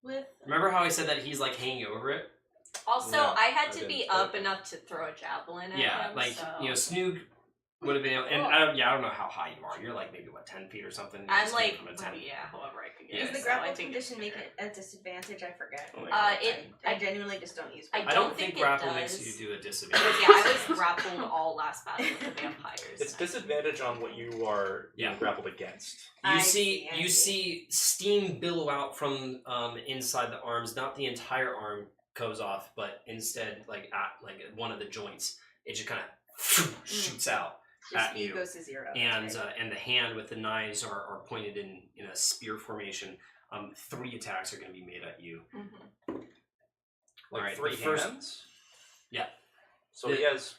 with Remember how I said that he's like hanging over it? Also, Yeah, I had I to didn't be think up that. enough to throw a javelin at Yeah, him, like so. you know, Snoog would have been able, and I don't know how high you are. You're like maybe what 10 feet or something. You I'm just like, came from a 10. yeah, however I could get Yeah. Does it. the so I grapple think condition it's make it a disadvantage? I forget. Oh my God. I genuinely just don't use I it. I don't think think it grapple does. makes you do a Because, disadvantage. yeah, I was grappled all last battle with the vampires. It's disadvantage on what you are being Yeah. grappled against. You I see, I you see steam billow out from inside the arms. Not the entire arm goes off, but instead, like at like one of the joints, it just kind of shoots out Your at speed you. goes to 0. And that's right. and the hand with the knives are pointed in a spear formation. 3 attacks are going to be made at you. Mhm. Like Alright, 3 the first- hands. Yeah. So he has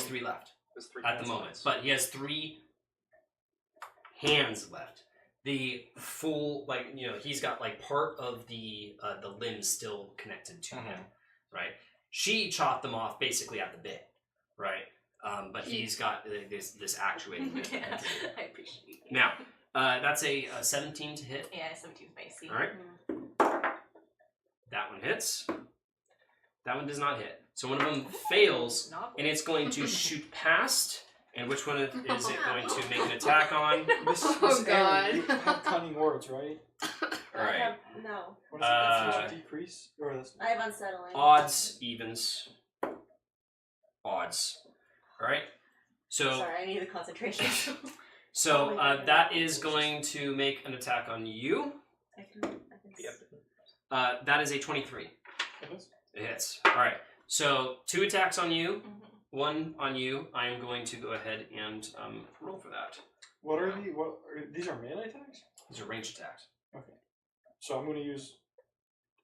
3 left. his 3 At hands the moment, left. but he has 3 hands left. The full, like, you know, he's got like part of the limbs still connected to him, right? She chopped them off basically at the bit, right? But he's got this actuating bit. Yeah, I appreciate it. Now, that's a 17 to hit. Yeah, 17 spicy. All right, that one hits. That one does not hit. So one of them fails, and it's going to shoot past. And which one is it going to make an attack on? This Oh, God. area, you have cunning words, right? All right. No. What is it? That's decrease? Or that's I have unsettling. Odds, evens, odds. All right. So Sorry, I need the concentration. so that is going to make an attack on you. I can Yep. That is a 23. It hits. All right. So 2 attacks on you, 1 on you. I am going to go ahead and roll for that. What are the these are melee attacks? These are ranged attacks. Okay. So I'm gonna use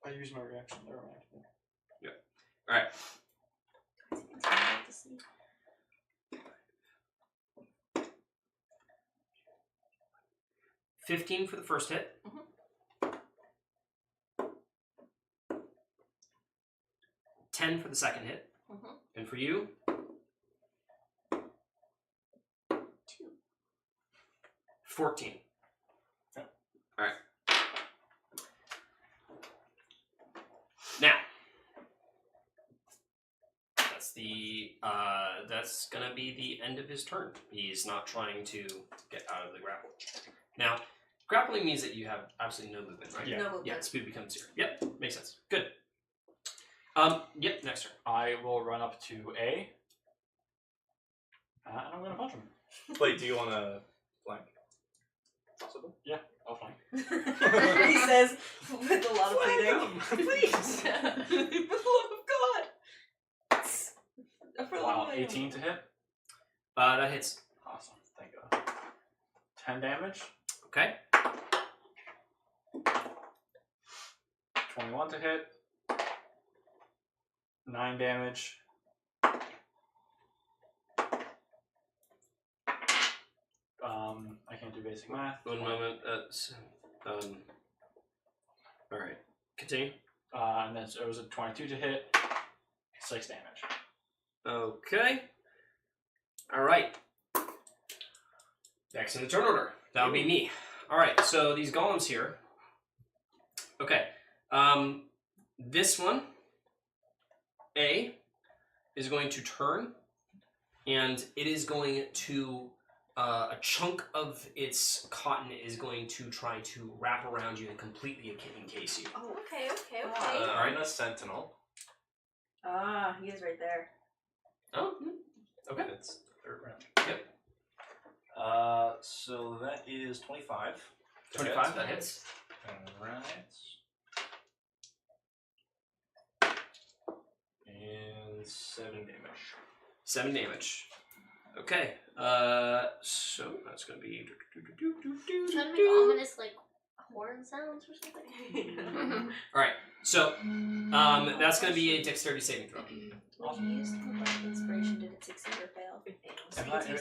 I use my reaction. Never mind. Yeah. All right. 15 for the first hit. 10 for the second hit. And for you? 2. 14. Yeah. All right. Now, that's gonna be the end of his turn. He's not trying to get out of the grapple. Now, grappling means that you have absolutely no movement, right? Yeah. No movement. Yeah, speed becomes 0. Yep, makes sense. Good. Yep, next turn. I will run up to A. And I'm gonna punch him. Wait, do you want to flank? Possible. Yeah, I'll flank. He says with a lot of pleading. Please. For the love of God. For the love Wow, of 18 to hit. That hits. Awesome, thank God. 10 damage. Okay. 21 to hit. 9 damage. I can't do basic math. One moment. All right. Continue. And then it was a 22 to hit. 6 damage. Okay. All right. Next in the turn order. That would be me. All right. So these golems here. Okay. This one, A, is going to turn, and it is going to. A chunk of its cotton is going to try to wrap around you and completely encase you. Oh, okay. I'm a sentinel. Ah, he is right there. Oh, okay. It's third round. Yep. So that is 25. 25, that hits. Alright. And 7 damage. 7 damage. Okay. So that's gonna be. Trying to make ominous like horn sounds or something. All right. So that's gonna be a dexterity saving throw. When you used the inspiration, did it succeed or fail?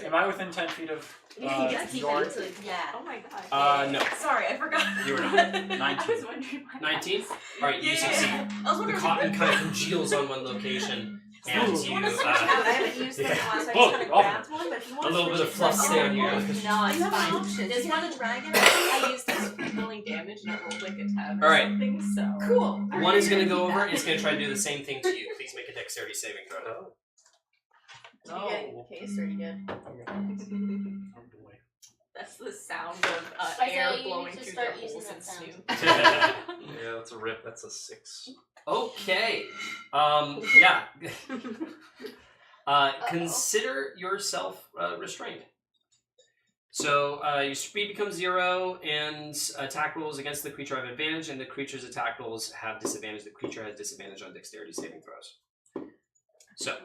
Am I within 10 feet of Yes, he your... did. Yeah. Oh my god. No. Sorry, I forgot. You were not. I 19. was wondering why. 19. All right, you succeed. I was The wondering. cotton kind of congeals on one location, and Ooh. you. I haven't used them in a while, so I Whoa, just kind of oh. grabbed one. But if you want A little to bit of switch fluff it, stay on you you. No, it's fine. options. This You one, have a dragon. I used this for rolling damage and it rolled like a 10 or All right. something, so. Cool. One is going to go over. It's going to try to do the same thing to you. Please make a dexterity saving throw. Did you get case or you get? Oh boy. That's the sound of Isaiah, air you blowing need to through start their using holes that and sound. snoot. Yeah, that's a rip. That's a 6. Okay. Yeah. Consider yourself restrained. So your speed becomes 0, and attack rolls against the creature have advantage, and the creature's attack rolls have disadvantage. The creature has disadvantage on dexterity saving throws. So,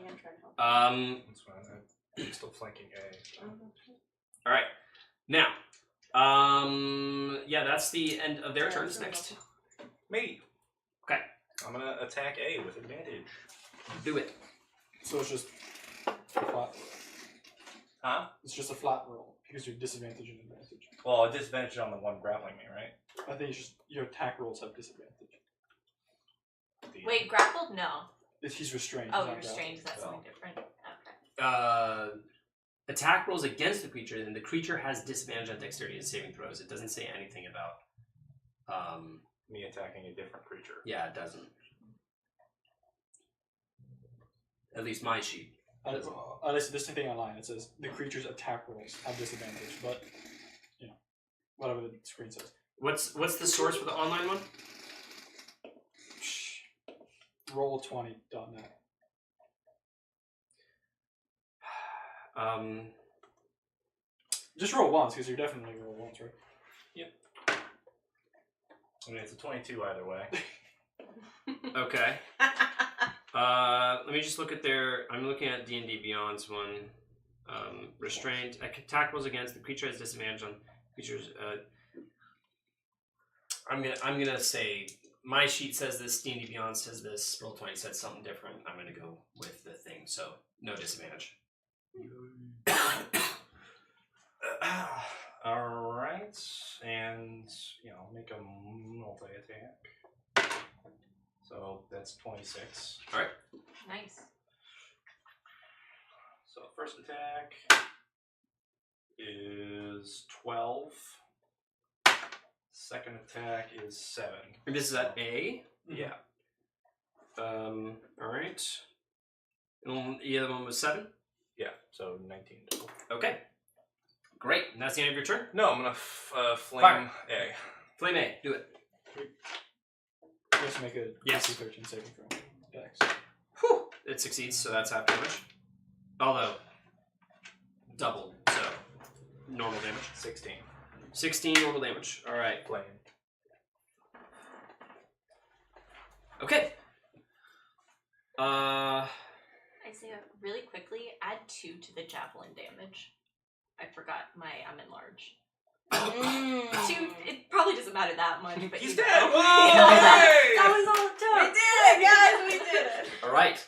That's fine. I'm still flanking A. all right. Now, yeah, that's the end of their turns. Next, Me. Okay. I'm gonna attack A with advantage. do it. So it's just a flat. Huh? It's just a flat roll because you're disadvantage and advantage. Well, disadvantage on the one grappling me, right? I think it's just your attack rolls have disadvantage. Wait, grappled? No. If he's restrained. Oh, he's not restrained, is that grappled. something different? Okay. Attack rolls against the creature, and the creature has disadvantage on dexterity and saving throws. It doesn't say anything about. Me attacking a different creature. Yeah, it doesn't. At least my sheet. This thing online, it says the creature's attack rolls have disadvantage, but you know, whatever the screen says. What's the source for the online one? Roll20.net. Just roll once, because you're definitely roll once, right? I mean, it's a 22 either way. Okay. Let me just look at their. I'm looking at D&D Beyond's one. Restraint. Attack rolls against the creature has disadvantage on creatures. I'm gonna say my sheet says this. D&D Beyond says this. Roll20 said something different. I'm gonna go with the thing. So no disadvantage. Alright, and I'll make a multi-attack. So that's 26. Alright. Nice. So first attack is 12. Second attack is 7. And this is at A. Yeah. Alright. The other one was 7. Yeah, so 19 total. Okay. Great. And that's the end of your turn. No, I'm gonna flame Fire. A. Flame A. Do it. Just make a Yes. DC 13 saving throw. Dex. Whew. It succeeds, so that's half damage. Although, doubled. So normal damage. 16. 16 normal damage. All right. Flame. Okay. Isaiah, really quickly, add 2 to the javelin damage. I forgot I'm in large. 2, it probably doesn't matter that much, but He's you dead! know. Whoa! Hey! That was all it We took. did it, guys! We did it! Alright.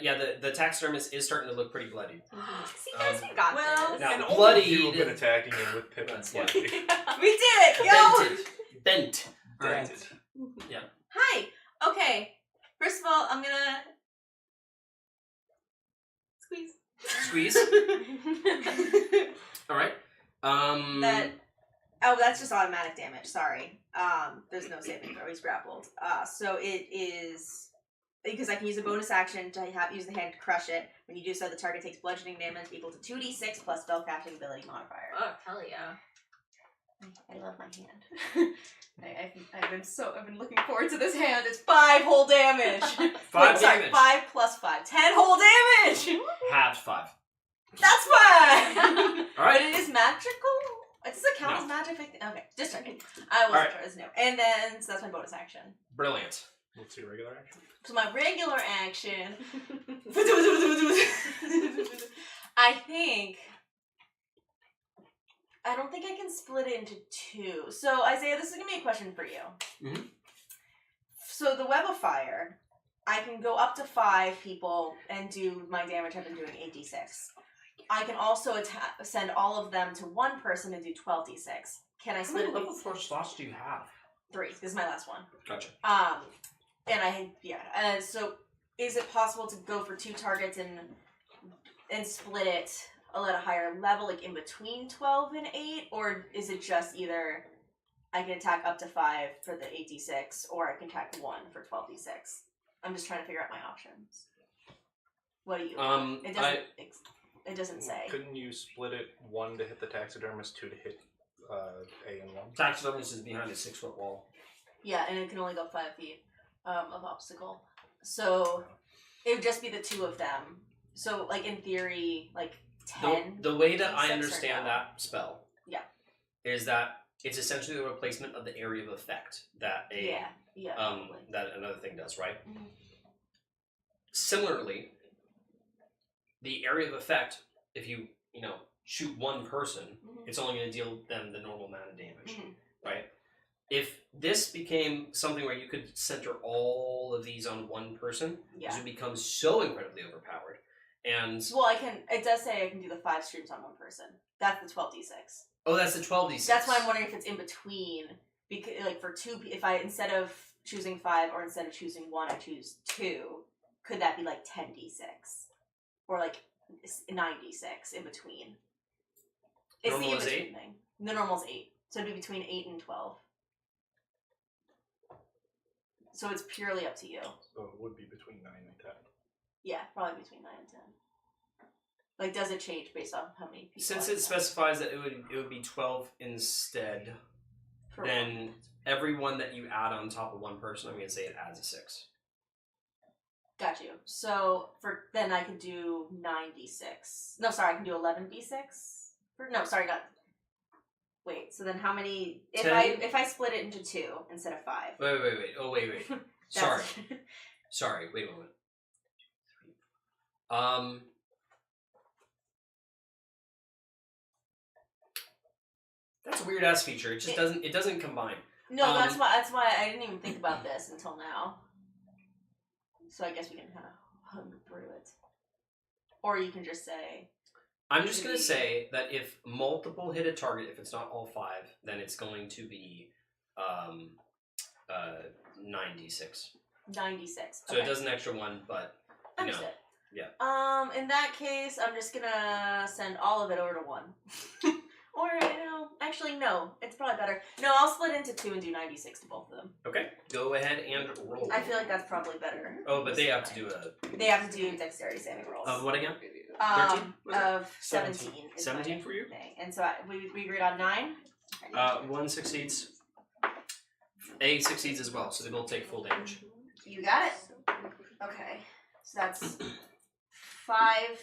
Yeah, the taxidermist is starting to look pretty bloody. See, guys, we got well, this. Now, And all bloody. of you have been attacking him with pippins Yeah. lately. We did it! Yo! Bent. Alright. Hi. Okay. First of all, I'm gonna squeeze. Squeeze. Alright. That's just automatic damage. Sorry. There's no saving throw. He's grappled. So it is because I can use a bonus action to use the hand to crush it. When you do so, the target takes bludgeoning damage equal to 2d6 plus spellcasting ability modifier. Oh, hell yeah. I love my hand. I've been looking forward to this hand. It's 5 whole damage. 5 Sorry, damage. 5 plus 5. 10 whole damage. Halved 5. That's fine. But Alright. it is magical. Does it count No. as magic? Okay, just checking. I wasn't Alright. sure. It's no. And then so that's my bonus action. Brilliant. What's your regular action? So my regular action. I don't think I can split it into 2. So Isaiah, this is gonna be a question for you. Mhm. So the web of fire, I can go up to 5 people and do my damage. I've been doing 8d6. I can also send all of them to one person and do 12d6. Can I How split many it? level 4 slots do you have? 3. This is my last one. Gotcha. So is it possible to go for 2 targets and split it at a higher level, like in between 12 and 8, or is it just either I can attack up to 5 for the 8d6, or I can attack 1 for 12d6? I'm just trying to figure out my options. What do you? It doesn't say. Couldn't you split it 1 to hit the taxidermist, 2 to hit A and 1? Taxidermist is behind a 6-foot wall. Yeah, and it can only go 5 feet of obstacle. So it would just be the 2 of them. So, like, in theory, like 10. The way that I D6 or understand no? that spell is that it's essentially the replacement of the area of effect that that another thing does, right? Mhm. Similarly, the area of effect, if you shoot one person, Mhm. it's only going to deal them the normal amount of damage, Mhm. right? If this became something where you could center all of these on one person, this would become so incredibly overpowered. And Well, it does say I can do the 5 streams on one person. That's the 12d6. oh, that's the 12d6. That's why I'm wondering if it's in between. Because, like, for 2, if I, instead of choosing 5 or instead of choosing 1, I choose 2, could that be like 10d6? Or like 9d6 in between? It's Normal the is in-between 8? thing. The normal's 8. So it'd be between 8 and 12. So it's purely up to you. So it would be between 9 and 10. Yeah, probably between 9 and 10. Like, does it change based on how many people? Since I it specifies that it would be 12 instead, for then one. every one that you add on top of one person, I'm going to say it adds a 6. Got you. So then I can do 9d6. No, sorry, I can do 11d6. Wait. So then how many? If 10? I split it into 2 instead of 5. Wait. Oh, wait. Sorry. Sorry. Wait a moment. That's a weird ass feature. It just doesn't combine. No, that's why I didn't even think about this until now. So I guess we can kind of hum through it, or you can just say. I'm just gonna say that if multiple hit a target, if it's not all 5, then it's going to be 9d6. 96. So Okay. it does an extra 1, but Understood. Yeah. In that case, I'm just gonna send all of it over to 1. Or, actually, no. It's probably better. No, I'll split into 2 and do 96 to both of them. Okay, go ahead and roll. I feel like that's probably better. Oh, but they have to do They have to do dexterity saving rolls. what again? 13? Was it? Of 17. is 17 my for you? thing. And so we agreed on 9? 1 succeeds. A succeeds as well, so they both take full damage. You got it. Okay. So that's 5.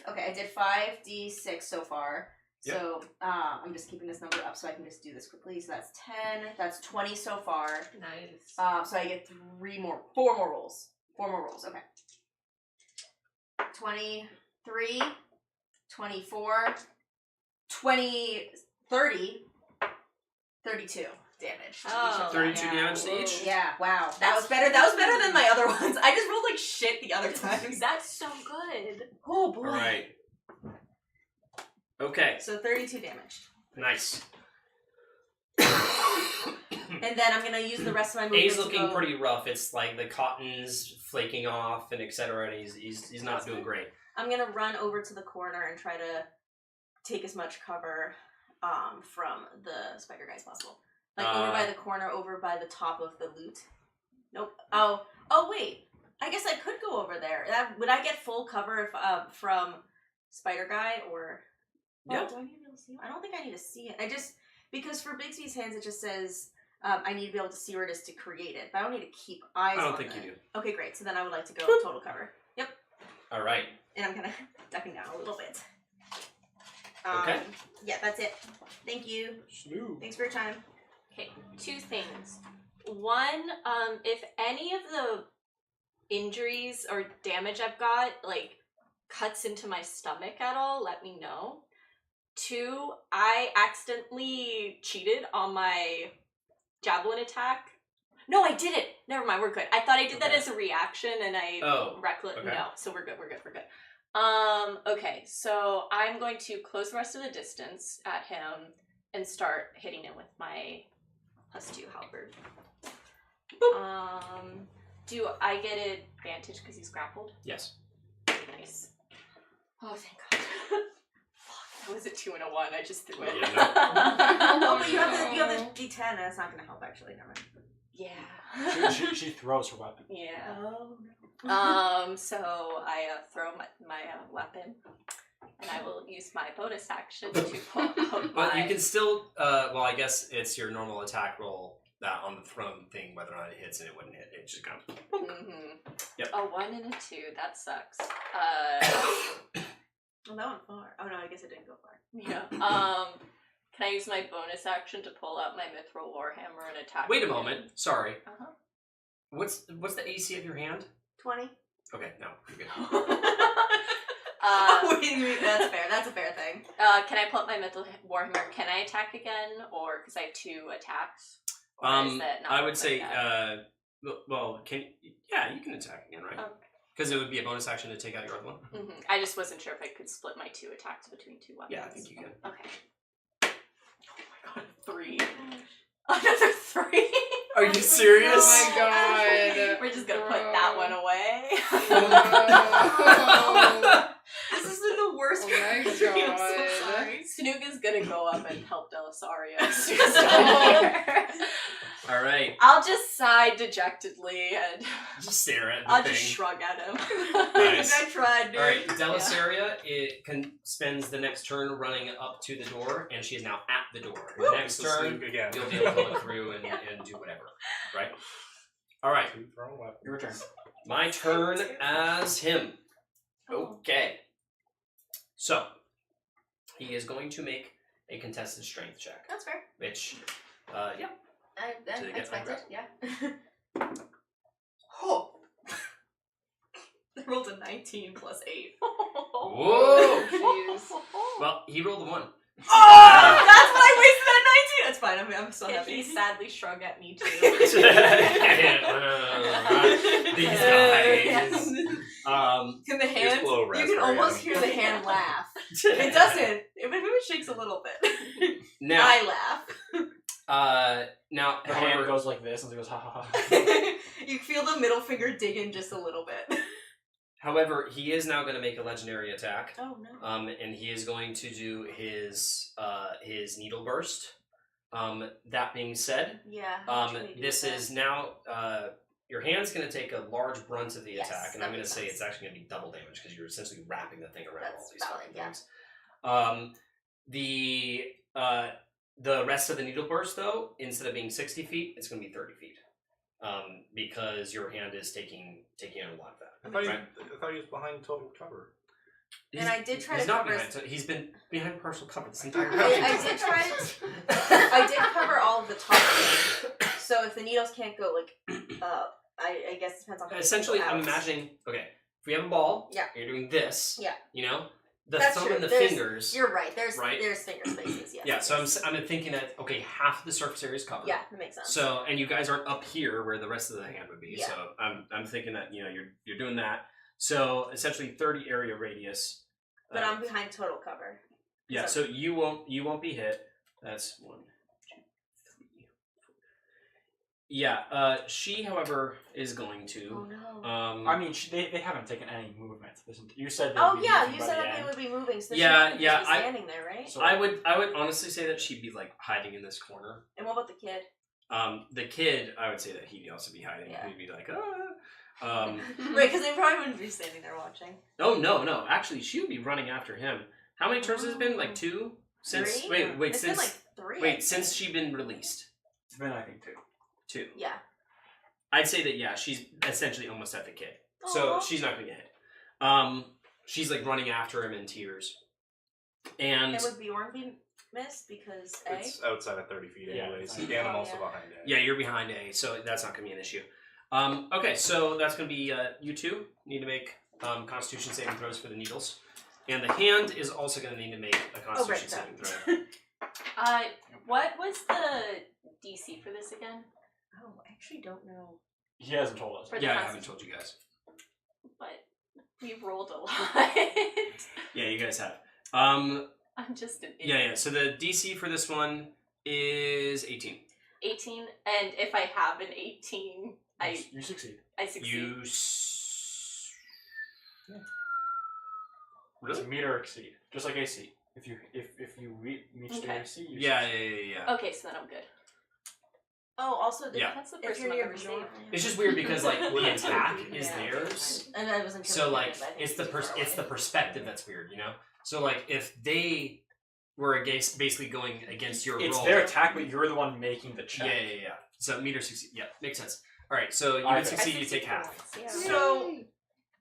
Okay, I did 5d6 so far. Yep. So I'm just keeping this number up so I can just do this quickly. So that's 10. That's 20 so far. Nice. So I get 4 more rolls. 4 more rolls. Okay. 23, 24, 20, 30, 32 damage. Oh, 32 damage to each? Yeah, wow. That was better than my other ones. I just rolled like shit the other times. That's so good. Oh boy. Alright. Okay. So 32 damage. Nice. And then I'm gonna use the rest of my movement. He's looking pretty rough. It's like the cotton's flaking off and etc. And he's not doing great. I'm gonna run over to the corner and try to take as much cover from the spider guy as possible. Like over by the corner, over by the top of the loot. Nope. Oh wait. I guess I could go over there. Would I get full cover if from spider guy or? Well, do I need to be able to see him? I don't think I need to see it. Because for Bixby's hands it just says I need to be able to see where it is to create it, but I don't need to keep eyes on it. I don't think you do. Okay, great. So then I would like to go total cover. Yep. All right. And I'm kind of ducking down a little bit. Okay. Yeah, that's it. Thank you. Thanks for your time. Okay, 2 things. One, if any of the injuries or damage I've got, like, cuts into my stomach at all, let me know. 2, I accidentally cheated on my javelin attack. No, I did it! Never mind, we're good. I thought I did that as a reaction and I No, so we're good. Okay, so I'm going to close the rest of the distance at him and start hitting him with my +2 halberd. Do I get advantage because he's grappled? Yes. Nice. Oh, thank God. Fuck, that was a 2 and a 1. I just threw it. Oh, but you have the D10, and it's not going to help actually. Never mind. Yeah. She throws her weapon. Yeah. Oh no. So I throw my weapon, and I will use my bonus action to pull out But you can still, I guess it's your normal attack roll that on the thrown thing, whether or not it hits, and it wouldn't hit. It just comes. Yep. A 1 and a 2. That sucks. Well, that went far. Oh no, I guess it didn't go far. Yeah. Can I use my bonus action to pull out my mithril warhammer and attack? Wait a moment. Sorry. Uh-huh. What's the AC of your hand? 20. Okay, no, you're good. Wait, that's fair. That's a fair thing. Can I pull up my mithril warhammer? Can I attack again, or because I have 2 attacks? Or is that not I would say, that? you can attack again, right? Because it would be a bonus action to take out your other one. Mm-hmm. I just wasn't sure if I could split my 2 attacks between 2 weapons. Yeah, I think you can. Okay. Oh my God, 3. Another 3. Are you serious? Oh my God. We're just gonna put that one away. This is the worst. Oh my I'm so God. sorry. Snoog is gonna go up and help Delisario. All right. I'll just sigh dejectedly and Just stare at the I'll thing. just shrug at him. Nice. I tried, dude. All right, Delisaria spends the next turn running up to the door, and she is now at the door. Woo! Next This is turn, Luke again. you'll be able to look through and do whatever, right? All right, Your turn. my turn as him. Okay. So, he is going to make a contested strength check, That's fair. which, I So you get expected. unwrapped. Yeah. Oh. I rolled a 19 plus 8. whoa! Jeez. Well, he rolled a 1. Oh, that's what I wasted that 19. That's fine. I'm so Can happy. he sadly shrug at me too? These guys. Can the hand? blow You can raspberry almost on hear the hand laugh. It doesn't. Maybe it shakes a little bit. Now, I laugh. now, The hand however, goes like this, and it goes ha ha ha. You feel the middle finger dig in just a little bit. however, he is now going to make a legendary attack. Oh no. And he is going to do his needle burst. That being said, Yeah. this is now your hand's going to take a large brunt of the Yes, attack, and that I'm going to makes say sense. it's actually going to be double damage because you're essentially wrapping the thing around That's all these valid, fucking things. The rest of the needle burst, though, instead of being 60 feet, it's going to be 30 feet. Because your hand is taking a lot of that. I thought he was behind total cover. And I did try he's to not cover. behind. So he's been behind partial cover this entire time. I did try to. I did cover all of the top. So if the needles can't go I guess it depends on. How Essentially, they go I'm out. imagining. Okay, if we have a ball, Yeah. you're doing this. Yeah. You know, the That's thumb true. and the There's- fingers. You're right. There's Right? finger spaces. Yes. Yeah. So I'm thinking that okay, half of the surface area is covered. Yeah, that makes sense. So and you guys aren't up here where the rest of the hand would be. Yeah. So I'm thinking that you're doing that. So essentially 30 area radius. But I'm behind total cover. Yeah. So you won't be hit. That's 1, 2, 3, 4. Yeah. She, however, is going to. Oh no. I mean, they haven't taken any movement. You said. Oh yeah, you said that they would be moving. So Yeah, she would yeah, just be standing there, right? So- I would honestly say that she'd be like hiding in this corner. And what about the kid? The kid, I would say that he'd also be hiding. Yeah. He'd be like, Right, because they probably wouldn't be standing there watching. Oh no! Actually, she would be running after him. How many turns has it been? Like 2 since. 3? Wait. It's Since been like 3. I wait, since think. she been released. It's been, I think, 2. 2. Yeah. I'd say that yeah, she's essentially almost at the kid, so Aw. she's not gonna get hit. She's like running after him in tears, and And would Bjorn be missed because A? It's outside of 30 feet Yeah, anyways. it's And I'm Oh, also yeah. behind it. yeah, you're behind A, so that's not gonna be an issue. Okay, so that's gonna be you two need to make Constitution saving throws for the needles, and the hand is also gonna need to make a Constitution saving throw. What was the DC for this again? Oh, I actually don't know. He hasn't told us. For the Yeah, I Consti- haven't told you guys. But we rolled a lot. Yeah, you guys have. I'm just an idiot. Yeah. So the DC for this one is 18. 18, and if I have an 18, You succeed. I succeed. You. Yeah. Really? It's meet or exceed, just like AC. If you meet Okay. the AC, you Yeah. Okay, so then I'm good. Oh, also, Yeah. That's the if first you're one near I've ever Bjorn. saved. It's just weird because like the attack is Yeah. theirs. And I wasn't sure. So what like it is, but I think it's the too far it's the away. perspective that's weird, you know. So like if they were against basically going against your It's roll, their attack, but you're the one making the check. yeah. So meter succeed, yeah, makes sense. All right, so you I would bet. succeed, you take half. Yeah. So,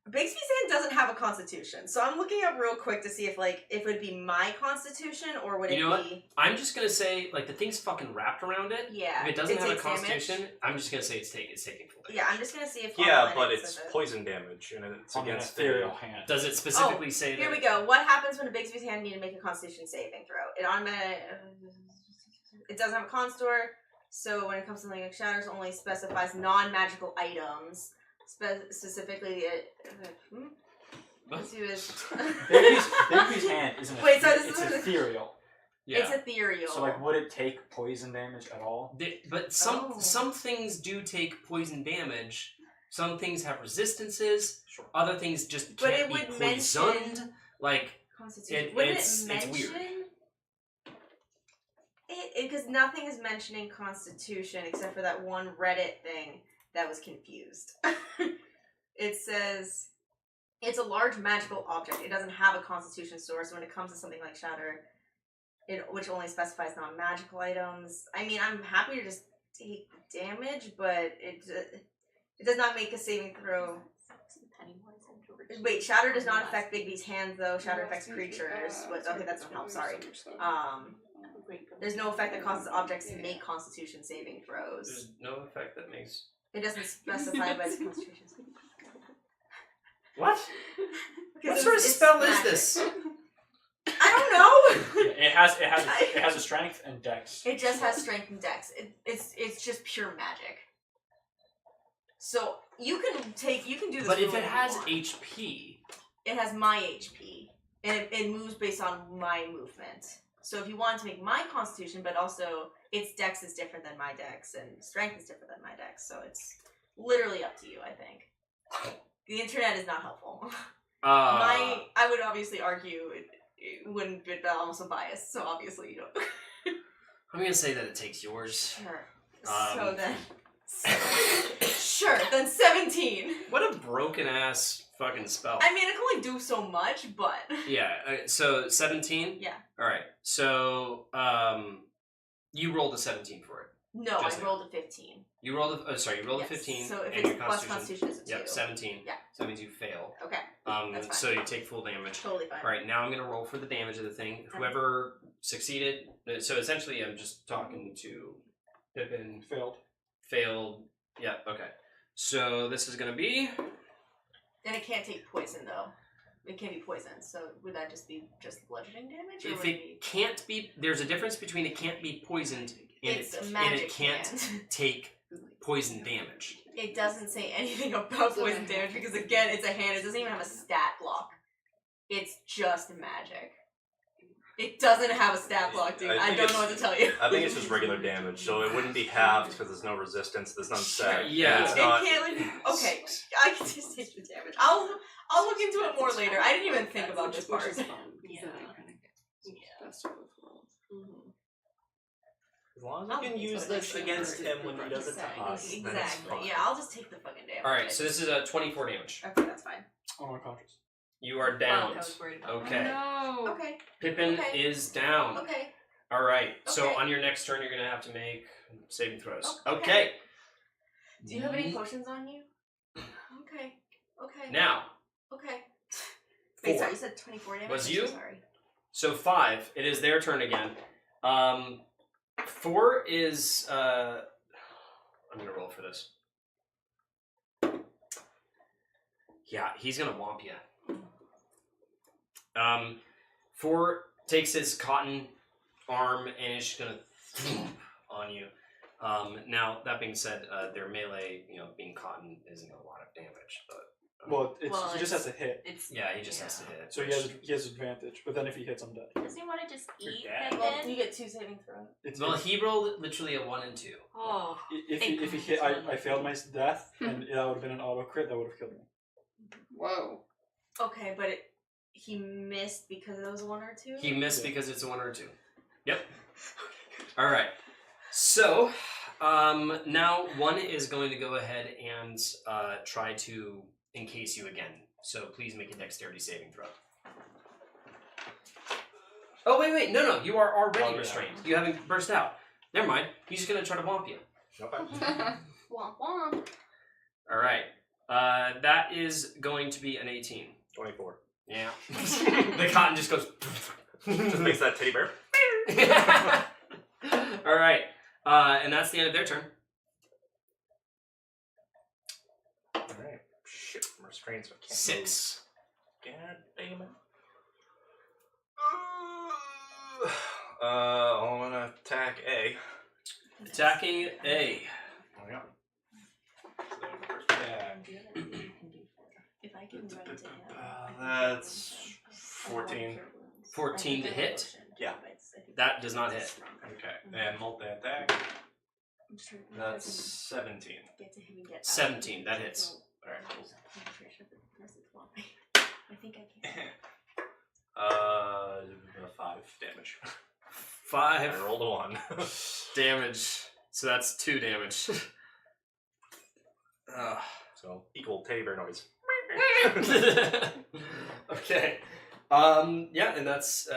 Bixby's hand doesn't have a constitution, so I'm looking up real quick to see if it would be my constitution or would You know it be? I'm just gonna say like the thing's fucking wrapped around it. Yeah. If it doesn't have a takes damage. constitution, I'm just gonna say it's taking full damage. Yeah, I'm just gonna see if. Yeah, online but it it's says it. poison damage, and it's On an against ethereal hand. Does it specifically say Here that? we go. What happens when a Bixby's hand need to make a Constitution saving throw? It doesn't have a con store, so when it comes to something like shatters, only specifies non-magical items. Specifically, let's do this. Bigby's hand isn't. Wait, so this it's is- ethereal. Yeah. It's ethereal. So like, would it take poison damage at all? But Oh. some things do take poison damage. Some things have resistances. Sure. Other things just But can't it be would poisoned. mention- Like Constitution. Wouldn't it's it mention? weird. Because nothing is mentioning Constitution except for that one Reddit thing that was confused. It says it's a large magical object. It doesn't have a Constitution source. So when it comes to something like Shatter, which only specifies non-magical items. I mean, I'm happy to just take damage, but it does not make a saving throw. Wait, Shatter does not affect Bigby's hands, though. Shatter affects creatures. But okay, that's not help. Sorry. There's no effect that causes objects to make Constitution saving throws. There's no effect that makes. It doesn't specify by its Constitution saving What? throws. What sort of It's spell is magic. this? I don't know. Yeah, it has a strength and dex. It just has strength and dex. It's just pure magic. So you can do this. But if rule it has you want. HP, It has my HP, and it moves based on my movement. So if you want to make my Constitution, but also its dex is different than my dex, and strength is different than my dex, so it's literally up to you, I think. The internet is not helpful. I would obviously argue it wouldn't be, but I'm also biased, so obviously you don't. I'm gonna say that it takes yours. Sure. Um, So then... Sure, then 17. What a broken ass fucking spell. I mean, it can only do so much, but... Yeah. So 17. Yeah. All right. So you rolled a 17 for it. No, Just I rolled a 15. You rolled a, you rolled Yes, a 15. so if and it's your plus Constitution is a 2. Yep, 17. Yeah. So that means you fail. Okay, that's fine. So you take full damage. Totally fine. All right, now I'm going to roll for the damage of the thing. Whoever succeeded, so essentially I'm just talking to Pippin. Failed. Yeah, okay. So this is going to be... And it can't take poison, though. It can be poison, so would that just be bludgeoning damage? Or If would it can't be... There's a difference between it can't be poisoned and It's a and magic it can't hand. take poison damage. It doesn't say anything about poison damage because, again, it's a hand. It doesn't even have a stat block. It's just magic. It doesn't have a stat block, dude. I don't know what to tell you. I think it's just regular damage, so it wouldn't be halved because there's no resistance. There's none set. Yeah. It's It not. can't. Okay, I can just take the damage. I'll look into it more later. I didn't even think about this part. Yeah. As long as I can use this against him when he does it to us, then it's Exactly. fine. Yeah, I'll just take the fucking damage. Alright, so this is a 24 damage. Okay, that's fine. I'm unconscious. You are Oh, down. I was worried about Okay. No. Okay. Pippin Okay. is down. Okay. Alright, so Okay. on your next turn, you're going to have to make saving throws. Okay. Okay. Do you have any potions on you? Okay. Okay. Now, Okay. Wait, 4. sorry, you said 24 damage? Was I'm you? so sorry. So 5, it is their turn again. 4 is, I'm going to roll for this. Yeah, he's going to whomp you. 4 takes his cotton arm and is just going to on you. Now, that being said, their melee, being cotton isn't a lot of damage, but... Well, he just has to hit. Yeah, he just has to hit. So he has advantage, but then if he hits, I'm dead. Does he want to just eat dead. Well, Pippin? you get 2 saving throws. Well, he rolled literally a 1 and 2. Oh. If he hit, I failed my death, and that would have been an auto crit, that would have killed me. Whoa. Okay, but he missed because it was a 1 or 2? He missed because it's a 1 or a 2. Yep. Alright. So, now 1 is going to go ahead and try to encase you again. So please make a dexterity saving throw. Oh, wait. No. You are already restrained. You haven't burst out. Never mind. He's just going to try to whomp you. Okay. Womp womp. Alright. That is going to be an 18. 24. Yeah. The cotton just goes... Just makes that teddy bear. Alright. And that's the end of their turn. Alright. Shit, I'm restrained so I can't 6. move. God damn it. I'm gonna attack A. Attacking A. Oh, yeah. So, first attack. If I can run to him. That's 14. 14 to hit. Yeah. That does not hit. Okay. And multi-attack. That's 17. Get to him and get 17, that hits. Alright, cool. I think I can. 5 damage. 5 I rolled a 1. damage. So that's 2 damage. So, equal teddy bear noise. Okay. Yeah, and that's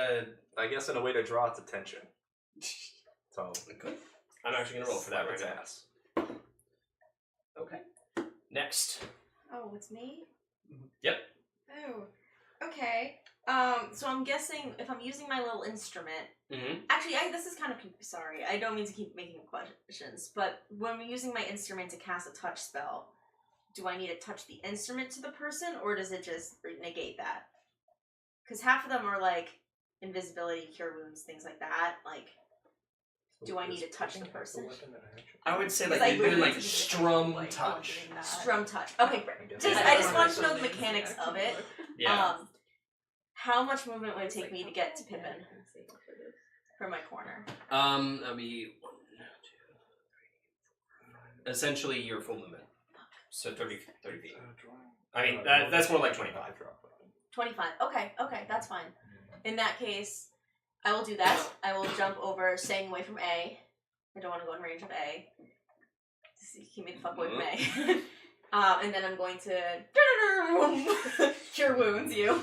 I guess in a way to draw its attention. So, good. I'm actually gonna roll for that slap right its now. ass. Okay. Next. Oh, it's me? Yep. Oh, okay. So I'm guessing if I'm using my little instrument. Mm-hmm. Actually, this is kind of sorry. I don't mean to keep making questions, but when I'm using my instrument to cast a touch spell, do I need to touch the instrument to the person, or does it just negate that? Because half of them are like invisibility, cure wounds, things like that. Like, do I need to touch the person? I would say Because like I you're doing really like need to strum like, touch. Strum touch. Okay, guess I just want to know the mechanics of it. Yeah. How much movement would it take me to get to Pippin from my corner? That'd be 1, 2, 3, 4. Essentially your full movement. So 30 feet. I mean that's more like 25. 25. Okay, that's fine. In that case, I will do that. I will jump over, staying away from A. I don't want to go in range of A. Just keep me the fuck away from A. And then I'm going to cure wounds you.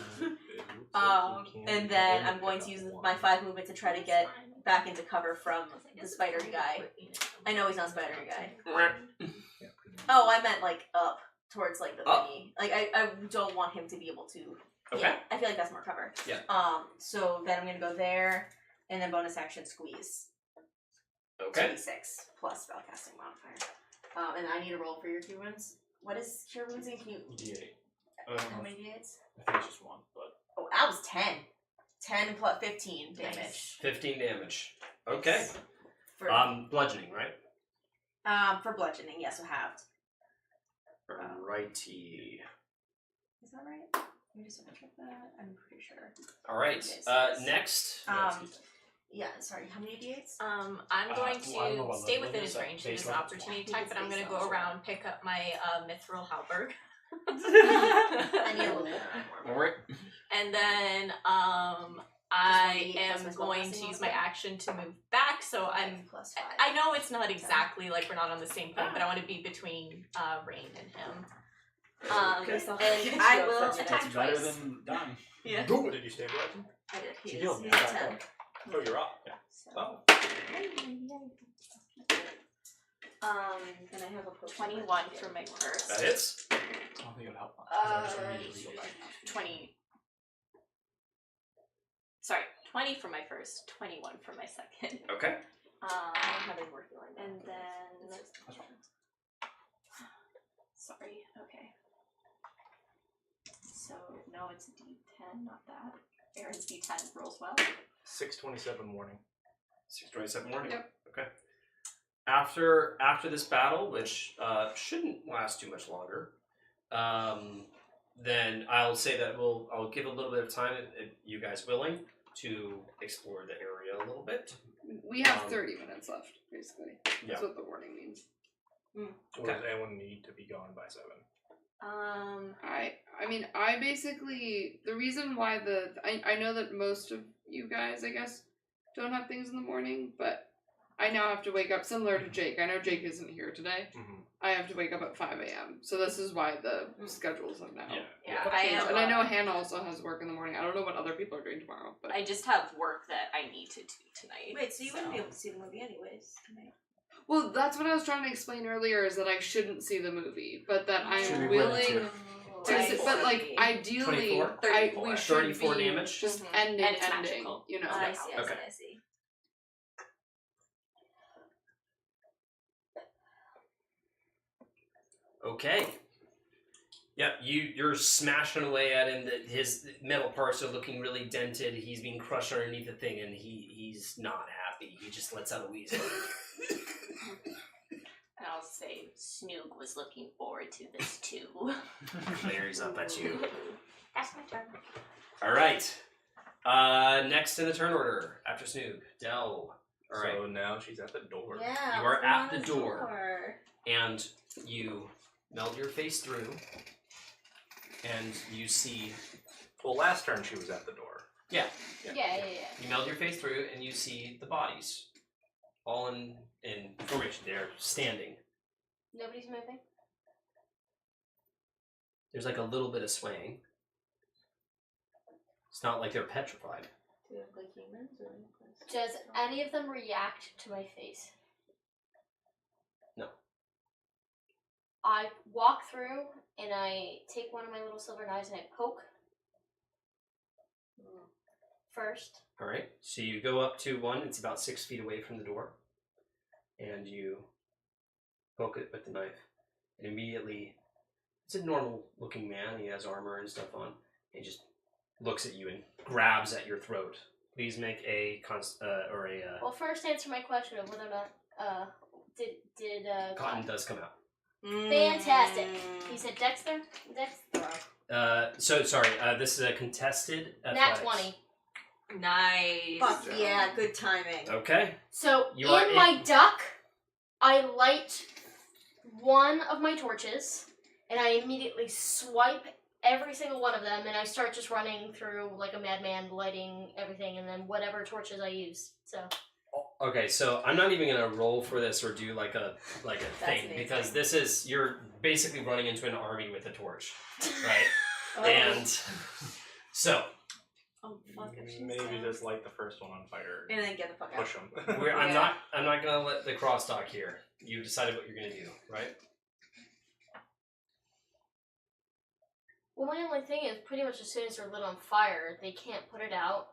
And then I'm going to use my 5 movement to try to get back into cover from the spidery guy. I know he's not Spider Guy. Oh, I meant like up towards like the thingy. Like I don't want him to be able to. Okay. Yeah, I feel like that's more cover. Yeah. So then I'm gonna go there, and then bonus action squeeze. Okay. 26 plus spellcasting modifier. And I need a roll for your cure wounds. What is cure wounds in? Can you? D8. How many d8s? I think it's just one, but. Oh, that was 10. 10 plus 15 damage. 15 damage. Okay. For, bludgeoning, right? for bludgeoning, yes, so halved. Righty. Is that right? Let me just double check that. I'm pretty sure. All right. Yes. Next. Yeah, sorry, how many d8s? I'm well, going I don't know to what stay level within it is, his range. It base is an level. opportunity I think attack, it's but I'm base going to go level. around, pick up my mithril halberd. I need a little bit more. All right. And then Just I 1d8 plus am my going spellcasting to use my modifier? action to move back, so I'm. Plus 5. I know it's not exactly like we're not on the same plane, but I want to be between Rain and him. Okay, so And I will That's attack That's better twice. than dying. Yeah. Did you stabilize him? I did. She He's healed me. at I got 10. Oh, you're up. Yeah. So. Oh. Then I have a 21 for my first. That hits. I don't think it would help much. 'cause I just immediately go back. 20. Sorry, 20 for my first, 21 for my second. Okay. I don't have any more healing. And then. That's fine. Sorry, okay. So, no, it's a D10, not that. Aaron's D10 rolls well. 6:27 morning. 6:27 morning. Yep. Okay. After this battle, which shouldn't last too much longer, then I'll say that I'll give a little bit of time, if you guys willing, to explore the area a little bit. We have 30 minutes left, basically. Yeah. That's what the warning means. Or does anyone need to be gone by 7? I mean, I basically, the reason why I know that most of you guys, I guess, don't have things in the morning, but I now have to wake up, similar to Jake. I know Jake isn't here today. Mm-hmm. I have to wake up at 5 a.m. So this is why the schedules have now. Yeah, I am. And I know Hannah also has work in the morning. I don't know what other people are doing tomorrow, but I just have work that I need to do tonight. Wait, so you wouldn't be able to see the movie anyways tonight? well, that's what I was trying to explain earlier. Is that I shouldn't see the movie, but that Should I'm we win it willing. too? But like ideally, 24? we should 34 be damage? just Mhm. ending, And it's magical. you know. I see, Okay. I see. Okay. Yep, you're smashing away at him. That his metal parts are looking really dented. He's being crushed underneath the thing, and he's not happy. He just lets out a wheeze. And I'll say Snoog was looking forward to this too. Flares up at you. That's my turn. All right. Next in the turn order after Snoog, Del. All right. So now she's at the door. Yeah. You are what's at going on the door. door? And you meld your face through, and you see. Well, last turn she was at the door. Yeah. Yeah. You meld your face through, and you see the bodies, all in formation. They're standing. Nobody's moving. There's like a little bit of swaying. It's not like they're petrified. Do they look like humans or Does any of them react to my face? No. I walk through and I take one of my little silver knives and I poke first. All right. So you go up to one. It's about 6 feet away from the door, and you poke it with the knife. And immediately, it's a normal-looking man. He has armor and stuff on. He just looks at you and grabs at your throat. Please make a Well, first answer my question of whether or not did cotton does come out. Fantastic. He said Dexter. So sorry. This is a contested Nat athletics. 20. Nice. Fuck yeah, good timing. Okay. So You are in my duck, I light one of my torches, and I immediately swipe every single one of them, and I start just running through like a madman, lighting everything, and then whatever torches I use. So Okay, so I'm not even gonna roll for this or do like a thing amazing. because this is you're basically running into an army with a torch, right? Oh. And so Oh fuck! If she's Maybe down. just light the first one on fire. And then get the fuck out. Push them. I'm not gonna let the crosstalk here. You decided what you're gonna do, right? Well, my only thing is, pretty much as soon as they're lit on fire, they can't put it out,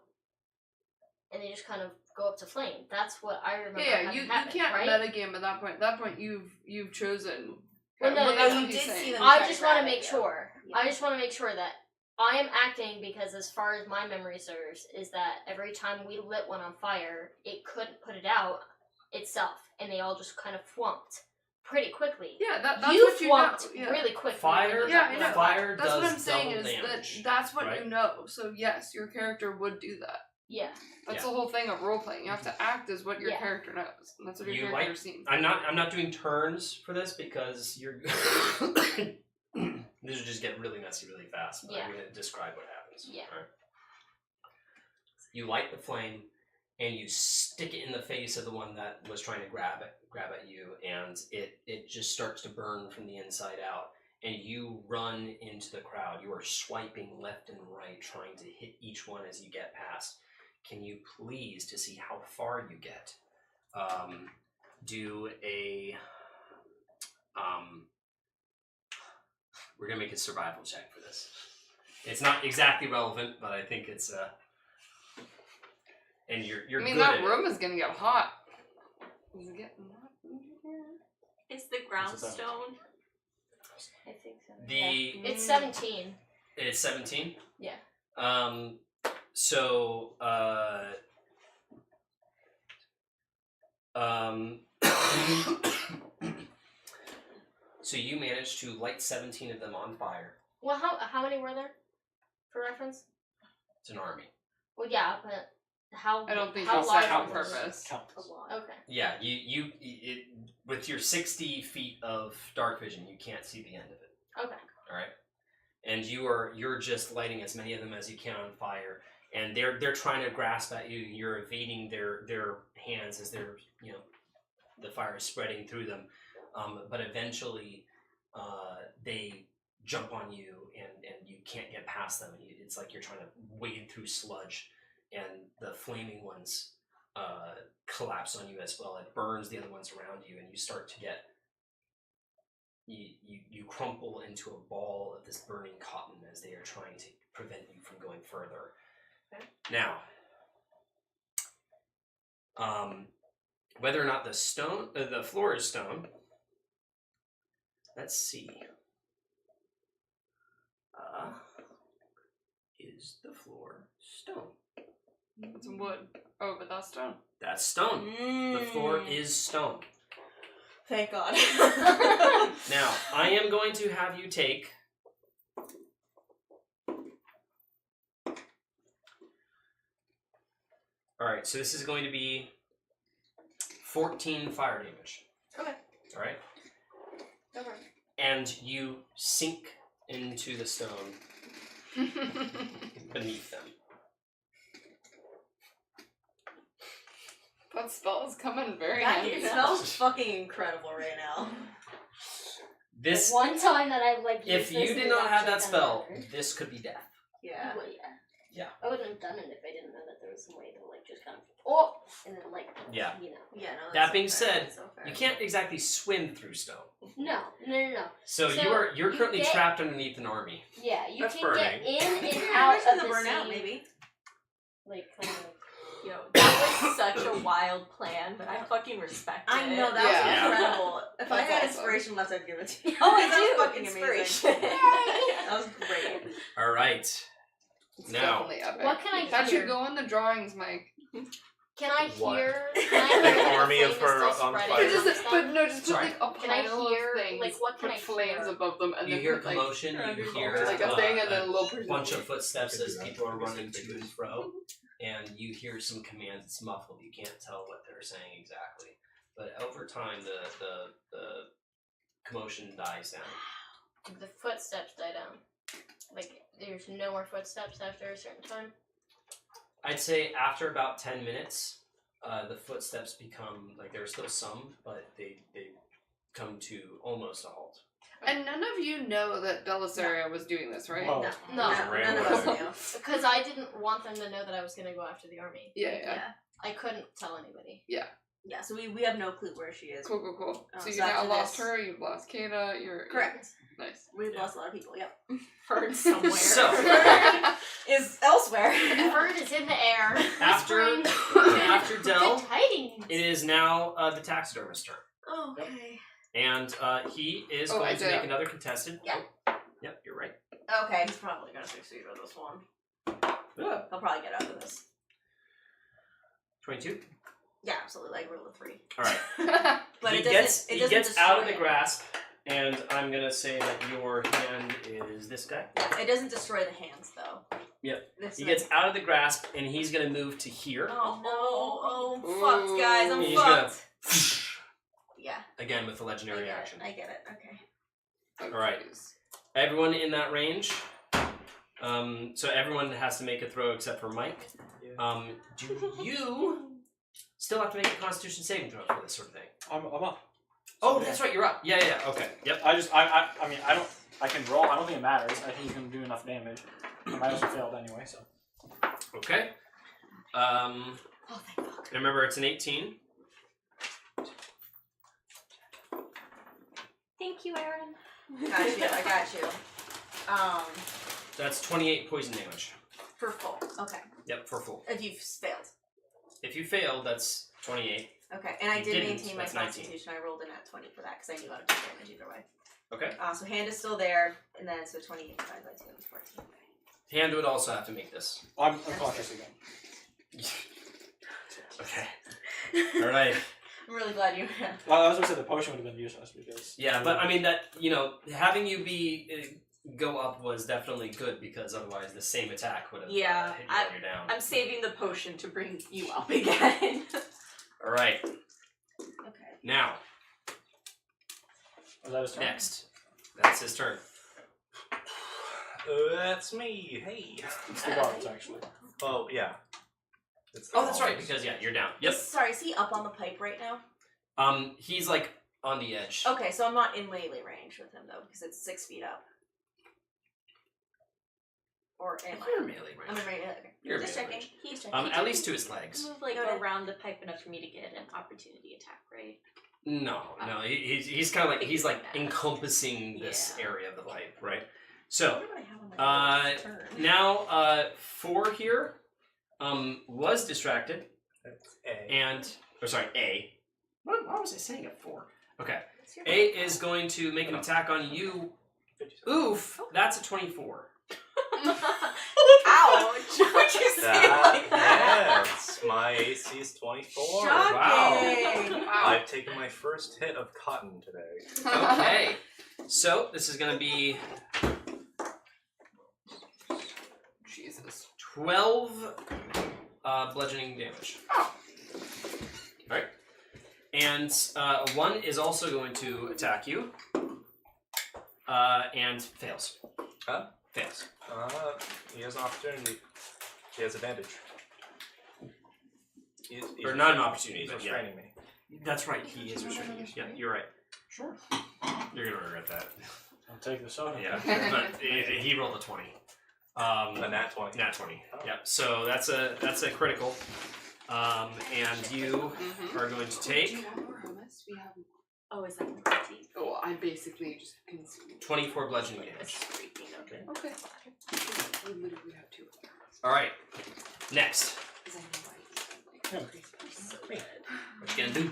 and they just kind of go up to flame. That's what I remember. Yeah, you happened, can't right? metagame at that point. At that point, you've chosen. Well, no, that's you what he's did saying. see them. I try just to want to grab make it, sure. Yeah. I just want to make sure that I am acting because, as far as my memory serves, is that every time we lit one on fire, it couldn't put it out itself, and they all just kind of flumped pretty quickly. Yeah, that's you what you know. flumped Yeah. really quickly. Fire, Yeah, I know. fire That's does what I'm saying double is damage. that's what right? you know. So yes, your character would do that. Yeah. That's Yeah. the whole thing of role playing. You have to act as what your Yeah. character knows, and that's what your You character like- sees. I'm not doing turns for this because you're. This will just get really messy really fast. But I'm Yeah. gonna describe what happens. Yeah. Alright? You light the flame, and you stick it in the face of the one that was trying to grab at you, and it just starts to burn from the inside out. And you run into the crowd. You are swiping left and right, trying to hit each one as you get past. Can you please, to see how far you get, do a we're gonna make a survival check for this. It's not exactly relevant, but I think it's and you're I mean, good that at room is gonna get hot. Is it getting hot in here? Is the ground What's it stone? I think so. the It's 17. It's 17. Yeah. So so you managed to light 17 of them on fire. Well, how many were there, for reference? It's an army. Well, yeah, but how? I don't think how you large said on was it? purpose. A lot. Okay. Yeah, you with your 60 feet of dark vision, you can't see the end of it. Okay. All right, and you're just lighting as many of them as you can on fire, and they're trying to grasp at you. You're evading their hands as they're the fire is spreading through them, but eventually they jump on you and you can't get past them. It's like you're trying to wade through sludge, and the flaming ones collapse on you as well. It burns the other ones around you, and you start to get you crumple into a ball of this burning cotton as they are trying to prevent you from going further. Okay. Now, whether or not the floor is stone, let's see. Is the floor stone? It's wood. Oh, but that's stone. That's stone. The floor is stone. Thank God. Now, I am going to have you take Alright, so this is going to be 14 fire damage. Okay. Alright? Okay. And you sink into the stone beneath them. That spell is coming very That handy. it smells fucking incredible right now. This, One time that I've if used you this, did it not have actually that kinda spell, mattered. this could be death. Yeah. Well, yeah. Yeah. I wouldn't have done it if I didn't know that there was some way to just kind of and then Yeah. Yeah, no. That that's being so fair, said, that's so fair. You can't exactly swim through stone. No. So, So you're you currently get- trapped underneath an army. Yeah, you That's can burning. get in and Yeah, out eventually of they'll the burn out, sea, maybe. kind of. Yo, that was such a wild plan, but I fucking respect it. I know, that Yeah. was incredible. If I That's had awesome. inspiration left, I'd give it to you. Oh, I That do. was fucking Inspiration. amazing. That was great. All right. It's Now, definitely epic. What can I That hear? should go in the drawings, Mike. Can I What? hear? An Can I hear army the of flame her is still on spreading fire. or Just, something? but no, just put Sorry. like a Can I pile hear, of things. like, what can put I flames hear? above them, and you then hear put, like, commotion. You hear like a thing, and then a little person. bunch of footsteps as people are running Basic to and fro, and you hear some commands. It's muffled. You can't tell what they're saying exactly. But over time, the commotion dies down. The footsteps die down. Like, there's no more footsteps after a certain time. I'd say after about 10 minutes, the footsteps become, like, there's still some, but they come to almost a halt. And none of you know that Belisaria was doing this, right? Whoa. No. None of us knew. Because I didn't want them to know that I was going to go after the army. Yeah. I couldn't tell anybody. Yeah, so we have no clue where she is. Cool. Oh, So you so now after lost this- her, you've lost Kata, you're... Correct. Nice. We've lost a lot of people, yep. Fern somewhere. So Is elsewhere. Bird is in the air. after Whispering Del, good tidings. it is now the taxidermist's turn, Okay. and he is Oh, going I to did. make another contested. Yeah. Oh, yep, you're right. Okay. He's probably gonna succeed with this one. Yeah. He'll probably get out of this. 22. Yeah, absolutely. Like rule of 3. All right. But he it doesn't. gets It doesn't gets out of the destroy grasp, and I'm gonna say that your hand is this guy. it. It doesn't destroy the hands though. Yep. This He one- gets out of the grasp, and he's gonna move to here. Oh no! Oh, Ooh. fucked, guys! I'm He's gonna- fucked. Yeah. Again with the legendary action. I get it. Okay. All right. Everyone in that range. So everyone has to make a throw except for Mike. Do you still have to make a Constitution saving throw for this sort of thing? I'm up. Oh, that's right. You're up. Yeah. Okay. Yep. I mean, I can roll. I don't think it matters. I think he's going to do enough damage. I might as well failed anyway, so. Okay. Oh, thank fuck. Remember, it's an 18. Thank you, Aaron. I got you. That's 28 poison damage. For full. Okay. Yep, for full. If you've failed. If you fail, that's 28. Okay, and I You did didn't, maintain my that's 19. constitution. I rolled in at 20 for that because I knew I would take damage either way. Okay. So hand is still there, and then so 28 divided by 2 is 14. Hand would also have to make this. I'm cautious again. Okay. All right. I'm really glad you. Well, I was going to say the potion would have been useless because. Yeah, but I mean that having you be go up was definitely good because otherwise the same attack would have hit you when you're down. I'm saving the potion to bring you up again. All right. Okay. Now, Was that his turn? next, that's his turn. That's me. Hey. It's the guards, actually. Oh yeah. It's Oh, that's right. Because you're down. Yep. Sorry, is he up on the pipe right now? He's like on the edge. Okay, so I'm not in melee range with him though, because it's 6 feet up. Or am You're I? melee range. I'm in range. Okay. You're Just melee checking. range. He's checking. At least to his legs. Move like Noted. around the pipe enough for me to get an opportunity attack, right? No. He's kind of like he's like encompassing this area of the pipe, right? So What do I have on my turn? now 4 here was distracted That's A. and A. Why was I saying a 4? Okay. What's your A is going to make an attack on you. Oof, that's a 24. Ouch! What'd you say like that? Yes, my AC is 24. Shocking! I've taken my first hit of cotton today. Okay. So this is going to be Jesus. 12 bludgeoning damage. Oh. Alright. And 1 is also going to attack you. And fails. Huh? Fails. He has an opportunity. He has advantage. He's Or not an opportunity, He's but yeah. restraining me. That's right, he is restraining you. Yeah, you're right. Sure. You're going to regret that. I'll take the soda. Yeah, but he rolled a 20. A nat 20. Nat 20. Oh. Yep. So that's a critical. And you are going to Do you take want more hummus? We have... Oh, is that the tea? Oh, I basically just consumed... 24 bludgeoning damage. Okay. Okay. We literally have 2 of them. All right. Next, Because I know I like crazy. So good. what you gonna do?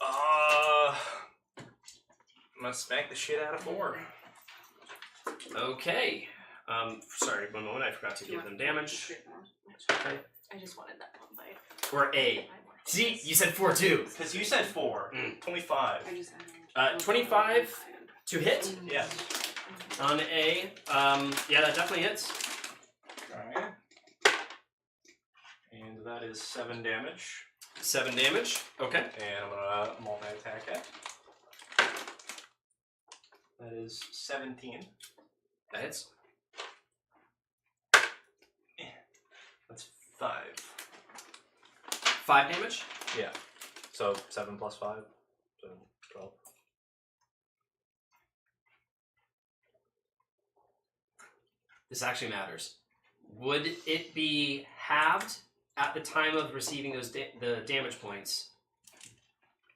I'm gonna smack the shit out of 4. Okay. Sorry, one moment. I forgot to give them damage. Okay. I just wanted that one bite. Or A. See, you said 4 too. Because you said 4. 25. I just added 25 to hit Yeah. on A. Yeah, that definitely hits. Alright. And that is 7 damage. 7 damage. Okay. And I'm gonna multi-attack it. That is 17. That hits. That's 5. 5 damage. Yeah. So 7 plus 5. So 12. This actually matters. Would it be halved at the time of receiving those the damage points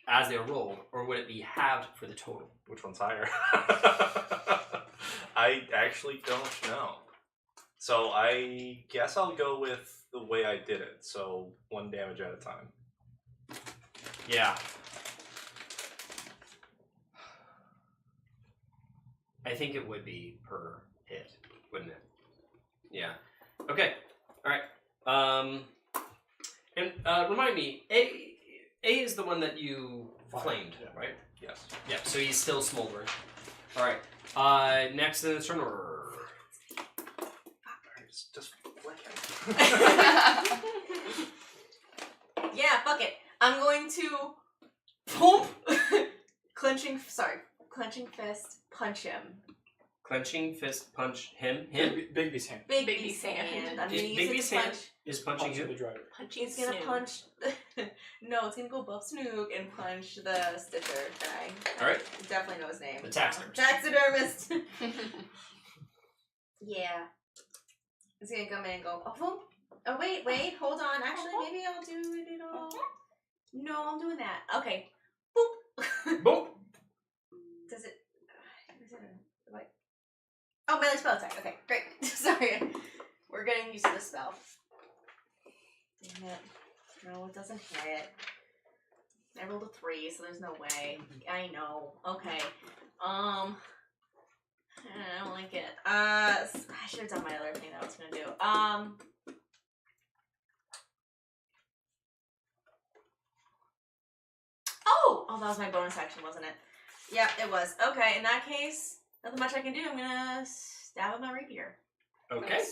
as they are rolled, or would it be halved for the total? Which one's higher? I actually don't know. So I guess I'll go with the way I did it. So 1 damage at a time. Yeah. I think it would be per hit, wouldn't it? Yeah. Okay. All right. And remind me, A is the one that you flamed, right? Yes. Yeah. So he's still smoldering. All right. Next in the turn order. Just flick it. Yeah, fuck it. I'm going to boom, clenching fist, punch him. Clenching fist, punch him. Bigby's hand. Bigby's hand. I'm gonna use Bigby's it to hand punch. is punching Punch the you. driver. He's gonna punch. No, it's gonna go above Snook and punch the Stitcher guy. All right. Definitely know his name. The taxidermist. Taxidermist. Yeah. He's gonna come in and go. Oh, boom. Oh wait, hold on. Actually, maybe I'll do it all. No, I'm doing that. Okay. Boop. Boom. Does it? Is it like? Oh, melee spell attack. Okay, great. Sorry, we're getting used to this spell. Damn it! No, it doesn't hit. I rolled a 3, so there's no way. I know. Okay. I don't like it. I should have done my other thing that I was gonna do. Oh, that was my bonus action, wasn't it? Yeah, it was. Okay, in that case, nothing much I can do. I'm gonna stab with my rapier. Okay.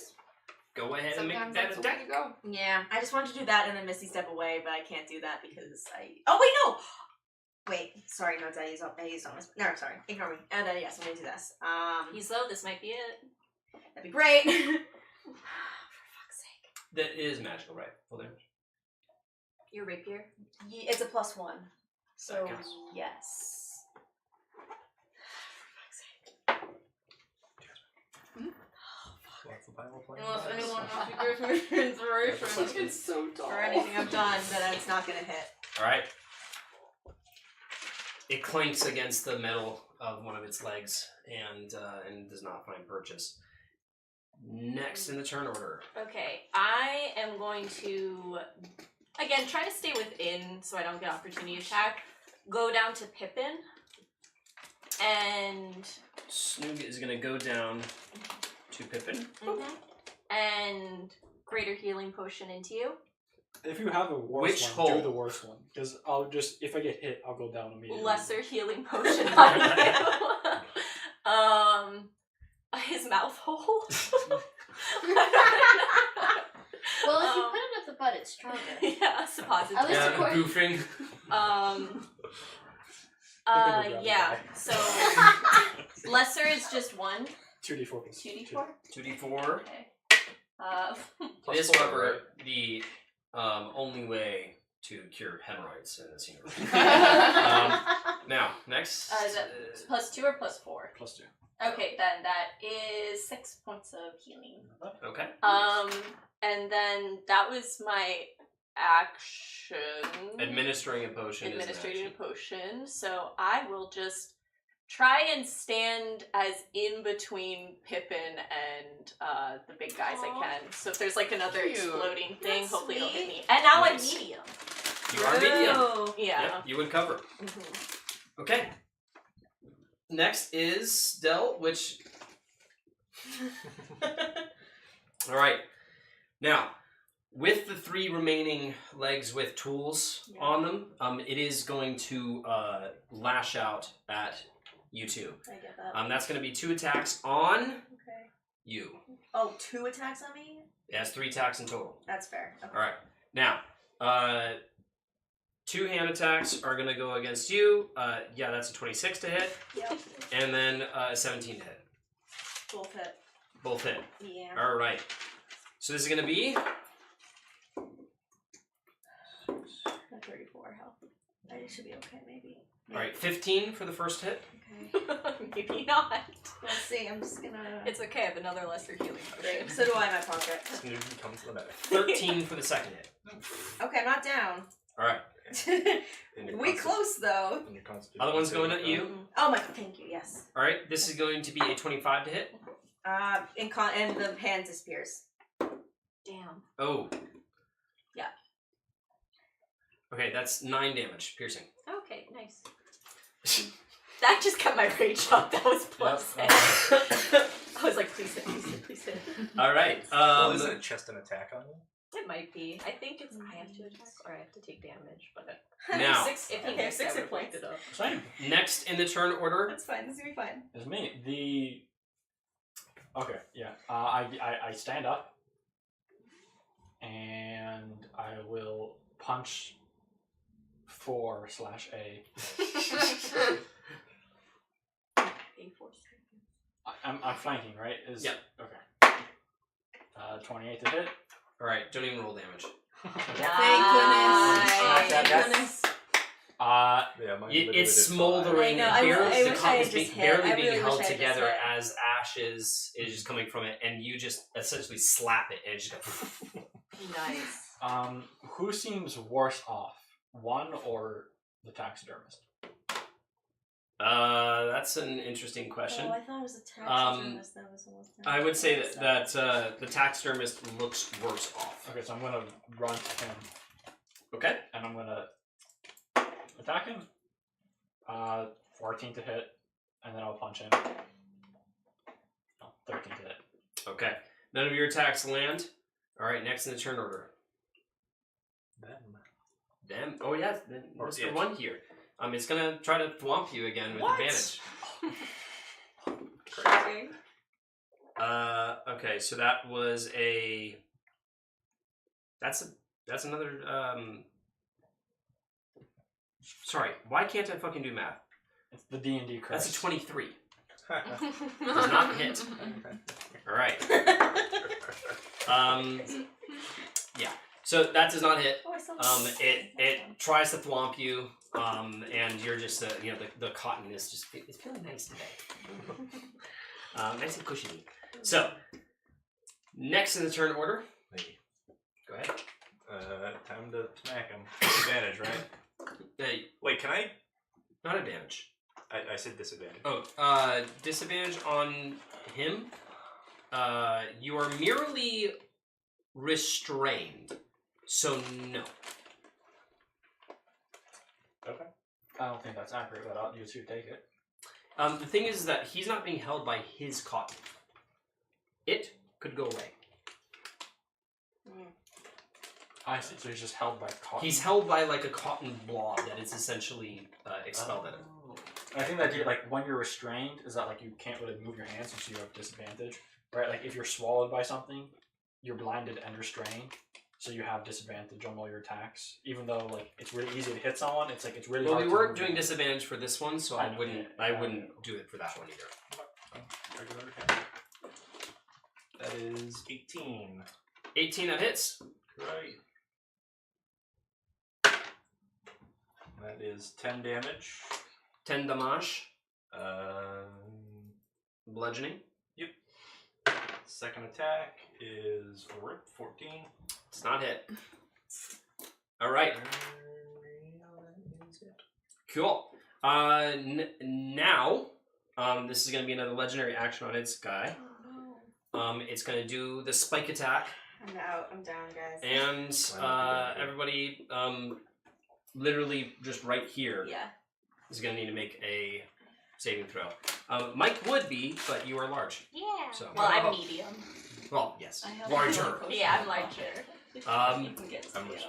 Go ahead and make Sometimes that that's the way attack. to go. Yeah, I just wanted to do that and then Misty step away, but I can't do that because I. Oh wait, no. Wait, sorry, no, I used on this. No, sorry, ignore me. Then yes, I'm gonna do this. He's low. This might be it. That'd be great. For fuck's sake. That is magical, right? Full damage. Your rapier. Yeah, it's a +1. So That counts. yes. What's the Bible plan? Unless anyone wants to go through inspiration It's so tall. for anything I've done, that it's not gonna hit. All right. It clanks against the metal of one of its legs and does not find purchase. Next in the turn order. Okay, I am going to, again, try to stay within so I don't get opportunity attack. Go down to Pippin. And... Snoog is going to go down to Pippin. And Greater Healing Potion into you. If you have a worse Which one, hole? do the worst one. Because I'll just, if I get hit, I'll go down immediately. Lesser Healing Potion on you. His mouth hole. Well, if you put it at the butt, it's stronger. Yeah, suppository. At least according- goofing. Yeah, so lesser is just 1. 2d4 plus 2d4? 2d4. Okay. It is, 4, however, the only way to cure hemorrhoids in this universe. Now, next. Is it +2 or +4? +2. Okay, then that is 6 points of healing. Okay. And then that was my action. Administering a potion Administrating is a an action. potion. So I will just try and stand as in between Pippin and the big guys I can. So if there's like another Cute. exploding thing, That's hopefully it'll hit sweet. me. And now Nice. I'm medium. You are medium. Oh. Yeah. Yep, you would cover. Mhm. Okay. Next is Del, which... Alright. Now, with the 3 remaining legs with tools on them, it is going to lash out at you two. I get that. That's going to be 2 attacks on Okay. you. Oh, 2 attacks on me? It has 3 attacks in total. That's fair. Okay. Alright. Now, 2 hand attacks are going to go against you. Yeah, that's a 26 to hit. Yep. And then a 17 to hit. Both hit. Both hit. Yeah. Alright. So this is going to be At 34 health. I should be okay, maybe. Alright, 15 for the first hit. Okay. Maybe not. Let's see, I'm just gonna... It's okay, I have another lesser healing potion. Great. So do I in my pocket. Snooty comes to the medic. 13 for the second hit. Okay, I'm not down. Alright. We close, though. Other one's going at you. Oh my god, thank you, yes. Alright, this is going to be a 25 to hit. And the hand disappears. Damn. Oh. Yeah. Okay, that's 9 damage, piercing. Okay, nice. That just kept my rage up. That was plus. I was like, please hit, please hit, please hit. Alright. Is it a chest and attack on you? It might be. I think it's. I have to attack or I have to take damage, but Now. if he missed, I would have it up. Same. Next in the turn order. That's fine, this is gonna be fine. It's me. Okay, yeah. I stand up. And I will punch 4/A. I'm flanking, right? Yep. Okay. 28 to hit. Alright, don't even roll damage. Thank goodness. Thank goodness. It's smoldering. I know, The wish I cotton's had just being hit. barely I being really held wish I had just together hit. as ashes is just coming from it, and you just essentially slap it, and it just goes. Nice. Who seems worse off? One or the taxidermist? That's an interesting question. Oh, I thought it was a taxidermist that was almost I would say that the taxidermist looks worse off. Okay, so I'm gonna run to him. Okay. And I'm gonna attack him. 14 to hit, and then I'll punch him. No, 13 to hit. Okay. None of your attacks land. Alright, next in the turn order. Them. Oh yeah, there's the one here. It's gonna try to thwomp you again with advantage. Crazy. Okay, so that was a. That's another. Sorry, why can't I fucking do math? It's the D&D curse. That's a 23. Does not hit. All right. Yeah. So that does not hit. It tries to thwomp you, and you're just the cotton is just it's feeling nice today. Nice and cushiony. So next in the turn order. Go ahead. Time to smack him. Disadvantage, right? Wait, can I? Not advantage. I said disadvantage. Oh, disadvantage on him. You are merely restrained, so no. Okay. I don't think that's accurate, but I'll you two take it. The thing is that he's not being held by his cotton. It could go away. I see. So he's just held by cotton. He's held by like a cotton blob that is essentially expelled at him. I think that like when you're restrained, is that like you can't really move your hands, so you have disadvantage, right? Like if you're swallowed by something, you're blinded and restrained, so you have disadvantage on all your attacks. Even though like it's really easy to hit someone, it's like it's really hard. Well, we to weren't move doing your hands. disadvantage for this one, so I wouldn't do it for that one either. Regular attack. That is 18. 18 that hits. Right. That is 10 damage. 10 damage. Bludgeoning. Yep. Second attack is a rip, 14. It's not hit. All right. Cool. Now, this is going to be another legendary action on its guy. It's going to do the spike attack. I'm out. I'm down, guys. And everybody, literally just right here, is going to need to make a saving throw. Mike would be, but you are large. Yeah. So. Well, I'm medium. Well, yes, I have larger. Yeah, I'm larger.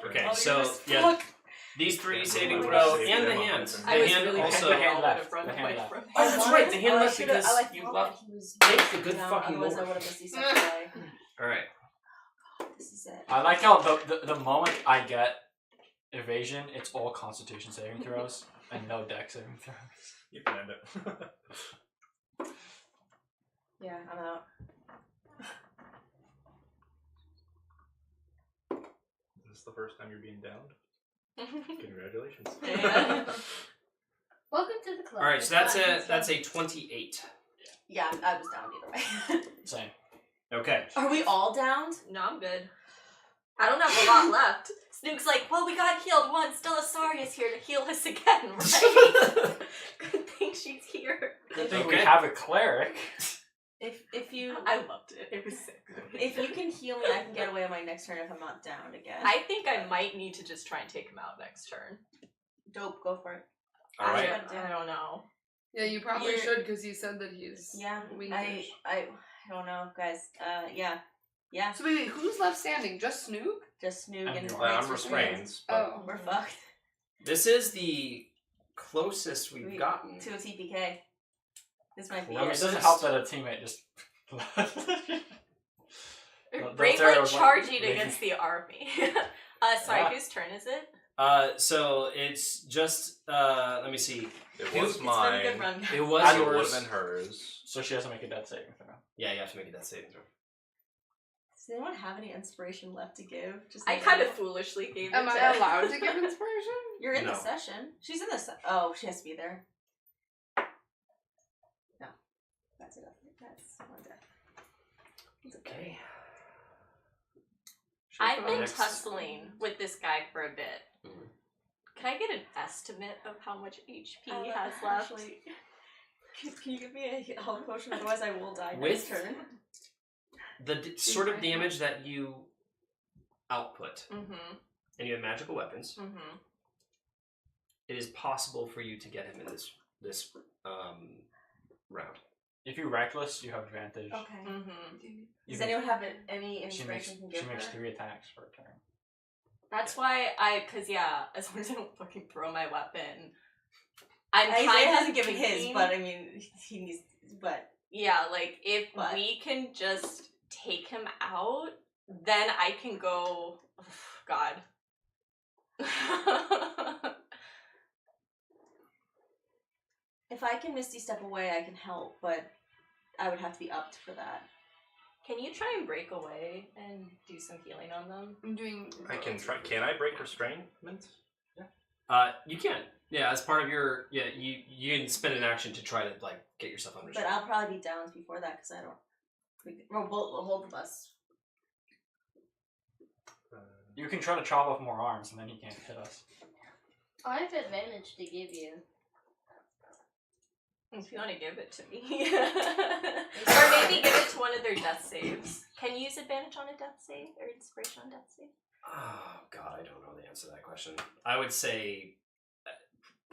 Okay, so yeah, these three saving throw and the hand. The hand also. The hand left. The hand left. Oh, that's right. The hand left because I you thought left. he was Take the good down, fucking otherwise I lord. would have missed these steps away. All right. This is it. I like how the moment I get evasion, it's all Constitution saving throws and no Dex saving throws. You can end it. Yeah, I'm out. Is this the first time you're being downed? Congratulations. Yeah. Welcome to the club. All right, so that's a 28. Yeah, I was down either way. Same. Okay. Are we all downed? No, I'm good. I don't have a lot left. Snook's like, well, we got healed once. Delisaria's here to heal us again, right? Good thing she's here. Good thing Okay. we have a cleric. If you I loved it. It was sick. if you can heal me, I can get away on my next turn if I'm not down again. I think I might need to just try and take him out next turn. Dope, go for it. All right. I don't know. Yeah, you probably You're- should because you said that he's Yeah, weakish. I don't know, guys. Yeah. So wait, who's left standing? Just Snook? Just Snook and I'm I'm Reigns restrained. Oh, We're fucked This is the closest we've gotten. to a TPK. This might be It Closest. doesn't help that a teammate just. Brave Sarah like was charging making- against the army. Sorry, Yeah. whose turn is it? So it's just let me see. It It was was It's mine. been a good run. It was It would yours. have been hers. So she has to make a death saving throw. Yeah, you have to make a death saving throw. Does anyone have any inspiration left to give? Just I like- kind of foolishly gave it am to I allowed to give inspiration? You're in the No. session. She's in the oh, she has to be there. No. That's enough. That's one death. It's okay. I've been Next. tussling with this guy for a bit. Mhm. Can I get an estimate of how much HP he has left? Actually, can you give me a health potion? Otherwise, I will die With- next turn. The sort of damage that you output, Mm-hmm. and you have magical weapons, Mm-hmm. it is possible for you to get him in this round. If you reckless, you have advantage. Okay. Mm-hmm. Does anyone have any She makes inspiration to give she makes her? 3 attacks for a turn. That's why cause yeah, as long as I don't fucking throw my weapon, I'm Isaiah kind of hasn't given his, thinking- but I mean, he needs. But yeah, like if But- we can just take him out, then I can go. God. if I can Misty step away, I can help. But I would have to be upped for that. Can you try and break away and do some healing on them? I'm doing. I can try. Can I break restrainment? You can. Yeah, as part of your you can spend an action to try to like get yourself under. But I'll probably be down before that because I don't. Well, both of us. You can try to chop off more arms, and then he can't hit us. I have advantage to give you. If you want to give it to me. Or maybe give it to one of their death saves. Can you use advantage on a death save or inspiration on death save? Oh God, I don't know the answer to that question. I would say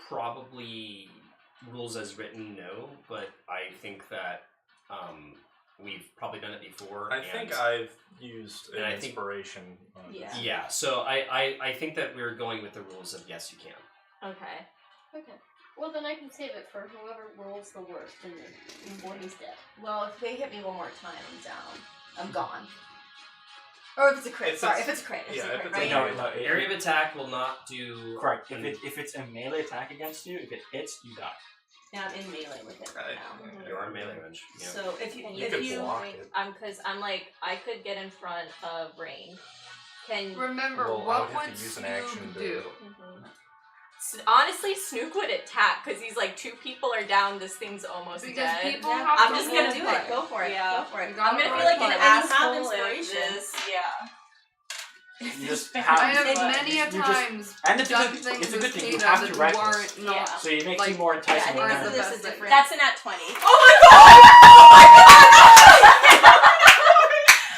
probably rules as written, no, but I think that we've probably done it before. I and think I've used and an I think- inspiration. On Yeah. this. Yeah, so I think that we're going with the rules of yes, you can. Okay. Okay. Well, then I can save it for whoever rolls the worst and then before he's dead. Well, if they hit me one more time, I'm down. I'm gone. Or if it's a crit. Sorry, if it's a crit. It's yeah, a if crit, it's a right? No, Area of attack will not do. Correct. If it's a melee attack against you, if it hits, you die. Yeah, I'm in melee with it right now. You are in melee range. Yeah. So if you Can You if could you block it. Cause I'm like, I could get in front of Rain. Can Remember, Well, I what would have would to use an Snook action to- do? honestly, Snook would attack because he's like 2 people are down. This thing's almost Because dead. people Yeah, have I'm to just roll gonna do for it. Go for it. Yeah. Go for it. You gotta I'm gonna roll feel like for an it. And you have asshole if inspiration. this. Yeah. You just I have. have And many a you just- times and it's a done good- things it's a with good thing you Kata have to that reckless. weren't not. Yeah. So it makes Like- you more Yeah, I enticing. think than this That's is, the this best is thing. different. That's an at 20.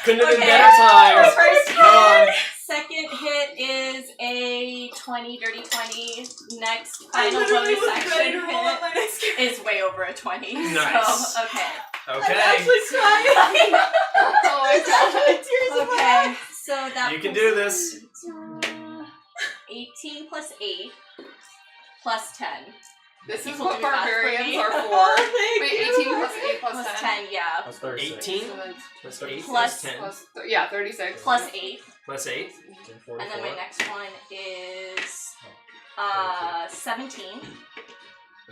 Couldn't have been Okay. better times. First Come on. Second hit is a 20, dirty 20. Next final bonus action hit is way over a 20. Nice. So, okay. Okay. Oh my god. Okay. So that You can do this. 18 plus 8 plus 10. This is People what do math for barbarians me. are for. Wait, 18 plus 8 plus Plus 10. 10, yeah. That's 36. 18 So that's plus 8 Plus- plus 10 plus yeah, 36. Plus 8. plus 8. And then my next one is 17. Okay.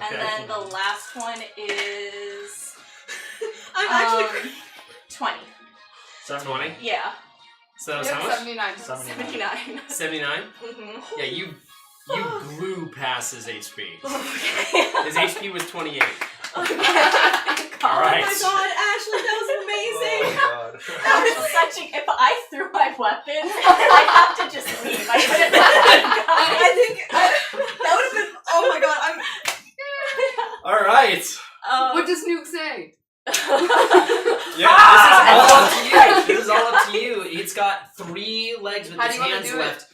And then the last one is I'm actually. 20. 20. Yeah. So that was Yep, how much? 79. 79. 79. Mm-hmm. Yeah, you You blew past his HP. Okay. His HP was 28. Okay. All right. Oh my god, Ashley, that was amazing. Oh my god. That was such a. If I threw my weapon, I'd have to just leave. I couldn't let I think that would have been. Oh my god, All right. What does Nuke say? Yeah, this is all up to you. This is all up to you. It's got 3 legs with How do its you wanna hands do it? left,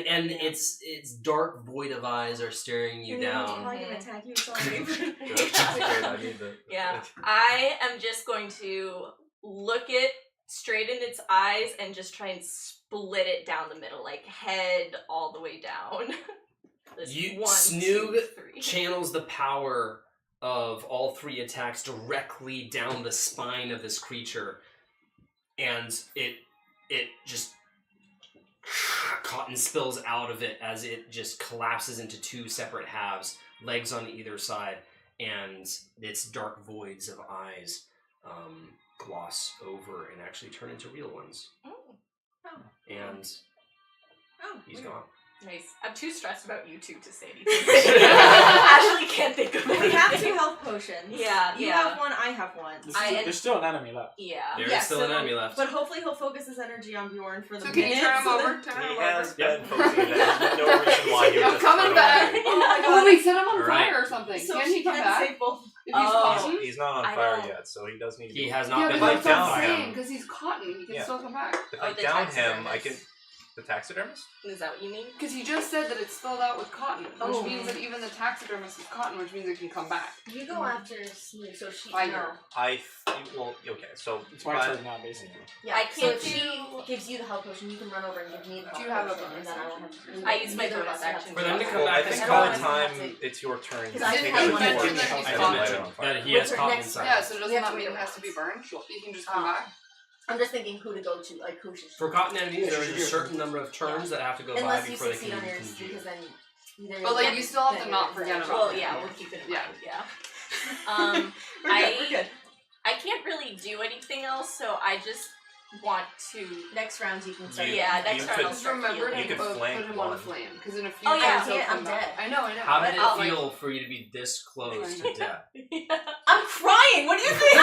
and its dark void of eyes are staring you down. I can attack you. Sorry. Good. That's great. I need the. Yeah, I am just going to look it straight in its eyes and just try and split it down the middle, like head all the way down. Snoog channels the power of all 3 attacks directly down the spine of this creature, and it just cotton spills out of it as it just collapses into 2 separate halves, legs on either side, and its dark voids of eyes gloss over and actually turn into real ones. And he's gone. Nice. I'm too stressed about you 2 to say anything. Ashley can't think of We it. have 2 health potions. Yeah, You yeah. have 1, I have 1. There's still an enemy left. Yeah. There is Yeah, still an enemy left. But hopefully he'll focus his energy on Bjorn for the So can you minute. turn him so over? that- Turn him He over. has been focusing. There's no reason why he would I'm just coming run back. away. Oh my Oh, god. wait, set him on All right. fire or something. So Can she he come can back? save both. If he's cotton? He's not on I fire know. yet, so he does need to. He has Yeah, not but been like that's knocked what down I'm down. saying, because he's cotton. He can Yeah. still come back. If Oh, I the down him, I taxidermist. can. The taxidermist? Is that what you mean? Because he just said that it's spelled out with cotton, which Oh. means that even the taxidermist is cotton, which means it can come back. You go after Snoop, so she Fire. Well, okay, so. It's my turn now, basically. Yeah, I so can't if she do- gives you the health potion, you can run over and give me the health Do you have a potion, bonus and then I will action? have. I use my neither of bonus us have action. For them to come Well, back I as think I by don't the want to time have to- it's your turn, Because you I take didn't out the mention torch that and he's light cotton. it on fire. That he With has her cotton next inside. Yeah, so doesn't We have that to mean wait it has to be around. burned? He can just come back? I'm just thinking who to go to, like who should. For cotton enemies, there is a certain number of turns that have to go by Unless you before they succeed can on yours, consume. because then. either But, like, you'll you get- still have to then not you're forget dead. about Well, it. yeah, we'll keep it in Yeah. mind. Yeah. We're good. We're I good. I can't really do anything else, so I just want to. Next round you can start. Yeah, next you round could- I'll Just start remember to You healing. could put flank him on a one. flame, because in a few Oh, yeah, turns he'll I'm come back. dead. I know. How did I'll, it like- feel for you to be this close to death? I'm crying. What do you think?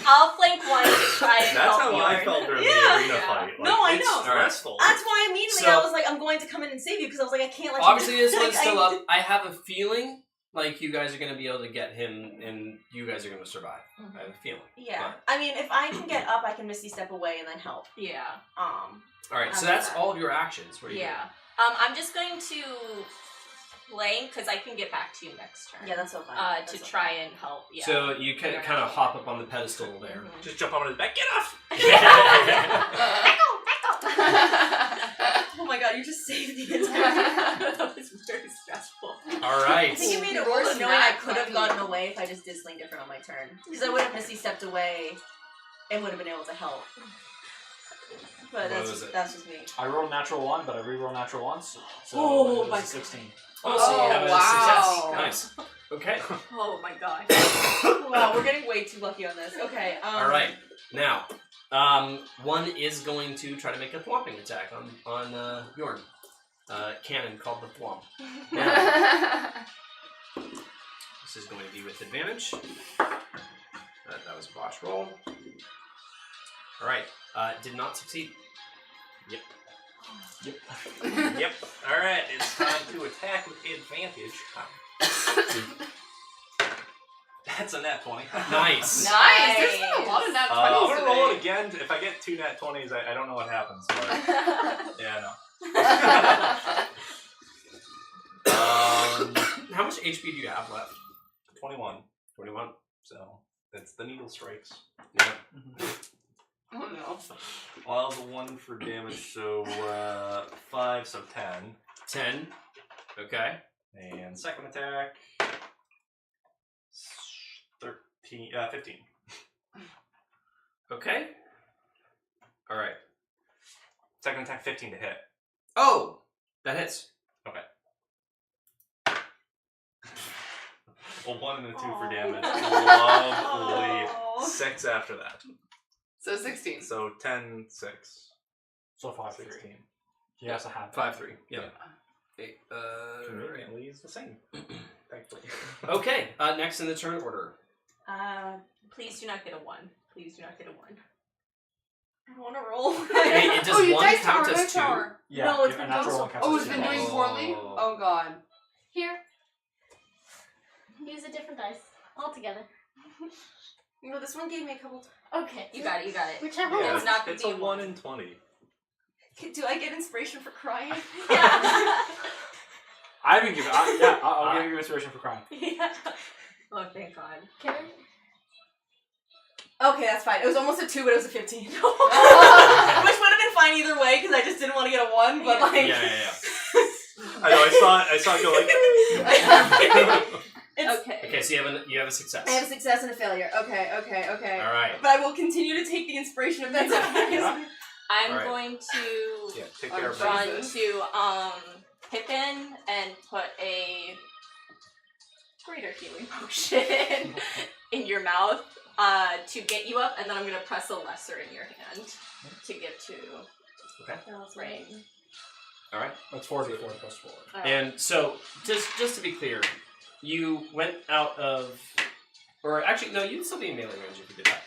I'll flank one to try and That's help how I Bjorn. felt during Yeah. the arena Yeah. fight. Like, No, I it's know. stressful. That's why immediately So- I was like, I'm going to come in and save you because I was like, I can't let Obviously, you. this one's like, still I- up. I have a feeling like you guys are going to be able to get him, and you guys are going to survive. I have a feeling. Yeah, I mean, if I can get up, I can Misty step away and then help. Yeah. All right, so After that's that. all of your actions. What are you Yeah. I'm just going to flank because I can get back to you next turn. Yeah, that's so fine. To try and help. Yeah. So you kind of hop up on the pedestal there. Just jump on his back. Get off! Oh my god, you just saved the entire. That was very stressful. All I right. think it made it Roll worse a knowing I nat could have 20. gotten away if I just did something different on my turn. Because I would have Misty stepped away and would have been able to help. But What was it? that's just me. I rolled a natural 1, but I re-rolled natural once, so Oh it was my a 16. Oh, so you have a wow. success. Nice. Okay. Oh my god. Wow, we're getting way too lucky on this. Okay. All right. Now, one is going to try to make a thwomping attack on Bjorn. Cannon called the thwomp. Now, this is going to be with advantage. That was a botch roll. All right. Did not succeed. Yep. Alright, it's time to attack with advantage. That's a nat 20. Nice. Nice. There's been a lot of nat 20s I'm gonna roll it today. again. If I get 2 nat 20s, I don't know what happens. But yeah, no. How much HP do you have left? 21. 21. So that's the needle strikes. Yeah. Oh no. Well, the 1 for damage, so 5, so 10. 10. Okay. And second attack, 15. Okay. All right. Second attack, 15 to hit. Oh, that hits. Okay. A 1 and a 2 for damage. Lovely. 6 after that. So 16. So 10, 6. So 5, 3. 16. He has to have 5-3. Yeah. Okay, the same. Thankfully. Okay, next in the turn order. Please do not get a 1. Please do not get a 1. I don't want to roll. Hey, it does you one dice count tower, as dice 2? tower. Yeah, No, it's a been natural done one counts Oh, as it's two. been doing poorly? Oh. Oh god. Here. Use a different dice altogether. You know, this one gave me a couple. Okay. You got it, you got it. Whichever Yeah, one. It's not the it's a D1. 1 in 20. Do I get inspiration for crying? Yeah. I haven't given. I'll give you inspiration for crying. Yeah. Oh, thank God. Can Okay, that's fine. It was almost a 2, but it was a 15. Which would have been fine either way, because I just didn't want to get a 1, but like... Yeah. I know, I saw it go like... Okay. Okay, so you have a success. I have a success and a failure. Okay. All right. But I will continue to take the inspiration of that. I'm Alright. going to Yeah, take care of run that. to Pippin and put a greater healing potion in your mouth to get you up, and then I'm going to press a lesser in your hand to give to Rain. All right. That's 4d4 plus 4. And so, just to be clear, you went out of, or actually, no, you'd still be in melee range if you did that.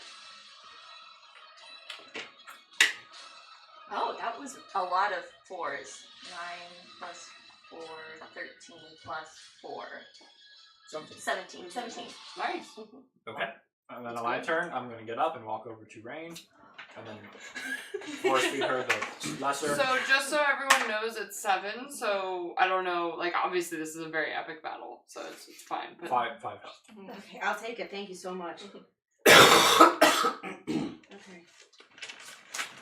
Oh, that was a lot of 4s. 9 plus 4, 13 plus 4. 17. 17. Nice. Okay. And then on my turn, I'm going to get up and walk over to Rain, and then force feed her the lesser. So just so everyone knows, it's 7. So I don't know. Like obviously, this is a very epic battle, so it's fine. But 5 health. Okay, I'll take it. Thank you so much. All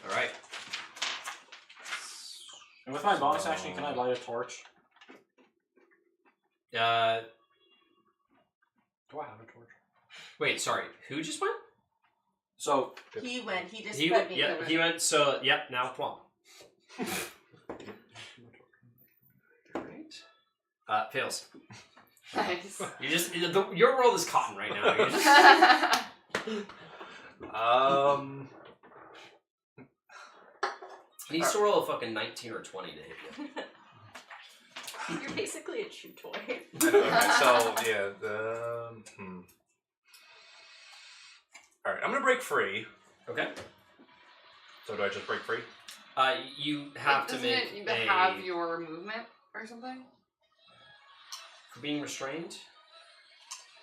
right. And with my bonus action, can I light a torch? Do I have a torch? Wait, sorry. Who just went? So He went. He just He let went. me Yeah, cover. he went. So, yep. Now Thwomp. Right. Fails. nice. You just your world is cotton right now. You're just, he needs to roll a fucking 19 or 20 to hit you. You're basically a chew toy. Okay, so yeah, All right, I'm gonna break free. Okay. So do I just break free? You have to Doesn't make it a have your movement or something? for being restrained.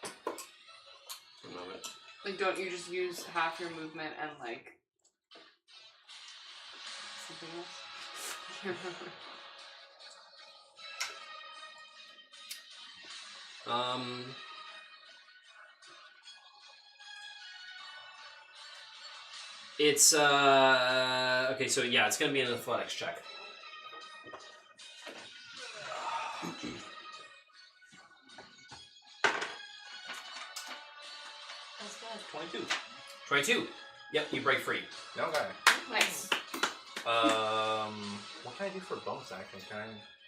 A moment. Like, don't you just use half your movement and like something else? I can't remember. It's okay. So yeah, it's gonna be an athletics check. That's good. 22. 22. Yep, you break free. Okay. Nice. What can I do for a bonus action?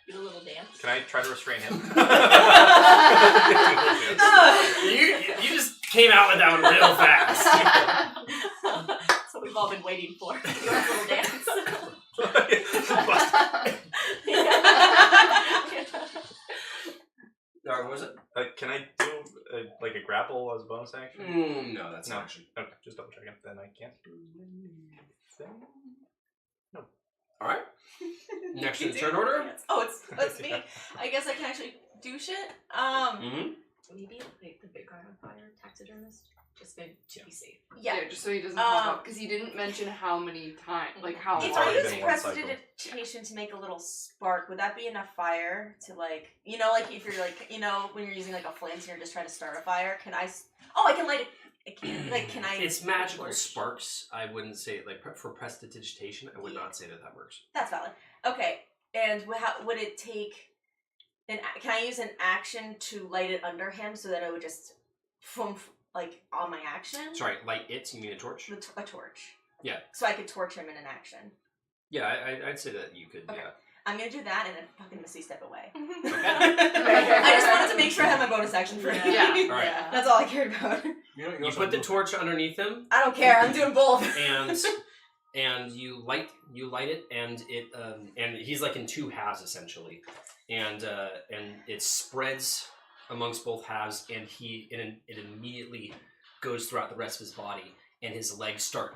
Do a little dance. Can I try to restrain him? You just came out with that one real fast. That's what we've all been waiting for. Your little dance. Or was it? Can I do like a grapple as a bonus action? No, that's No. an action. Okay, just double checking. Then I can't do anything. No. All right. Next in the turn order. Oh, it's me. I guess I can actually do shit. Mm-hmm. Maybe like the big guy on fire, taxidermist. Just to be safe. Yeah. Yeah, just so he doesn't pop up because he didn't mention how many times, like how. If already I use been one cycle. prestidigitation to make a little spark, would that be enough fire to like, you know, like if you're like, you know, when you're using like a flint and you're just trying to start a fire, can I? I can light it. Can I? It's magical sparks. I wouldn't say like for prestidigitation. I would not say that works. That's valid. Okay, and how would it take? Can I use an action to light it under him so that it would just, like on my action? Sorry, light it. You mean a torch? A torch. Yeah. So I could torch him in an action. Yeah, I'd say that you could. Okay. Yeah. I'm gonna do that and then fucking Misty step away. Okay. I just wanted to make sure I had my bonus action free. Yeah. All right. That's all I cared about. You put the torch underneath him, I don't care. I'm doing both. and you light it, and it and he's like in two halves essentially, and it spreads amongst both halves, and it immediately goes throughout the rest of his body, and his legs start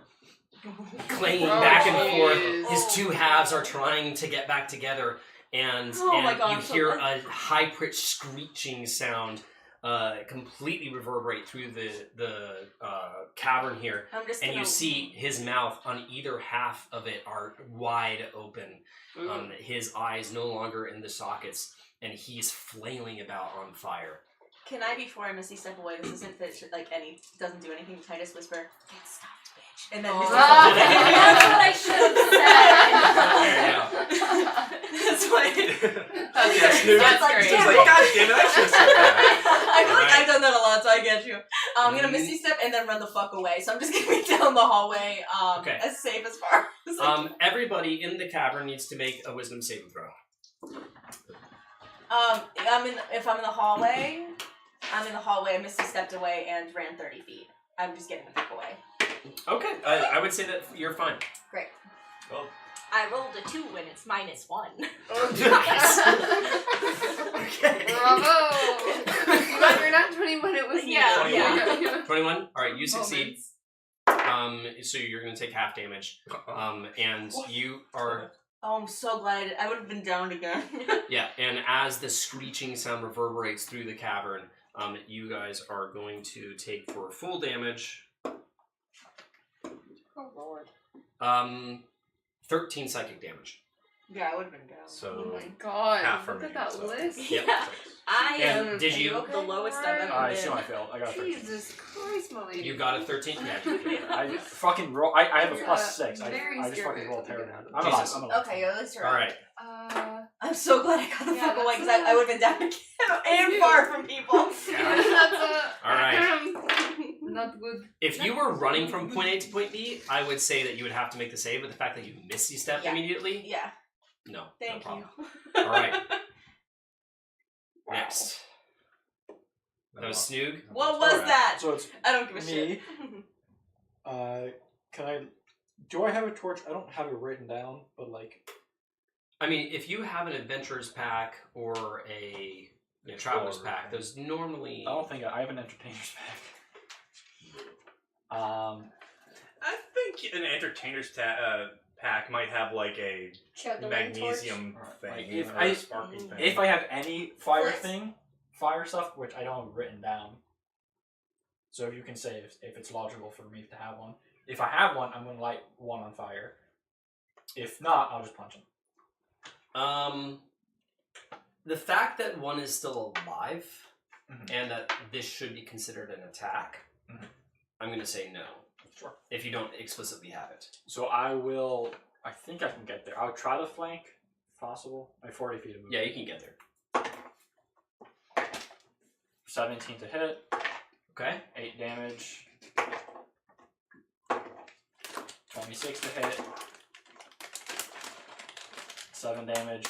clanging back and forth. His two halves are trying to get back together, and you hear a high-pitched screeching sound completely reverberate through the cavern here, and you see his mouth on either half of it are wide open. His eyes no longer in the sockets, and he's flailing about on fire. Can I, before I Misty step away, this isn't like doesn't do anything to Titus whisper, get stuffed, bitch. And then Misty that's what I should have said. That's why. That's great. God damn it, I should have said that. I feel like I've done that a lot, so I get you. I'm gonna Misty step and then run the fuck away. So I'm just gonna be down the hallway, as safe as far as everybody in the cavern needs to make a wisdom saving throw. If I'm in the hallway, I Misty stepped away and ran 30 feet. I'm just getting the fuck away. Okay, I would say that you're fine. Great. Well, I rolled a 2 and it's -1. Nice. Okay. Bravo! You got your nat 20 when it was 21. All right, you succeed. So you're going to take half damage. And you are... Oh, I'm so glad I would have been downed again. Yeah, and as the screeching sound reverberates through the cavern, you guys are going to take for full damage. Oh, Lord. 13 psychic damage. Yeah, I would have been down. So oh my god, half look at that list. Yep. I And am did you? the lowest I've ever I been. assume I failed. I got a 13. Jesus Christ, my lady. You got a 13? Yeah. I fucking roll. I have a Yeah, +6. very I just scary. fucking rolled terrible. Jesus. I'm alive. Okay, at least you're All right. I'm so glad I got the Yeah, fuck away because that's I would have been down again and far from people. All right. Not good. If you were running from point A to point B, I would say that you would have to make the save, but the fact that you Misty stepped immediately, Yeah, no. thank no you. problem. All right. Next. That was Snoog. What was Alright. that? So it's I don't give a me. shit. Do I have a torch? I don't have it written down, but like. I mean, if you have an adventurer's pack or a traveler's pack, those normally... I don't think I have an entertainer's pack. I think an entertainer's pack might have like a Juggling magnesium Like, thing, if or I- a sparking thing. If I have any fire Flies. fire stuff, which I don't have written down. So if you can say if it's logical for me to have one. If I have one, I'm going to light one on fire. If not, I'll just punch him. The fact that one is still alive, Mhm. and that this should be considered an attack, Mhm. I'm going to say no. Sure. If you don't explicitly have it. So I think I can get there. I'll try to flank, if possible. I have 40 feet of movement. Yeah, you can get there. 17 to hit, Okay? 8 damage. 26 to hit. 7 damage.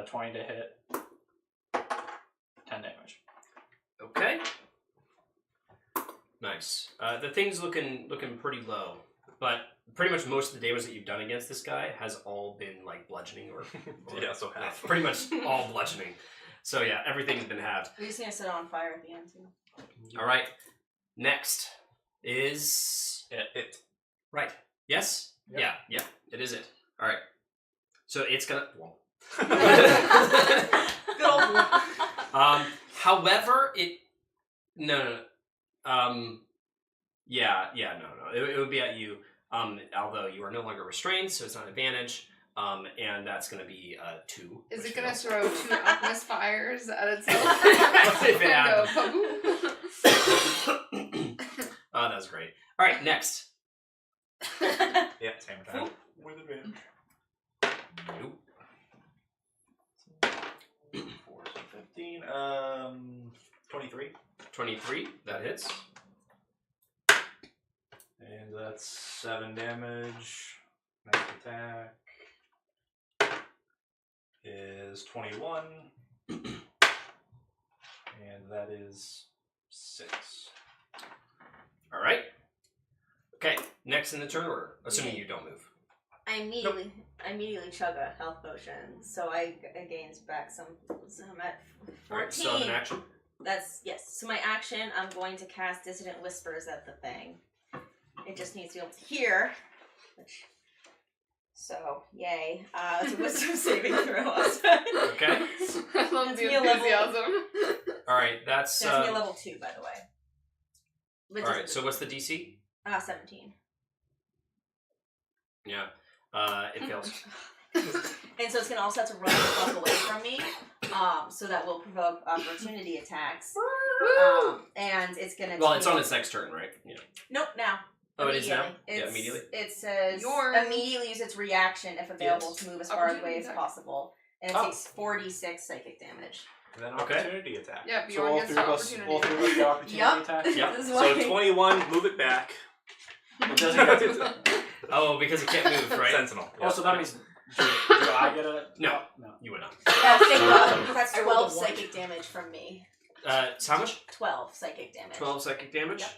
20 to hit. 10 damage. Okay. Nice. The thing's looking pretty low, but pretty much most of the damage that you've done against this guy has all been like bludgeoning or Yeah, so half. pretty much all bludgeoning. So yeah, everything's been halved. We're just gonna set it on fire at the end too. All right. Next is It. right. Yes. Yep. Yeah. It is it. All right. So it's gonna. Well. Good old. However, no. Yeah, no. It would be at you. Although you are no longer restrained, so it's not an advantage. And that's going to be 2. Is which it gonna fails. throw 2 alchemist fires at itself? If it And go, happens. Oh, that was great. All right, next. Yeah, same time. With advantage. Nope. 4, 15. 23. 23. That hits. And that's 7 damage. Next attack is 21. And that is 6. All right. Okay. Next in the turn order, assuming you don't move. I immediately chug a health potion, so I gains back some. So I'm at 14. Alright, still have an action. That's yes. So my action, I'm going to cast Dissonant Whispers at the thing. It just needs to be able to hear. So yay! It's a Wisdom saving throw. Okay. I love the enthusiasm. All right, that's me a level 2, by the way. All right. So what's the DC? 17. Yeah. It fails. And so it's gonna also have to run the fuck away from me. So that will provoke opportunity attacks. And it's gonna. Well, it's on its next turn, right? Yeah. Nope. Now. Oh, it is now? Yeah, immediately. It says immediately use its reaction if available to move as far away as possible. And it takes 46 psychic damage. And then opportunity attack. Yeah, so all three of us get opportunity attack? Yep. So 21, move it back. It doesn't get to Oh, because it can't move, right? Sentinel. Oh, so that means do I get a... No, you would not. That's 12 psychic damage from me. So how much? 12 psychic damage. 12 psychic damage? Yep.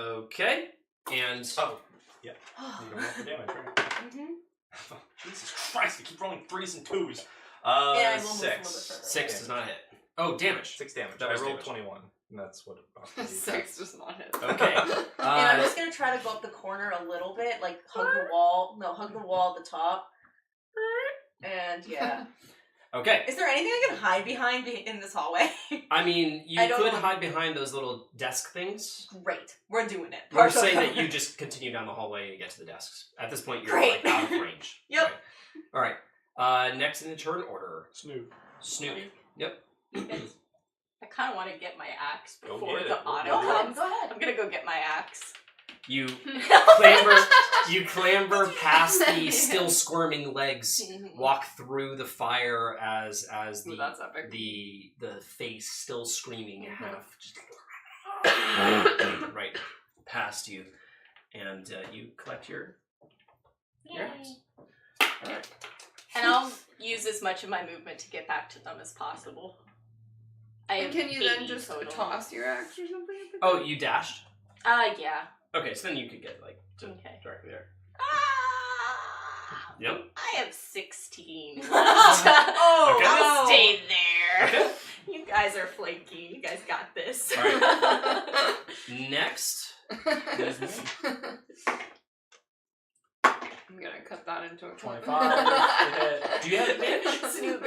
Okay. And... Oh, yeah. You don't have the damage, right? Mm-hmm. Oh, Jesus Christ, we keep rolling 3s and 2s. Yeah, I will move a little 6. bit further. 6 does not hit. Oh, damage. 6 damage. That I was rolled damage. 21. And that's what opportunity 6 does not hit. Okay. And I'm just gonna try to go up the corner a little bit, like hug the wall. No, hug the wall at the top. And yeah. Okay. Is there anything I can hide behind in this hallway? I mean, you I don't could know. hide behind those little desk things. Great. We're doing it. We're saying that you just continue down the hallway and get to the desks. At this point, you're Great. like out of range. Yep. Right. All right. Next in the turn order. Snoop. Yep. I kind of want to get my axe Go before get the it. Otto Go ahead, comes. go ahead. I'm gonna go get my axe. You clamber past the still squirming legs, walk through the fire as Ooh, that's epic. the face still screaming half just right past you, and you collect your axe. All right. And I'll use as much of my movement to get back to them as possible. I And have can you then 80 just total. toss your axe or something? At the Oh, you dashed? Yeah. Okay, so then you could get like Okay. directly there. Ah! Yep. I have 16 left. Oh, Okay. I'll no. stay there. Okay. You guys are flaky. You guys got this. All right. Next. I'm gonna cut that into a 25. Do you have advantage? Snoop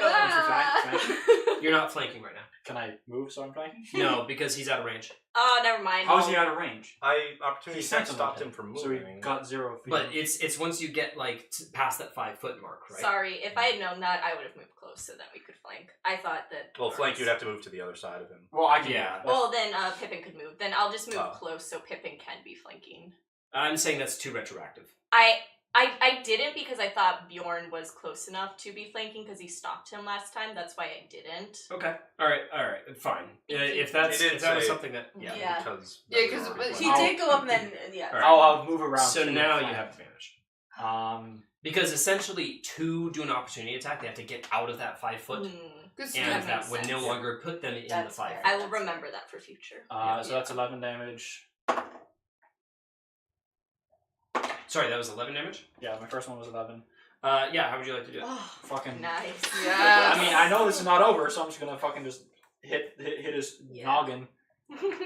You're not flanking right now. Can I move so I'm flanking? No, because he's out of range. Oh, never mind. How is he out of range? Opportunity He attack sentineled stopped him, him from So moving. he got 0 feet. But it's once you get like past that 5-foot mark, right? Sorry, if I had known that, I would have moved close so that we could flank. I thought that. Well, flank, you'd have to move to the other side of him. Well, I can. Yeah. Well, then Pippin could move. Then I'll just move Oh. close so Pippin can be flanking. I'm saying that's too retroactive. I didn't because I thought Bjorn was close enough to be flanking because he stopped him last time. That's why I didn't. Okay. All right. Fine. If that He did was say- something that Yeah. Because Yeah, 'cause He did go up and then, yeah. All right. I'll move around. So to now the you flank. have advantage. Because essentially, to do an opportunity attack, they have to get out of that 5-foot, and that would no longer put them in That's the 5 fair. I will remember that for future. So that's 11 damage. Sorry, that was 11 damage? Yeah, my first one was 11. Yeah, how would you like to do it? Oh, Fucking. Nice. Yeah. I mean, I know this is not over, so I'm just gonna fucking just hit his Yeah. noggin,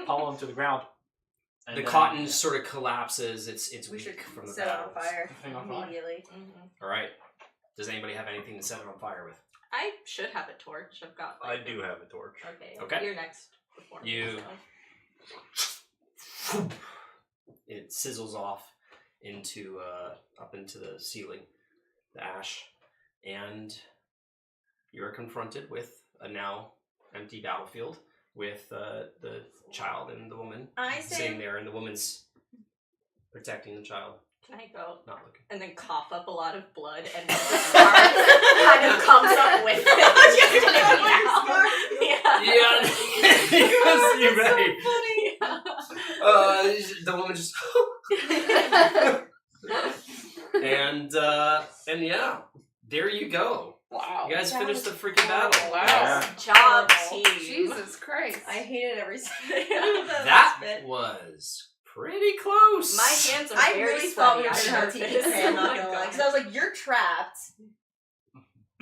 pummel him to the ground. And The then- cotton sort of collapses. It's we weak should from the set it on battles. fire Thing on fire. immediately. All right. Does anybody have anything to set it on fire with? I should have a torch. I've got. I do have a torch. Okay. Okay. You're next. Before me, You- so. It sizzles off into up into the ceiling, the ash, and you are confronted with a now empty battlefield with the child and the woman I say sitting there, and the woman's protecting the child, Can I go not looking. and then cough up a lot of blood and then the scar kind of comes up with it? Yeah. Yes, you're That's ready. so funny. The woman just and yeah, there you go. Wow. You guys That finished the was freaking battle. Wow. Yeah. Job Horrible. team. Jesus Christ. I hated every second of That bit. was Pretty close. My hands are I very really thought we were sweaty. gonna have TPK. I'm not gonna lie, because I was like, "You're trapped."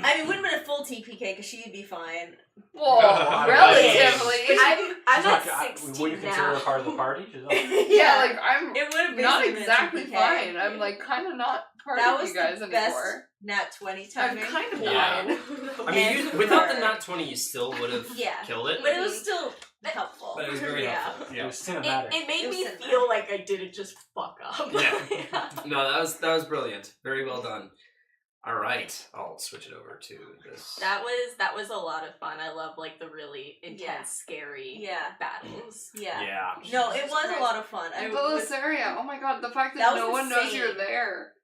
I mean, it wouldn't have been a full TPK because she'd be fine. Whoa, relatively. I'm at Would 16 you consider her now. part of the party? She's not. Yeah, like I'm It would have been not basically been a exactly TPK. fine. I'm like kind of not part That of was you guys the anymore. best nat 20 I'm timing. kind of Yeah. blind. I mean, And without the her- nat 20, you still would have Yeah. killed it. But it was still helpful. But it was very Yeah. helpful. It Yeah. was cinematic. It made It was me cinematic. feel like I didn't just fuck up. Yeah. No, that was brilliant. Very well done. All right, I'll switch it over to this. That was a lot of fun. I love like the really intense, Yeah. scary Yeah. battles. Yeah. Yeah. No, it was a lot of fun. And was- Belissaria, oh my god, the fact That that was no one knows insane. you're there.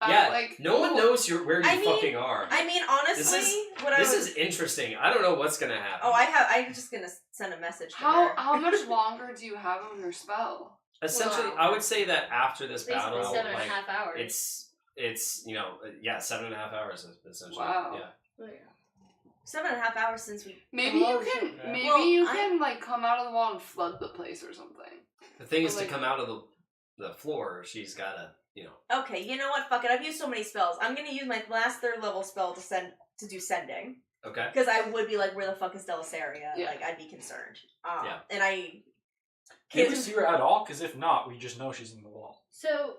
Yeah, Like, no one knows where you I mean- fucking are. I mean, honestly, what I This was. is interesting. I don't know what's gonna happen. Oh, I'm just gonna send a message to her. How much longer do you have of your spell? Essentially, Wow. I would say that after this Basically battle, 7.5 hours. it's 7.5 hours essentially. Wow. Yeah. 7.5 hours since we. Maybe Oh, you can shit. maybe Well, you I- can like come out of the wall and flood the place or something. The thing is, Like- to come out of the floor, she's gotta, Okay, you know what? Fuck it. I've used so many spells. I'm gonna use my last 3rd level spell to do sending. Okay. Because I would be like, where the fuck is Delisaria? Yeah. Like, I'd be concerned. Yeah. And I. Can we see her at all? Because if not, we just know she's in the wall. So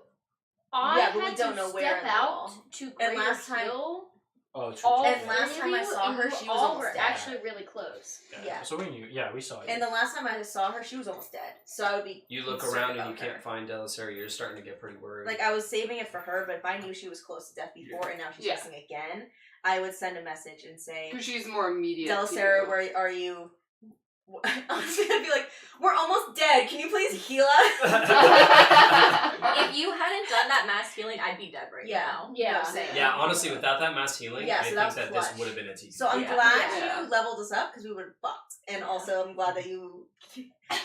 I Yeah, but we had don't to know where step in the out wall. to And greater last time- heal Oh, true. all And true. last three time I of you, saw and her, you she was all almost were dead. actually really close. Yeah. So we knew. Yeah, we saw you. And the last time I saw her, she was almost dead. So I would be. You look concerned around and you about can't her. find Delisaria. You're starting to get pretty worried. Like, I was saving it for her, but if I knew she was close to death before and now she's Yeah. missing again, I would send a message and say, Because she's more immediate. to Delisaria, you. where are you? Honestly, I'd be like, we're almost dead. Can you please heal us? If you hadn't done that mass healing, I'd be dead right Yeah. now. Yeah. I'm saying. yeah, honestly, without that mass healing, Yeah, I so think that was that clutch. this would have been a TP. So I'm Yeah. glad Yeah. you leveled us up because we would have fucked. And also, I'm glad that you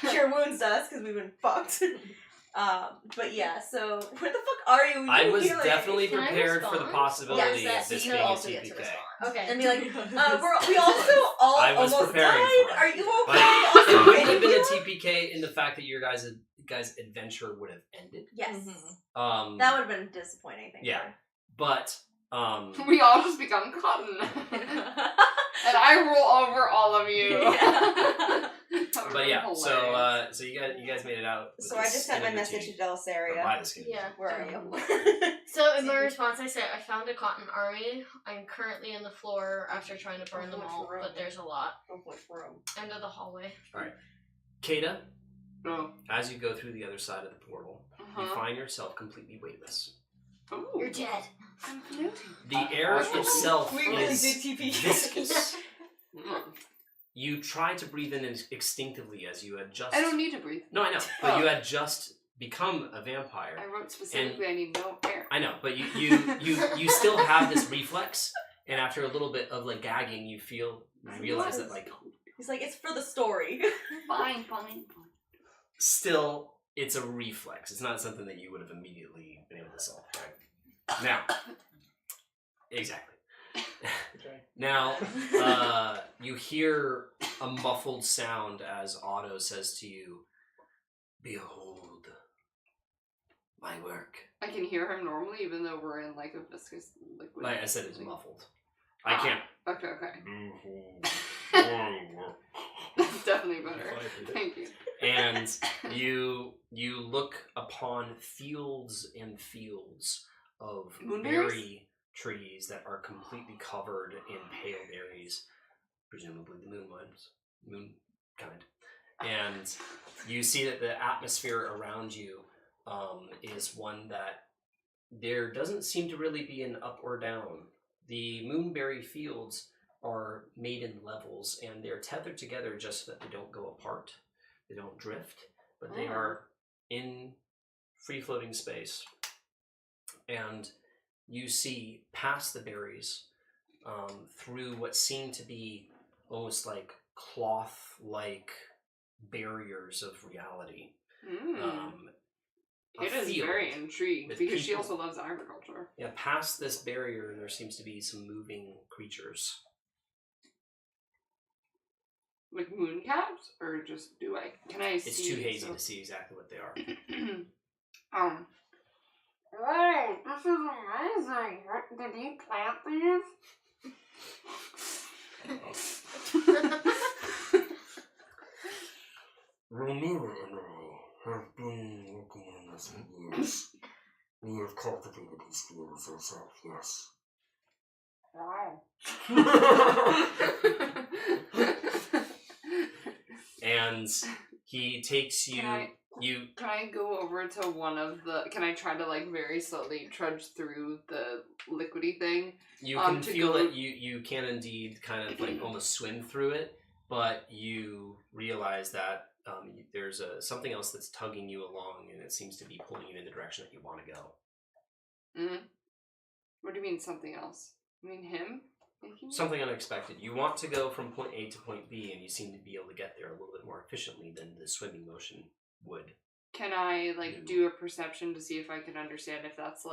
cure wounds us because we would have fucked. But yeah, so where the fuck are you? I You was healing. definitely Can I prepared for the respond? possibility Yes, of this you being a also get to TPK. respond. Okay. And be like, we also all I was almost preparing died. for it. Are you But okay? it Also, would have been a you? TPK in the fact that your guys' adventure would have ended. Yes. That That would have been disappointing, I think. Yeah. for her. But We all just become cotton. And I rule over all of you. but yeah, so you guys made it out. with So I this just sent my inability message to Delisaria. by the skin. Yeah. Where are you? So in my response, I said I found a cotton army. I'm currently in the floor after trying to burn them all, but there's a lot. End of the hallway. Kata, Oh. as you go through the other side of the portal, you Uh-huh. find yourself completely weightless. Ooh. You're dead. I'm floating. The air itself We really is did TP. viscous. Mm. You try to breathe in instinctively as you had just. I don't need to breathe. No, I know, but Oh. you had just become a vampire. I wrote specifically I need no air. I know, but you still have this reflex, and after a little bit of like gagging, you realize that like He's like, it's for the story. Fine. still it's a reflex. It's not something that you would have immediately been able to solve. Right? Now, exactly. Now, you hear a muffled sound as Otto says to you, "Behold, my work." I can hear him normally, even though we're in like a viscous liquid. Like I said, it's muffled. I can't. Okay. That's definitely better. Thank you. And you look upon fields and fields of Moonberries? berry trees that are completely covered in pale berries, presumably the moon kind. And you see that the atmosphere around you is one that there doesn't seem to really be an up or down. The moonberry fields are made in levels, and they're tethered together just so that they don't go apart. They don't drift, but they are in free-floating space. And you see past the berries, through what seem to be almost like cloth-like barriers of reality. It is very intrigued because she also loves agriculture. Yeah, past this barrier, there seems to be some moving creatures. Like moon caps, or just can I see? It's too hazy to see exactly what they are. Wow, this is amazing. Did you plant these? Romina and I have been working on this for years. We have cultivated these fields ourselves, yes. Wow. And he takes you. Can I go over to one of the? Can I try to very slowly trudge through the liquidy thing? You can feel that you can indeed kind of almost swim through it, but you realize that there's something else that's tugging you along, and it seems to be pulling you in the direction that you want to go. What do you mean something else? You mean him? Something unexpected. You want to go from point A to point B, and you seem to be able to get there a little bit more efficiently than the swimming motion would. Can I do a perception to see if I can understand if that's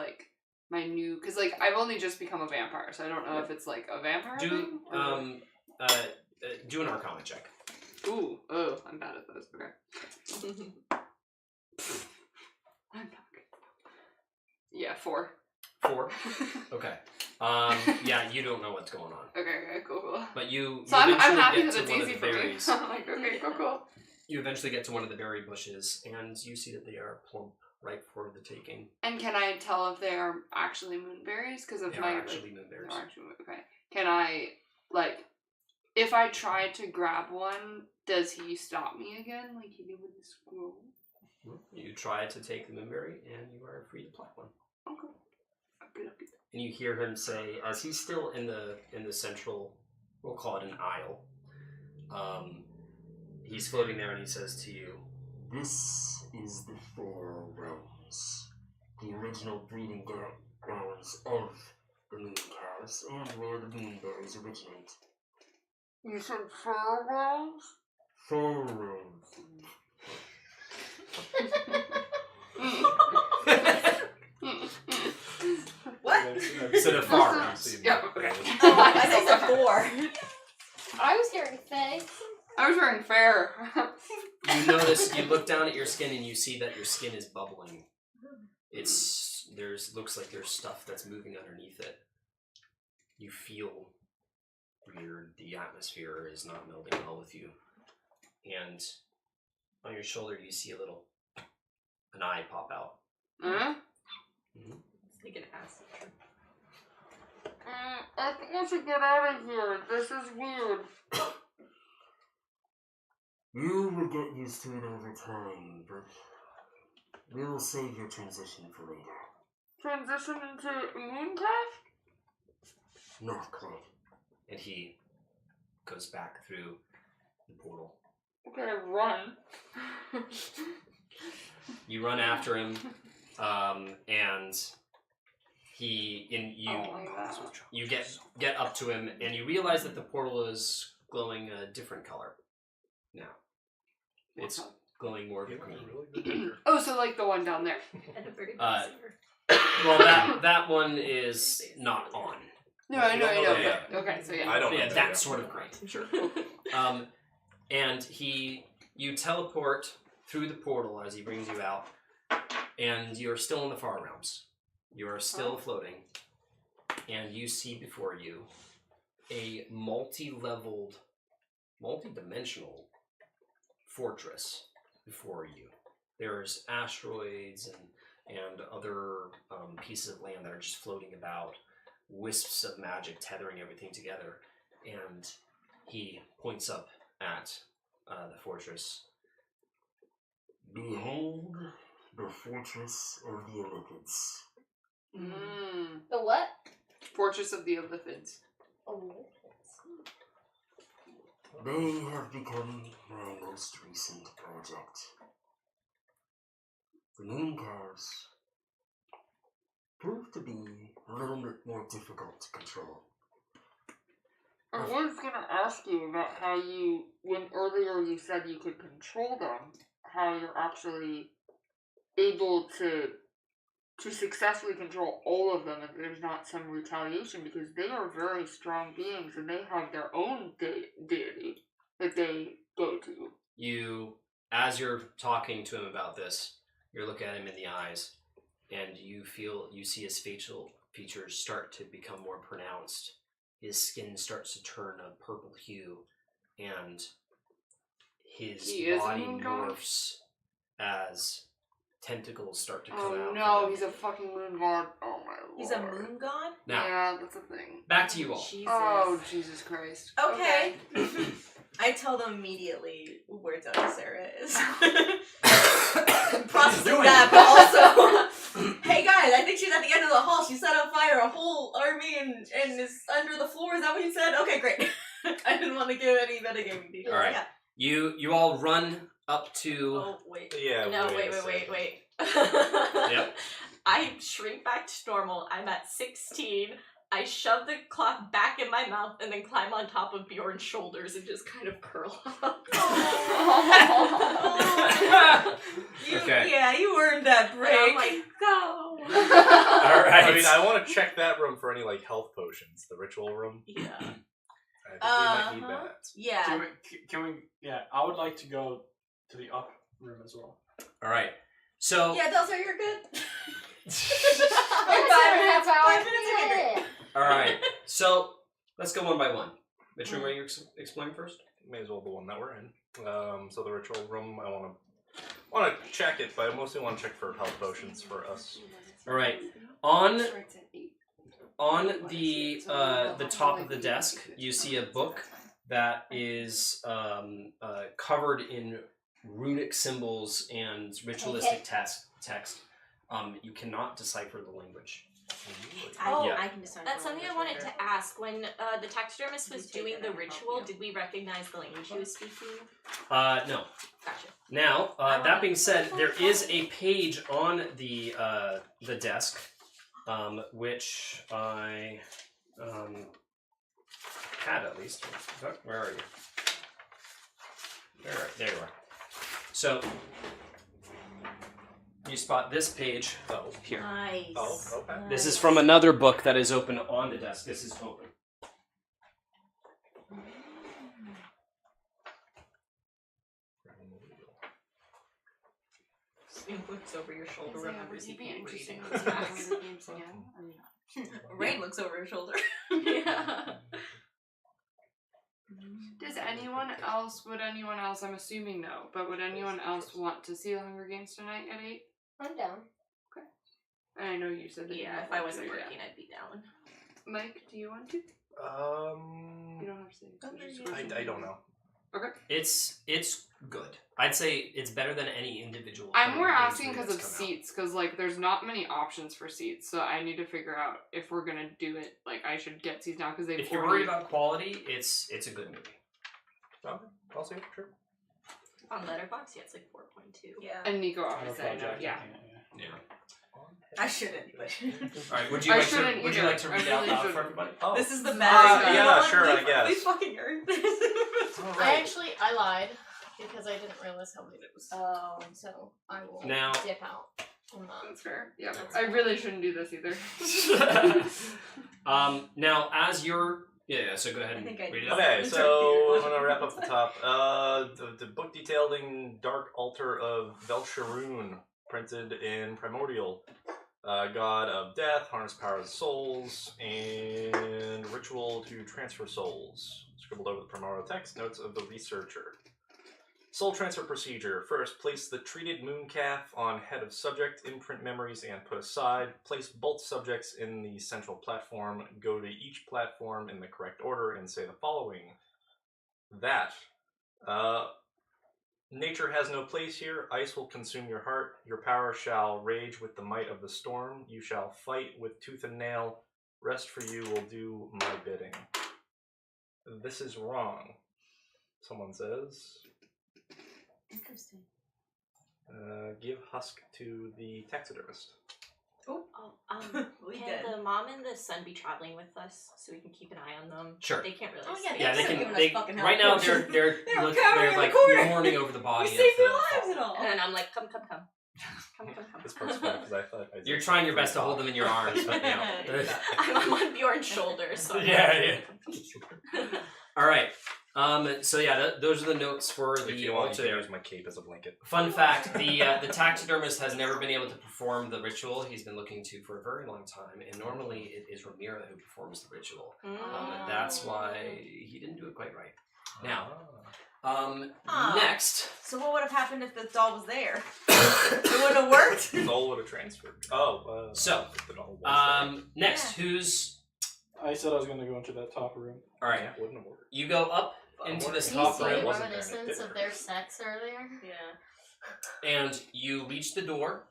my new? Because I've only just become a vampire, so I don't know if it's a vampire thing. Do an Arcana check. Ooh, I'm bad at those. Okay. I'm not good. Yeah, 4. 4. Okay. Yeah, you don't know what's going on. Okay, cool. But you. So I'm happy that it's easy for me. berries. I'm okay, cool. You eventually get to one of the berry bushes, and you see that they are plump, ripe for the taking. And can I tell if they are actually moonberries? Because of they my are actually moonberries. Okay. Can I if I try to grab one, does he stop me again, like he did with the scroll? You try to take the moonberry, and you are free to pluck one. Okay. And you hear him say, as he's still in the central, we'll call it an aisle. He's floating there, and he says to you, "This is the Four Realms, the original breeding grounds of the moon cows, and where the moonberries originate." You said 4 realms? 4 realms. What? So the far. Yeah, okay. Oh, I said 4. I was hearing Faye. I was wearing fair. You notice, you look down at your skin, and you see that your skin is bubbling. Looks like there's stuff that's moving underneath it. You feel weird. The atmosphere is not melding well with you. And on your shoulder, you see an eye pop out. Huh? It's like an acid trip. I think I should get out of here. This is weird. You will get used to it over time, but we will save your transition for later. Transition into Mooncalf? Not quite. And he goes back through the portal. Okay, run. You run after him, and you get up to him, and you realize that the portal is glowing a different color now. It's glowing more of a green. Oh, so like the one down there. And a very Well, that one is not on. No, I know. Yeah. Okay, so yeah. I don't know. Yeah, that sort of green. Sure. And you teleport through the portal as he brings you out, and you're still in the Far Realms. You are still floating, and you see before you a multi-leveled, multi-dimensional fortress before you. There's asteroids and other pieces of land that are just floating about, wisps of magic tethering everything together, and he points up at the fortress. Behold the fortress of the Olympians. The what? Fortress of the Olympians. They have become my most recent project. The moon cars prove to be a little bit more difficult to control. I was gonna ask you about how when earlier you said you could control them, how you're actually able to successfully control all of them, and there's not some retaliation, because they are very strong beings and they have their own deity. that they go to. You, as you're talking to him about this, you're looking at him in the eyes, and you see his facial features start to become more pronounced. His skin starts to turn a purple hue, and his body morphs as tentacles start to come out. Oh no, he's a fucking moon god. Oh my lord. He's a moon god? Now, yeah, that's a thing. back to you all. Jesus. Oh, Jesus Christ. Okay. I tell them immediately where Sarah is. Processing that, but also, hey guys, I think she's at the end of the hall. She set on fire a whole army and is under the floor. Is that what you said? Okay, great. I didn't want to give any metagaming details. All right. Yeah. You all run up to. Oh wait. Yeah. No, wait. Yep. I shrink back to normal. I'm at 16. I shove the cloth back in my mouth and then climb on top of Bjorn's shoulders and just kind of curl up. Okay. Yeah, you earned that break. And I'm like, go. All right. I mean, I want to check that room for any like health potions. The ritual room. Yeah. I think we might need that. Yeah. Can we? Yeah, I would like to go to the up room as well. All right. So. Yeah, Delta, you're good. All right. So let's go one by one. Which room are you exploring first? May as well the one that we're in. So the ritual room, I want to check it, but I mostly want to check for health potions for us. All right. On the top of the desk, you see a book that is covered in runic symbols and ritualistic text. You cannot decipher the language. I can decide. That's something I wanted to ask. When the taxidermist was doing the ritual, did we recognize the language he was speaking? No. Gotcha. Now, that being said, there is a page on the desk, which I had at least. Where are you? There you are. So you spot this page. Oh, here. Nice. Oh, okay. This is from another book that is open on the desk. This is open. He looks over your shoulder, remembers he being reading. Rain looks over her shoulder. Yeah. Would anyone else, I'm assuming no, but would anyone else want to see the Hunger Games tonight at 8? I'm down. Okay. I know you said that. Yeah, if I wasn't working, I'd be down. Mike, do you want to? You don't have to say. I don't know. Okay. It's good. I'd say it's better than any individual. I'm more Hunger asking Games because of that's come out. seats, because like there's not many options for seats, so I need to figure out if we're gonna do it. Like I should get seats now because they've. If you're worried about quality, it's a good movie. Okay, I'll see. Sure. On Letterboxd, yeah, it's like 4.2. Yeah. And Nico obviously, I know, yeah. I shouldn't, but. All right. Would you like to read out loud for everybody? Oh. This is the magic. Yeah, sure, I guess. We fucking earned this. I lied because I didn't realize how late it was. Oh. So I will Now- dip out. That's fair. Yeah, I really shouldn't do this either. Now, as you're so go ahead and I think I read did. it out. Okay, so I'm gonna wrap up the top. The book detailing Dark Altar of Velsharoon, printed in Primordial. God of Death, harness power of souls, and ritual to transfer souls. Scribbled over the primordial text, notes of the researcher. Soul transfer procedure. First, place the treated moon calf on head of subject, imprint memories, and put aside. Place both subjects in the central platform. Go to each platform in the correct order and say the following. That. Nature has no place here. Ice will consume your heart. Your power shall rage with the might of the storm. You shall fight with tooth and nail. Rest for you will do my bidding. This is wrong, someone says. Interesting. Give husk to the taxidermist. We Can did. the mom and the son be traveling with us so we can keep an eye on them? Sure. They can't really Oh, see. yeah, Yeah, they They're can. giving us They fucking right now help. they're They're cowering in the like corner. mourning over the body. We of saved the your lives and all. And then I'm like, come. This part's fun because I thought You're trying your best to hold them in your arms, but you know. I'm on Bjorn's shoulder, so I'm Yeah. All right. So yeah, those are the notes for If the you want, altar you can there. use my cape as a blanket. Fun fact: the taxidermist has never been able to perform the ritual. He's been looking to for a very long time, and normally it is Ramira who performs the ritual. That's why he didn't do it quite right. Now, next. So what would have happened if the doll was there? It wouldn't have worked. The doll would have transferred. Oh, so if the doll was next, who's? I said I was going to go into that top room. All right, there. Wouldn't have worked. you go up into this Can you top see room. the wasn't there, reminiscence of their sex earlier? Yeah. And you reach the door,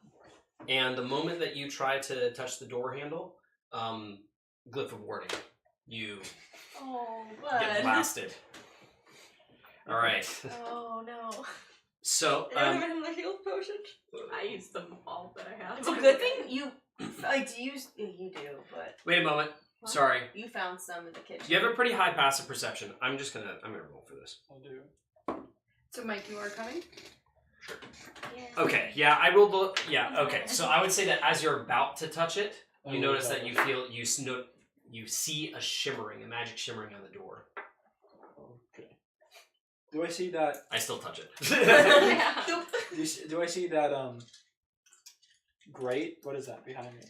and the moment that you try to touch the door handle, glyph of warding, you Oh, get bud. blasted. All right. Oh no. So, I don't even have the health potion. I use them all that I have. It's a good thing you like to use. You do, but wait a moment. What? Sorry. you found some in the kitchen. You have a pretty high passive perception. I'm gonna roll for this. I do. So, Mike, you are coming? Yeah. Okay. Yeah, I rolled the. Yeah. Okay. So I would say that as you're about to touch it, you Oh, notice okay. that you feel you see a shimmering, a magic shimmering on the door. Okay. Do I see that? I still touch it. Do I see that? Grate. What is that behind me?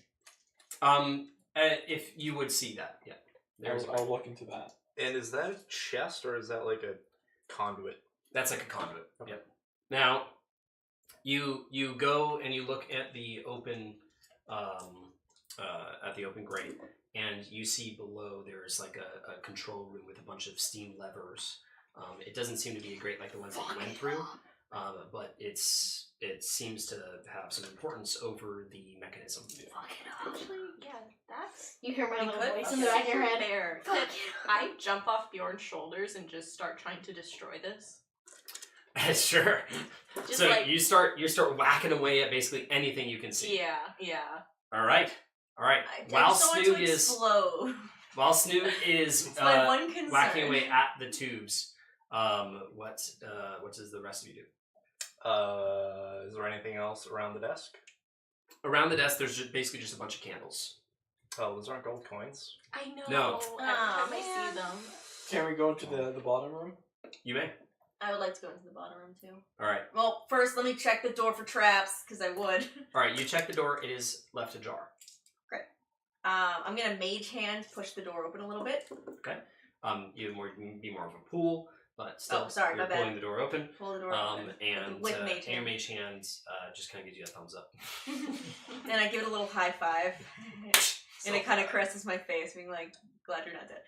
If you would see that, yeah. There's I'll look into that. And is that a chest or is that like a conduit? That's like a conduit. Yep. Now, you go and you look at the open grate, and you see below there is like a control room with a bunch of steam levers. It doesn't seem to be a grate like the ones that you went through, but it seems to have some importance over the mechanism. Actually, yeah, that's You hear my little could voice in the back of your head. there. Could I jump off Bjorn's shoulders and just start trying to destroy this? Sure. Just So like you start whacking away at basically anything you can see. yeah. All right. I While just don't want Snoog to is explode. It's my one concern. whacking away at the tubes, what does the rest of you do? Is there anything else around the desk? Around the desk, there's basically just a bunch of candles. Oh, those aren't gold coins. I know. No. Every time I see them. Can we go into the bottom room? You may. I would like to go into the bottom room too. All right. Well, first let me check the door for traps, because I would. All right. You check the door. It is left ajar. I'm gonna mage hand push the door open a little bit. Okay. You can be more of a pull, but still, Oh, sorry, you're my bad. pulling the door open. Pull the door open. And With mage your hand. mage hand just kind of gives you a thumbs up. Then I give it a little high five. And it kind of caresses my face, being like, glad you're not dead.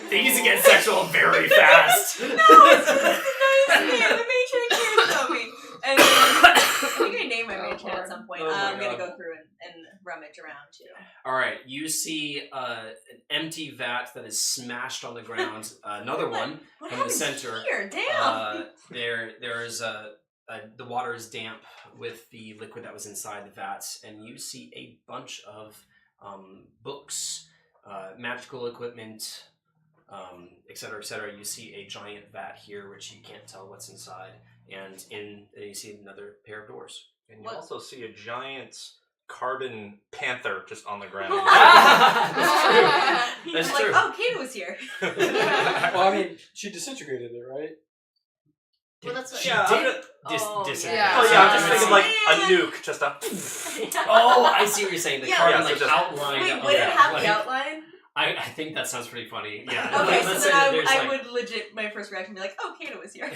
Things get sexual very fast. No, it's nice man. The mage hand cares about me. And then, I think I named my mage hand at some point. Oh my I'm gonna God. go through and rummage around too. All right, you see an empty vat that is smashed on the ground. Another one What from the happened center. here? Damn. There is the water is damp with the liquid that was inside the vats, and you see a bunch of books, magical equipment, etc., etc. You see a giant vat here, which you can't tell what's inside, and you see another pair of doors. And you also see a giant carbon panther just on the ground. That's true. That's I'm true. like, oh, Kate was here. Well, I mean, she disintegrated it, right? Well, that's what. She Yeah, did Oh, disintegrate. yeah. Oh yeah, I'm just I thinking see. like a nuke, just a. Oh, I see what you're saying. The Yeah. carbon Yeah, so like just- outline. Wait, of would it that, have like- the outline? I think that sounds pretty funny. Yeah. Okay, Let's so say then that there's, I like- would legit, my first reaction would be like, oh, Kato was here.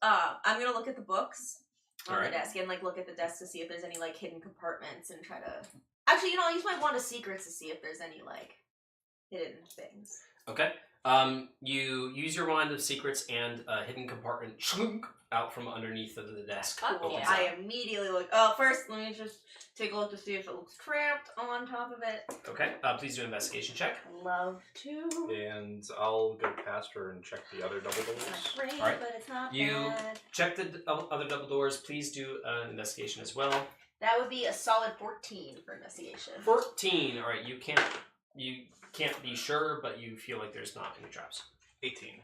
I'm gonna look at the books on Alright. the desk and like look at the desk to see if there's any like hidden compartments and try to. Actually, I'll use my wand of secrets to see if there's any like hidden things. Okay. You use your wand of secrets, and a hidden compartment chunk out from underneath of the desk. Fuck opens yeah. up. I immediately look. Oh, first let me just take a look to see if it looks trapped on top of it. Okay. Please do an investigation check. Love to. And I'll go past her and check the other double doors. It's not great, Alright. but it's not You- bad. Check the other double doors. Please do an investigation as well. That would be a solid 14 for investigation. 14. All right. You can't be sure, but you feel like there's not any traps. 18.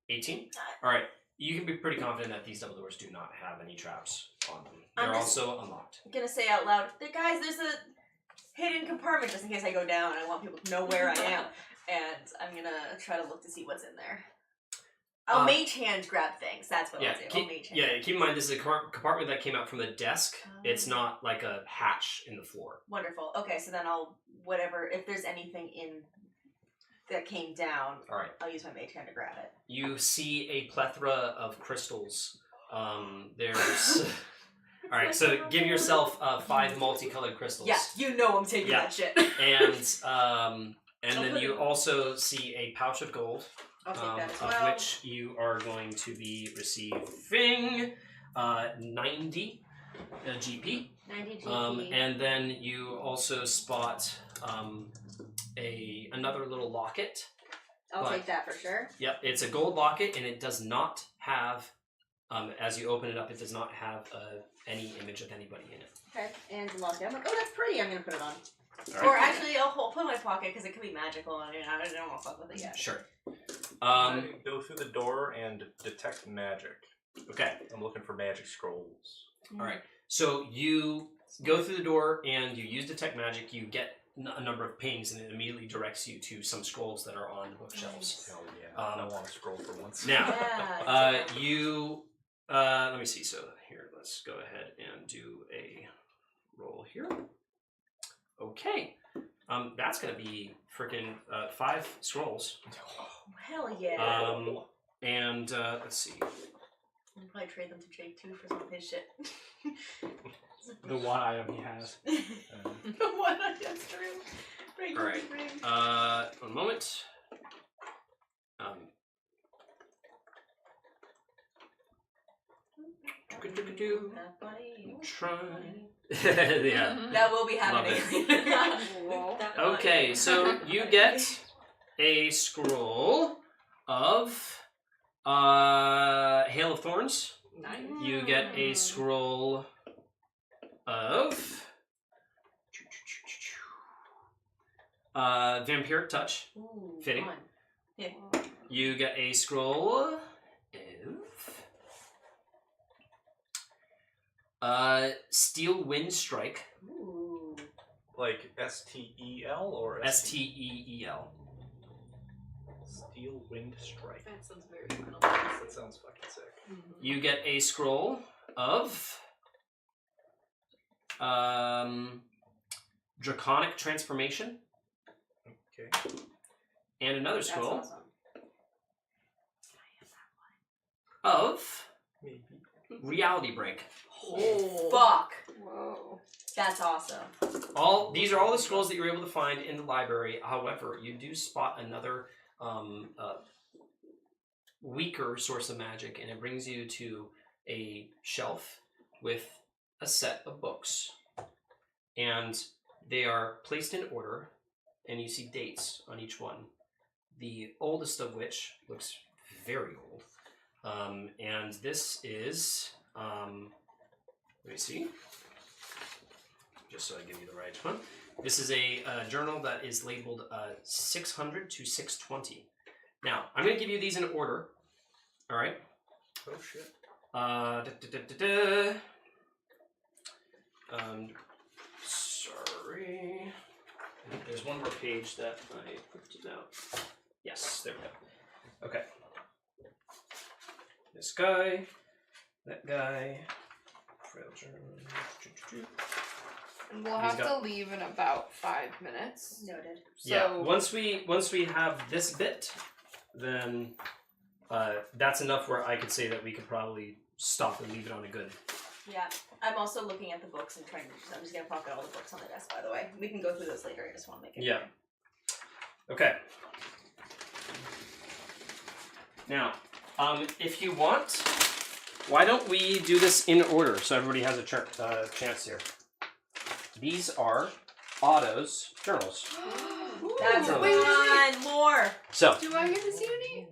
18. All right. You can be pretty confident that these double doors do not have any traps on them. I'm They're just- also unlocked. I'm gonna say out loud, guys, there's a hidden compartment just in case I go down and I want people to know where I am. and I'm gonna try to look to see what's in there. I'll mage hand grab things. That's what I'll do. I'll mage hand. Keep in mind this is a compartment that came out from the desk. It's not like a hatch in the floor. Wonderful. Okay, so then I'll if there's anything in that came down, all right, I'll use my mage hand to grab it. You see a plethora of crystals. There's. All right, so give yourself 5 multicolored crystals. Yeah, you know I'm taking that shit. And then you also see a pouch of gold, I'll take that as of well. which you are going to be receiving 90 GP. 90 GP. And then you also spot another little locket. I'll take that for sure. Yep, it's a gold locket, and it does not have. As you open it up, it does not have any image of anybody in it. Okay, and lock it. I'm like, oh, that's pretty. I'm gonna put it on. Right. Or actually, I'll put it in my pocket because it could be magical, and I don't want to fuck with it yet. Sure. Go through the door and detect magic. Okay. I'm looking for magic scrolls. All right. So you go through the door and you use detect magic. You get a number of pings, and it immediately directs you to some scrolls that are on the bookshelves. Hell yeah! I want a scroll for once. Now, you. Let me see. So here, let's go ahead and do a roll here. Okay. That's gonna be freaking 5 scrolls. Oh, hell yeah. And let's see. I'll probably trade them to Jake too for some of his shit. The one item he has. The one item, that's true. Bring, all right. One moment. Try. Yeah. That will be happening. Okay, so you get a scroll of Hail of Thorns. Nice. You get a scroll of Vampiric Touch. Ooh, fitting. fun. Yeah. You get a scroll of Steel Wind Strike. Ooh. Like STEL or STEEL. Steel Wind Strike. That sounds very final. That sounds fucking sick. You get a scroll of Draconic Transformation. Okay. And another scroll That's awesome. of Maybe. Reality Break. Oh, fuck. Whoa. That's awesome. These are all the scrolls that you're able to find in the library. However, you do spot another weaker source of magic, and it brings you to a shelf with a set of books. And they are placed in order, and you see dates on each one. The oldest of which looks very old. And this is, let me see, just so I give you the right one. This is a journal that is labeled 600 to 620. Now, I'm going to give you these in order. All right? Oh, shit. Sorry. There's one more page that I printed out. Yes, there we go. Okay. This guy, that guy, Trail Journal. And we'll have to leave in about 5 minutes. Noted. So Yeah. Once we have this bit, then that's enough where I could say that we could probably stop and leave it on a good. Yeah. I'm also looking at the books and trying to. I'm just gonna pocket all the books on the desk. By the way, we can go through those later. I just want to make it. Yeah. Okay. Now, if you want, why don't we do this in order so everybody has a chance here? These are Otto's journals. That's Wait, fun. More. So, do I get to see any?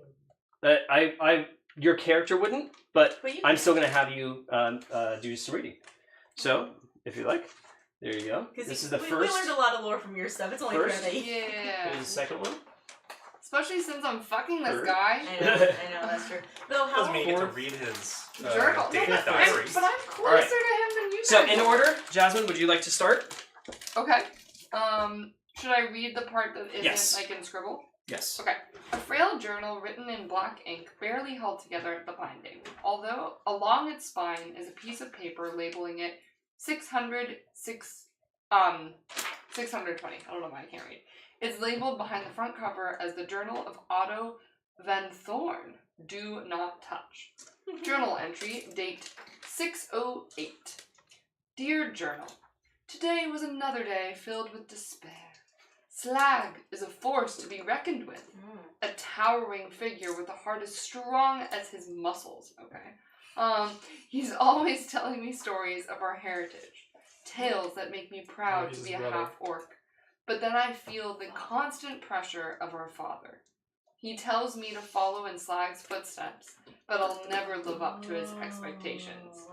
your character wouldn't, but But you I'm can. still going to have you do some reading. So, if you like, there you go. This is the we first. learned a lot of lore from your stuff. It's only fair First? that you. Yeah. Here's the second one. Especially since I'm fucking this Third. guy. I know, that's true. Though, how Doesn't mean you get to Fourth. read his Journal. data No, diaries. but I'm closer Alright. to him than you So, guys in are. order, Jasmine, would you like to start? Okay. Should I read the part that isn't Yes. like in scribble? Yes. Okay. A frail journal written in black ink, barely held together at the binding. Although along its spine is a piece of paper labeling it 620. I don't know why I can't read. It's labeled behind the front cover as the Journal of Otto Van Thorn. Do not touch. Journal entry, date 6:08. Dear Journal, today was another day filled with despair. Slag is a force to be reckoned with. A towering figure with a heart as strong as his muscles. Okay. He's always telling me stories of our heritage. Tales that make me proud to be a half-orc. But then I feel the constant pressure of our father. He tells me to follow in Slag's footsteps, but I'll never live up to his expectations.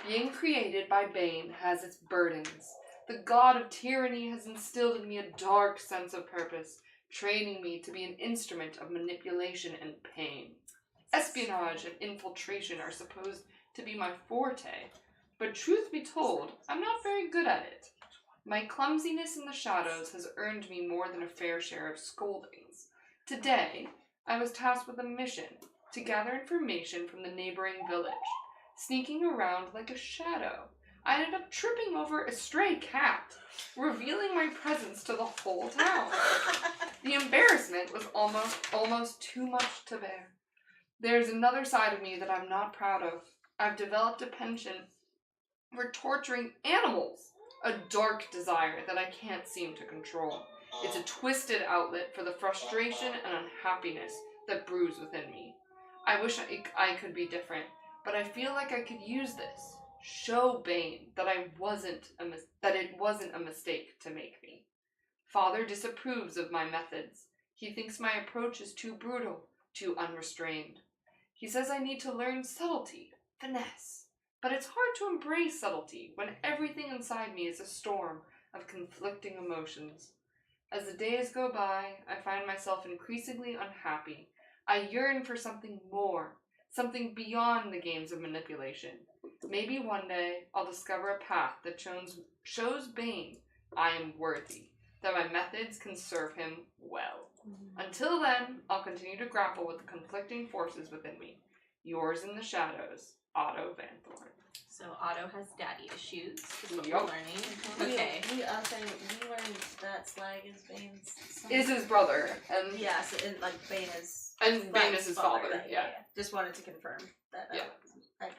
Being created by Bane has its burdens. The god of tyranny has instilled in me a dark sense of purpose, training me to be an instrument of manipulation and pain. Espionage and infiltration are supposed to be my forte, but truth be told, I'm not very good at it. My clumsiness in the shadows has earned me more than a fair share of scoldings. Today, I was tasked with a mission to gather information from the neighboring village. Sneaking around like a shadow, I ended up tripping over a stray cat, revealing my presence to the whole town. The embarrassment was almost too much to bear. There's another side of me that I'm not proud of. I've developed a penchant for torturing animals, a dark desire that I can't seem to control. It's a twisted outlet for the frustration and unhappiness that brews within me. I wish I could be different, but I feel like I could use this. Show Bane that it wasn't a mistake to make me. Father disapproves of my methods. He thinks my approach is too brutal, too unrestrained. He says I need to learn subtlety, finesse. But it's hard to embrace subtlety when everything inside me is a storm of conflicting emotions. As the days go by, I find myself increasingly unhappy. I yearn for something more, something beyond the games of manipulation. Maybe one day I'll discover a path that shows Bane I am worthy, that my methods can serve him well. Until then, I'll continue to grapple with the conflicting forces within me. Yours in the shadows, Otto Van Thorn. So Otto has daddy issues, is what Yup. we're learning. Okay. We learned that Slag is Bane's son. Is his brother, and Yes, and like Bane is Bane is his father. right, Yeah. Just wanted to confirm that. Yeah. I'm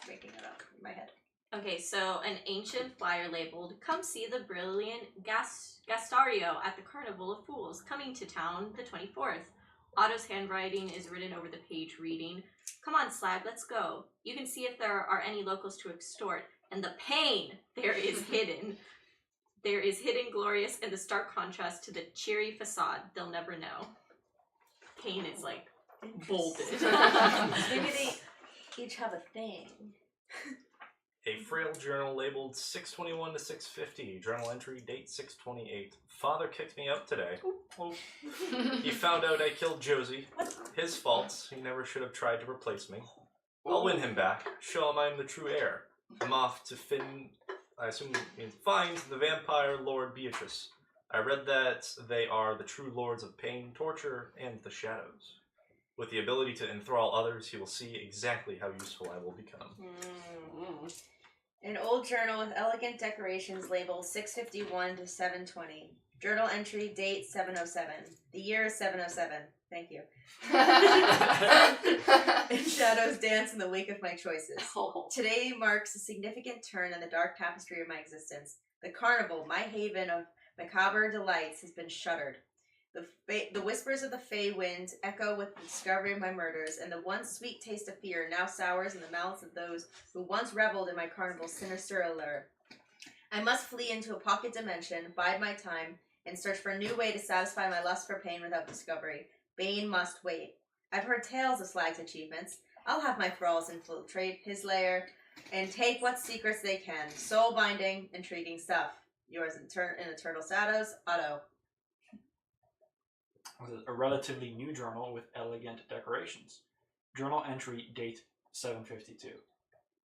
making it up in my head. Okay, so an ancient flyer labeled, "Come see the brilliant Gastario at the Carnival of Fools, coming to town the 24th. Otto's handwriting is written over the page reading, "Come on, Slag, let's go. You can see if there are any locals to extort, and the pain there is hidden. There is hidden glorious in the stark contrast to the cheery facade. They'll never know." Pain is like bolded. Maybe they each have a thing. A frail journal labeled 621 to 650. Journal entry date 628. Father kicked me out today. He found out I killed Josie. His fault. He never should have tried to replace me. I'll win him back. Show him I'm the true heir. I'm off to I assume it means find the vampire Lord Beatrice. I read that they are the true lords of pain, torture, and the shadows. With the ability to enthrall others, he will see exactly how useful I will become. An old journal with elegant decorations labeled 651 to 720. Journal entry date 707. The year is 707. Thank you. And shadows dance in the wake of my choices. Today marks a significant turn in the dark tapestry of my existence. The carnival, my haven of macabre delights, has been shuttered. The whispers of the Fey winds echo with the discovery of my murders, and the once sweet taste of fear now sours in the mouths of those who once reveled in my carnival's sinister allure. I must flee into a pocket dimension, bide my time, and search for a new way to satisfy my lust for pain without discovery. Bane must wait. I've heard tales of Slag's achievements. I'll have my thralls infiltrate his lair and take what secrets they can. Soul-binding, intriguing stuff. Yours in Eternal Shadows, Otto. A relatively new journal with elegant decorations. Journal entry date 752.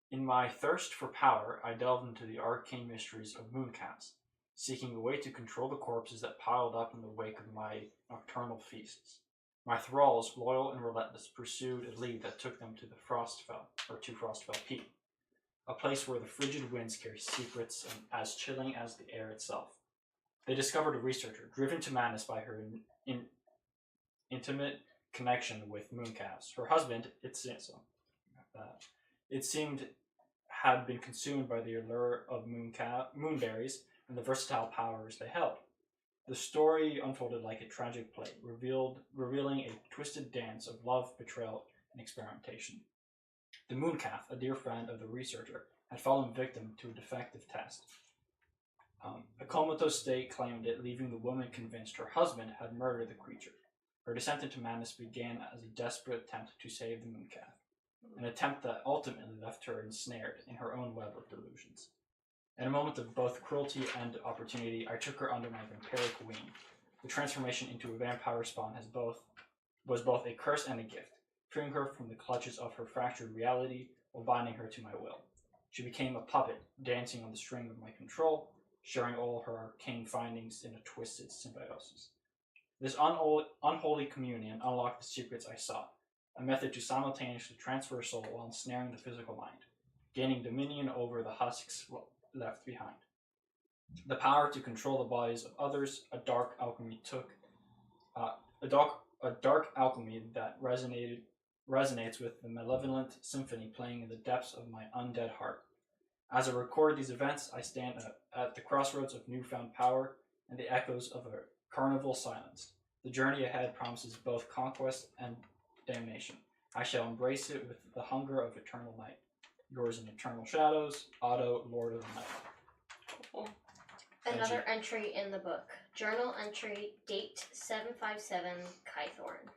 In my thirst for power, I delved into the arcane mysteries of Mooncast. seeking a way to control the corpses that piled up in the wake of my nocturnal feasts. My thralls, loyal and relentless, pursued a lead that took them to the Frostfell Peak, a place where the frigid winds carry secrets and as chilling as the air itself. They discovered a researcher, driven to madness by her intimate connection with mooncalves. Her husband, it seemed, had been consumed by the allure of moonberries and the versatile powers they held. The story unfolded like a tragic play, revealing a twisted dance of love, betrayal, and experimentation. The mooncalf, a dear friend of the researcher, had fallen victim to a defective test. A comatose state claimed it, leaving the woman convinced her husband had murdered the creature. Her descent into madness began as a desperate attempt to save the mooncalf, an attempt that ultimately left her ensnared in her own web of delusions. In a moment of both cruelty and opportunity, I took her under my vampiric wing. The transformation into a vampire spawn was both a curse and a gift, freeing her from the clutches of her fractured reality while binding her to my will. She became a puppet, dancing on the string of my control, sharing all her arcane findings in a twisted symbiosis. This unholy communion unlocked the secrets I sought, a method to simultaneously transfer a soul while ensnaring the physical mind, gaining dominion over the husks left behind. The power to control the bodies of others, a dark alchemy that resonates with the malevolent symphony playing in the depths of my undead heart. As I record these events, I stand at the crossroads of newfound power and the echoes of a carnival silenced. The journey ahead promises both conquest and damnation. I shall embrace it with the hunger of eternal night. Yours in eternal shadows, Otto, Lord of the Night. Another entry in the book. Journal entry, date 757, Kythorn.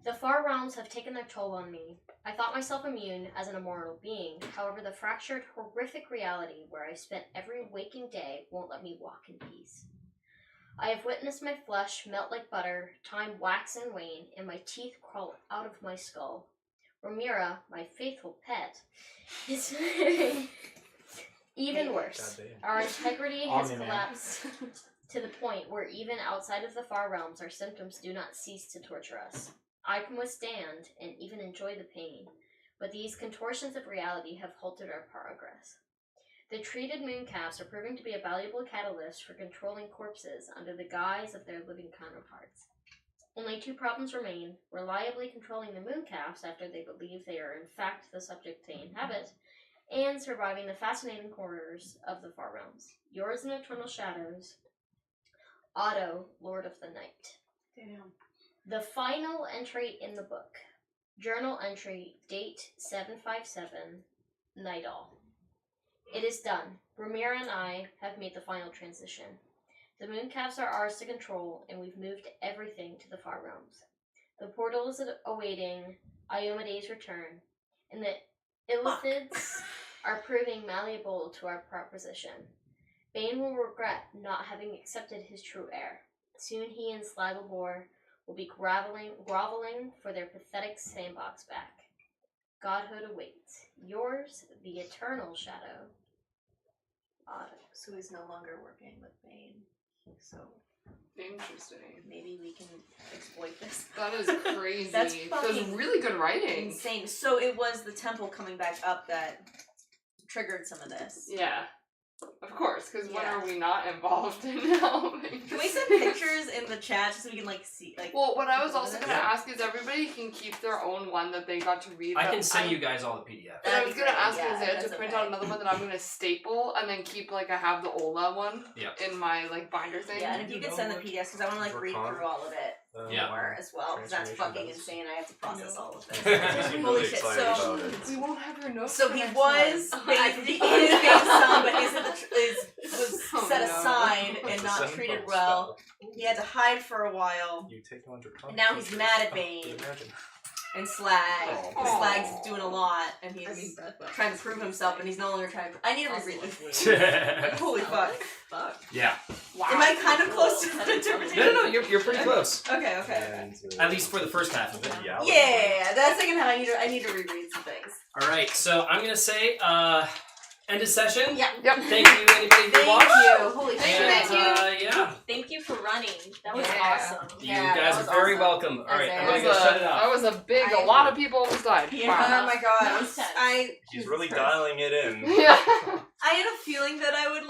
The far realms have taken their toll on me. I thought myself immune as an immortal being. However, the fractured, horrific reality where I spent every waking day won't let me walk in peace. I have witnessed my flesh melt like butter, time wax and wane, and my teeth crawl out of my skull. Ramira, my faithful pet, is even worse. Our integrity has collapsed to the point where even outside of the far realms, our symptoms do not cease to torture us. I can withstand and even enjoy the pain, but these contortions of reality have halted our progress. The treated mooncalves are proving to be a valuable catalyst for controlling corpses under the guise of their living counterparts. Only two problems remain: reliably controlling the mooncalves after they believe they are in fact the subject they inhabit, and surviving the fascinating corners of the far realms. Yours in eternal shadows, Otto, Lord of the Night. Damn. The final entry in the book. Journal entry, date 757, Nightall. It is done. Ramira and I have made the final transition. The mooncalves are ours to control, and we've moved everything to the far realms. The portal is awaiting Iomede's return, and the Illithids are proving malleable to our proposition. Bane will regret not having accepted his true heir. Soon he and Slagobor will be groveling for their pathetic sandbox back. Godhood awaits. Yours, the eternal shadow, Otto. So he's no longer working with Bane. So interesting. Maybe we can exploit this. That is crazy. That's really good writing. Insane. So it was the temple coming back up that triggered some of this. Yeah. Of course, because when are we not involved in helping? Can we send pictures in the chat just so we can see? Well, what I was also going to ask is everybody can keep their own one that they got to read. I can send you guys all the PDFs. But I was going to ask Isaiah to print out another one that I'm going to staple and then keep I have the Ola one in my binder thing. Yeah, and if you could send the PDFs because I want to read through all of it more as well because that's fucking insane. I have to process all of this. Holy shit! So we won't have her notes. So he was Bane's son, but was set aside and not treated well. He had to hide for a while. And now he's mad at Bane. And Slag. Slag's doing a lot, and he's trying to prove himself, and he's no longer trying to. I need to reread this. Holy fuck. Yeah. Wow. Am I kind of close to that interpretation? No, you're pretty close. Okay. At least for the first half of it. Yeah, that second half I need to reread some things. All right, so I'm gonna say, end of session. Yeah. Yep. Thank you, anybody who watched. Thank you. Holy Thank shit. you. Yeah. Thank you for running. That was Yeah. awesome. You Yeah, guys that are very was welcome. All right, I'm gonna go That shut it off. was a big. A lot of people almost died. Yeah. Wow. Oh my god. Nonsense. I She's really dialing it in. Yeah. I had a feeling that I would